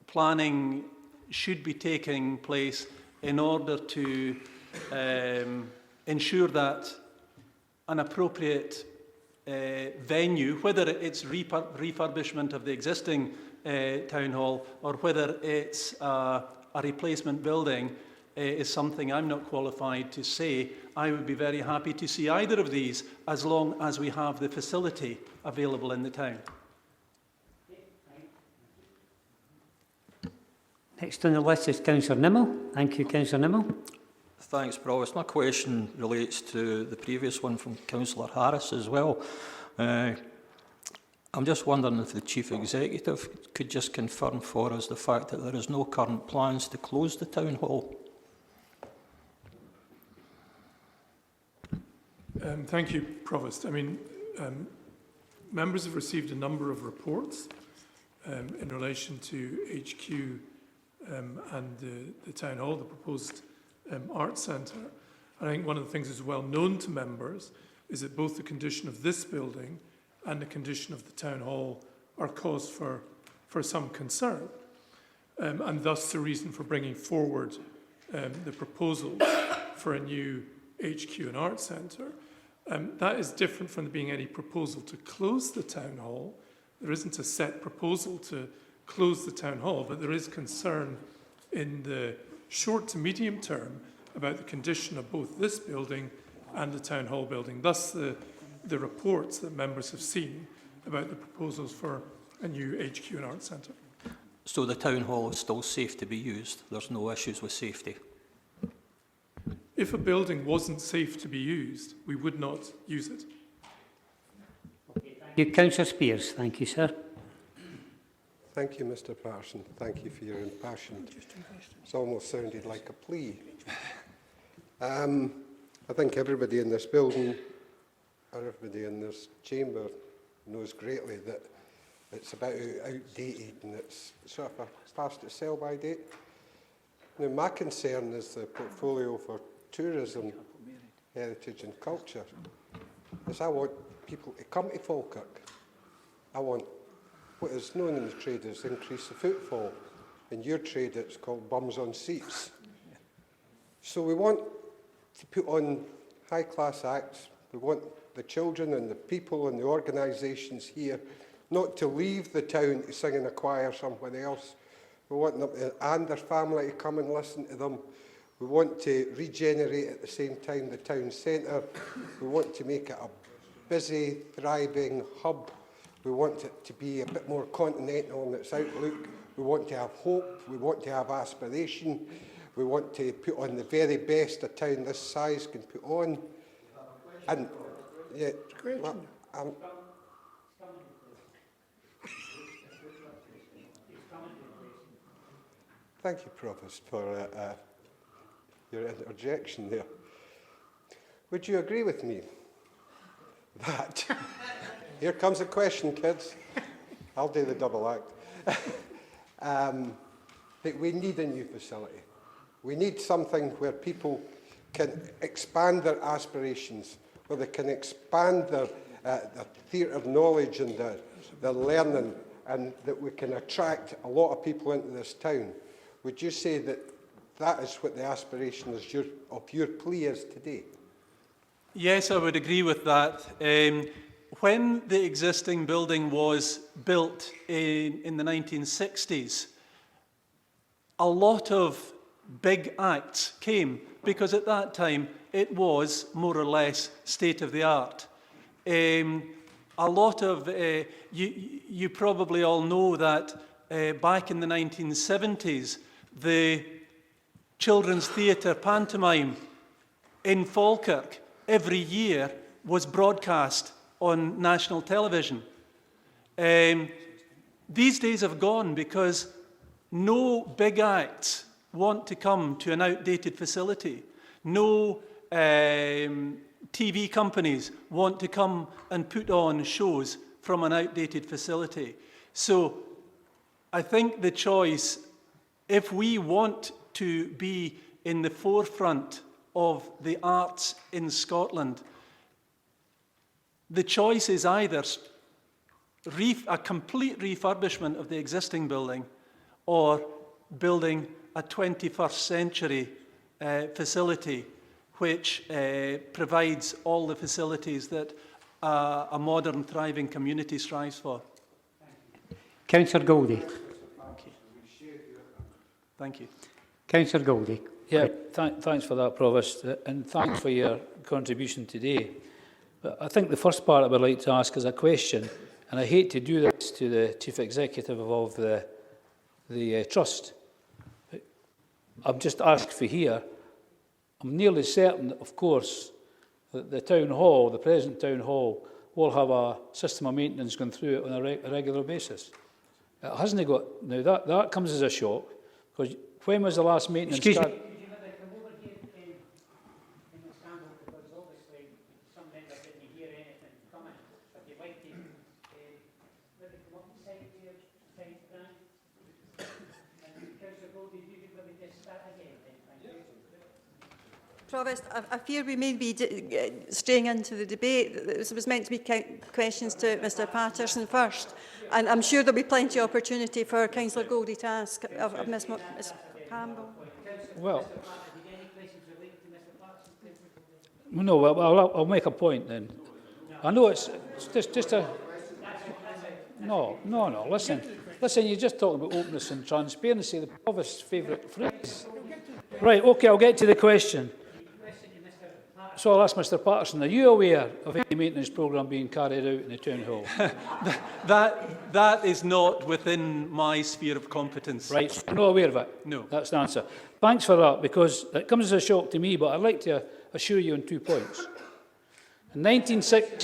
S8: planning should be taking place in order to ensure that an appropriate venue, whether it's refurbishment of the existing town hall or whether it's a replacement building, is something I'm not qualified to say. I would be very happy to see either of these as long as we have the facility available in the town.
S1: Next on the list is Councillor Nimmo. Thank you, Councillor Nimmo.
S22: Thanks, Provost. My question relates to the previous one from Councillor Harris as well. I'm just wondering if the Chief Executive could just confirm for us the fact that there is no current plans to close the Town Hall.
S18: Thank you, Provost. I mean, members have received a number of reports in relation to HQ and the Town Hall, the proposed Arts Centre. I think one of the things that's well known to members is that both the condition of this building and the condition of the Town Hall are cause for some concern, and thus the reason for bringing forward the proposal for a new HQ and Arts Centre. That is different from there being any proposal to close the Town Hall. There isn't a set proposal to close the Town Hall, but there is concern in the short to medium term about the condition of both this building and the Town Hall building. Thus, the reports that members have seen about the proposals for a new HQ and Arts Centre.
S22: So the Town Hall is still safe to be used? There's no issues with safety?
S18: If a building wasn't safe to be used, we would not use it.
S1: You, Councillor Spears. Thank you, sir.
S11: Thank you, Mr. Patterson. Thank you for your impassioned. It's almost sounded like a plea. I think everybody in this building, or everybody in this chamber, knows greatly that it's about outdated and it's sort of past its sell-by date. Now, my concern is the portfolio for tourism, heritage and culture. Is I want people to come to Falkirk. I want what is known in the trade as increase the footfall. In your trade, it's called bums on seats. So we want to put on high-class acts. We want the children and the people and the organisations here not to leave the town to sing in a choir somewhere else. We want them and their family to come and listen to them. We want to regenerate at the same time the town centre. We want to make it a busy, thriving hub. We want it to be a bit more continental in its outlook. We want to have hope. We want to have aspiration. We want to put on the very best a town this size can put on. And yeah, thank you, Provost, for your interjection there. Would you agree with me that, here comes a question, kids, I'll do the double act, that we need a new facility. We need something where people can expand their aspirations, where they can expand their theatre knowledge and their learning, and that we can attract a lot of people into this town. Would you say that that is what the aspiration of your plea is today?
S8: Yes, I would agree with that. when the existing building was built in the 1960s, a lot of big acts came because at that time it was more or less state of the art. A lot of, you probably all know that back in the 1970s, the children's theatre pantomime in Falkirk every year was broadcast on national television. These days have gone because no big acts want to come to an outdated facility. No TV companies want to come and put on shows from an outdated facility. So I think the choice, if we want to be in the forefront of the arts in Scotland, the choice is either a complete refurbishment of the existing building or building a 21st century facility which provides all the facilities that a modern, thriving community strives for.
S1: Councillor Goldie.
S8: Thank you.
S1: Councillor Goldie.
S9: Yeah, thanks for that, Provost, and thanks for your contribution today. But I think the first part I would like to ask is a question, and I hate to do this to the Chief Executive of the Trust. I've just asked for here. I'm nearly certain, of course, that the Town Hall, the present Town Hall, will have a system of maintenance going through it on a regular basis. It hasn't got... Now, that comes as a shock, because when was the last maintenance...
S1: Excuse me.
S3: Provost, I fear we may be straying into the debate. This was meant to be questions to Mr Patterson first, and I'm sure there'll be plenty of opportunity for Councillor Goldie to ask of Ms Campbell.
S9: Well, no, well, I'll make a point then. I know it's just a... No, listen, you just talked about openness and transparency, the Provost's favourite phrase. Right, OK, I'll get to the question. So I'll ask Mr Patterson, are you aware of any maintenance programme being carried out in the Town Hall?
S8: that is not within my sphere of competence.
S9: Right, so you're not aware of it?
S8: No.
S9: That's the answer. Thanks for that, because it comes as a shock to me, but I'd like to assure you on 2 points. In 1960...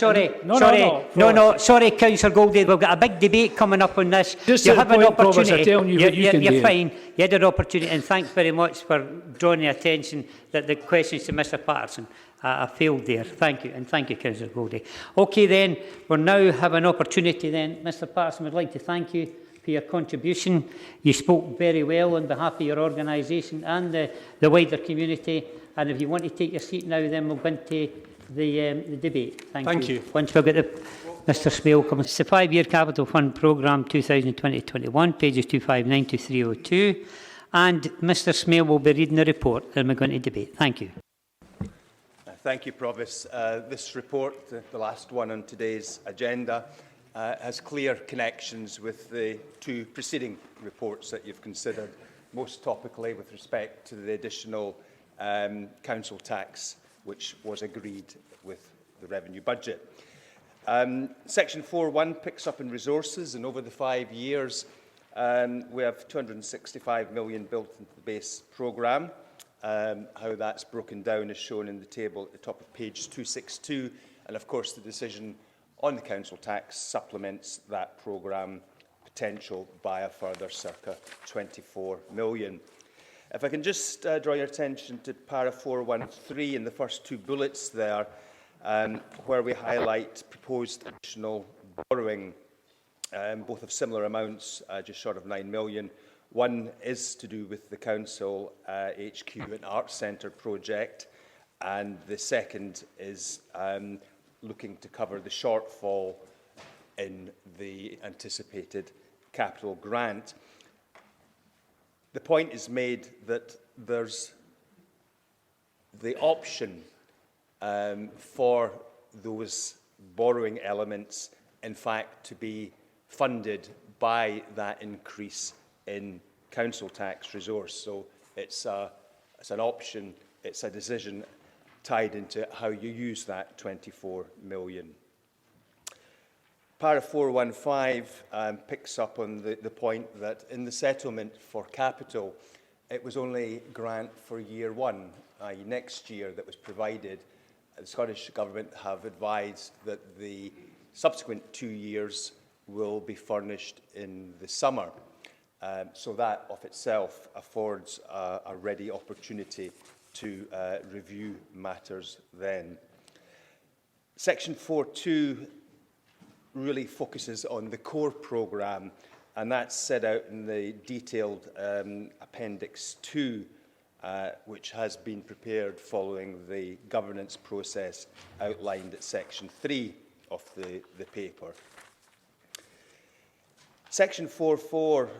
S1: Sorry, Councillor Goldie, we've got a big debate coming up on this.
S9: Just
S1: you have an opportunity.
S9: I'm telling you what you can do.
S1: You're fine. You had an opportunity, and thanks very much for drawing the attention that the questions to Mr Patterson I failed there. Thank you, and thank you, Councillor Goldie. OK, then, we'll now have an opportunity then. Mr Patterson, would like to thank you for your contribution. You spoke very well on behalf of your organisation and the wider community. And if you want to take your seat now, then we'll go into the debate. Thank you. Once we'll get Mr Smale coming. It's the 5-year Capital Fund Programme 2020-21, pages 259 to 302. And Mr Smale will be reading the report, and we're going to debate. Thank you.
S4: Thank you, Provost. This report, the last one on today's agenda, has clear connections with the 2 preceding reports that you've considered, most topically with respect to the additional council tax which was agreed with the revenue budget. Section 4.1 picks up in resources, and over the 5 years we have 265 million built into the base programme. How that's broken down is shown in the table at the top of page 262, and of course the decision on the council tax supplements that programme potential by a further circa 24 million. If I can just draw your attention to para 413 in the first 2 bullets there, where we highlight proposed additional borrowing, both of similar amounts, just short of 9 million. One is to do with the Council HQ and Arts Centre project, and the second is looking to cover the shortfall in the anticipated capital grant. The point is made that there's the option for those borrowing elements, in fact, to be funded by that increase in council tax resource. So it's an option, it's a decision tied into how you use that 24 million. Para 415 picks up on the point that in the settlement for capital, it was only grant for year one, i.e. next year, that was provided. The Scottish Government have advised that the subsequent 2 years will be furnished in the summer. So that of itself affords a ready opportunity to review matters then. Section 4.2 really focuses on the core programme, and that's set out in the detailed Appendix 2, which has been prepared following the governance process outlined at Section 3 of the paper. Section 4.4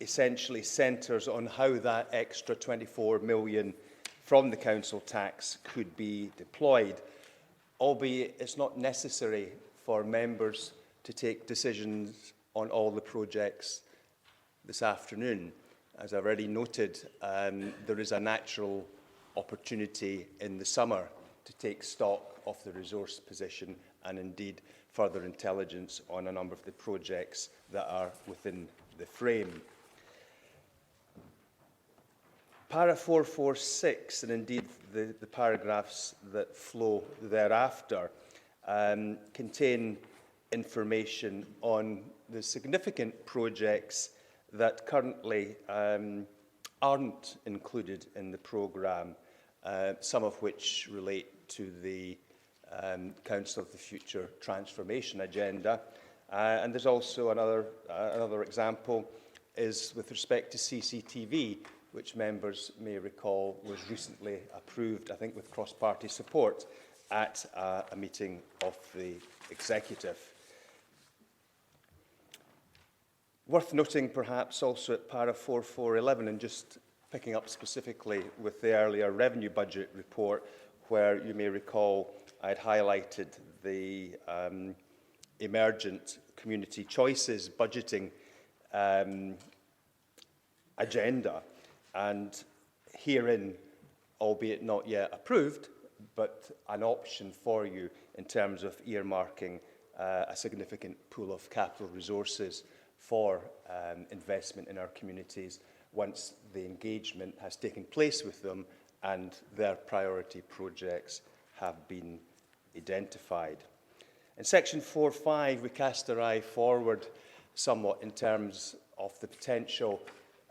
S4: essentially centres on how that extra 24 million from the council tax could be deployed, albeit it's not necessary for members to take decisions on all the projects this afternoon. As I've already noted, there is a natural opportunity in the summer to take stock of the resource position and indeed further intelligence on a number of the projects that are within the frame. Para 446, and indeed the paragraphs that flow thereafter, contain information on the significant projects that currently aren't included in the programme, some of which relate to the Council of the Future Transformation Agenda. And there's also another example is with respect to CCTV, which members may recall was recently approved, I think with cross-party support, at a meeting of the Executive. Worth noting perhaps also at Para 4411, and just picking up specifically with the earlier revenue budget report, where you may recall I'd highlighted the emergent community choices budgeting agenda, and herein, albeit not yet approved, but an option for you in terms of earmarking a significant pool of capital resources for investment in our communities once the engagement has taken place with them and their priority projects have been identified. In section 4.5, we cast our eye forward somewhat in terms of the potential,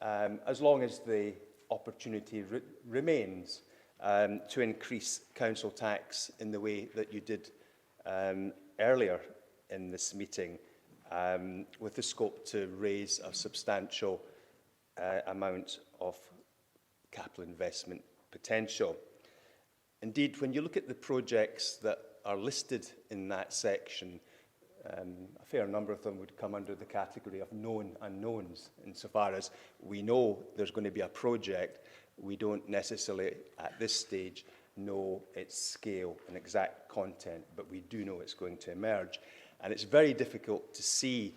S4: as long as the opportunity remains, to increase council tax in the way that you did earlier in this meeting, with the scope to raise a substantial amount of capital investment potential. Indeed, when you look at the projects that are listed in that section, a fair number of them would come under the category of known unknowns, insofar as we know there's going to be a project, we don't necessarily at this stage know its scale and exact content, but we do know it's going to emerge. And it's very difficult to see,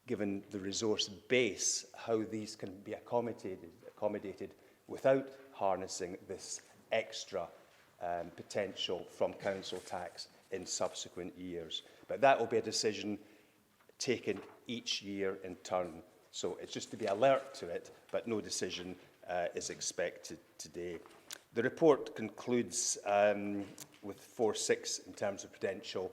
S4: given the resource base, how these can be accommodated without harnessing this extra potential from council tax in subsequent years. But that will be a decision taken each year in turn. So it's just to be alert to it, but no decision is expected today. The report concludes with 4.6 in terms of potential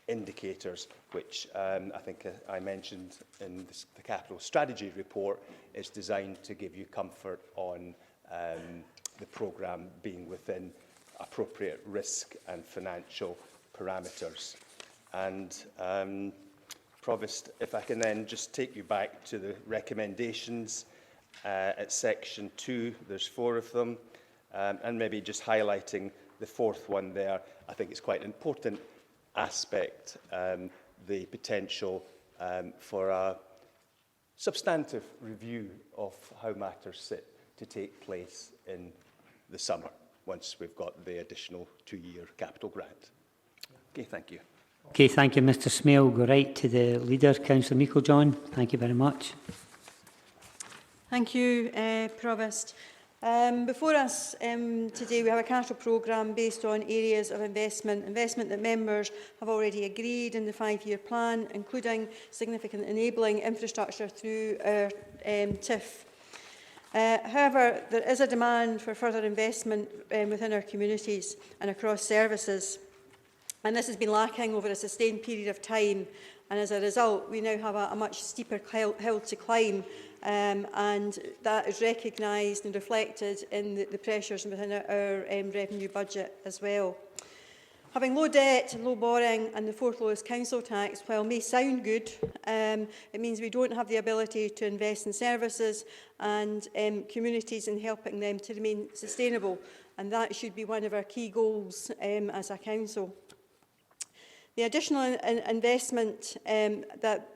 S4: indicators, which I think I mentioned in the capital strategy report, is designed to give you comfort on the programme being within appropriate risk and financial parameters. And Provost, if I can then just take you back to the recommendations at section 2, there's 4 of them, and maybe just highlighting the 4th one there. I think it's quite an important aspect, the potential for a substantive review of how matters sit to take place in the summer, once we've got the additional 2-year capital grant. Okay, thank you.
S1: Okay, thank you, Mr Smale. We'll go right to the leader, Councillor Meikle-John. Thank you very much.
S3: Thank you, Provost. Before us today, we have a capital programme based on areas of investment that members have already agreed in the 5-year plan, including significant enabling infrastructure through our TIF. However, there is a demand for further investment within our communities and across services, and this has been lacking over a sustained period of time, and as a result, we now have a much steeper hill to climb. And that is recognised and reflected in the pressures within our revenue budget as well. Having low debt, low borrowing and the fourth lowest council tax, while may sound good, it means we don't have the ability to invest in services and communities and helping them to remain sustainable. And that should be one of our key goals as a council. The additional investment that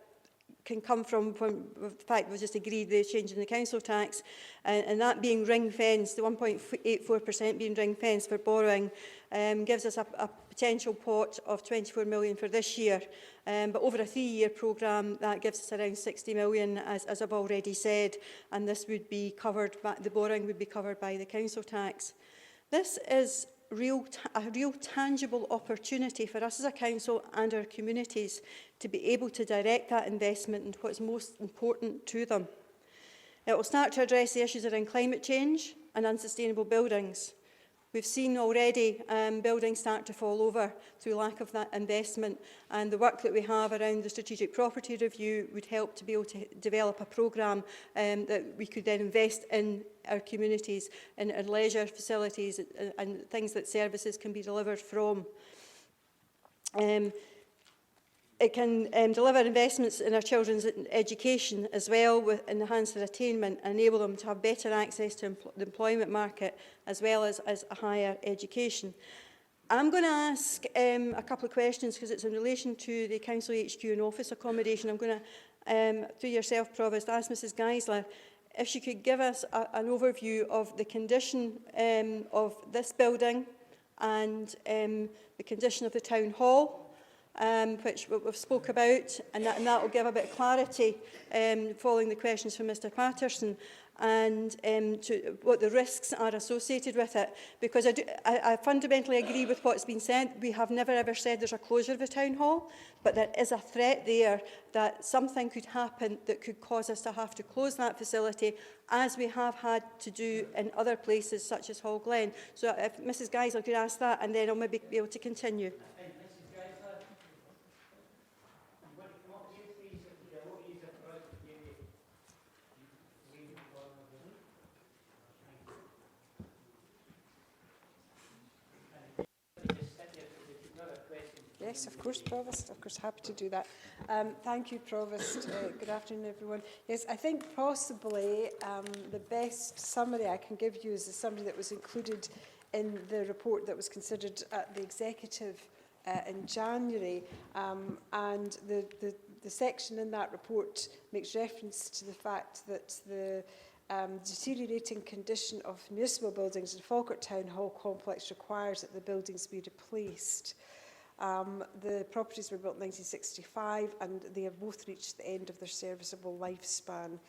S3: can come from the fact we've just agreed the change in the council tax, and that being ring-fenced, the 1.84% being ring-fenced for borrowing, gives us a potential pot of 24 million for this year. But over a 3-year programme, that gives us around 60 million, as I've already said, and this would be covered by, the borrowing would be covered by the council tax. This is a real tangible opportunity for us as a council and our communities to be able to direct that investment into what's most important to them. It will start to address the issues around climate change and unsustainable buildings. We've seen already buildings start to fall over through lack of that investment, and the work that we have around the strategic property review would help to be able to develop a programme that we could then invest in our communities, in our leisure facilities and things that services can be delivered from. It can deliver investments in our children's education as well, with enhance their attainment and enable them to have better access to the employment market as well as a higher education. I'm going to ask a couple of questions because it's in relation to the Council HQ and office accommodation. I'm going to, through yourself, Provost, ask Mrs Geisler if she could give us an overview of the condition of this building and the condition of the Town Hall, which we've spoke about, and that will give a bit of clarity following the questions from Mr Patterson, and to what the risks are associated with it, because I fundamentally agree with what's been said. We have never ever said there's a closure of the Town Hall, but there is a threat there that something could happen that could cause us to have to close that facility, as we have had to do in other places such as Hall Glen. So if Mrs Geisler could ask that, and then I'll maybe be able to continue.
S14: Yes, of course, Provost. Of course, happy to do that. Thank you, Provost. Good afternoon, everyone. Yes, I think possibly the best summary I can give you is the summary that was included in the report that was considered at the Executive in January. And the section in that report makes reference to the fact that the deteriorating condition of municipal buildings in Falkirk Town Hall complex requires that the buildings be replaced. The properties were built in 1965 and they have both reached the end of their serviceable lifespan.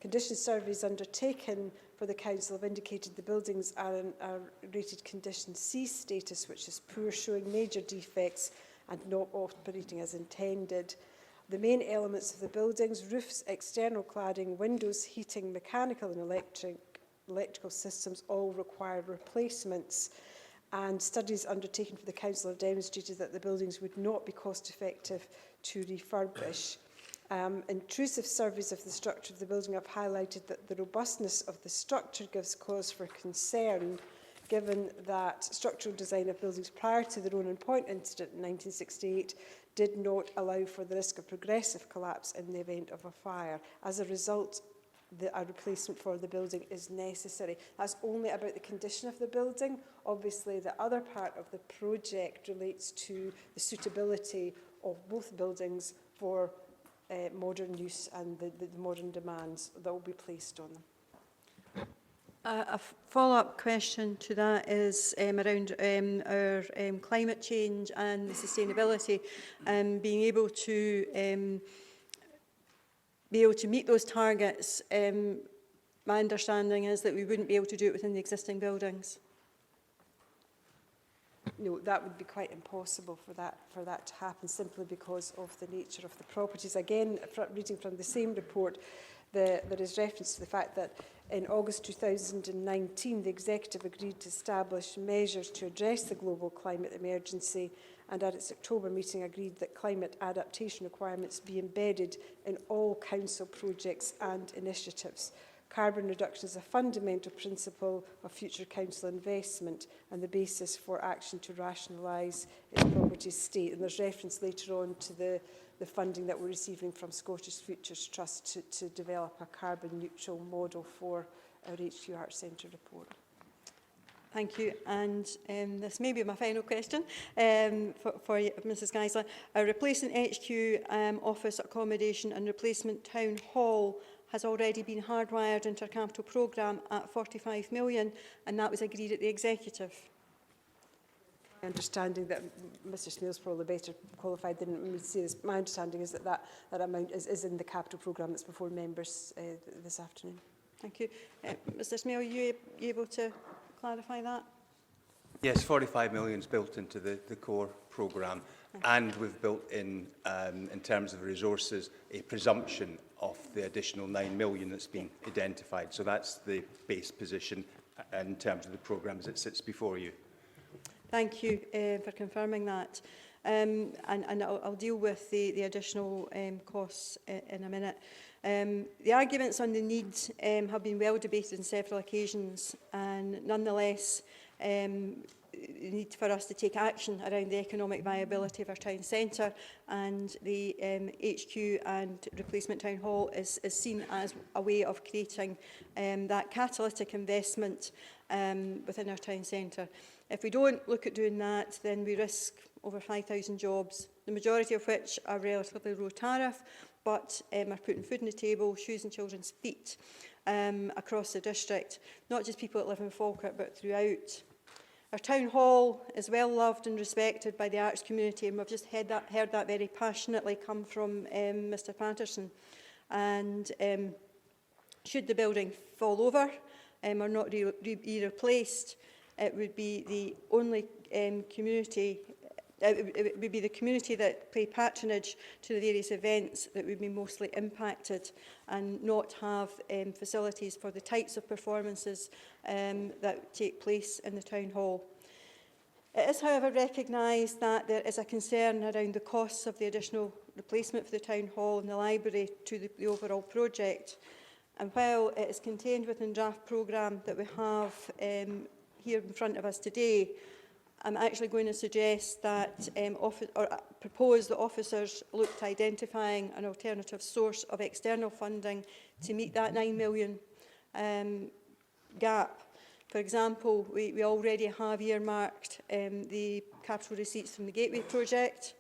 S14: Condition surveys undertaken for the council have indicated the buildings are in a rated condition C status, which is poor, showing major defects and not operating as intended. The main elements of the buildings, roofs, external cladding, windows, heating, mechanical and electrical systems all require replacements. And studies undertaken for the council have demonstrated that the buildings would not be cost effective to refurbish. Intrusive surveys of the structure of the building have highlighted that the robustness of the structure gives cause for concern, given that structural design of buildings prior to the Ronan Point incident in 1968 did not allow for the risk of progressive collapse in the event of a fire. As a result, a replacement for the building is necessary. That's only about the condition of the building. Obviously, the other part of the project relates to the suitability of both buildings for modern use and the modern demands that will be placed on them.
S3: A follow-up question to that is around our climate change and the sustainability, being able to meet those targets. My understanding is that we wouldn't be able to do it within the existing buildings.
S14: No, that would be quite impossible for that to happen, simply because of the nature of the properties. Again, reading from the same report, there is reference to the fact that in August 2019, the Executive agreed to establish measures to address the global climate emergency, and at its October meeting agreed that climate adaptation requirements be embedded in all council projects and initiatives. Carbon reduction is a fundamental principle of future council investment and the basis for action to rationalise its property estate. And there's reference later on to the funding that we're receiving from Scottish Futures Trust to develop a carbon neutral model for our HQ Arts Centre report.
S3: Thank you. And this may be my final question for you, Mrs Geisler. A replacement HQ office accommodation and replacement town hall has already been hardwired into our capital programme at 45 million, and that was agreed at the Executive.
S14: My understanding that Mr Smale's probably better qualified than me to say this. My understanding is that that amount is in the capital programme that's before members this afternoon.
S3: Thank you. Mr Smale, are you able to clarify that?
S4: Yes, 45 million is built into the core programme, and we've built in terms of resources, a presumption of the additional 9 million that's been identified. So that's the base position in terms of the programme as it sits before you.
S3: Thank you for confirming that. And I'll deal with the additional costs in a minute. The arguments on the need have been well debated on several occasions, and nonetheless, the need for us to take action around the economic viability of our town centre, and the HQ and replacement town hall is seen as a way of creating that catalytic investment within our town centre. If we don't look at doing that, then we risk over 5,000 jobs, the majority of which are relatively low tariff, but are putting food on the table, shoes on children's feet across the district. Not just people that live in Falkirk, but throughout. Our town hall is well loved and respected by the arts community, and we've just heard that very passionately come from Mr Patterson. And should the building fall over or not be replaced, it would be the only community, it would be the community that pay patronage to the various events that would be mostly impacted, and not have facilities for the types of performances that take place in the town hall. It is, however, recognised that there is a concern around the costs of the additional replacement for the town hall and the library to the overall project. And while it is contained within the draft programme that we have here in front of us today, I'm actually going to suggest that, propose that officers look to identifying an alternative source of external funding to meet that 9 million gap. For example, we already have earmarked the capital receipts from the Gateway project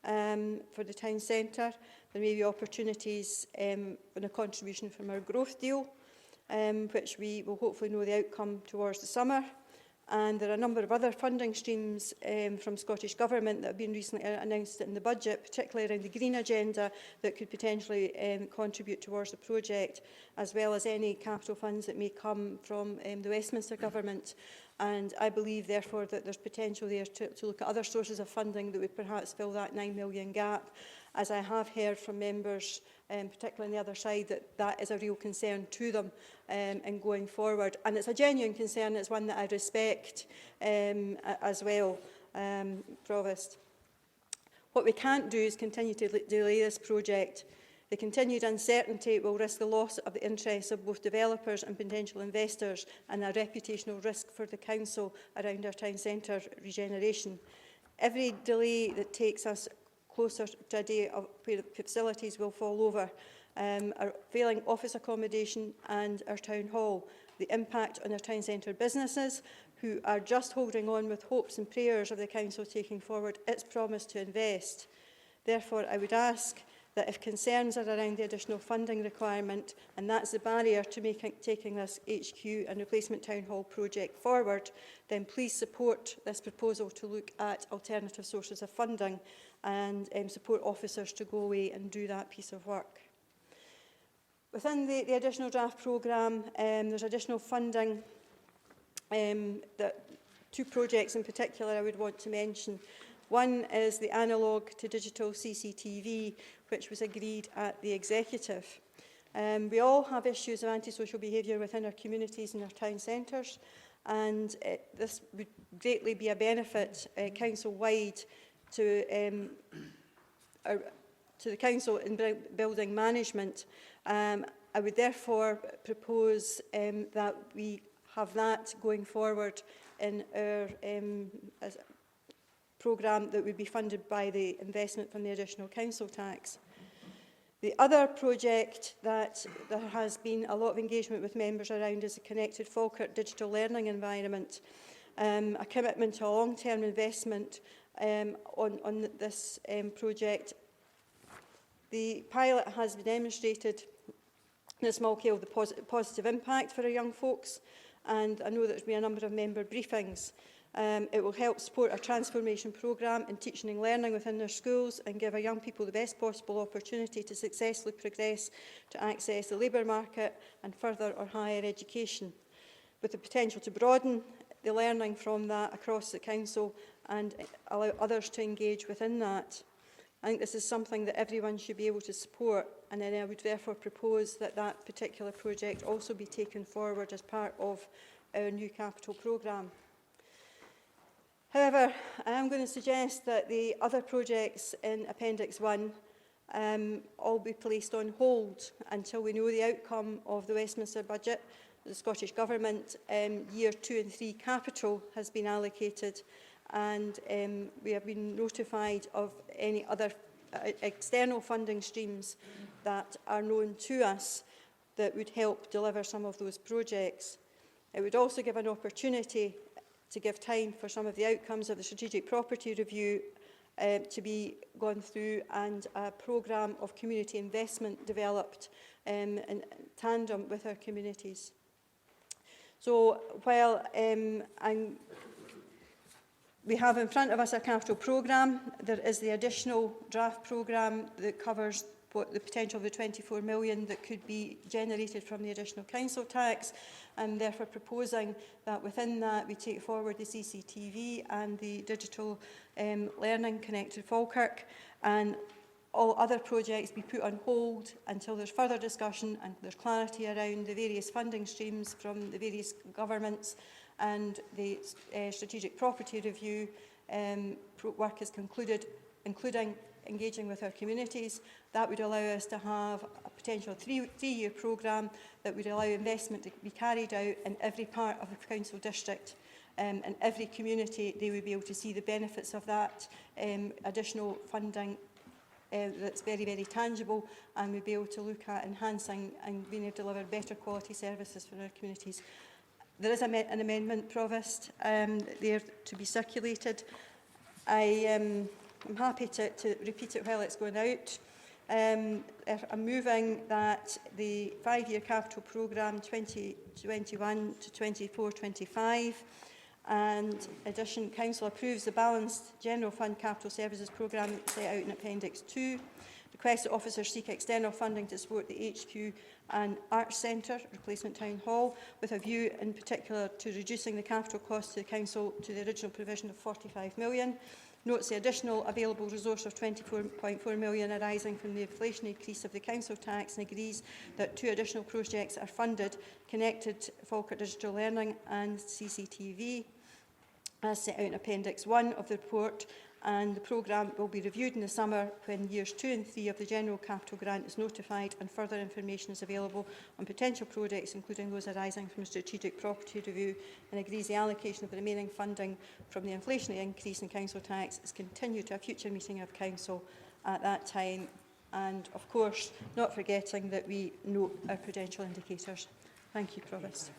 S3: for the town centre. There may be opportunities in a contribution from our growth deal, which we will hopefully know the outcome towards the summer. And there are a number of other funding streams from Scottish Government that have been recently announced in the budget, particularly around the green agenda, that could potentially contribute towards the project, as well as any capital funds that may come from the Westminster Government. And I believe, therefore, that there's potential there to look at other sources of funding that would perhaps fill that 9 million gap, as I have heard from members, particularly on the other side, that is a real concern to them in going forward. And it's a genuine concern, it's one that I respect as well, Provost. What we can't do is continue to delay this project. The continued uncertainty will risk the loss of the interests of both developers and potential investors, and a reputational risk for the council around our town centre regeneration. Every delay that takes us closer to a day of where facilities will fall over, our failing office accommodation and our town hall, the impact on our town centre businesses, who are just holding on with hopes and prayers of the council taking forward its promise to invest. Therefore, I would ask that if concerns are around the additional funding requirement, and that's the barrier to taking this HQ and replacement town hall project forward, then please support this proposal to look at alternative sources of funding and support officers to go away and do that piece of work. Within the additional draft programme, there's additional funding that 2 projects in particular I would want to mention. One is the analogue to digital CCTV, which was agreed at the executive. We all have issues of antisocial behaviour within our communities and our town centres, and this would greatly be a benefit council-wide to the council in building management. I would therefore propose that we have that going forward in our programme that would be funded by the investment from the additional council tax. The other project that there has been a lot of engagement with members around is the Connected Falkirk digital learning environment, a commitment to a long-term investment on this project. The pilot has demonstrated in a small scale the positive impact for our young folks, and I know there's been a number of member briefings. It will help support our transformation programme in teaching and learning within their schools and give our young people the best possible opportunity to successfully progress to access the labour market and further or higher education, with the potential to broaden the learning from that across the council and allow others to engage within that. I think this is something that everyone should be able to support, and then I would therefore propose that that particular project also be taken forward as part of our new capital programme. However, I am going to suggest that the other projects in Appendix 1 all be placed on hold until we know the outcome of the Westminster budget. The Scottish Government year 2 and 3 capital has been allocated, and we have been notified of any other external funding streams that are known to us that would help deliver some of those projects. It would also give an opportunity to give time for some of the outcomes of the strategic property review to be gone through, and a programme of community investment developed in tandem with our communities. So while we have in front of us a capital programme, there is the additional draft programme that covers what the potential of the 24 million that could be generated from the additional council tax. I'm therefore proposing that within that we take forward the CCTV and the digital learning Connected Falkirk, and all other projects be put on hold until there's further discussion and there's clarity around the various funding streams from the various governments, and the strategic property review work is concluded, including engaging with our communities. That would allow us to have a potential three-year programme that would allow investment to be carried out in every part of the council district. In every community, they would be able to see the benefits of that additional funding that's very, very tangible, and we'd be able to look at enhancing and being able to deliver better quality services for our communities. There is an amendment, Provost, there to be circulated. I'm happy to repeat it while it's going out. I'm moving that the 5-year capital programme 2021 to 24-25 and addition council approves the balanced general fund capital services programme set out in Appendix 2. Requests that officers seek external funding to support the HQ and Arts Centre, replacement town hall, with a view in particular to reducing the capital cost to the council to the original provision of 45 million. Notes the additional available resource of 24.4 million arising from the inflation increase of the council tax, and agrees that 2 additional projects are funded: Connected Falkirk Digital Learning and CCTV, as set out in Appendix 1 of the report, and the programme will be reviewed in the summer when years 2 and 3 of the general capital grant is notified and further information is available on potential projects, including those arising from a strategic property review, and agrees the allocation of the remaining funding from the inflationary increase in council tax is continued to a future meeting of council at that time, and of course not forgetting that we note our prudential indicators. Thank you, Provost.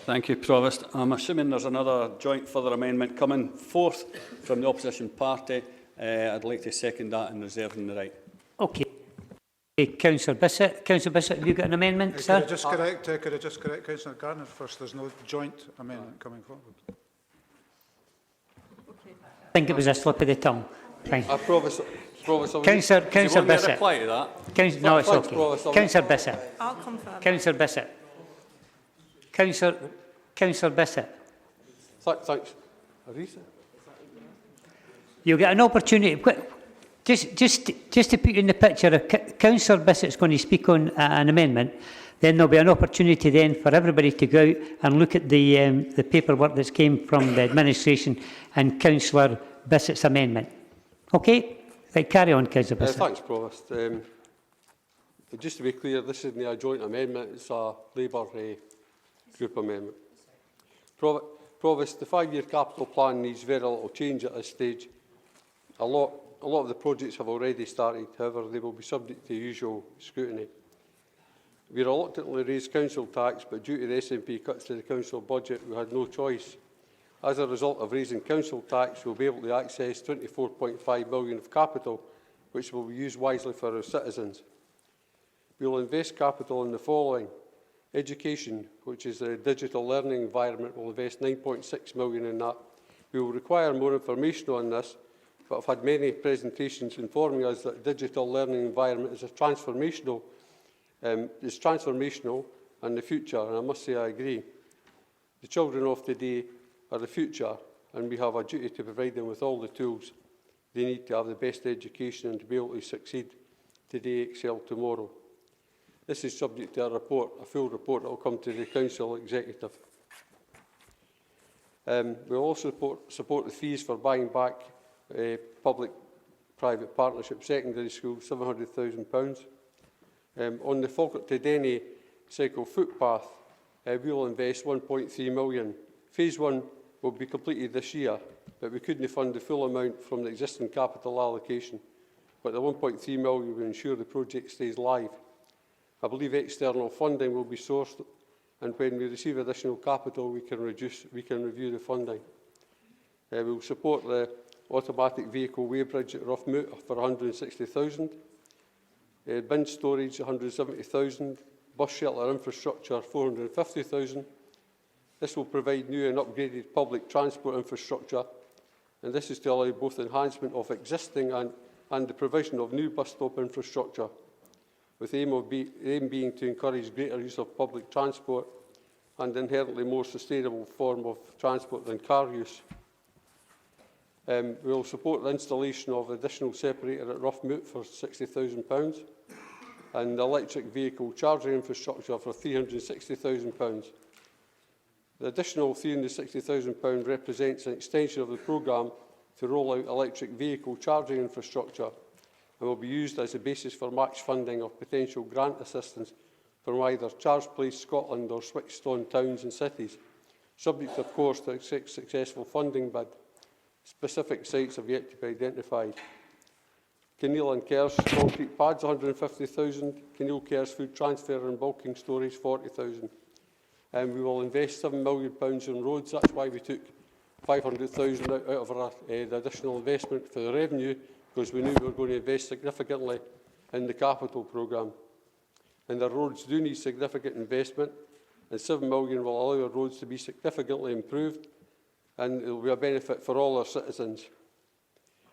S5: Thank you, Provost. I'm assuming there's another joint further amendment coming forth from the opposition party. I'd like to second that and reserving the right.
S1: Okay. Councillor Bissett. Councillor Bissett, have you got an amendment,
S7: Could
S1: sir?
S7: I just correct Councillor Gardner first? There's no joint amendment coming forward.
S1: I think it was a slip of the tongue. Fine.
S6: Councillor
S1: Councillor Bissett.
S6: reply to that?
S1: No, it's
S6: Thanks,
S1: okay.
S6: Provost.
S1: Councillor Bissett.
S21: I'll confirm.
S1: Councillor Bissett. Councillor Bissett.
S6: Thanks. Arisa?
S1: You'll get an opportunity. Just to put you in the picture, if Councillor Bissett's going to speak on an amendment, then there'll be an opportunity then for everybody to go out and look at the paperwork that came from the administration and Councillor Bissett's amendment. Okay? Right, carry on, Councillor Bissett.
S6: Thanks, Provost. Just to be clear, this isn't a joint amendment, it's a Labour group amendment. Provost, the 5-year capital plan needs very little change at this stage. A lot of the projects have already started, however, they will be subject to usual scrutiny. We reluctantly raised council tax, but due to the SNP cuts to the council budget, we had no choice. As a result of raising council tax, we will be able to access £24.5 million of capital, which will be used wisely for our citizens. We will invest capital in the following. Education, which is a digital learning environment, will invest £9.6 million in that. We will require more information on this, but I've had many presentations informing us that digital learning environment is transformational in the future, and I must say I agree. The children of today are the future, and we have a duty to provide them with all the tools they need to have the best education and to be able to succeed today, excel tomorrow. This is subject to a full report that will come to the Council Executive. We will also support the fees for buying back public-private partnership secondary schools, £700,000. On the Falkirk to Denny cycle footpath, we will invest £1.3 million. Phase 1 will be completed this year, but we couldn't fund the full amount from the existing capital allocation. But the £1.3 million will ensure the project stays live. I believe external funding will be sourced, and when we receive additional capital, we can review the funding. We will support the automatic vehicle weighbridge at Roughmoot for £160,000. Bin storage, £170,000. Bus shelter infrastructure, £450,000. This will provide new and upgraded public transport infrastructure, and this is to allow both enhancement of existing and the provision of new bus stop infrastructure, with the aim being to encourage greater use of public transport and inherently more sustainable form of transport than car use. We will support the installation of additional separator at Roughmoot for £60,000 and electric vehicle charging infrastructure for £360,000. The additional £360,000 represents an extension of the programme to roll out electric vehicle charging infrastructure and will be used as a basis for match funding of potential grant assistance from either Charge Place Scotland or Switchstone towns and cities, subject of course to a successful funding bid. Specific sites have yet to be identified. Kinneil and Kerrs concrete pads, £150,000. Kinneil Kerrs food transfer and bulking storage, £40,000. And we will invest £7 million in roads. That's why we took £500,000 out of the additional investment for the revenue, because we knew we were going to invest significantly in the capital programme. And the roads do need significant investment, and £7 million will allow our roads to be significantly improved, and it will be a benefit for all our citizens.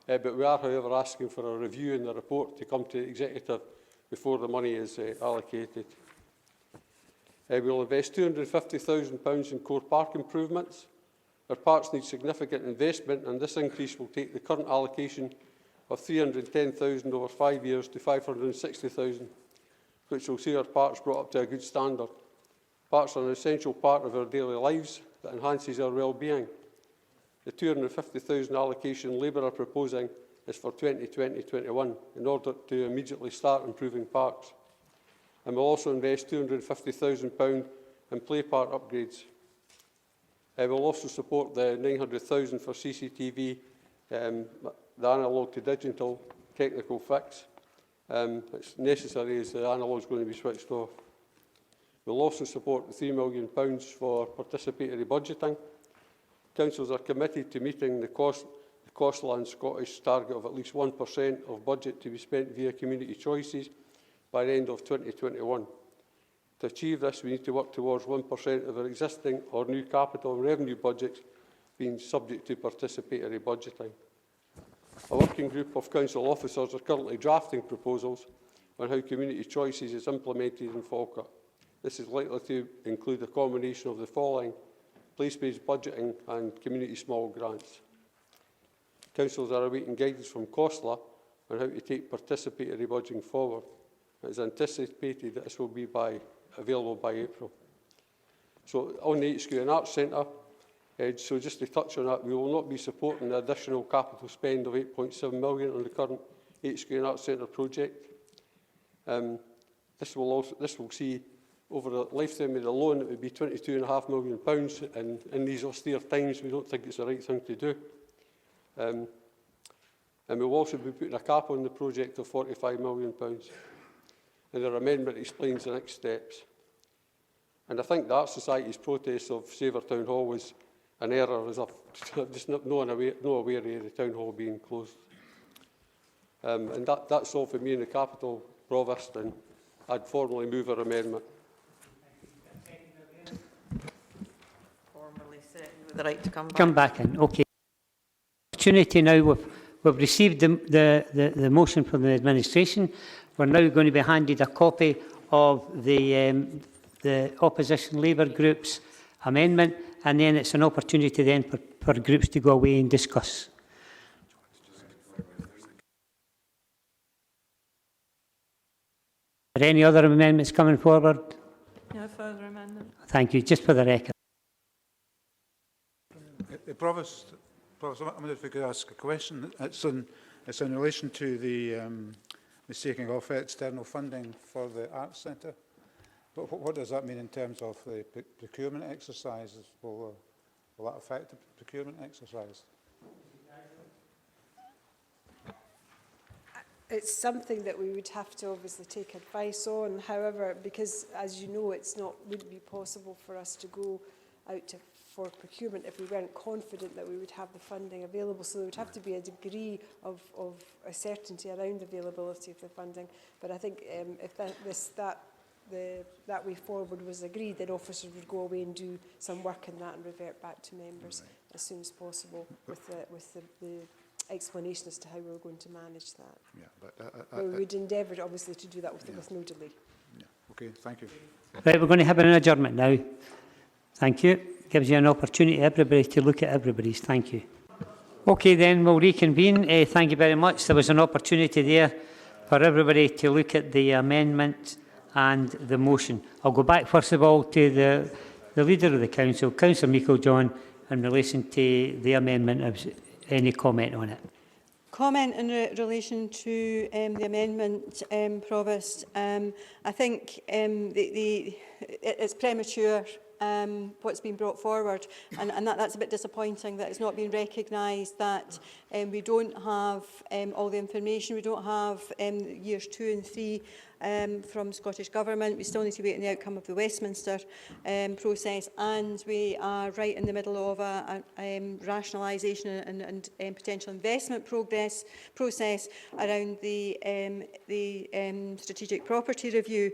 S6: But we are, however, asking for a review in the report to come to the Executive before the money is allocated. We will invest £250,000 in core park improvements. Our parks need significant investment, and this increase will take the current allocation of £310,000 over 5 years to £560,000, which will see our parks brought up to a good standard. Parks are an essential part of our daily lives that enhances our well-being. The £250,000 allocation Labour are proposing is for 2020-21 in order to immediately start improving parks. And we'll also invest £250,000 in play park upgrades. We'll also support the £900,000 for CCTV, the analogue to digital technical fix. It's necessary as the analogue is going to be switched off. We'll also support the £3 million for participatory budgeting. Councils are committed to meeting the the Coastal and Scottish target of at least 1% of budget to be spent via community choices by the end of 2021. To achieve this, we need to work towards 1% of our existing or new capital and revenue budgets being subject to participatory budgeting. A working group of council officers are currently drafting proposals on how community choices is implemented in Falkirk. This is likely to include a combination of the following: place-based budgeting and community small grants. Councils are awaiting guidance from COSLA on how to take participatory budgeting forward. It is anticipated that this will be available by April. So on the HQ and Arts Centre, so just to touch on that, we will not be supporting the additional capital spend of 8.7 million on the current HQ and Arts Centre project. This will see, over the lifetime of the loan, it would be £22.5 million, and in these austere times we don't think it's the right thing to do. And we'll also be putting a cap on the project of £45 million. And their amendment explains the next steps. And I think the Art Society's protest of Save Our Town Hall was an error, as I've just not aware of the Town Hall being closed. And that's all for me in the Capital, Provost, and I'd formally move our amendment.
S21: Formally second with the right to come back.
S1: Come back in, okay. Opportunity now, we've received the motion from the administration. We're now going to be handed a copy of the opposition Labour group's amendment, and then it's an opportunity then for groups to go away and discuss. Are there any other amendments coming forward?
S21: No further amendment.
S1: Thank you. Just for the record.
S7: Provost, I wonder if we could ask a question. It's in relation to the taking off external funding for the Arts Centre. But what does that mean in terms of the procurement exercises? Will that affect the procurement exercise?
S14: It's something that we would have to obviously take advice on. However, because as you know, wouldn't be possible for us to go out for procurement if we weren't confident that we would have the funding available. So there would have to be a degree of a certainty around the availability of the funding. But I think if that way forward was agreed, then officers would go away and do some work in that and revert back to members as soon as possible with the explanation as to how we were going to manage that.
S7: Yeah, but
S14: we would endeavour, obviously, to do that with no delay.
S7: Yeah. Okay, thank you.
S1: Right, we're going to have an adjournment now. Thank you. Gives you an opportunity, everybody, to look at everybody's. Thank you. Okay, then we'll reconvene. Thank you very much. There was an opportunity there for everybody to look at the amendment and the motion. I'll go back, first of all, to the Leader of the Council, Councillor Meikle-John, in relation to the amendment. Any comment on it?
S3: Comment in relation to the amendment, Provost. I think it's premature what's been brought forward, and that's a bit disappointing that it's not been recognised, that we don't have all the information, we don't have years 2 and 3 from Scottish Government. We still need to wait on the outcome of the Westminster process, and we are right in the middle of a rationalisation and potential investment process around the strategic property review,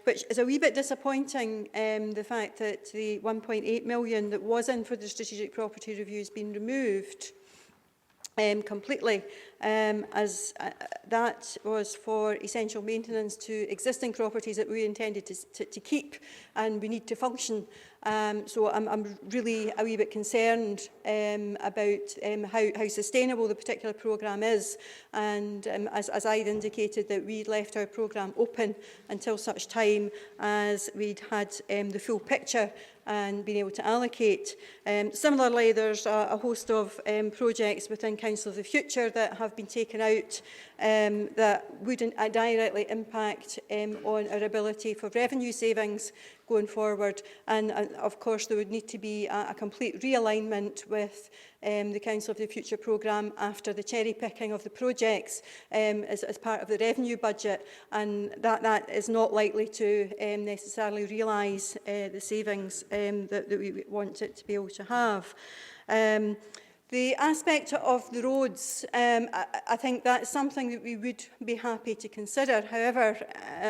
S3: which is a wee bit disappointing. The fact that the 1.8 million that was in for the strategic property review has been removed completely, as that was for essential maintenance to existing properties that we intended to keep and we need to function. So I'm really a wee bit concerned about how sustainable the particular programme is, and as I'd indicated, that we'd left our programme open until such time as we'd had the full picture and being able to allocate. Similarly, there's a host of projects within Council of the Future that have been taken out that wouldn't directly impact on our ability for revenue savings going forward. And of course, there would need to be a complete realignment with the Council of the Future programme after the cherry picking of the projects as part of the revenue budget, and that is not likely to necessarily realise the savings that we want it to be able to have. The aspect of the roads, I think that's something that we would be happy to consider. However,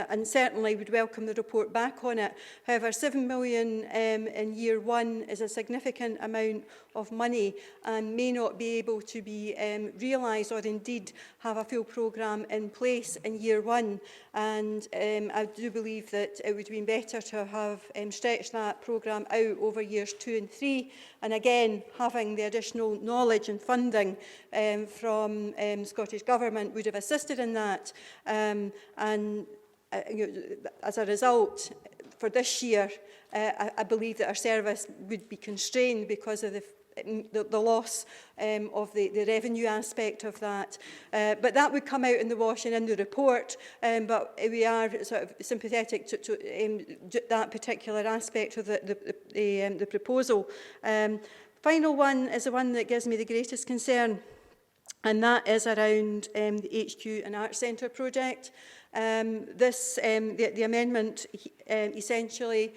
S3: and certainly would welcome the report back on it. However, £7 million in year one is a significant amount of money and may not be able to be realised or indeed have a full programme in place in year one. And I do believe that it would have been better to have stretched that programme out over years 2 and 3. And again, having the additional knowledge and funding from Scottish Government would have assisted in that. As a result, for this year, I believe that our service would be constrained because of the loss of the revenue aspect of that. But that would come out in the wash and in the report, but we are sort of sympathetic to that particular aspect of the proposal. Final one is the one that gives me the greatest concern, and that is around the HQ and Arts Centre project. The amendment essentially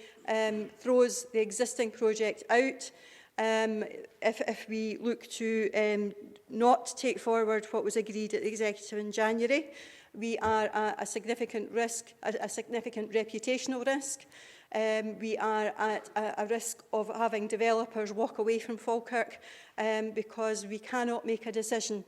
S3: throws the existing project out. If we look to not take forward what was agreed at the Executive in January, we are at a significant risk, a significant reputational risk. We are at a risk of having developers walk away from Falkirk because we cannot make a decision.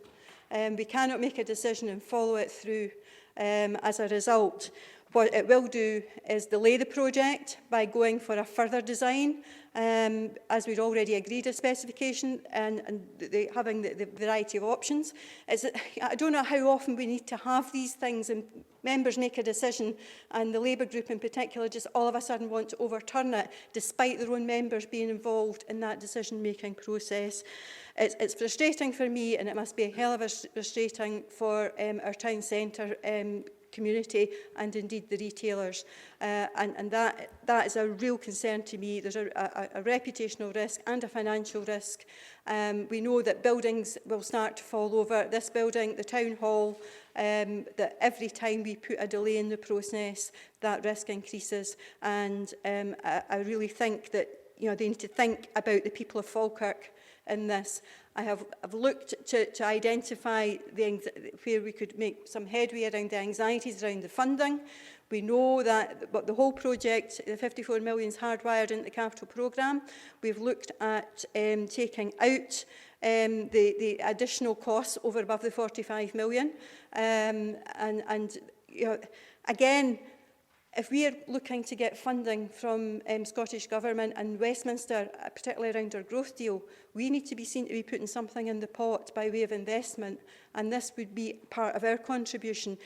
S3: We cannot make a decision and follow it through as a result. What it will do is delay the project by going for a further design, as we'd already agreed a specification and having the variety of options. I don't know how often we need to have these things and members make a decision and the Labour group in particular just all of a sudden want to overturn it despite their own members being involved in that decision-making process. It's frustrating for me, and it must be a hell of a frustrating for our town centre community and indeed the retailers. And that is a real concern to me. There's a reputational risk and a financial risk. We know that buildings will start to fall over. This building, the town hall, that every time we put a delay in the process, that risk increases. And I really think that they need to think about the people of Falkirk in this. I've looked to identify where we could make some headway around the anxieties around the funding. We know that the whole project, the 54 million, is hardwired into the capital programme. We've looked at taking out the additional costs over above the 45 million. Again, if we are looking to get funding from Scottish Government and Westminster, particularly around our growth deal, we need to be seen to be putting something in the pot by way of investment, and this would be part of our contribution.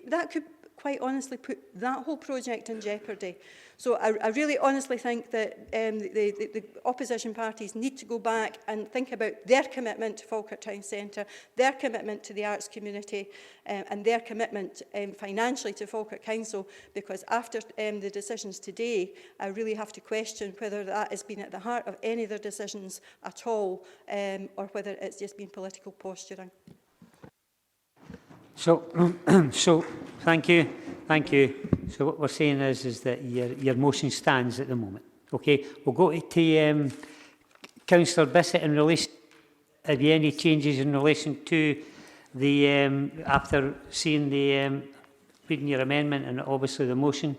S3: That could quite honestly put that whole project in jeopardy. So I really honestly think that the opposition parties need to go back and think about their commitment to Falkirk Town Centre, their commitment to the arts community, and their commitment financially to Falkirk Council, because after the decisions today, I really have to question whether that has been at the heart of any of their decisions at all, or whether it's just been political posturing.
S1: So, thank you. So what we're saying is that your motion stands at the moment. Okay, we'll go to Councillor Bissett in relation. Have you any changes in relation to the after seeing the reading your amendment and obviously the motion?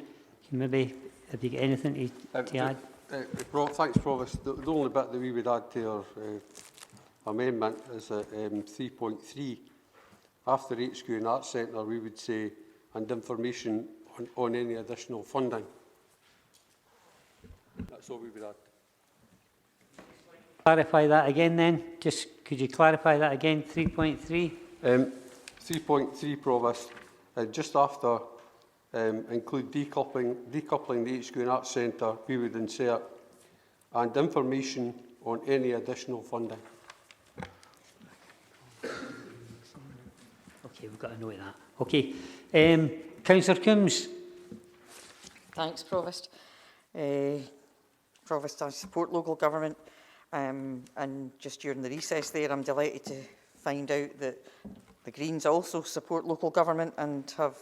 S1: Maybe have you got anything to add?
S6: Thanks, Provost. The only bit that we would add to our amendment is that 3.3. After HQ and Arts Centre, we would say, and information on any additional funding. That's all we would add.
S1: Clarify that again then. Just could you clarify that again, 3.3?
S6: 3.3, Provost, just after include decoupling the HQ and Arts Centre, we would insert and information on any additional funding.
S1: Okay, we've got to know that. Okay, Councillor Coombs.
S17: Thanks, Provost. Provost, I support local government, and just during the recess there, I'm delighted to find out that the Greens also support local government and have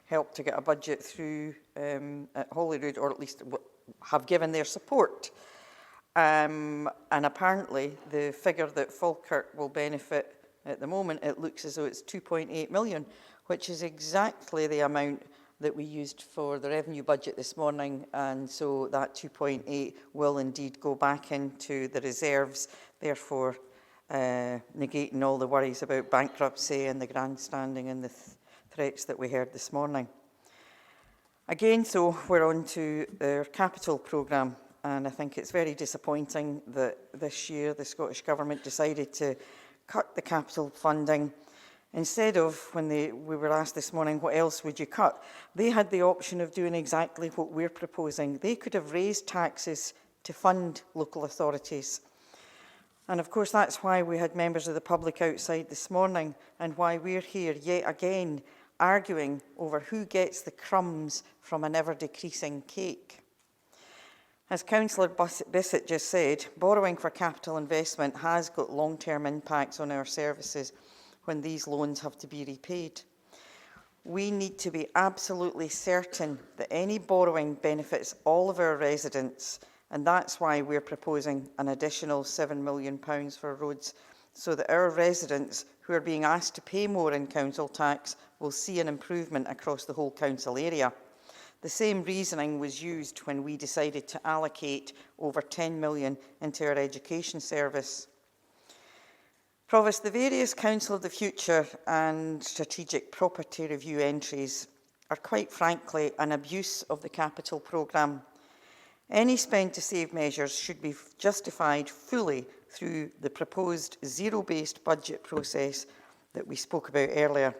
S17: helped to get a budget through at Holyrood, or at least have given their support. And apparently the figure that Falkirk will benefit at the moment, it looks as though it's 2.8 million, which is exactly the amount that we used for the revenue budget this morning, and so that 2.8 will indeed go back into the reserves, therefore negating all the worries about bankruptcy and the grandstanding and the threats that we heard this morning. Again, so we're on to our capital programme, and I think it's very disappointing that this year the Scottish Government decided to cut the capital funding. Instead of, when we were asked this morning, what else would you cut? They had the option of doing exactly what we're proposing. They could have raised taxes to fund local authorities. And of course, that's why we had members of the public outside this morning, and why we're here yet again arguing over who gets the crumbs from an ever-decreasing cake. As Councillor Bissett just said, borrowing for capital investment has got long-term impacts on our services when these loans have to be repaid. We need to be absolutely certain that any borrowing benefits all of our residents, and that's why we're proposing an additional £7 million for roads, so that our residents who are being asked to pay more in council tax will see an improvement across the whole council area. The same reasoning was used when we decided to allocate over 10 million into our education service. Provost, the various Council of the Future and Strategic Property Review entries are quite frankly an abuse of the capital programme. Any spend to save measures should be justified fully through the proposed zero-based budget process that we spoke about earlier.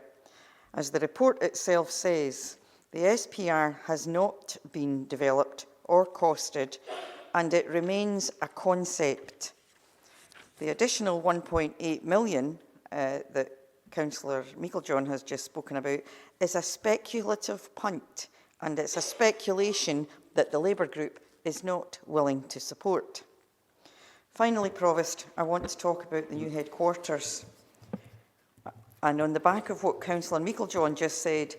S17: As the report itself says, the SPR has not been developed or costed, and it remains a concept. The additional 1.8 million that Councillor Meiklejohn has just spoken about is a speculative punt, and it's a speculation that the Labour group is not willing to support. Finally, Provost, I want to talk about the new headquarters. And on the back of what Councillor Meiklejohn just said,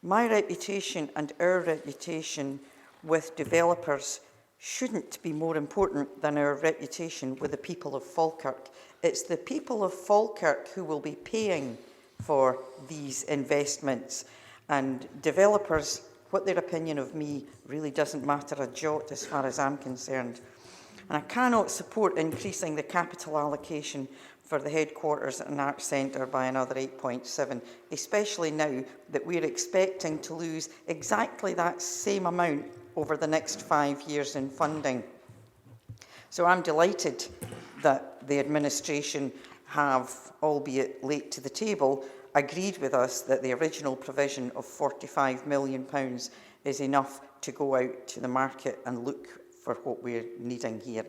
S17: my reputation and our reputation with developers shouldn't be more important than our reputation with the people of Falkirk. It's the people of Falkirk who will be paying for these investments. And developers, what their opinion of me really doesn't matter a jot as far as I'm concerned. And I cannot support increasing the capital allocation for the headquarters and arts centre by another 8.7, especially now that we're expecting to lose exactly that same amount over the next 5 years in funding. So I'm delighted that the administration have, albeit late to the table, agreed with us that the original provision of £45 million is enough to go out to the market and look for what we're needing here.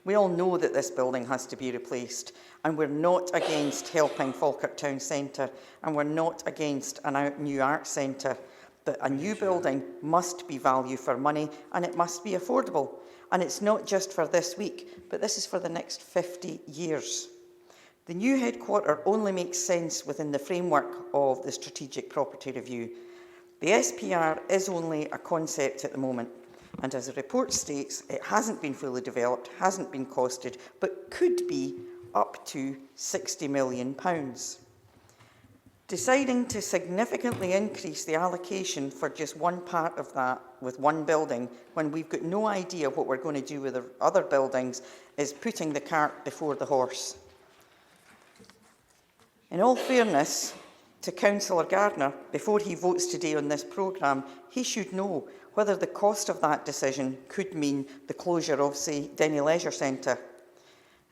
S17: We all know that this building has to be replaced, and we're not against helping Falkirk Town Centre, and we're not against a new arts centre, but a new building must be value for money, and it must be affordable. And it's not just for this week, but this is for the next 50 years. The new headquarter only makes sense within the framework of the Strategic Property Review. The SPR is only a concept at the moment, and as the report states, it hasn't been fully developed, hasn't been costed, but could be up to £60 million. Deciding to significantly increase the allocation for just one part of that with one building, when we've got no idea what we're going to do with the other buildings, is putting the cart before the horse. In all fairness to Councillor Gardner, before he votes today on this programme, he should know whether the cost of that decision could mean the closure of, say, Denny Leisure Centre.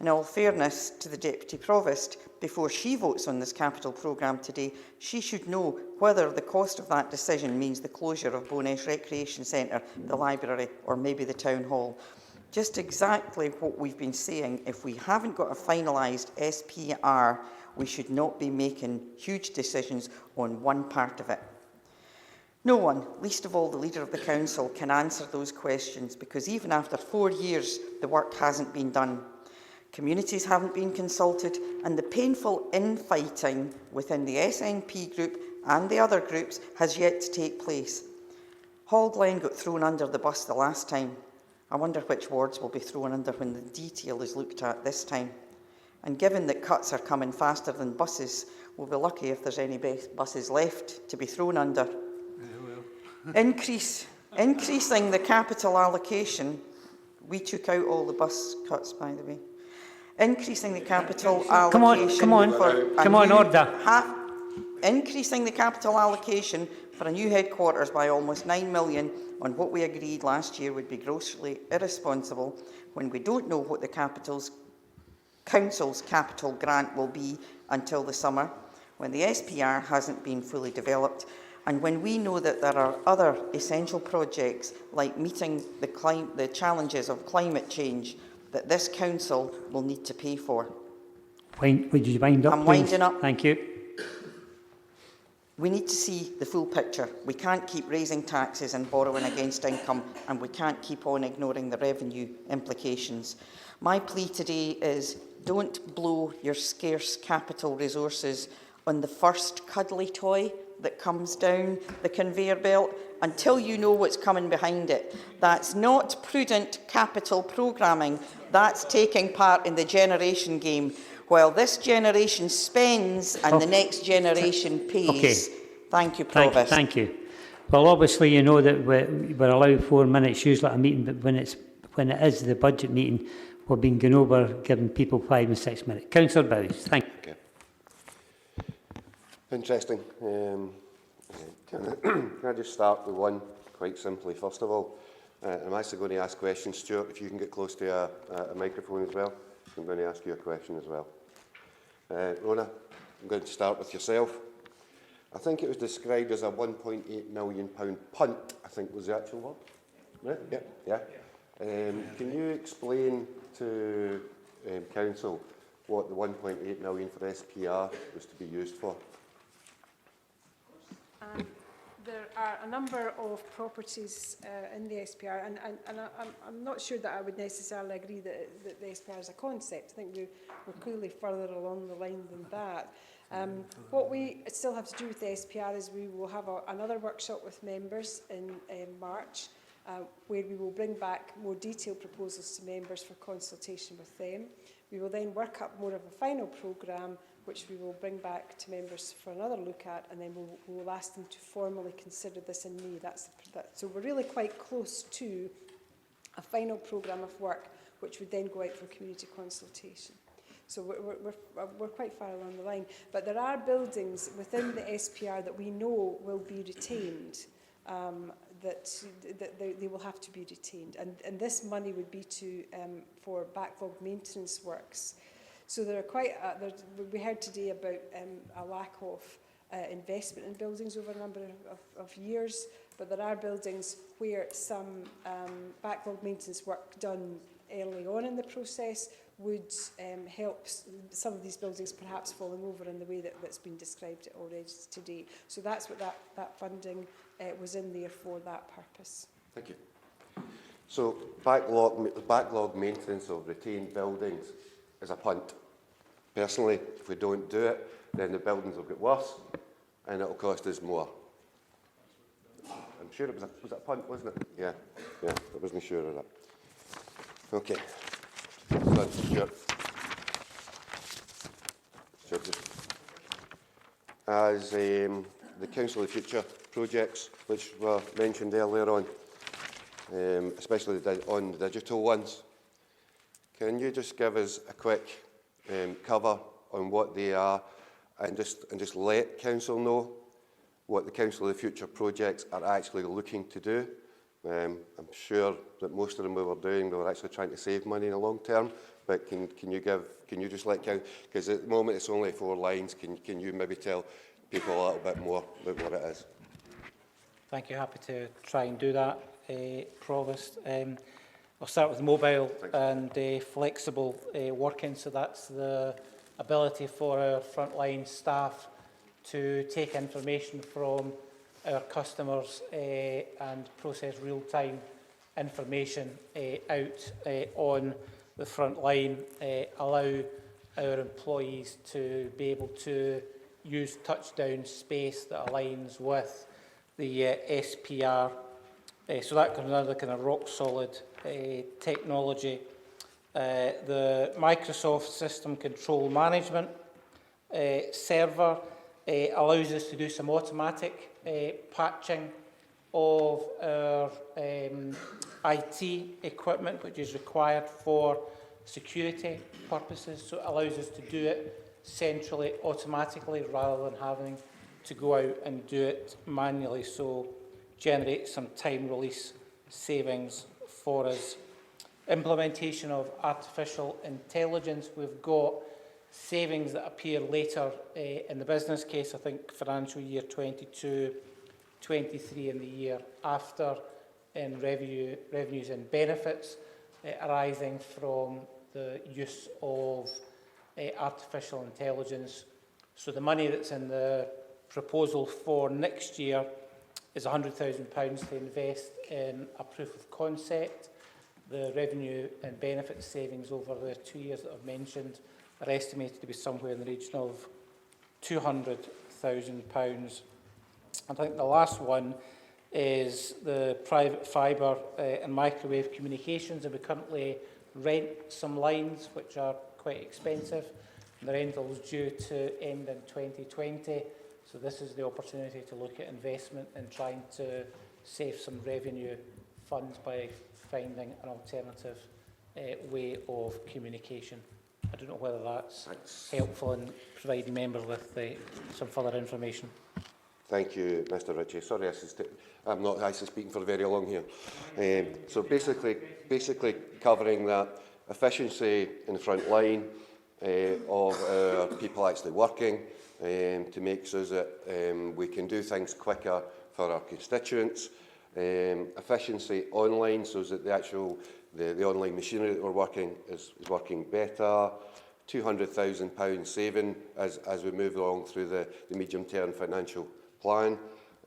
S17: In all fairness to the Deputy Provost, before she votes on this capital programme today, she should know whether the cost of that decision means the closure of Bowness Recreation Centre, the library, or maybe the Town Hall. Just exactly what we've been saying. If we haven't got a finalised SPR, we should not be making huge decisions on one part of it. No one, least of all the Leader of the Council, can answer those questions, because even after 4 years, the work hasn't been done. Communities haven't been consulted, and the painful infighting within the SNP group and the other groups has yet to take place. Hall Glen got thrown under the bus the last time. I wonder which wards will be thrown under when the detail is looked at this time. And given that cuts are coming faster than buses, we'll be lucky if there's any buses left to be thrown under. Increasing the capital allocation. We took out all the bus cuts, by the way. Increasing the capital allocation.
S1: Come on, order.
S17: Increasing the capital allocation for a new headquarters by almost 9 million on what we agreed last year would be grossly irresponsible when we don't know what the Council's capital grant will be until the summer, when the SPR hasn't been fully developed, and when we know that there are other essential projects like meeting the challenges of climate change that this Council will need to pay for.
S1: Would you wind up,
S17: I'm
S1: please?
S17: winding up.
S1: Thank you.
S17: We need to see the full picture. We can't keep raising taxes and borrowing against income, and we can't keep on ignoring the revenue implications. My plea today is don't blow your scarce capital resources on the first cuddly toy that comes down the conveyor belt until you know what's coming behind it. That's not prudent capital programming. That's taking part in the generation game. While this generation spends and the next generation pays.
S1: Okay.
S17: Thank you, Provost.
S1: Thank you. Well, obviously, you know that we're allowed 4 minutes usually at a meeting, but when it is the budget meeting, we're being going over, giving people 5 and 6 minutes. Councillor Bowes, thank you.
S10: Okay. Interesting. Can I just start with one, quite simply, first of all? I'm actually going to ask questions. Stuart, if you can get close to a microphone as well. I'm going to ask you a question as well. Rona, I'm going to start with yourself. I think it was described as a £1.8 million punt, I think was the actual word. Right? Yeah. Can you explain to Council what the £1.8 million for SPR was to be used for?
S14: There are a number of properties in the SPR, and I'm not sure that I would necessarily agree that the SPR is a concept. I think we're clearly further along the line than that. What we still have to do with the SPR is we will have another workshop with members in March, where we will bring back more detailed proposals to members for consultation with them. We will then work up more of a final programme, which we will bring back to members for another look at, and then we'll ask them to formally consider this in May. So we're really quite close to a final programme of work, which would then go out for community consultation. So we're quite far along the line. But there are buildings within the SPR that we know will be retained, that they will have to be retained. And this money would be for backlog maintenance works. So there are we heard today about a lack of investment in buildings over a number of years, but there are buildings where some backlog maintenance work done early on in the process would help some of these buildings perhaps falling over in the way that's been described already today. So that's what that funding was in there for that purpose.
S10: Thank you. So backlog maintenance of retained buildings is a punt. Personally, if we don't do it, then the buildings will get worse and it will cost us more. I'm sure it was a punt, wasn't it? Yeah, I wasn't sure of that. Okay. As the Council of the Future projects, which were mentioned earlier on, especially on the digital ones, can you just give us a quick cover on what they are, and just let Council know what the Council of the Future projects are actually looking to do? I'm sure that most of them we were doing, we were actually trying to save money in the long term. But can you just let Council, because at the moment it's only 4 lines. Can you maybe tell people a little bit more about what it is?
S16: Thank you. Happy to try and do that, Provost. I'll start with mobile and flexible working. So that's the ability for our frontline staff to take information from our customers and process real-time information out on the front line, allow our employees to be able to use touchdown space that aligns with the SPR So that can be another kind of rock solid technology. The Microsoft System Control Management server allows us to do some automatic patching of our IT equipment, which is required for security purposes. So it allows us to do it centrally, automatically, rather than having to go out and do it manually. So generate some time release savings for us. Implementation of artificial intelligence. We've got savings that appear later in the business case, I think financial year 22, 23 and the year after, in revenues and benefits arising from the use of artificial intelligence. So the money that's in the proposal for next year is £100,000 to invest in a proof of concept. The revenue and benefit savings over the 2 years that I've mentioned are estimated to be somewhere in the region of £200,000. I think the last one is the private fibre and microwave communications, and we currently rent some lines which are quite expensive. The rental is due to end in 2020, so this is the opportunity to look at investment and trying to save some revenue funds by finding an alternative way of communication. I don't know whether that's helpful in providing members with some further information.
S10: Thank you, Mr Ritchie. Sorry, I'm not actually speaking for very long here. So basically covering that efficiency in the front line of our people actually working to make so that we can do things quicker for our constituents. Efficiency online so that the online machinery that we're working is working better. £200,000 saving as we move along through the medium-term financial plan.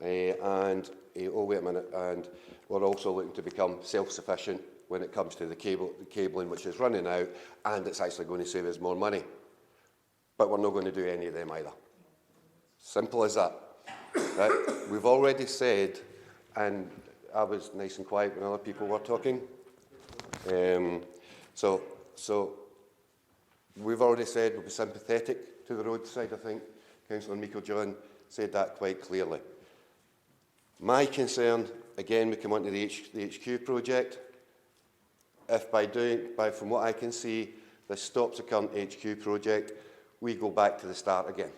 S10: And we're also looking to become self-sufficient when it comes to the cabling which is running out, and it's actually going to save us more money. But we're not going to do any of them either. Simple as that. Right? We've already said, and I was nice and quiet when other people were talking. So we've already said we'll be sympathetic to the roadside. I think Councillor Meikle John said that quite clearly. My concern, again, we come on to the HQ project. If from what I can see, this stops the current HQ project, we go back to the start again.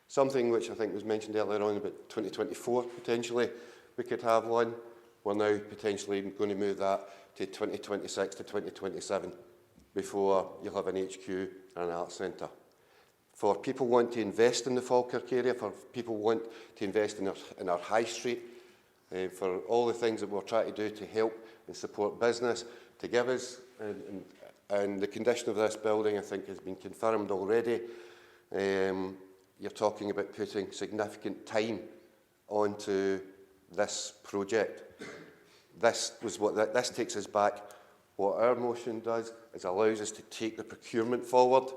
S10: Something which I think was mentioned earlier on about 2024 potentially, we could have one. We're now potentially going to move that to 2026 to 2027 before you'll have an HQ and an arts centre. For people who want to invest in the Falkirk area, for people who want to invest in our high street, for all the things that we're trying to do to help and support business, to give us, and the condition of this building I think has been confirmed already. You're talking about putting significant time onto this project. This takes us back. What our motion does is allows us to take the procurement forward,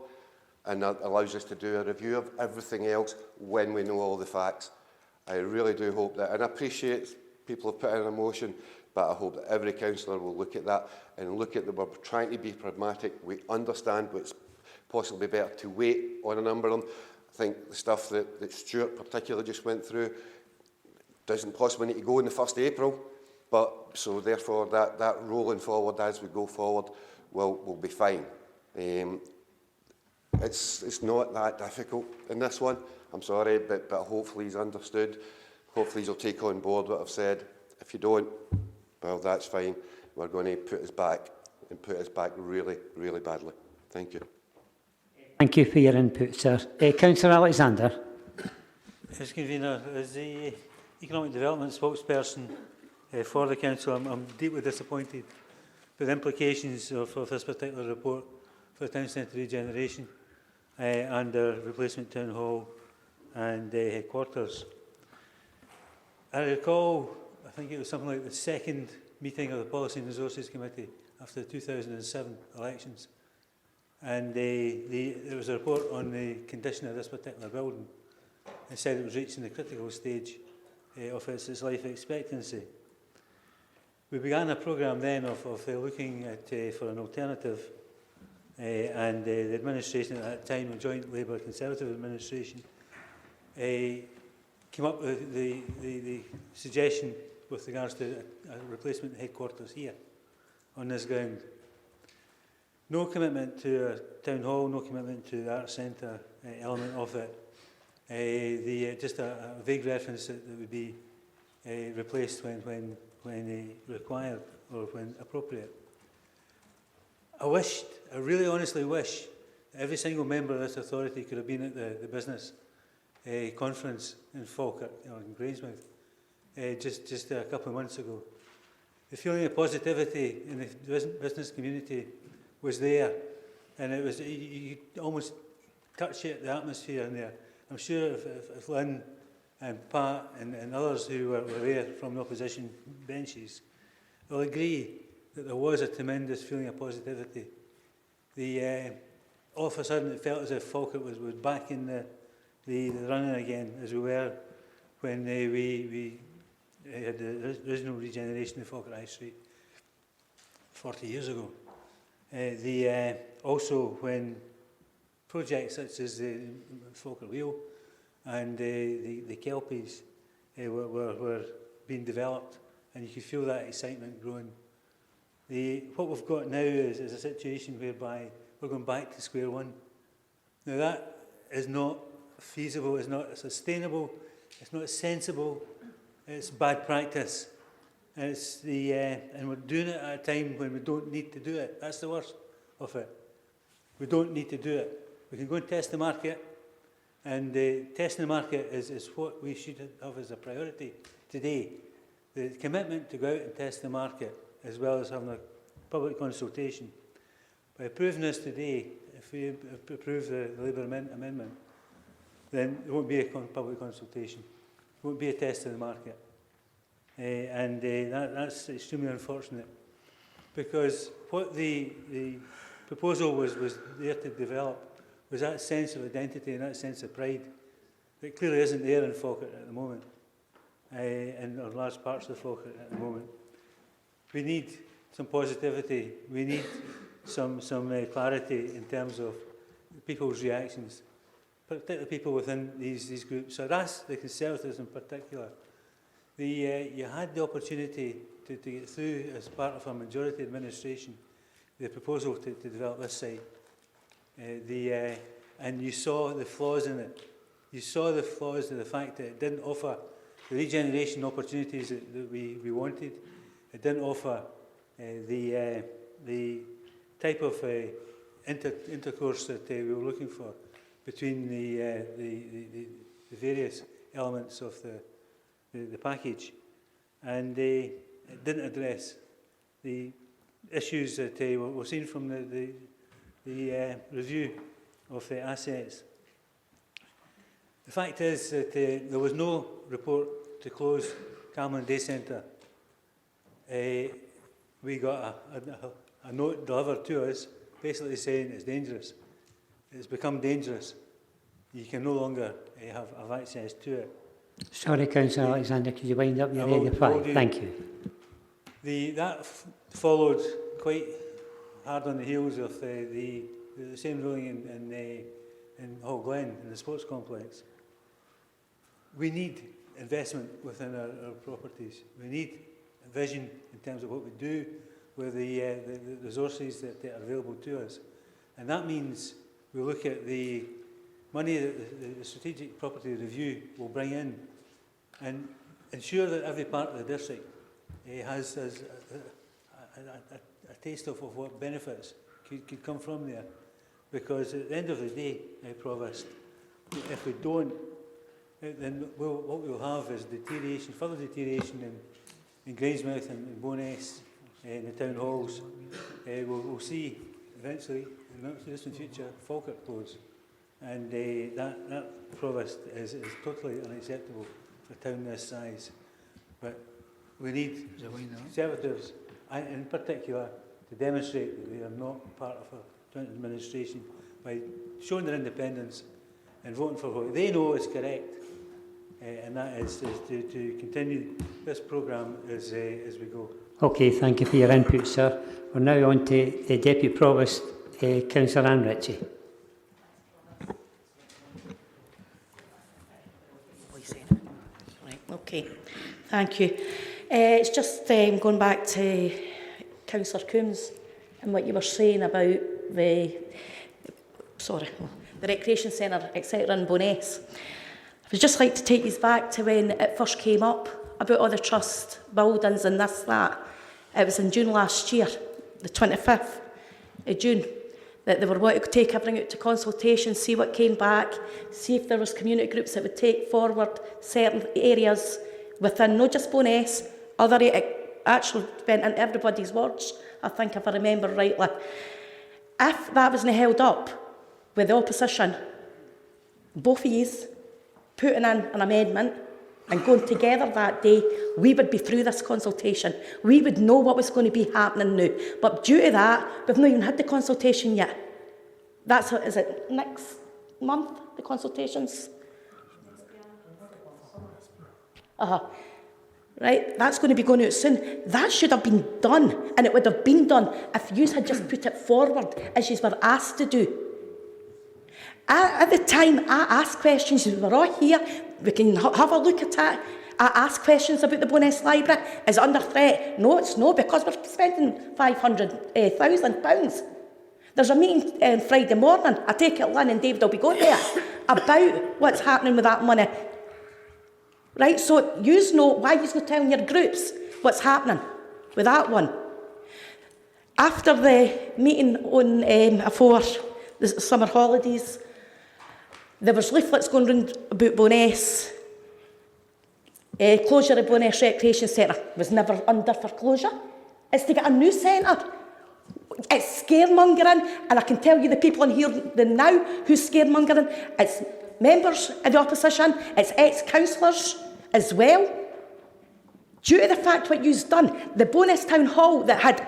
S10: and that allows us to do a review of everything else when we know all the facts. I really do hope that, and I appreciate people have put in a motion, but I hope that every councillor will look at that and look at that we're trying to be pragmatic. We understand it's possibly better to wait on a number of them. I think the stuff that Stuart particularly just went through doesn't possibly need to go on the 1st of April, but so therefore that rolling forward as we go forward will be fine. It's not that difficult in this one. I'm sorry, but hopefully he's understood. Hopefully he'll take on board what I've said. If you don't, well, that's fine. We're going to put us back really, really badly. Thank you.
S1: Thank you for your input, sir. Councillor Alexander.
S13: As convener, as the economic development spokesperson for the council, I'm deeply disappointed with the implications of this particular report for the town centre regeneration and the replacement town hall and headquarters. I recall, I think it was something like the second meeting of the Policy and Resources Committee after the 2007 elections, and there was a report on the condition of this particular building. It said it was reaching the critical stage of its life expectancy. We began a programme then of looking at for an alternative, and the administration at that time, the Joint Labour Conservative administration, came up with the suggestion with regards to a replacement headquarters here on this ground. No commitment to a town hall, no commitment to the arts centre element of it. Just a vague reference that would be replaced when required or when appropriate. I really honestly wish that every single member of this authority could have been at the business conference in Falkirk, in Grangemouth, just a couple of months ago. The feeling of positivity in the business community was there, and it was you almost touch it, the atmosphere in there. I'm sure if Lynn and Pat and others who were there from the opposition benches will agree that there was a tremendous feeling of positivity. All of a sudden it felt as if Falkirk was back in the running again, as we were when we had the original regeneration of Falkirk High Street 40 years ago. Also when projects such as the Falkirk Wheel and the Kelpies were being developed, and you could feel that excitement growing. What we've got now is a situation whereby we're going back to square one. Now that is not feasible, it's not sustainable, it's not sensible, it's bad practice. And we're doing it at a time when we don't need to do it. That's the worst of it. We don't need to do it. We can go and test the market, and testing the market is what we should have as a priority today. The commitment to go out and test the market, as well as having a public consultation. By approving this today, if we approve the Labour amendment, then there won't be a public consultation. There won't be a test of the market. That's extremely unfortunate, because what the proposal was there to develop was that sense of identity and that sense of pride that clearly isn't there in Falkirk at the moment, in large parts of Falkirk at the moment. We need some positivity. We need some clarity in terms of people's reactions, particularly people within these groups. So that's the Conservatives in particular. You had the opportunity to get through, as part of a majority administration, the proposal to develop this site. And you saw the flaws in it. You saw the flaws in the fact that it didn't offer the regeneration opportunities that we wanted. It didn't offer the type of intercourse that we were looking for between the various elements of the package, and it didn't address the issues that were seen from the review of the assets. The fact is that there was no report to close Cameron Day Centre. We got a note delivered to us basically saying it's dangerous. It's become dangerous. You can no longer have access to it.
S1: Sorry, Councillor Alexander, could you wind up your reply? Thank you.
S13: That followed quite hard on the heels of the same ruling in Hall Glen, in the sports complex. We need investment within our properties. We need a vision in terms of what we do with the resources that are available to us. And that means we look at the money that the Strategic Property Review will bring in and ensure that every part of the district has a taste of what benefits could come from there. Because at the end of the day, Provost, if we don't, then what we'll have is deterioration, further deterioration in Grangemouth and in Bowness, in the town halls. We'll see eventually, in the not distant future, Falkirk close. And that, Provost, is totally unacceptable for a town this size. But we need Conservatives, in particular, to demonstrate that they are not part of a joint administration by showing their independence and voting for what they know is correct. And that is to continue this programme as we go.
S1: Okay, thank you for your input, sir. We're now on to Deputy Provost, Councillor Anne Ritchie.
S19: Right, okay, thank you. It's just going back to Councillor Coombs and what you were saying about the recreation centre, etc. in Bowness. I would just like to take you back to when it first came up about all the trust buildings and this, that. It was in June last year, the 25th of June, that they were wanting to take everything out to consultation, see what came back, see if there was community groups that would take forward certain areas within, not just Bowness, other actually went into everybody's words, I think if I remember rightly. If that wasn't held up with the opposition, both of yous putting in an amendment and going together that day, we would be through this consultation. We would know what was going to be happening now. But due to that, we've not even had the consultation yet. Is it next month, the consultations? Right, that's going to be going out soon. That should have been done, and it would have been done if you had just put it forward as you were asked to do. At the time, I asked questions. We were all here. We can have a look at it. I asked questions about the Bowness Library. Is it under threat? No, it's not, because we're spending £500,000. There's a meeting Friday morning. I take it Lynn and David will be going there about what's happening with that money. Right, so you know why you're not telling your groups what's happening with that one. After the meeting on for the summer holidays, there was leaflets going round about Bowness. Closure of Bowness Recreation Centre was never under for closure. It's to get a new centre. It's scaremongering, and I can tell you the people in here now who's scaremongering. It's members of the opposition, it's ex-councillors as well. Due to the fact what you've done, the Bowness Town Hall that had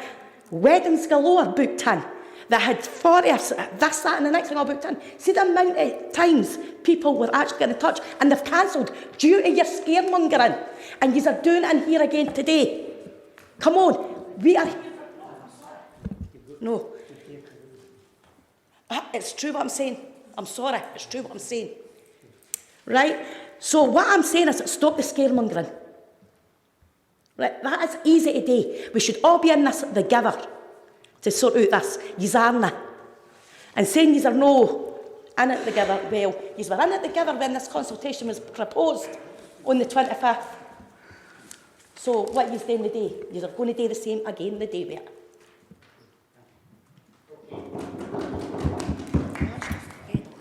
S19: weddings galore booked in, that had 40, this, that and the next thing all booked in. See the amount of times people were actually getting in touch and they've cancelled due to your scaremongering. And you are doing it in here again today. Come on, we are... No. It's true what I'm saying. I'm sorry, it's true what I'm saying. Right? So what I'm saying is stop the scaremongering. Right? That is easy to do. We should all be in this together to sort out this. Yous aren't. And saying yous are no in it together, well, yous were in it together when this consultation was proposed on the 25th. So what yous doing today? Yous are going to do the same again the day we are.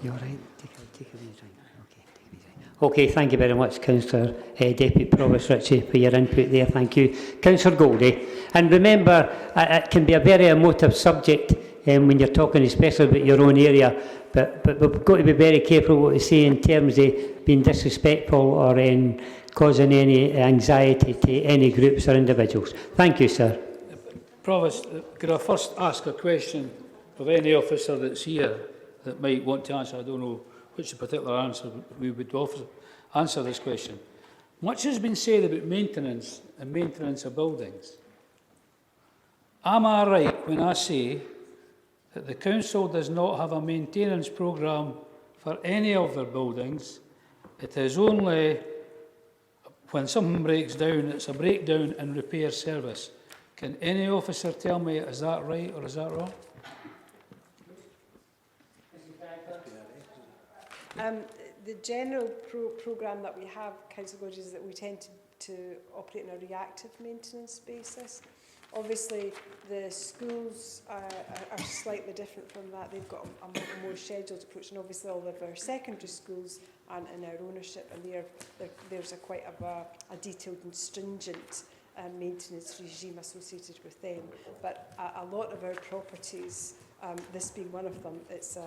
S1: You're right. Okay, thank you very much, Councillor Deputy Provost Ritchie, for your input there. Thank you. Councillor Goldie. And remember, it can be a very emotive subject when you're talking especially about your own area, but we've got to be very careful what we say in terms of being disrespectful or causing any anxiety to any groups or individuals. Thank you, sir.
S9: Provost, could I first ask a question of any officer that's here that might want to answer? I don't know which particular answer we would answer this question. Much has been said about maintenance and maintenance of buildings. Am I right when I say that the council does not have a maintenance programme for any of their buildings? It is only when something breaks down, it's a breakdown and repair service. Can any officer tell me, is that right or is that wrong?
S14: The general programme that we have, Councillor Gorge, is that we tend to operate on a reactive maintenance basis. Obviously, the schools are slightly different from that. They've got a more scheduled approach, and obviously all of our secondary schools aren't in our ownership, and there's quite a detailed and stringent maintenance regime associated with them. But a lot of our properties, this being one of them, it's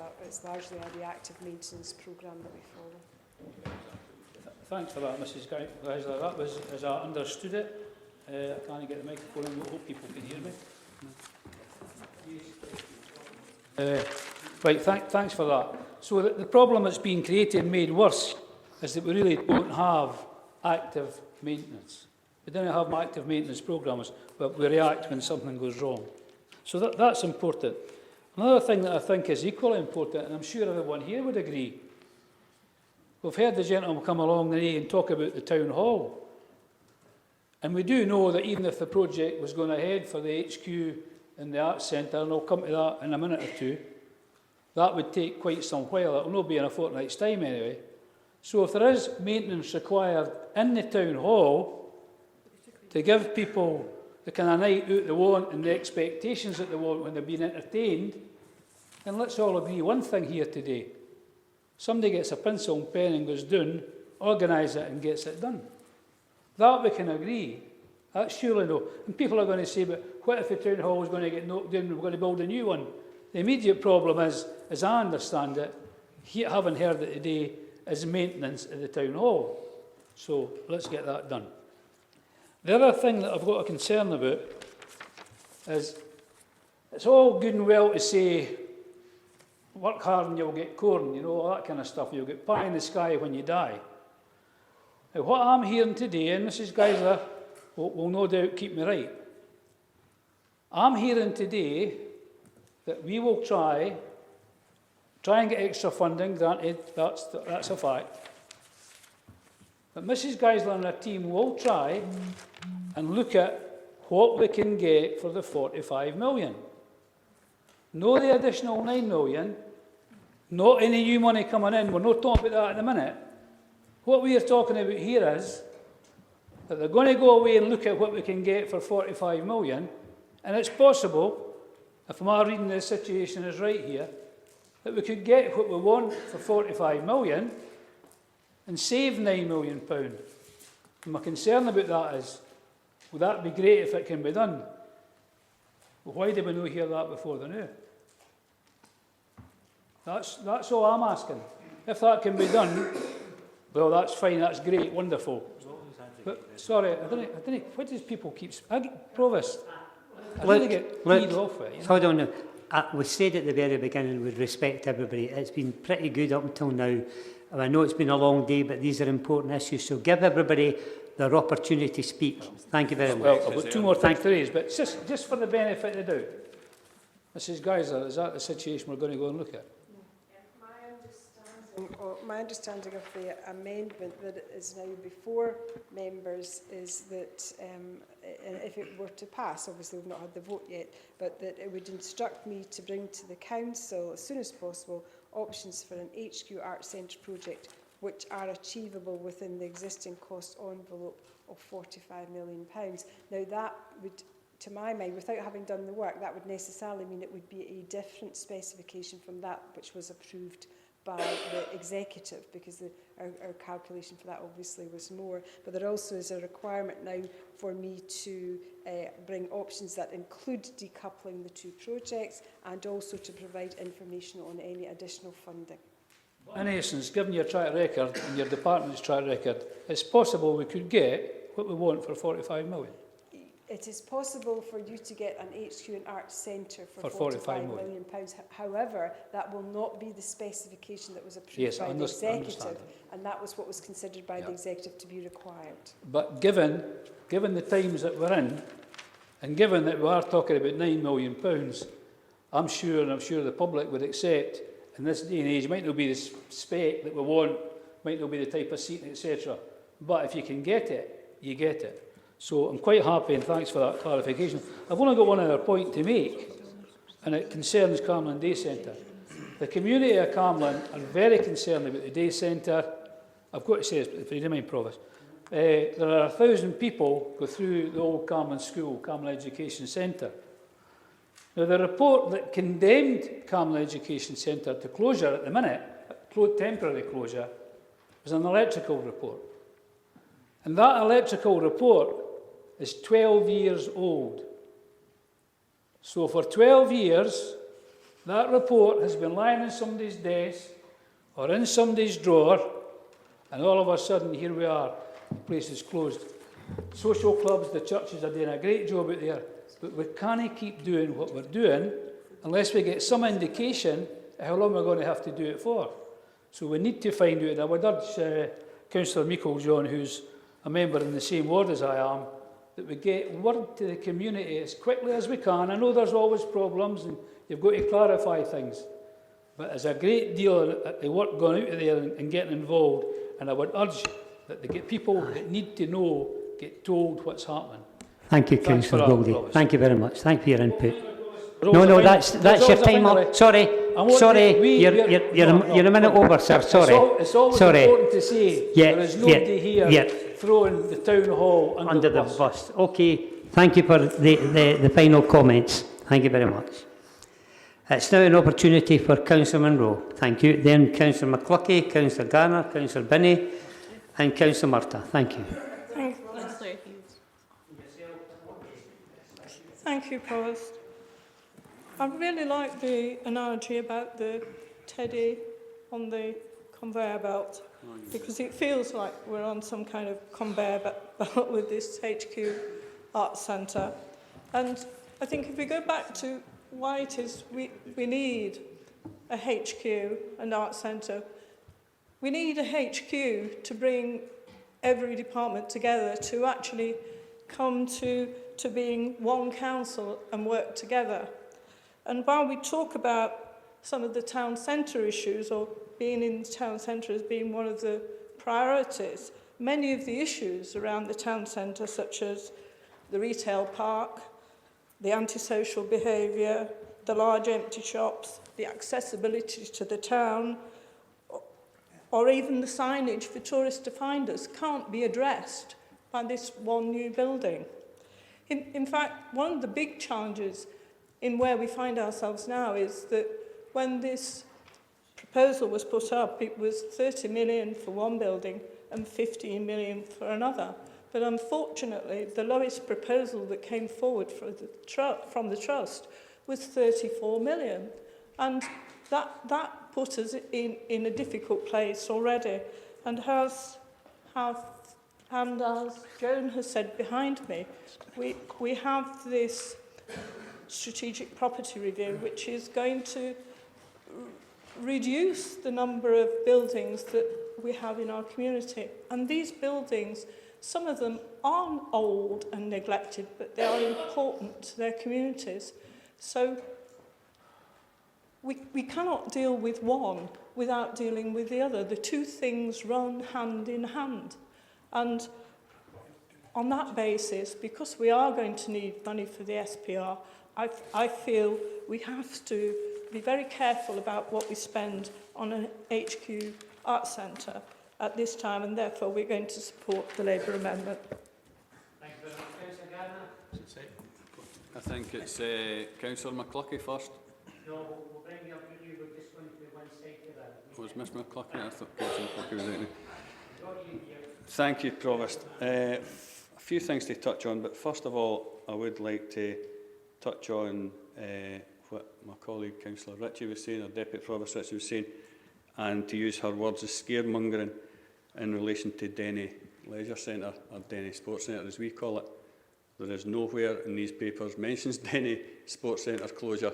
S14: largely a reactive maintenance programme that we follow.
S9: Thanks for that, Mrs. Geisler. That was, as I understood it, I can't get the microphone on, I hope people can hear me. Right, thanks for that. So the problem that's being created and made worse is that we really don't have active maintenance. We don't have active maintenance programmes, but we react when something goes wrong. So that's important. Another thing that I think is equally important, and I'm sure everyone here would agree, we've heard the gentleman come along today and talk about the town hall. And we do know that even if the project was going ahead for the HQ and the Arts Centre, and I'll come to that in a minute or two, that would take quite some while. It will not be in a fortnight's time anyway. So if there is maintenance required in the town hall to give people the kind of night out they want and the expectations that they want when they're being entertained, then let's all agree one thing here today. Somebody gets a pencil and pen and goes down, organise it and gets it done. That we can agree. That's surely no. And people are going to say, but what if the town hall is going to get knocked down and we're going to build a new one? The immediate problem is, as I understand it, having heard it today, is maintenance at the town hall. So let's get that done. The other thing that I've got a concern about is it's all good and well to say, work hard and you'll get corn, you know, all that kind of stuff. You'll get pie in the sky when you die. Now, what I'm hearing today, and Mrs. Geisler will no doubt keep me right, I'm hearing today that we will try and get extra funding, granted, that's a fact. But Mrs. Geisler and her team will try and look at what we can get for the 45 million. No the additional 9 million, not any new money coming in. We're not talking about that at the minute. What we are talking about here is that they're going to go away and look at what we can get for 45 million, and it's possible, if my reading the situation is right here, that we could get what we want for 45 million and save £9 million. And my concern about that is, would that be great if it can be done? Well, why did we not hear that before the now? That's all I'm asking. If that can be done, well, that's fine, that's great, wonderful. But, sorry, I don't, what does people keep... Provost, I really get peed off with it. You know?
S1: Hold on now. We said at the very beginning we'd respect everybody. It's been pretty good up until now. And I know it's been a long day, but these are important issues. So give everybody their opportunity to speak. Thank you very much.
S9: Well, I've got two more things to raise, but just for the benefit of the doubt. Mrs. Geisler, is that the situation we're going to go and look at?
S14: My understanding of the amendment that is now before members is that if it were to pass, obviously we've not had the vote yet, but that it would instruct me to bring to the council as soon as possible options for an HQ Arts Centre project which are achievable within the existing cost envelope of £45 million. Now that would, to my mind, without having done the work, that would necessarily mean it would be a different specification from that which was approved by the executive, because our calculation for that obviously was more. But there also is a requirement now for me to bring options that include decoupling the two projects and also to provide information on any additional funding.
S9: In essence, given your track record and your department's track record, it's possible we could get what we want for 45 million.
S14: It is possible for you to get an HQ and Arts Centre for £45 million. However, that will not be the specification that was approved by the executive, and that was what was considered by the executive to be required.
S9: But given the times that we're in, and given that we are talking about £9 million, I'm sure the public would accept, in this day and age, it might not be the spec that we want, might not be the type of seating, etc. But if you can get it, you get it. So I'm quite happy, and thanks for that clarification. I've only got one other point to make, and it concerns Carmlin Day Centre. The community of Carmlin are very concerned about the day centre. I've got to say this, if you don't mind, Provost. There are 1,000 people go through the old Carmlin School, Carmlin Education Centre. Now, the report that condemned Carmlin Education Centre to closure at the minute, temporary closure, was an electrical report. And that electrical report is 12 years old. So for 12 years, that report has been lying in somebody's desk or in somebody's drawer, and all of a sudden, here we are, the place is closed. Social clubs, the churches are doing a great job out there, but we can't keep doing what we're doing unless we get some indication of how long we're going to have to do it for. So we need to find out. I would urge Councillor Meikle-John, who's a member in the same ward as I am, that we get word to the community as quickly as we can. I know there's always problems and you've got to clarify things, but there's a great deal of work going out of there and getting involved, and I would urge that the people that need to know get told what's happening.
S1: Thank you,
S9: Thanks
S1: Councillor
S9: for that,
S1: Goldie.
S9: Provost.
S1: Thank you very much. Thank you for your input.
S9: No,
S1: that's your time up. Sorry, you're a minute over, sir. Sorry.
S9: It's always important to say there is nobody here throwing the town hall under the bus.
S1: Okay, thank you for the final comments. Thank you very much. It's now an opportunity for Councillor Munro. Thank you. Then Councillor McCluckie, Councillor Garner, Councillor Binney and Councillor Murtagh. Thank you.
S15: Thank you, Provost. I really like the analogy about the teddy on the conveyor belt, because it feels like we're on some kind of conveyor belt with this HQ Arts Centre. And I think if we go back to why it is we need a HQ and Arts Centre, we need a HQ to bring every department together to actually come to being one council and work together. And while we talk about some of the town centre issues, or being in the town centre as being one of the priorities, many of the issues around the town centre, such as the retail park, the antisocial behaviour, the large empty shops, the accessibility to the town, or even the signage for tourists to find us, can't be addressed by this one new building. In fact, one of the big challenges in where we find ourselves now is that when this proposal was put up, it was 30 million for one building and 15 million for another. But unfortunately, the lowest proposal that came forward from the Trust was 34 million. And that put us in a difficult place already. And as Joan has said behind me, we have this strategic property review, which is going to reduce the number of buildings that we have in our community. And these buildings, some of them aren't old and neglected, but they are important to their communities. So we cannot deal with one without dealing with the other. The two things run hand in hand. And on that basis, because we are going to need money for the SPR, I feel we have to be very careful about what we spend on an HQ Arts Centre at this time, and therefore we're going to support the Labour amendment.
S5: Thank you very much. Councillor Garner. I think it's Councillor McCluckie first.
S1: No, we'll bring you up with you. We're just going to be one side to that.
S5: Was Miss McCluckie? I thought Councillor McCluckie was out there. Thank you, Provost. A few things to touch on, but first of all, I would like to touch on what my colleague Councillor Ritchie was saying, or Deputy Provost Ritchie was saying, and to use her words as scaremongering in relation to Denny Leisure Centre, or Denny Sports Centre as we call it. There is nowhere in these papers mentions Denny Sports Centre closure,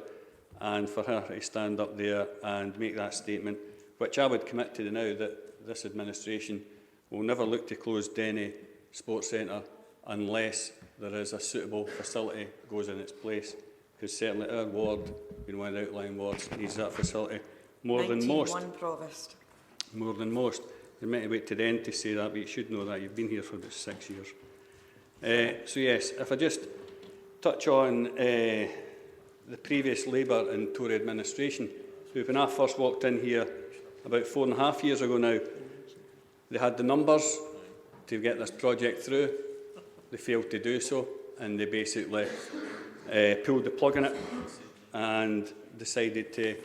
S5: and for her to stand up there and make that statement, which I would commit to now that this administration will never look to close Denny Sports Centre unless there is a suitable facility goes in its place, because certainly our ward, being one of the outlying wards, needs that facility more than most.
S17: Provost.
S5: More than most. You might wait to the end to say that, but you should know that. You've been here for about 6 years. So yes, if I just touch on the previous Labour and Tory administration, who when I first walked in here about 4.5 years ago now, they had the numbers to get this project through. They failed to do so, and they basically pulled the plug on it and decided to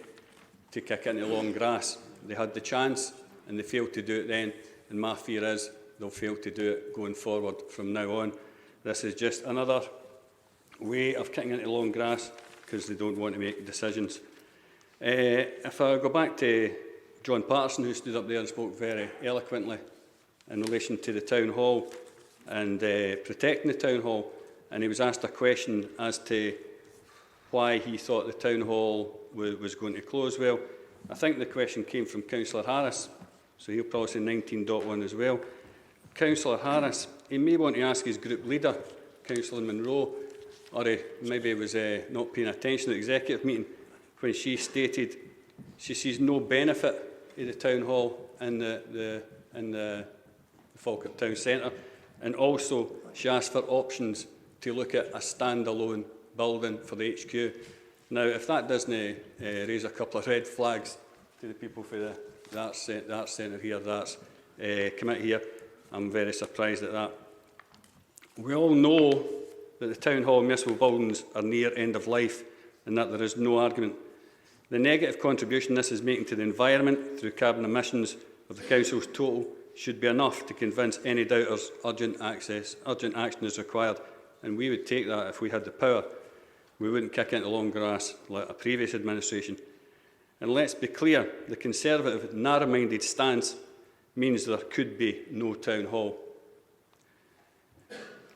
S5: kick into long grass. They had the chance and they failed to do it then, and my fear is they'll fail to do it going forward from now on. This is just another way of kicking into long grass because they don't want to make decisions. If I go back to John Patterson, who stood up there and spoke very eloquently in relation to the town hall and protecting the town hall, and he was asked a question as to why he thought the town hall was going to close. Well, I think the question came from Councillor Harris, so he'll probably say 19.1 as well. Councillor Harris, he may want to ask his group leader, Councillor Monroe, or maybe it was not paying attention at the executive meeting, when she stated she sees no benefit in the town hall in the Falkirk Town Centre, and also she asked for options to look at a standalone building for the HQ. Now, if that doesn't raise a couple of red flags to the people for the Arts Centre here, the Arts Committee here, I'm very surprised at that. We all know that the Town Hall and municipal buildings are near end of life and that there is no argument. The negative contribution this is making to the environment through carbon emissions of the Council's total should be enough to convince any doubters urgent action is required, and we would take that if we had the power. We wouldn't kick into long grass like a previous administration. And let's be clear, the Conservative, narrow-minded stance means there could be no town hall.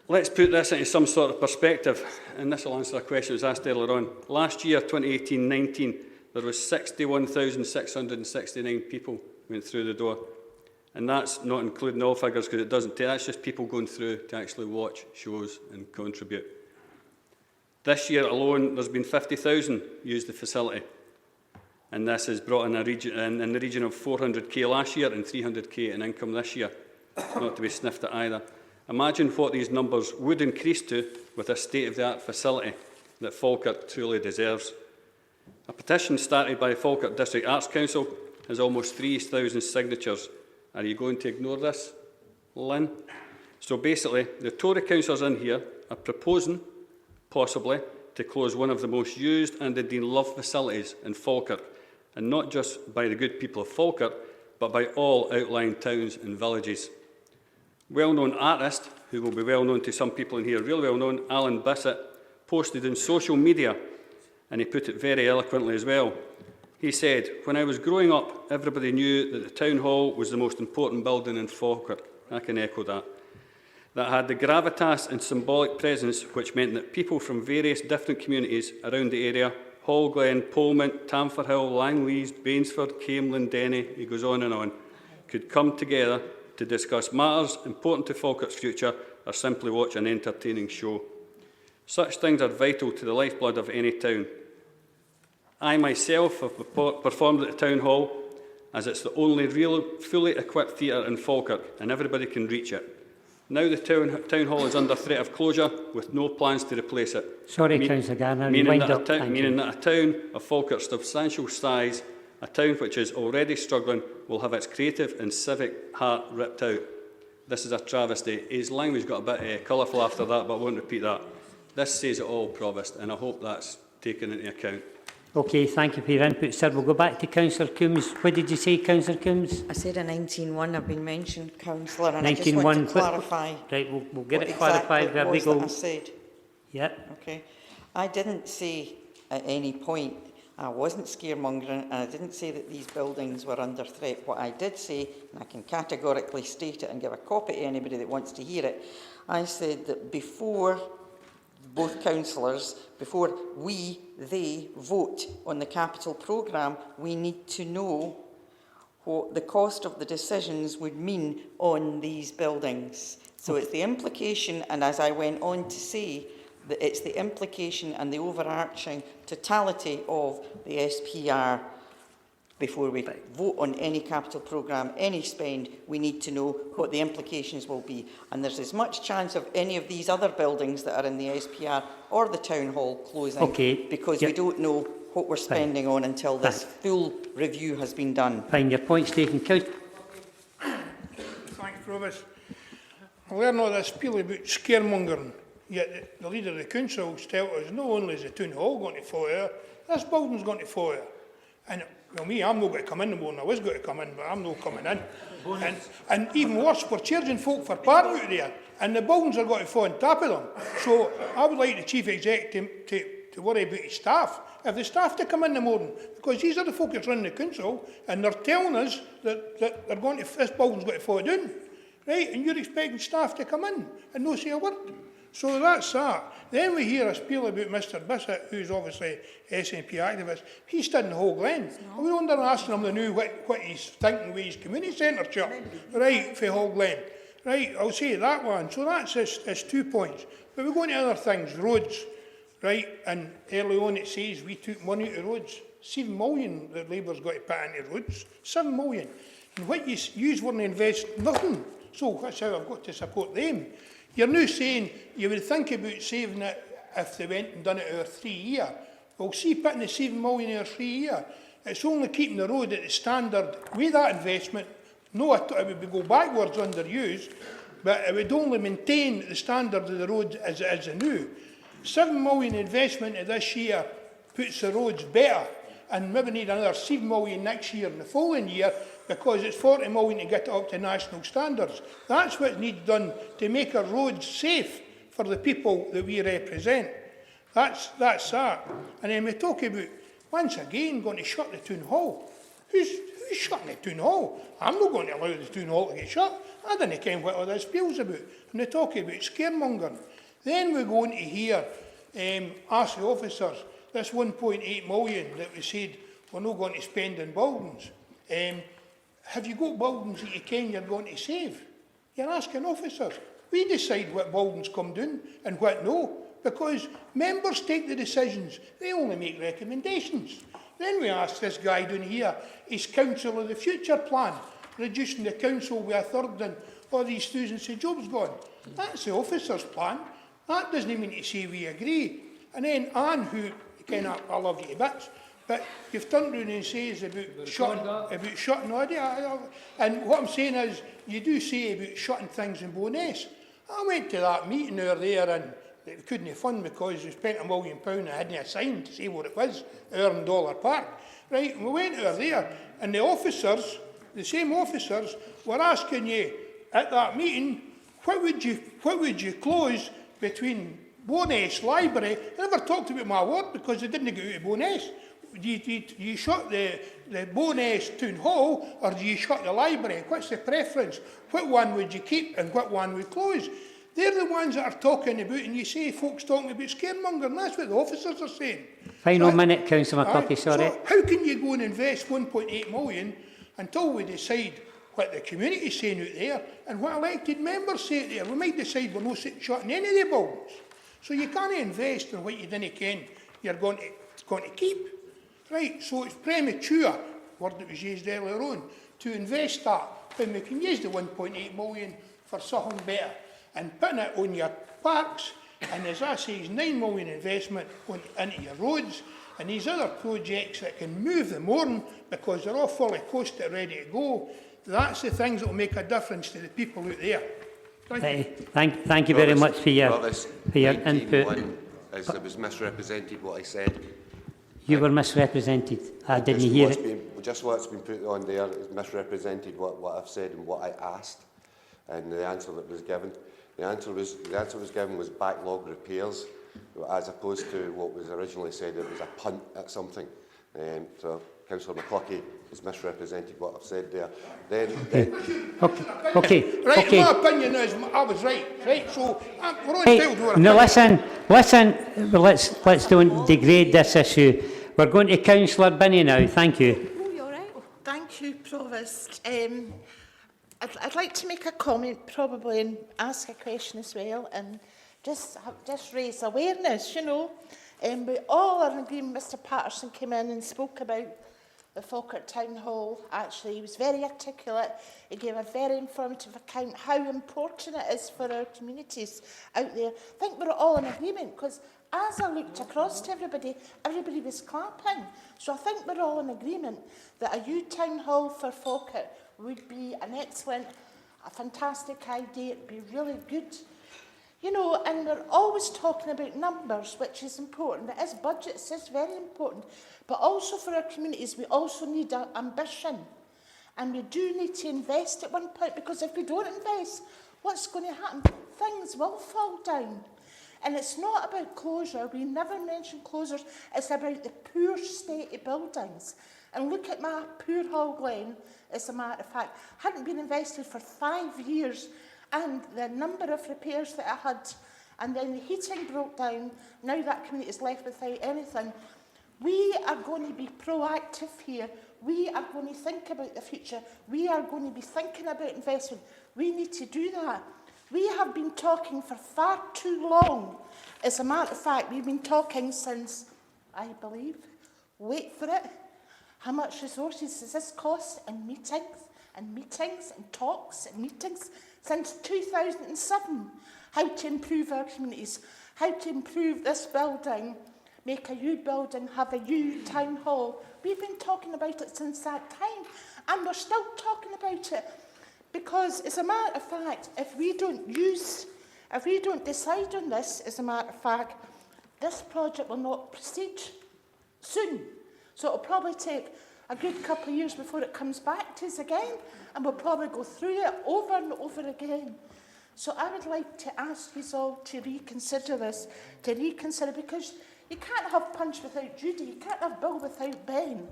S5: Let's put this into some sort of perspective, and this will answer a question that was asked earlier on. Last year, 2018-19, there was 61,669 people went through the door. And that's not including all figures, because it doesn't take, that's just people going through to actually watch shows and contribute. This year alone, there's been 50,000 use the facility. And this has brought in, in the region of 400k last year and 300k in income this year. Not to be sniffed at either. Imagine what these numbers would increase to with a state-of-the-art facility that Falkirk truly deserves. A petition started by Falkirk District Arts Council has almost 3,000 signatures. Are you going to ignore this, Lynn? So basically, the Tory councillors in here are proposing, possibly, to close one of the most used and indeed loved facilities in Falkirk, and not just by the good people of Falkirk, but by all outlying towns and villages. Well-known artist, who will be well known to some people in here, really well known, Alan Bissett, posted in social media, and he put it very eloquently as well. He said, "When I was growing up, everybody knew that the town hall was the most important building in Falkirk." I can echo that. That had the gravitas and symbolic presence, which meant that people from various different communities around the area, Hall Glen, Polmont, Tamforhill, Langleys, Bainsford, Camelin, Denny, he goes on, could come together to discuss matters important to Falkirk's future or simply watch an entertaining show. Such things are vital to the lifeblood of any town. I myself have performed at the Town Hall, as it's the only real fully equipped theatre in Falkirk and everybody can reach it. Now the town hall is under threat of closure with no plans to replace it.
S1: Sorry, Councillor Garner,
S5: meaning that a town of Falkirk's substantial size, a town which is already struggling, will have its creative and civic heart ripped out. This is a travesty. His language got a bit colourful after that, but I won't repeat that. This says it all, Provost, and I hope that's taken into account.
S1: Okay, thank you for your input, sir. We'll go back to Councillor Coombs. What did you say, Councillor Coombs?
S17: I said a 19.1 have been mentioned, Councillor, and I just want to clarify.
S1: Right, we'll get it clarified. There we go.
S17: I said.
S1: Yeah.
S17: Okay. I didn't say at any point, I wasn't scaremongering, and I didn't say that these buildings were under threat. What I did say, and I can categorically state it and give a copy to anybody that wants to hear it, I said that before both councillors, before they vote on the capital programme, we need to know what the cost of the decisions would mean on these buildings. So it's the implication, and as I went on to say, that it's the implication and the overarching totality of the SPR. Before we vote on any capital programme, any spend, we need to know what the implications will be. And there's as much chance of any of these other buildings that are in the SPR or the Town Hall closing, because we don't know what we're spending on until this full review has been done.
S1: Fine, your point's taken.
S12: Thanks, Provost. I learned all this spiel about scaremongering, yet the leader of the council tells us not only is the Town Hall going to fire, this building's going to fire. And well, me, I'm not going to come in the morning. I was going to come in, but I'm not coming in. And even worse, we're charging folk for parking out there, and the buildings are going to fall on top of them. So I would like the Chief Executive to worry about his staff. If the staff to come in the morning, because these are the folk that's running the council, and they're telling us that they're going to, this building's going to fall down, right? And you're expecting staff to come in and not say a word. So that's that. Then we hear a spiel about Mr Bissett, who's obviously SNP activist. He stood in the whole Glen. We wonder asking him the new what he's thinking with his community centre shop, right, for Hall Glen. Right, I'll say that one. So that's 2 points. But we're going to other things, roads, right? And early on it says we took money to roads. 7 million that Labour's got to put into roads. 7 million. And what you weren't invest nothing. So that's how I've got to support them. You're now saying you would think about saving it if they went and done it over 3 years. Well, see, putting the 7 million over 3 years, it's only keeping the road at the standard with that investment. No, it would go backwards underused, but it would only maintain the standard of the road as it is now. 7 million investment of this year puts the roads better, and maybe need another 7 million next year and the following year, because it's 40 million to get it up to national standards. That's what needs done to make our roads safe for the people that we represent. That's that. And then we talk about, once again, going to shut the town hall. Who's shutting the town hall? I'm not going to allow the town hall to get shut. I don't care what all this feels about. And they talk about scaremongering. Then we're going to hear, ask the officers, this 1.8 million that we said we're not going to spend in buildings. Have you got buildings that you can you're going to save? You're asking officers. We decide what buildings come down and what no, because members take the decisions. They only make recommendations. Then we ask this guy down here, his Council of the Future plan, reducing the council with a third and all these thousands of jobs gone. That's the officer's plan. That doesn't mean to say we agree. And then Anne, who, I love you to bits, but you've turned around and says about shutting audio. And what I'm saying is, you do say about shutting things in Bowness. I went to that meeting over there and it couldn't have fun because we spent £1 million and I hadn't a sign to say what it was, Earn Dollar Park. Right, and we went over there and the officers, the same officers, were asking you at that meeting, what would you close between Bowness Library? I never talked about my ward because they didn't go out of Bowness. Do you shut the Bowness Town Hall or do you shut the library? What's the preference? What one would you keep and what one would close? They're the ones that are talking about, and you say folks talking about scaremongering. That's what the officers are saying.
S1: Final minute, Councillor McCluskey, sorry.
S12: So how can you go and invest 1.8 million until we decide what the community is saying out there and what elected members say out there? We might decide we're not shutting any of the buildings. So you can't invest in what you didn't ken you're going to keep. Right, so it's premature, word that was used earlier on, to invest that when we can use the 1.8 million for something better and putting it on your parks, and as I say, 9 million investment into your roads and these other projects that can move them on because they're all fully costed, ready to go. That's the things that will make a difference to the people out there.
S1: Thank you very much for your input.
S10: As it was misrepresented what I said.
S1: You were misrepresented. I didn't hear it.
S10: Just what's been put on there is misrepresented what I've said and what I asked, and the answer that was given. The answer was given was backlog repairs, as opposed to what was originally said. It was a punt at something. So Councillor McCluskey has misrepresented what I've said there.
S1: Okay.
S12: Right, my opinion is I was right. Right, so we're on entitled to our
S1: no,
S12: opinion.
S1: listen. Well, let's don't degrade this issue. We're going to Councillor Binney now. Thank you.
S21: Oh, you're right. Thank you, Provost. I'd like to make a comment probably and ask a question as well and just raise awareness, you know. We all are in agreement. Mr Patterson came in and spoke about the Falkirk Town Hall. Actually, he was very articulate. He gave a very informative account how important it is for our communities out there. I think we're all in agreement because as I looked across to everybody was clapping. So I think we're all in agreement that a new town hall for Falkirk would be an excellent, a fantastic idea. It'd be really good. You know, and we're always talking about numbers, which is important. It is budgets, it's very important. But also for our communities, we also need ambition. And we do need to invest at one point, because if we don't invest, what's going to happen? Things will fall down. And it's not about closure. We never mention closures. It's about the poor state of buildings. And look at my poor Hall Glen, as a matter of fact, hadn't been invested for 5 years. And the number of repairs that I had, and then the heating broke down, now that community is left without anything. We are going to be proactive here. We are going to think about the future. We are going to be thinking about investment. We need to do that. We have been talking for far too long. As a matter of fact, we've been talking since, I believe, wait for it, how much resources does this cost in meetings and meetings and talks and meetings since 2007. How to improve our communities, how to improve this building, make a new building, have a new town hall. We've been talking about it since that time, and we're still talking about it. Because, as a matter of fact, if we don't decide on this, as a matter of fact, this project will not proceed soon. So it'll probably take a good couple of years before it comes back to us again, and we'll probably go through it over and over again. So I would like to ask you all to reconsider this, because you can't have Punch without Judy, you can't have Bill without Ben.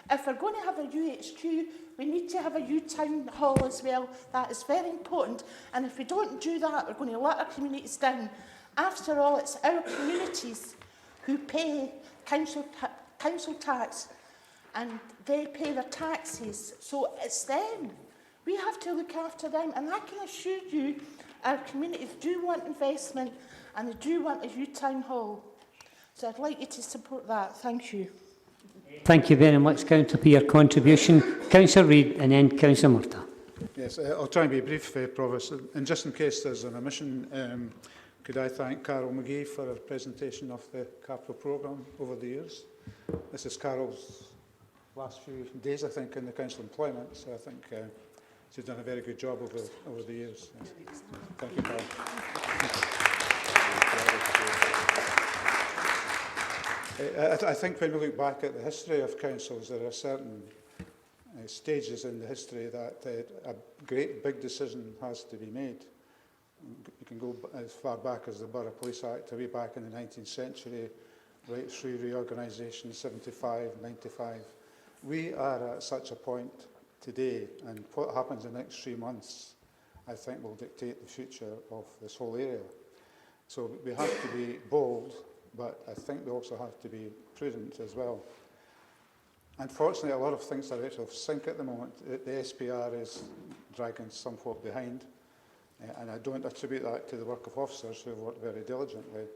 S21: If we're going to have a UHQ, we need to have a new town hall as well. That is very important. And if we don't do that, we're going to let our communities down. After all, it's our communities who pay council tax, and they pay their taxes. So it's them. We have to look after them. And I can assure you, our communities do want investment, and they do want a new town hall. So I'd like you to support that. Thank you.
S1: Thank you very much, Councillor, for your contribution. Councillor Reid and then Councillor Murtagh.
S7: Yes, I'll try and be brief, Provost. And just in case there's an omission, could I thank Carol McGee for her presentation of the capital programme over the years. This is Carol's last few days, I think, in the council employment, so I think she's done a very good job over the years. Yes. Thank you, Carol. I think when we look back at the history of councils, there are certain stages in the history that a great big decision has to be made. You can go as far back as the Borough Police Act, way back in the 19th century, right through reorganisation, 75, 95. We are at such a point today, and what happens in the next 3 months, I think, will dictate the future of this whole area. So we have to be bold, but I think we also have to be prudent as well. Unfortunately, a lot of things are out of sync at the moment. The SPR is dragging somewhat behind, and I don't attribute that to the work of officers who have worked very diligently,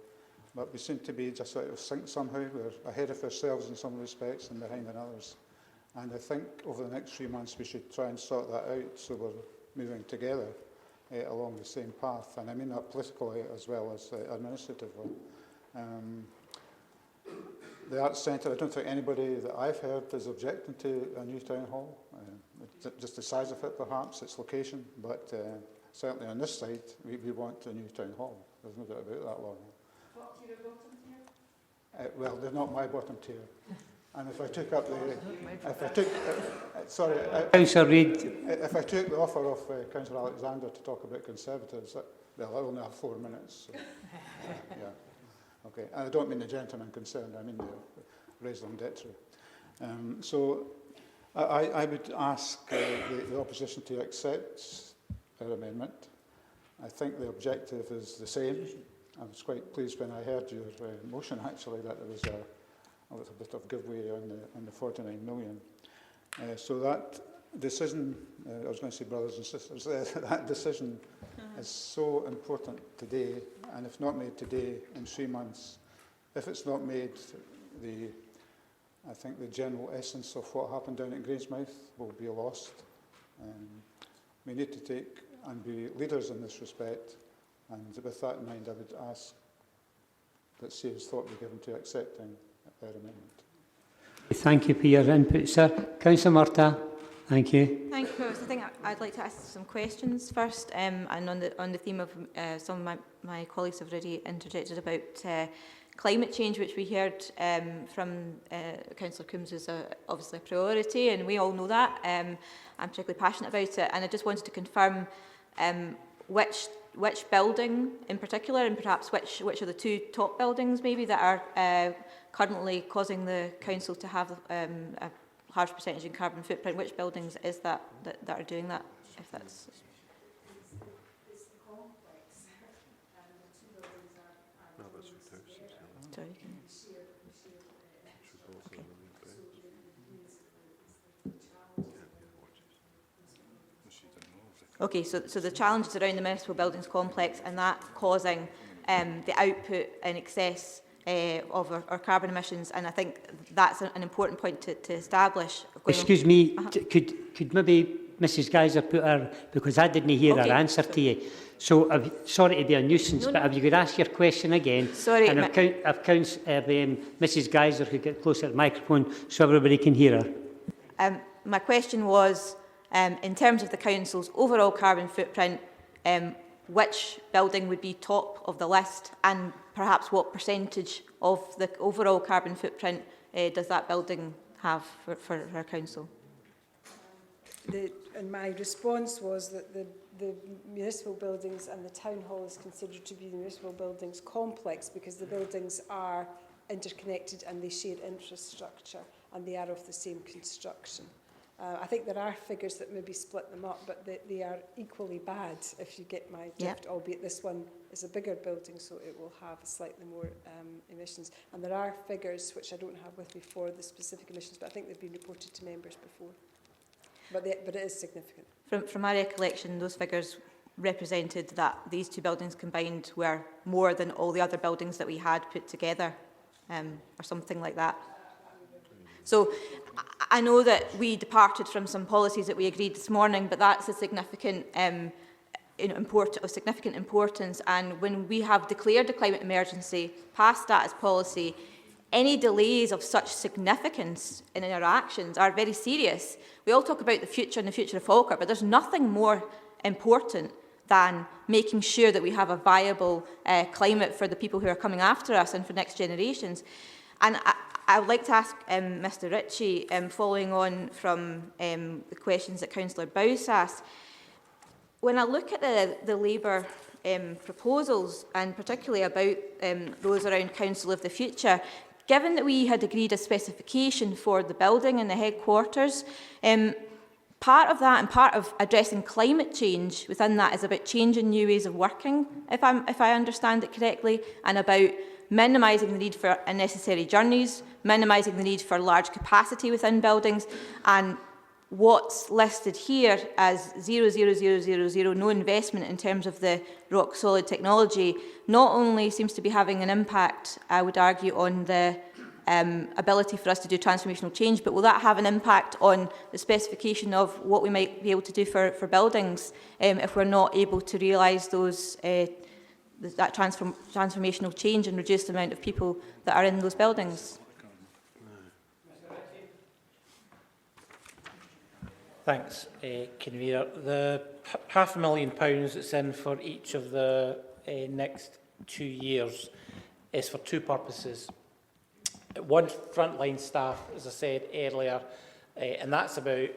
S7: but we seem to be just out of sync somehow. We're ahead of ourselves in some respects and behind in others. And I think over the next 3 months we should try and sort that out so we're moving together along the same path. And I mean that politically as well as administratively. The Arts Centre, I don't think anybody that I've heard is objecting to a new town hall. Just the size of it perhaps, its location, but certainly on this side we want a new town hall. There's no doubt about that, Lauren.
S21: What tier bottom tier?
S7: Well, they're not my bottom tier. And if I took up
S1: Councillor Reid.
S7: If I took the offer of Councillor Alexander to talk about Conservatives, well, I only have 4 minutes. So, yeah. Okay, and I don't mean the gentleman concerned, I mean the raison d'etre. So I would ask the opposition to accept our amendment. I think the objective is the same. I was quite pleased when I heard your motion, actually, that there was a bit of giveaway on the 49 million. So that decision, I was going to say brothers and sisters, that decision is so important today, and if not made today, in 3 months, if it's not made, I think the general essence of what happened down at Grangemouth will be lost. We need to take and be leaders in this respect, and with that in mind, I would ask that serious thought be given to accepting our amendment.
S1: Thank you for your input, sir. Councillor Murtagh, thank you.
S2: Thank you, Provost. I think I'd like to ask some questions first, and on the theme of some of my colleagues have already interjected about climate change, which we heard from Councillor Coombs is obviously a priority, and we all know that. I'm particularly passionate about it, and I just wanted to confirm which building in particular, and perhaps which are the 2 top buildings maybe that are currently causing the council to have a large percentage in carbon footprint. Which buildings is that are doing that? If that's sorry, okay. Okay, so the challenges around the municipal buildings complex and that causing the output in excess of our carbon emissions, and I think that's an important point to establish.
S1: Excuse me, could maybe Mrs Geyser put her, because I didn't hear her answer to you. So, sorry to be a nuisance, but if you could ask your question again.
S2: Sorry.
S1: And Mrs Geyser could get closer to the microphone so everybody can hear her.
S2: My question was, in terms of the council's overall carbon footprint, which building would be top of the list, and perhaps what percentage of the overall carbon footprint does that building have for our council?
S14: And my response was that the municipal buildings and the town hall is considered to be the municipal buildings complex because the buildings are interconnected and they share infrastructure and they are of the same construction. I think there are figures that maybe split them up, but they are equally bad, if you get my drift, albeit this one is a bigger building, so it will have slightly more emissions. And there are figures, which I don't have with me for the specific emissions, but I think they've been reported to members before. But it is significant.
S2: From my recollection, those figures represented that these two buildings combined were more than all the other buildings that we had put together, or something like that. So I know that we departed from some policies that we agreed this morning, but that's a significant, of significant importance. And when we have declared a climate emergency, passed that as policy, any delays of such significance in our actions are very serious. We all talk about the future and the future of Falkirk, but there's nothing more important than making sure that we have a viable climate for the people who are coming after us and for next generations. And I would like to ask Mr Ritchie, following on from the questions that Councillor Bowes asked, when I look at the Labour proposals, and particularly about those around Council of the Future, given that we had agreed a specification for the building and the headquarters, part of that and part of addressing climate change within that is about changing new ways of working, if I understand it correctly, and about minimising the need for unnecessary journeys, minimising the need for large capacity within buildings, and what's listed here as 00000, no investment in terms of the rock solid technology, not only seems to be having an impact, I would argue, on the ability for us to do transformational change, but will that have an impact on the specification of what we might be able to do for buildings if we're not able to realise those that transformational change and reduce the amount of people that are in those buildings?
S16: Thanks, Convener. The £500,000 that's in for each of the next 2 years is for two purposes. One, frontline staff, as I said earlier, and that's about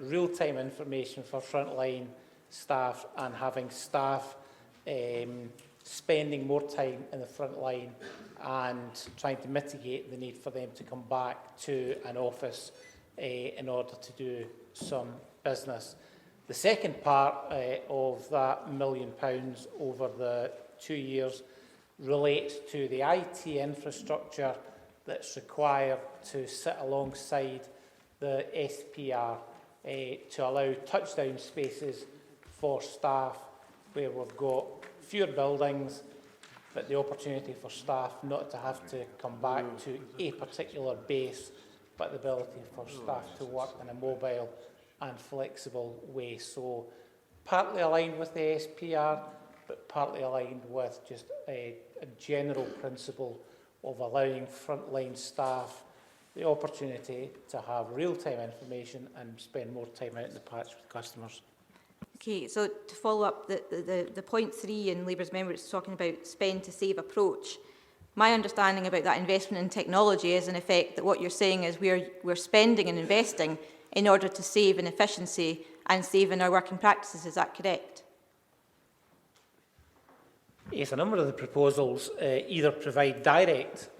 S16: real-time information for frontline staff and having staff spending more time in the front line and trying to mitigate the need for them to come back to an office in order to do some business. The second part of that £1 million over the 2 years relates to the IT infrastructure that's required to sit alongside the SPR to allow touchdown spaces for staff where we've got fewer buildings, but the opportunity for staff not to have to come back to a particular base, but the ability for staff to work in a mobile and flexible way. So partly aligned with the SPR, but partly aligned with just a general principle of allowing frontline staff the opportunity to have real-time information and spend more time out in the patch with customers.
S2: Okay, so to follow up, the point 3 in Labour's member is talking about spend to save approach. My understanding about that investment in technology is in effect that what you're saying is we're spending and investing in order to save in efficiency and save in our working practices. Is that correct?
S16: Yes, a number of the proposals either provide direct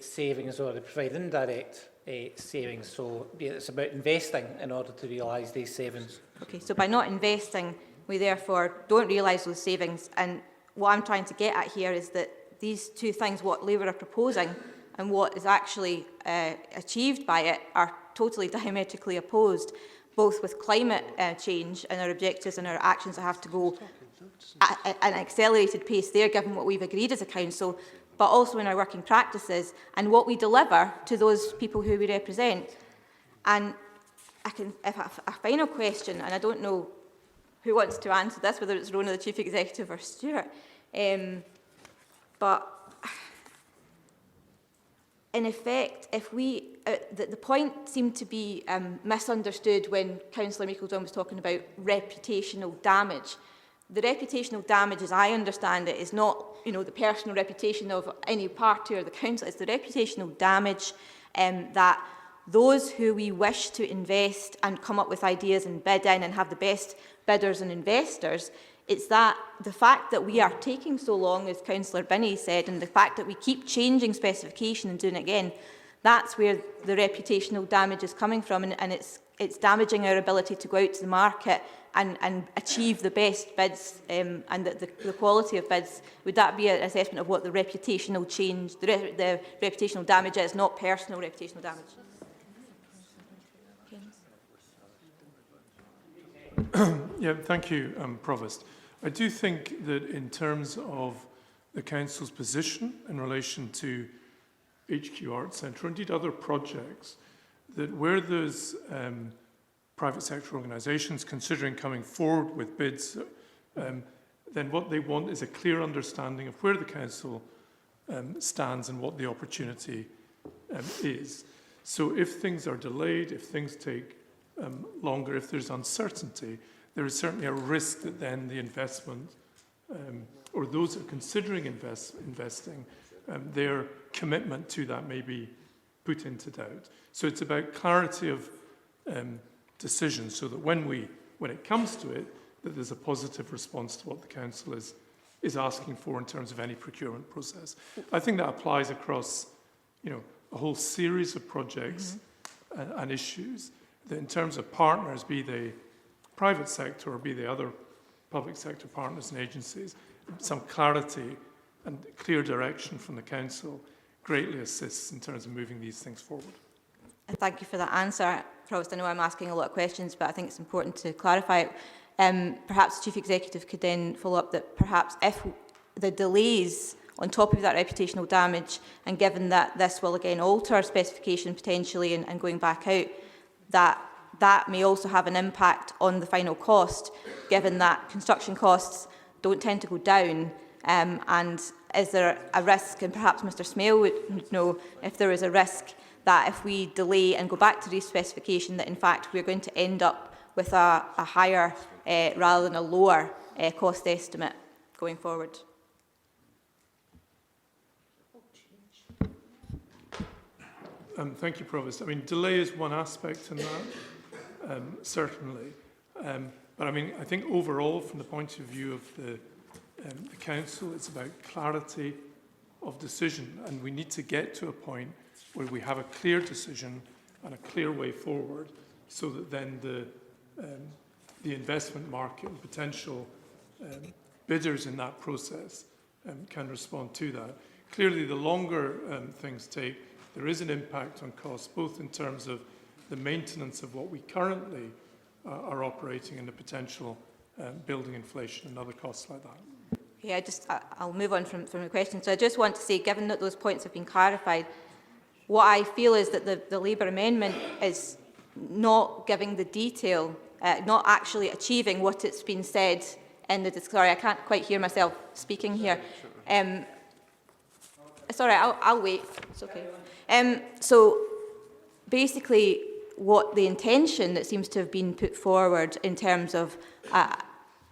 S16: savings or they provide indirect savings. So it's about investing in order to realise these savings.
S2: Okay, so by not investing, we therefore don't realise those savings. And what I'm trying to get at here is that these two things, what Labour are proposing and what is actually achieved by it, are totally diametrically opposed. both with climate change and our objectives and our actions that have to go at an accelerated pace there, given what we've agreed as a council, but also in our working practices and what we deliver to those people who we represent. And I can, if a final question, and I don't know who wants to answer this, whether it's Rona, the Chief Executive, or Stuart, but in effect, if we, the point seemed to be misunderstood when Councillor Meiklejohn was talking about reputational damage. The reputational damage, as I understand it, is not, you know, the personal reputation of any party or the council. It's the reputational damage that those who we wish to invest and come up with ideas and bid in and have the best bidders and investors, it's that the fact that we are taking so long, as Councillor Binney said, and the fact that we keep changing specification and doing it again, that's where the reputational damage is coming from, and it's damaging our ability to go out to the market and achieve the best bids and the quality of bids. Would that be an assessment of what the reputational change, the reputational damage is, not personal reputational damage?
S18: Yeah, thank you, Provost. I do think that in terms of the Council's position in relation to HQ Arts Centre, indeed other projects, that where there's private sector organisations considering coming forward with bids, then what they want is a clear understanding of where the Council stands and what the opportunity is. So if things are delayed, if things take longer, if there's uncertainty, there is certainly a risk that then the investment or those that are considering investing, their commitment to that may be put into doubt. So it's about clarity of decision, so that when it comes to it, that there's a positive response to what the Council is asking for in terms of any procurement process. I think that applies across, you know, a whole series of projects and issues. That in terms of partners, be they private sector or be they other public sector partners and agencies, some clarity and clear direction from the Council greatly assists in terms of moving these things forward.
S2: Thank you for that answer, Provost. I know I'm asking a lot of questions, but I think it's important to clarify it. Perhaps the Chief Executive could then follow up that perhaps if the delays on top of that reputational damage, and given that this will again alter specification potentially and going back out, that may also have an impact on the final cost, given that construction costs don't tend to go down. And is there a risk, and perhaps Mr Smale would know if there is a risk that if we delay and go back to re-specification, that in fact we're going to end up with a higher rather than a lower cost estimate going forward?
S18: Thank you, Provost. I mean, delay is one aspect in that, certainly. But I mean, I think overall, from the point of view of the Council, it's about clarity of decision, and we need to get to a point where we have a clear decision and a clear way forward, so that then the investment market and potential bidders in that process can respond to that. Clearly, the longer things take, there is an impact on costs, both in terms of the maintenance of what we currently are operating and the potential building inflation and other costs like that.
S2: Yeah, I'll move on from the question. So I just want to say, given that those points have been clarified, what I feel is that the Labour amendment is not giving the detail, not actually achieving what it's been said in the... Sorry, I can't quite hear myself speaking here. Sorry, I'll wait. It's okay. So basically, what the intention that seems to have been put forward in terms of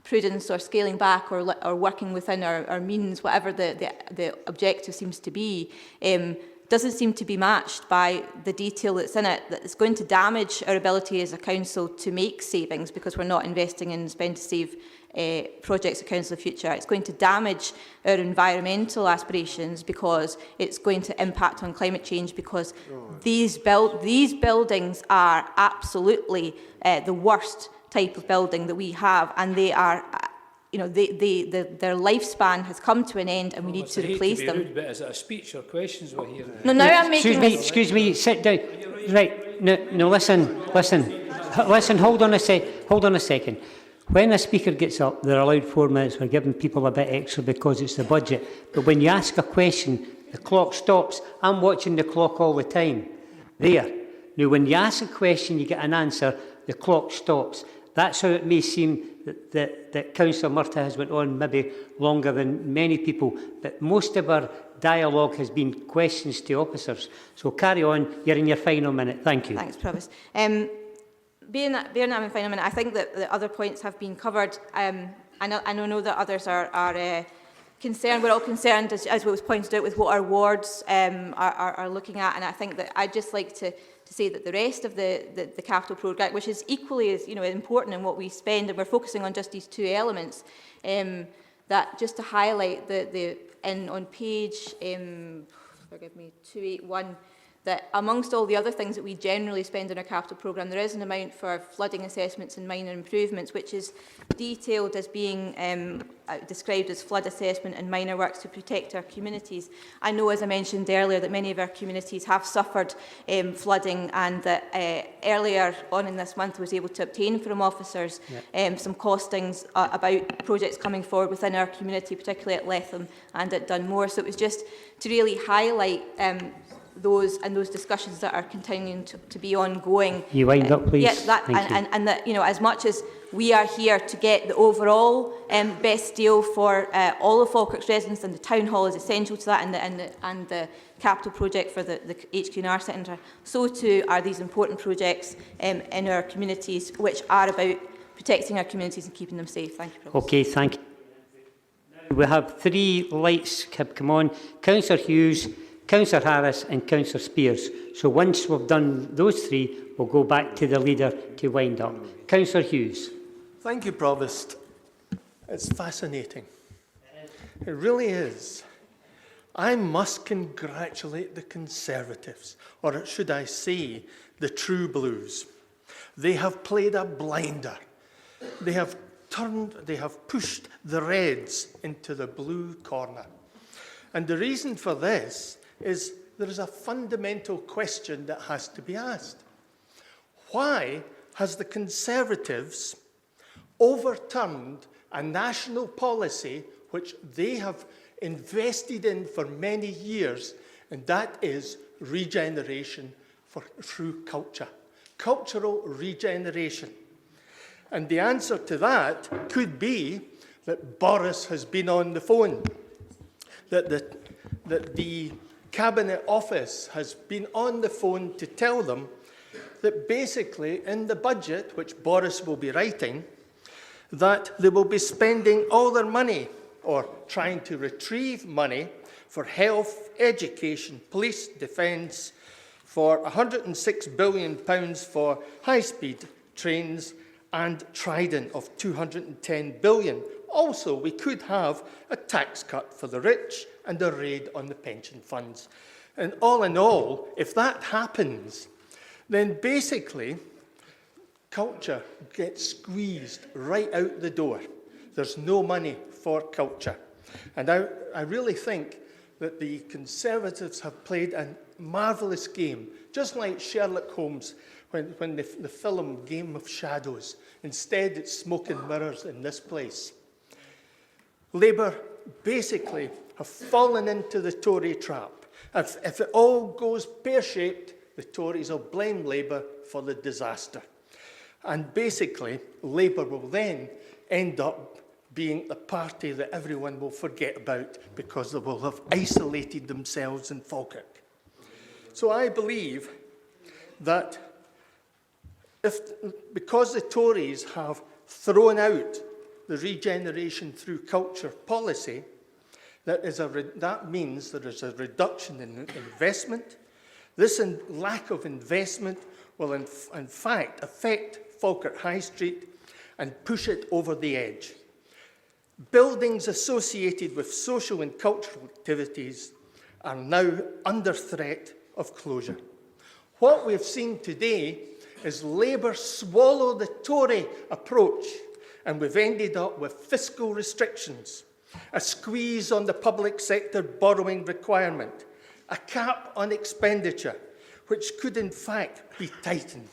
S2: prudence or scaling back or working within our means, whatever the objective seems to be, doesn't seem to be matched by the detail that's in it, that it's going to damage our ability as a council to make savings because we're not investing in spend to save projects of Council of Future. It's going to damage our environmental aspirations because it's going to impact on climate change, because these buildings are absolutely the worst type of building that we have, and they are, you know, their lifespan has come to an end, and we need to replace them.
S9: Rude, but is it a speech or questions we're hearing?
S2: No, now I'm making...
S1: Excuse me, sit down. Right, no, listen. Listen, hold on a second. When a speaker gets up, they're allowed 4 minutes. We're giving people a bit extra because it's the budget. But when you ask a question, the clock stops. I'm watching the clock all the time. There. Now, when you ask a question, you get an answer, the clock stops. That's how it may seem that Councillor Murtagh has went on maybe longer than many people. But most of our dialogue has been questions to officers. So carry on. You're in your final minute. Thank you.
S2: Thanks, Provost. Being that I'm in final minute, I think that the other points have been covered. I know that others are concerned. We're all concerned, as was pointed out, with what our wards are looking at. And I think that I'd just like to say that the rest of the capital programme, which is equally as important in what we spend, and we're focusing on just these two elements, that just to highlight on page, forgive me, 281, that amongst all the other things that we generally spend in our capital programme, there is an amount for flooding assessments and minor improvements, which is detailed as being described as flood assessment and minor works to protect our communities. I know, as I mentioned earlier, that many of our communities have suffered flooding, and that earlier on in this month I was able to obtain from officers some costings about projects coming forward within our community, particularly at Letham and at Dunmore. So it was just to really highlight those discussions that are continuing to be ongoing.
S1: You wind up, please.
S2: Yes, that, and that, as much as we are here to get the overall best deal for all of Falkirk's residents, and the town hall is essential to that, and the capital project for the HQ&R Centre, so too are these important projects in our communities, which are about protecting our communities and keeping them safe. Thank you, Provost.
S1: Okay, thank you. We have 3 lights have come on. Councillor Hughes, Councillor Harris and Councillor Spears. So once we've done those 3, we'll go back to the leader to wind up. Councillor Hughes.
S20: Thank you, Provost. It's fascinating. It really is. I must congratulate the Conservatives, or should I say, the True Blues. They have played a blinder. They have pushed the Reds into the blue corner. And the reason for this is there is a fundamental question that has to be asked. Why has the Conservatives overturned a national policy which they have invested in for many years, and that is regeneration through culture, cultural regeneration? And the answer to that could be that Boris has been on the phone, that the Cabinet Office has been on the phone to tell them that basically in the budget, which Boris will be writing, that they will be spending all their money, or trying to retrieve money, for health, education, police, defence, for £106 billion for high-speed trains, and Trident of £210 billion. Also, we could have a tax cut for the rich and a raid on the pension funds. And all in all, if that happens, then basically culture gets squeezed right out the door. There's no money for culture. And I really think that the Conservatives have played a marvellous game, just like Sherlock Holmes when the film Game of Shadows. Instead, it's smoke and mirrors in this place. Labour basically have fallen into the Tory trap. If it all goes pear-shaped, the Tories will blame Labour for the disaster. And basically, Labour will then end up being the party that everyone will forget about because they will have isolated themselves in Falkirk. So I believe that because the Tories have thrown out the regeneration through culture policy, that means there is a reduction in investment. This lack of investment will in fact affect Falkirk High Street and push it over the edge. Buildings associated with social and cultural activities are now under threat of closure. What we've seen today is Labour swallow the Tory approach, and we've ended up with fiscal restrictions, a squeeze on the public sector borrowing requirement, a cap on expenditure, which could in fact be tightened.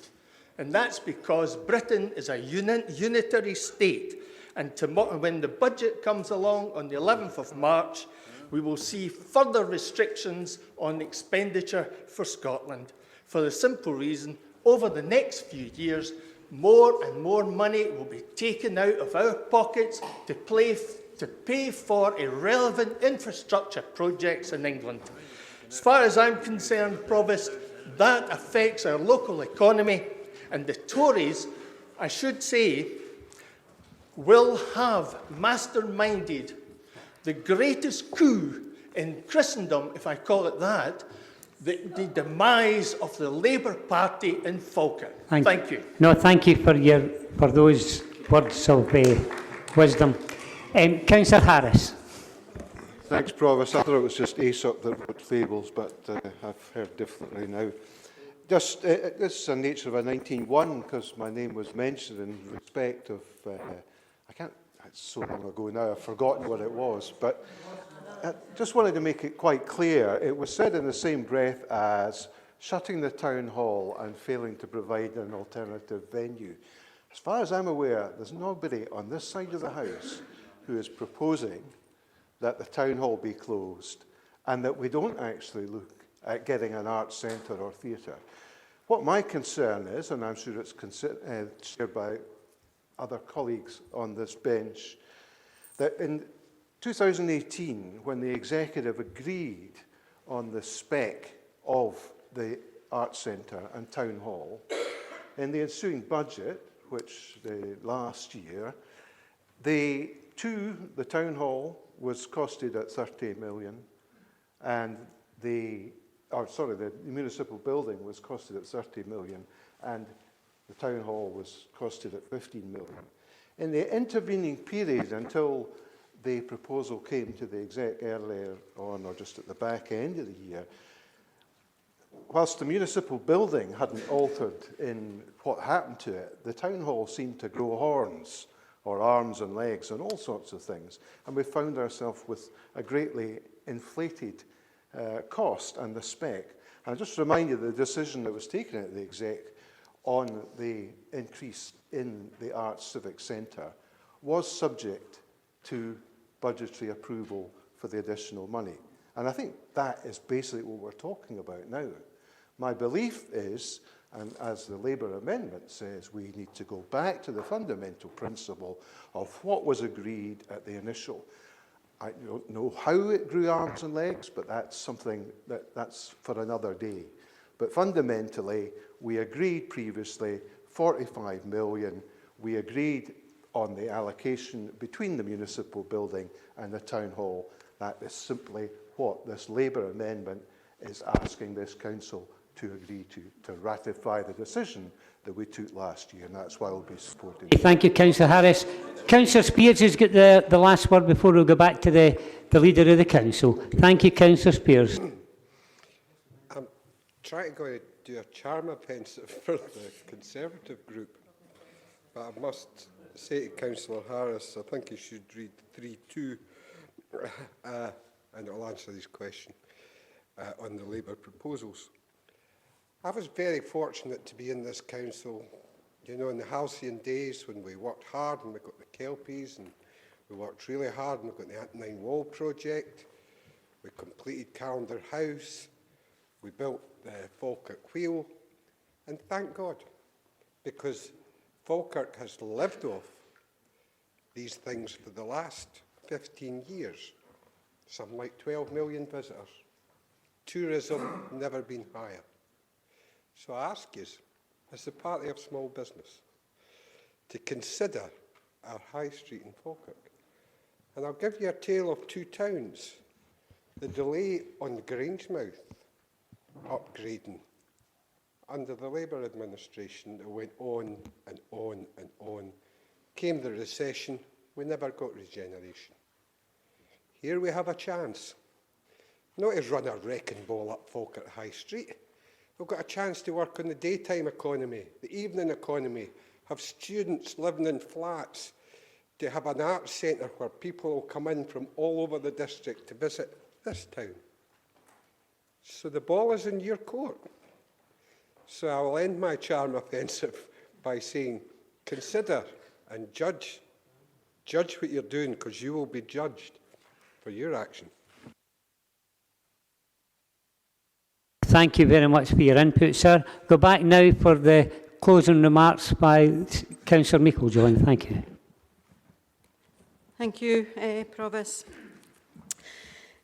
S20: And that's because Britain is a unitary state. And tomorrow, when the budget comes along on the 11th of March, we will see further restrictions on expenditure for Scotland, for the simple reason, over the next few years, more and more money will be taken out of our pockets to pay for irrelevant infrastructure projects in England. As far as I'm concerned, Provost, that affects our local economy, and the Tories, I should say, will have masterminded the greatest coup in Christendom, if I call it that, the demise of the Labour Party in Falkirk. Thank you.
S1: No, thank you for those words of wisdom. Councillor Harris.
S11: Thanks, Provost. I thought it was just Aesop that wrote fables, but I've heard differently now. Just, this is the nature of a 1901, because my name was mentioned in respect of, it's so long ago now, I've forgotten what it was, but I just wanted to make it quite clear. It was said in the same breath as shutting the town hall and failing to provide an alternative venue. As far as I'm aware, there's nobody on this side of the House who is proposing that the town hall be closed and that we don't actually look at getting an arts centre or theatre. What my concern is, and I'm sure it's shared by other colleagues on this bench, that in 2018, when the executive agreed on the spec of the arts centre and town hall, in the ensuing budget, which last year, the town hall was costed at 30 million, and the municipal building was costed at 30 million, and the town hall was costed at 15 million. In the intervening period until the proposal came to the exec earlier on, or just at the back end of the year, whilst the municipal building hadn't altered in what happened to it, the town hall seemed to grow horns, or arms and legs, and all sorts of things. And we found ourselves with a greatly inflated cost and the spec. And I just remind you the decision that was taken at the exec on the increase in the Arts Civic Centre was subject to budgetary approval for the additional money. And I think that is basically what we're talking about now. My belief is, and as the Labour amendment says, we need to go back to the fundamental principle of what was agreed at the initial. I don't know how it grew arms and legs, but that's something that's for another day. But fundamentally, we agreed previously 45 million. We agreed on the allocation between the municipal building and the town hall. That is simply what this Labour amendment is asking this council to agree to ratify the decision that we took last year, and that's why we'll be supporting it.
S1: Thank you, Councillor Harris. Councillor Spears has got the last word before we'll go back to the Leader of the Council. Thank you, Councillor Spears.
S6: I'm trying to do a charm offensive for the Conservative group, but I must say to Councillor Harris, I think he should read 3.2 and I'll answer this question on the Labour proposals. I was very fortunate to be in this council, you know, in the halcyon days when we worked hard and we got the Kelpies, and we worked really hard and we got the Antonine Wall project, we completed Calendar House, we built the Falkirk Wheel, and thank God, because Falkirk has lived off these things for the last 15 years. Something like 12 million visitors. Tourism never been higher. So I ask you, as the Party of Small Business, to consider our High Street in Falkirk. And I'll give you a tale of two towns. The delay on Grangemouth upgrading under the Labour administration, it went on and on and on. Came the recession, we never got regeneration. Here we have a chance, not to run a wrecking ball up Falkirk High Street. We've got a chance to work on the daytime economy, the evening economy, have students living in flats, to have an arts centre where people will come in from all over the district to visit this town. So the ball is in your court.
S11: So I will end my charm offensive by saying, consider and judge. Judge what you're doing, because you will be judged for your action.
S1: Thank you very much for your input, sir. Go back now for the closing remarks by Councillor Meikle-John. Thank you.
S3: Thank you, Provost.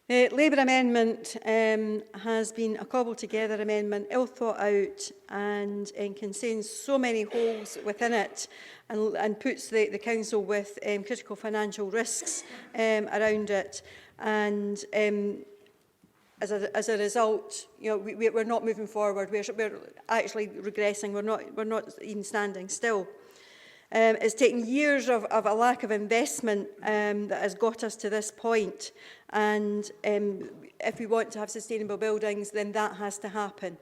S3: The Labour amendment has been a cobbled-together amendment, ill thought out, and contains so many holes within it, and puts the council with critical financial risks around it. And as a result, you know, we're not moving forward. We're actually regressing. We're not even standing still. It's taken years of a lack of investment that has got us to this point. And if we want to have sustainable buildings, then that has to happen.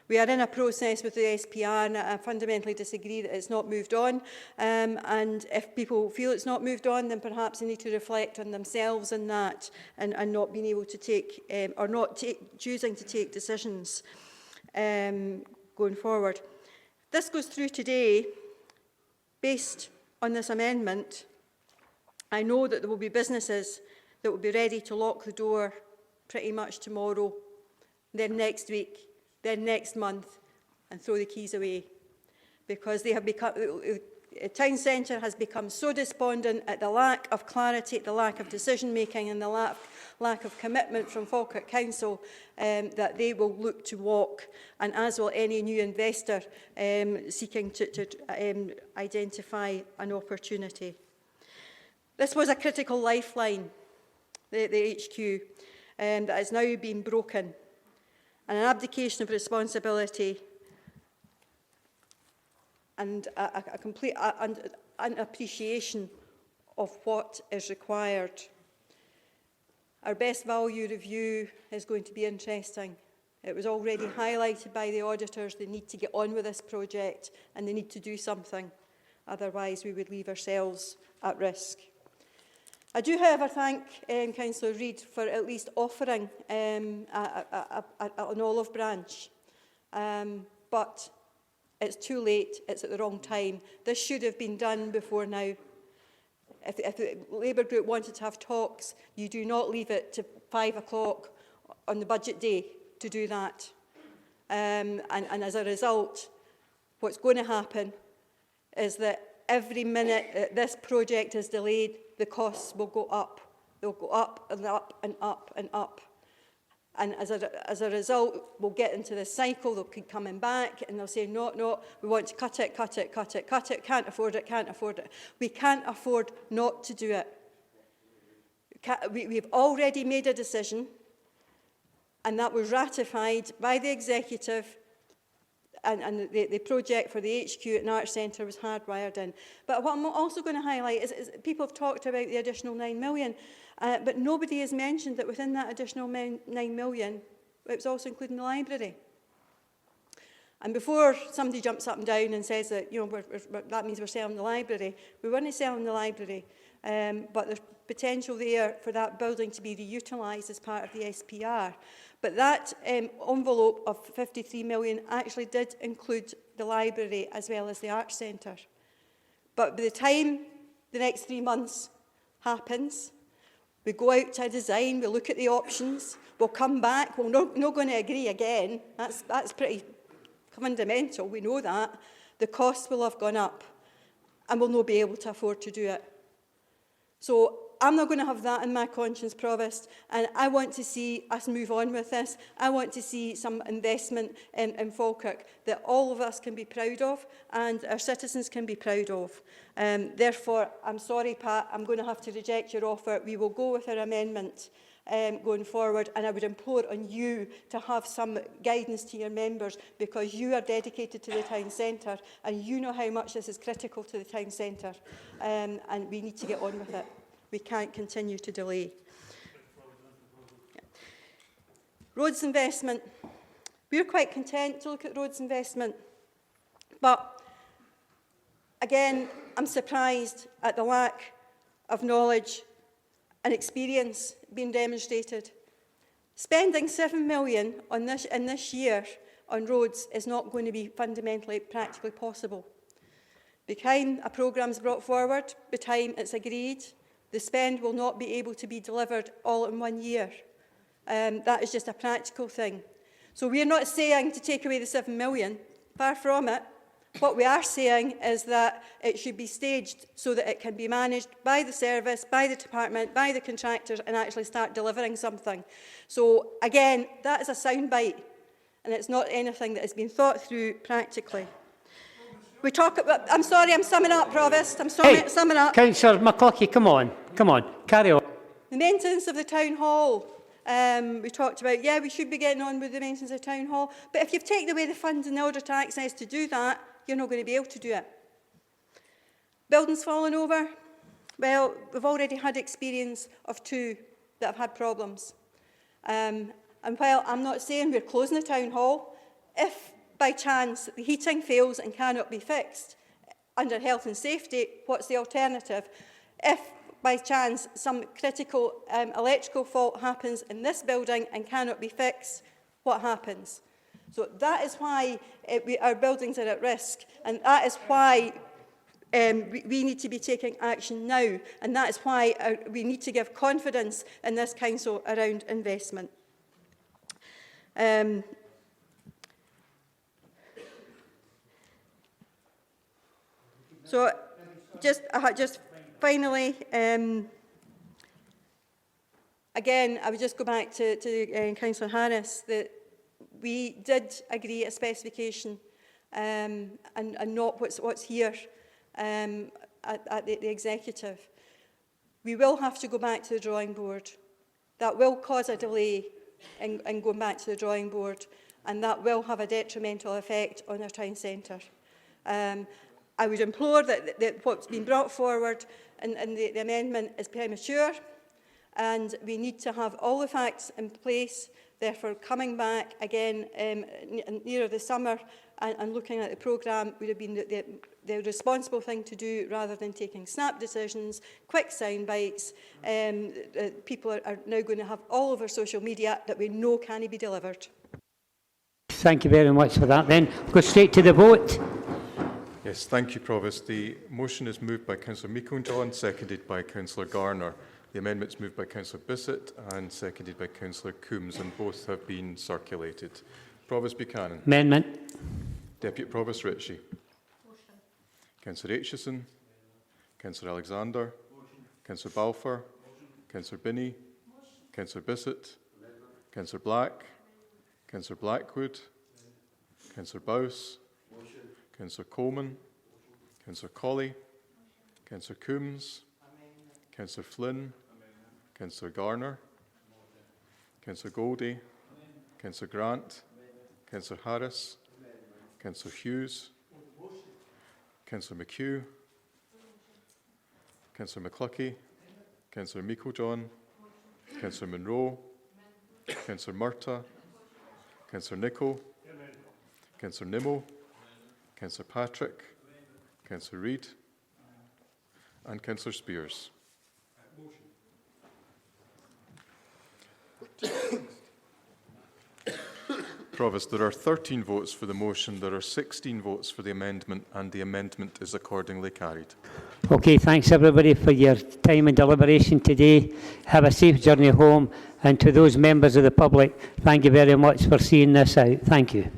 S3: We are in a process with the SPR, and I fundamentally disagree that it's not moved on. And if people feel it's not moved on, then perhaps they need to reflect on themselves in that, and not being able to take, or not choosing to take decisions going forward. This goes through today. Based on this amendment, I know that there will be businesses that will be ready to lock the door pretty much tomorrow, then next week, then next month, and throw the keys away, because they have become, the town centre has become so despondent at the lack of clarity, the lack of decision making, and the lack of commitment from Falkirk Council that they will look to walk, and as will any new investor seeking to identify an opportunity. This was a critical lifeline, the HQ, that has now been broken, and an abdication of responsibility and a complete unappreciation of what is required. Our best value review is going to be interesting. It was already highlighted by the auditors. They need to get on with this project, and they need to do something. Otherwise, we would leave ourselves at risk. I do, however, thank Councillor Reid for at least offering an olive branch. But it's too late. It's at the wrong time. This should have been done before now. If the Labour group wanted to have talks, you do not leave it to 5 o'clock on the budget day to do that. And as a result, what's going to happen is that every minute that this project is delayed, the costs will go up. They'll go up and up and up and up. And as a result, we'll get into this cycle. They'll keep coming back and they'll say, no, we want to cut it, can't afford it. We can't afford not to do it. We've already made a decision, and that was ratified by the executive, and the project for the HQ at an Arts Centre was hardwired in. But what I'm also going to highlight is people have talked about the additional 9 million. But nobody has mentioned that within that additional 9 million, it was also including the library. And before somebody jumps up and down and says that, you know, that means we're selling the library, we weren't selling the library, but there's potential there for that building to be reutilised as part of the SPR. But that envelope of 53 million actually did include the library as well as the Arts Centre. But by the time the next 3 months happens, we go out to a design, we look at the options, we'll come back, we're not going to agree again. That's pretty fundamental, we know that. The costs will have gone up, and we'll not be able to afford to do it. So I'm not going to have that in my conscience, Provost, and I want to see us move on with this. I want to see some investment in Falkirk that all of us can be proud of and our citizens can be proud of. Therefore, I'm sorry, Pat, I'm going to have to reject your offer. We will go with our amendment going forward, and I would implore on you to have some guidance to your members, because you are dedicated to the town centre and you know how much this is critical to the town centre, and we need to get on with it. We can't continue to delay. Roads investment. We're quite content to look at roads investment, but again, I'm surprised at the lack of knowledge and experience being demonstrated. Spending 7 million on this in this year on roads is not going to be fundamentally practically possible. By the time a programme is brought forward, by the time it's agreed, the spend will not be able to be delivered all in 1 year. That is just a practical thing. So we're not saying to take away the 7 million, far from it. What we are saying is that it should be staged so that it can be managed by the service, by the department, by the contractors, and actually start delivering something. So again, that is a soundbite, and it's not anything that has been thought through practically. We talk about, I'm sorry, I'm summing up, Provost. I'm sorry, summing up.
S1: Councillor McCluskey, come on, carry on.
S3: The maintenance of the town hall. We talked about, yeah, we should be getting on with the maintenance of the town hall, but if you've taken away the funds in order to access to do that, you're not going to be able to do it. Buildings falling over. Well, we've already had experience of 2 that have had problems. And while I'm not saying we're closing the town hall, if by chance the heating fails and cannot be fixed under health and safety, what's the alternative? If by chance some critical electrical fault happens in this building and cannot be fixed, what happens? So that is why our buildings are at risk, and that is why we need to be taking action now, and that is why we need to give confidence in this council around investment. So just finally, again, I would just go back to Councillor Harris, that we did agree a specification and not what's here at the executive. We will have to go back to the drawing board. That will cause a delay in going back to the drawing board, and that will have a detrimental effect on our town centre. I would implore that what's been brought forward in the amendment is premature, and we need to have all the facts in place. Therefore, coming back again nearer the summer and looking at the programme would have been the responsible thing to do, rather than taking snap decisions, quick sound bites. People are now going to have all over social media that we know can be delivered.
S1: Thank you very much for that. Then go straight to the vote.
S8: Yes, thank you, Provost. The motion is moved by Councillor Meikle-John, seconded by Councillor Garner. The amendment is moved by Councillor Bissett and seconded by Councillor Coombs, and both have been circulated. Provost Buchanan.
S1: Amendment.
S8: Deputy Provost Ritchie. Motion. Councillor Aitchison. Councillor Alexander. Motion. Councillor Balfour. Motion. Councillor Binney. Motion. Councillor Bissett. Amendment. Councillor Black. Councillor Blackwood. Amendment. Councillor Bowes. Motion. Councillor Coleman. Motion. Councillor Colley. Councillor Coombs. Councillor Flynn, Councillor Garner, Councillor Goldie, Councillor Grant, Councillor Harris, Councillor Hughes, Councillor McHugh, Councillor McCluskey, Councillor Meikle-John, Councillor Monroe, Councillor Murtagh, Councillor Nicholl, Councillor Nimmo, Councillor Patrick, Councillor Reid, and Councillor Spears. Provost, there are 13 votes for the motion, there are 16 votes for the amendment, and the amendment is accordingly carried.
S1: Okay, thanks everybody for your time and deliberation today. Have a safe journey home, and to those members of the public, thank you very much for seeing this out. Thank you.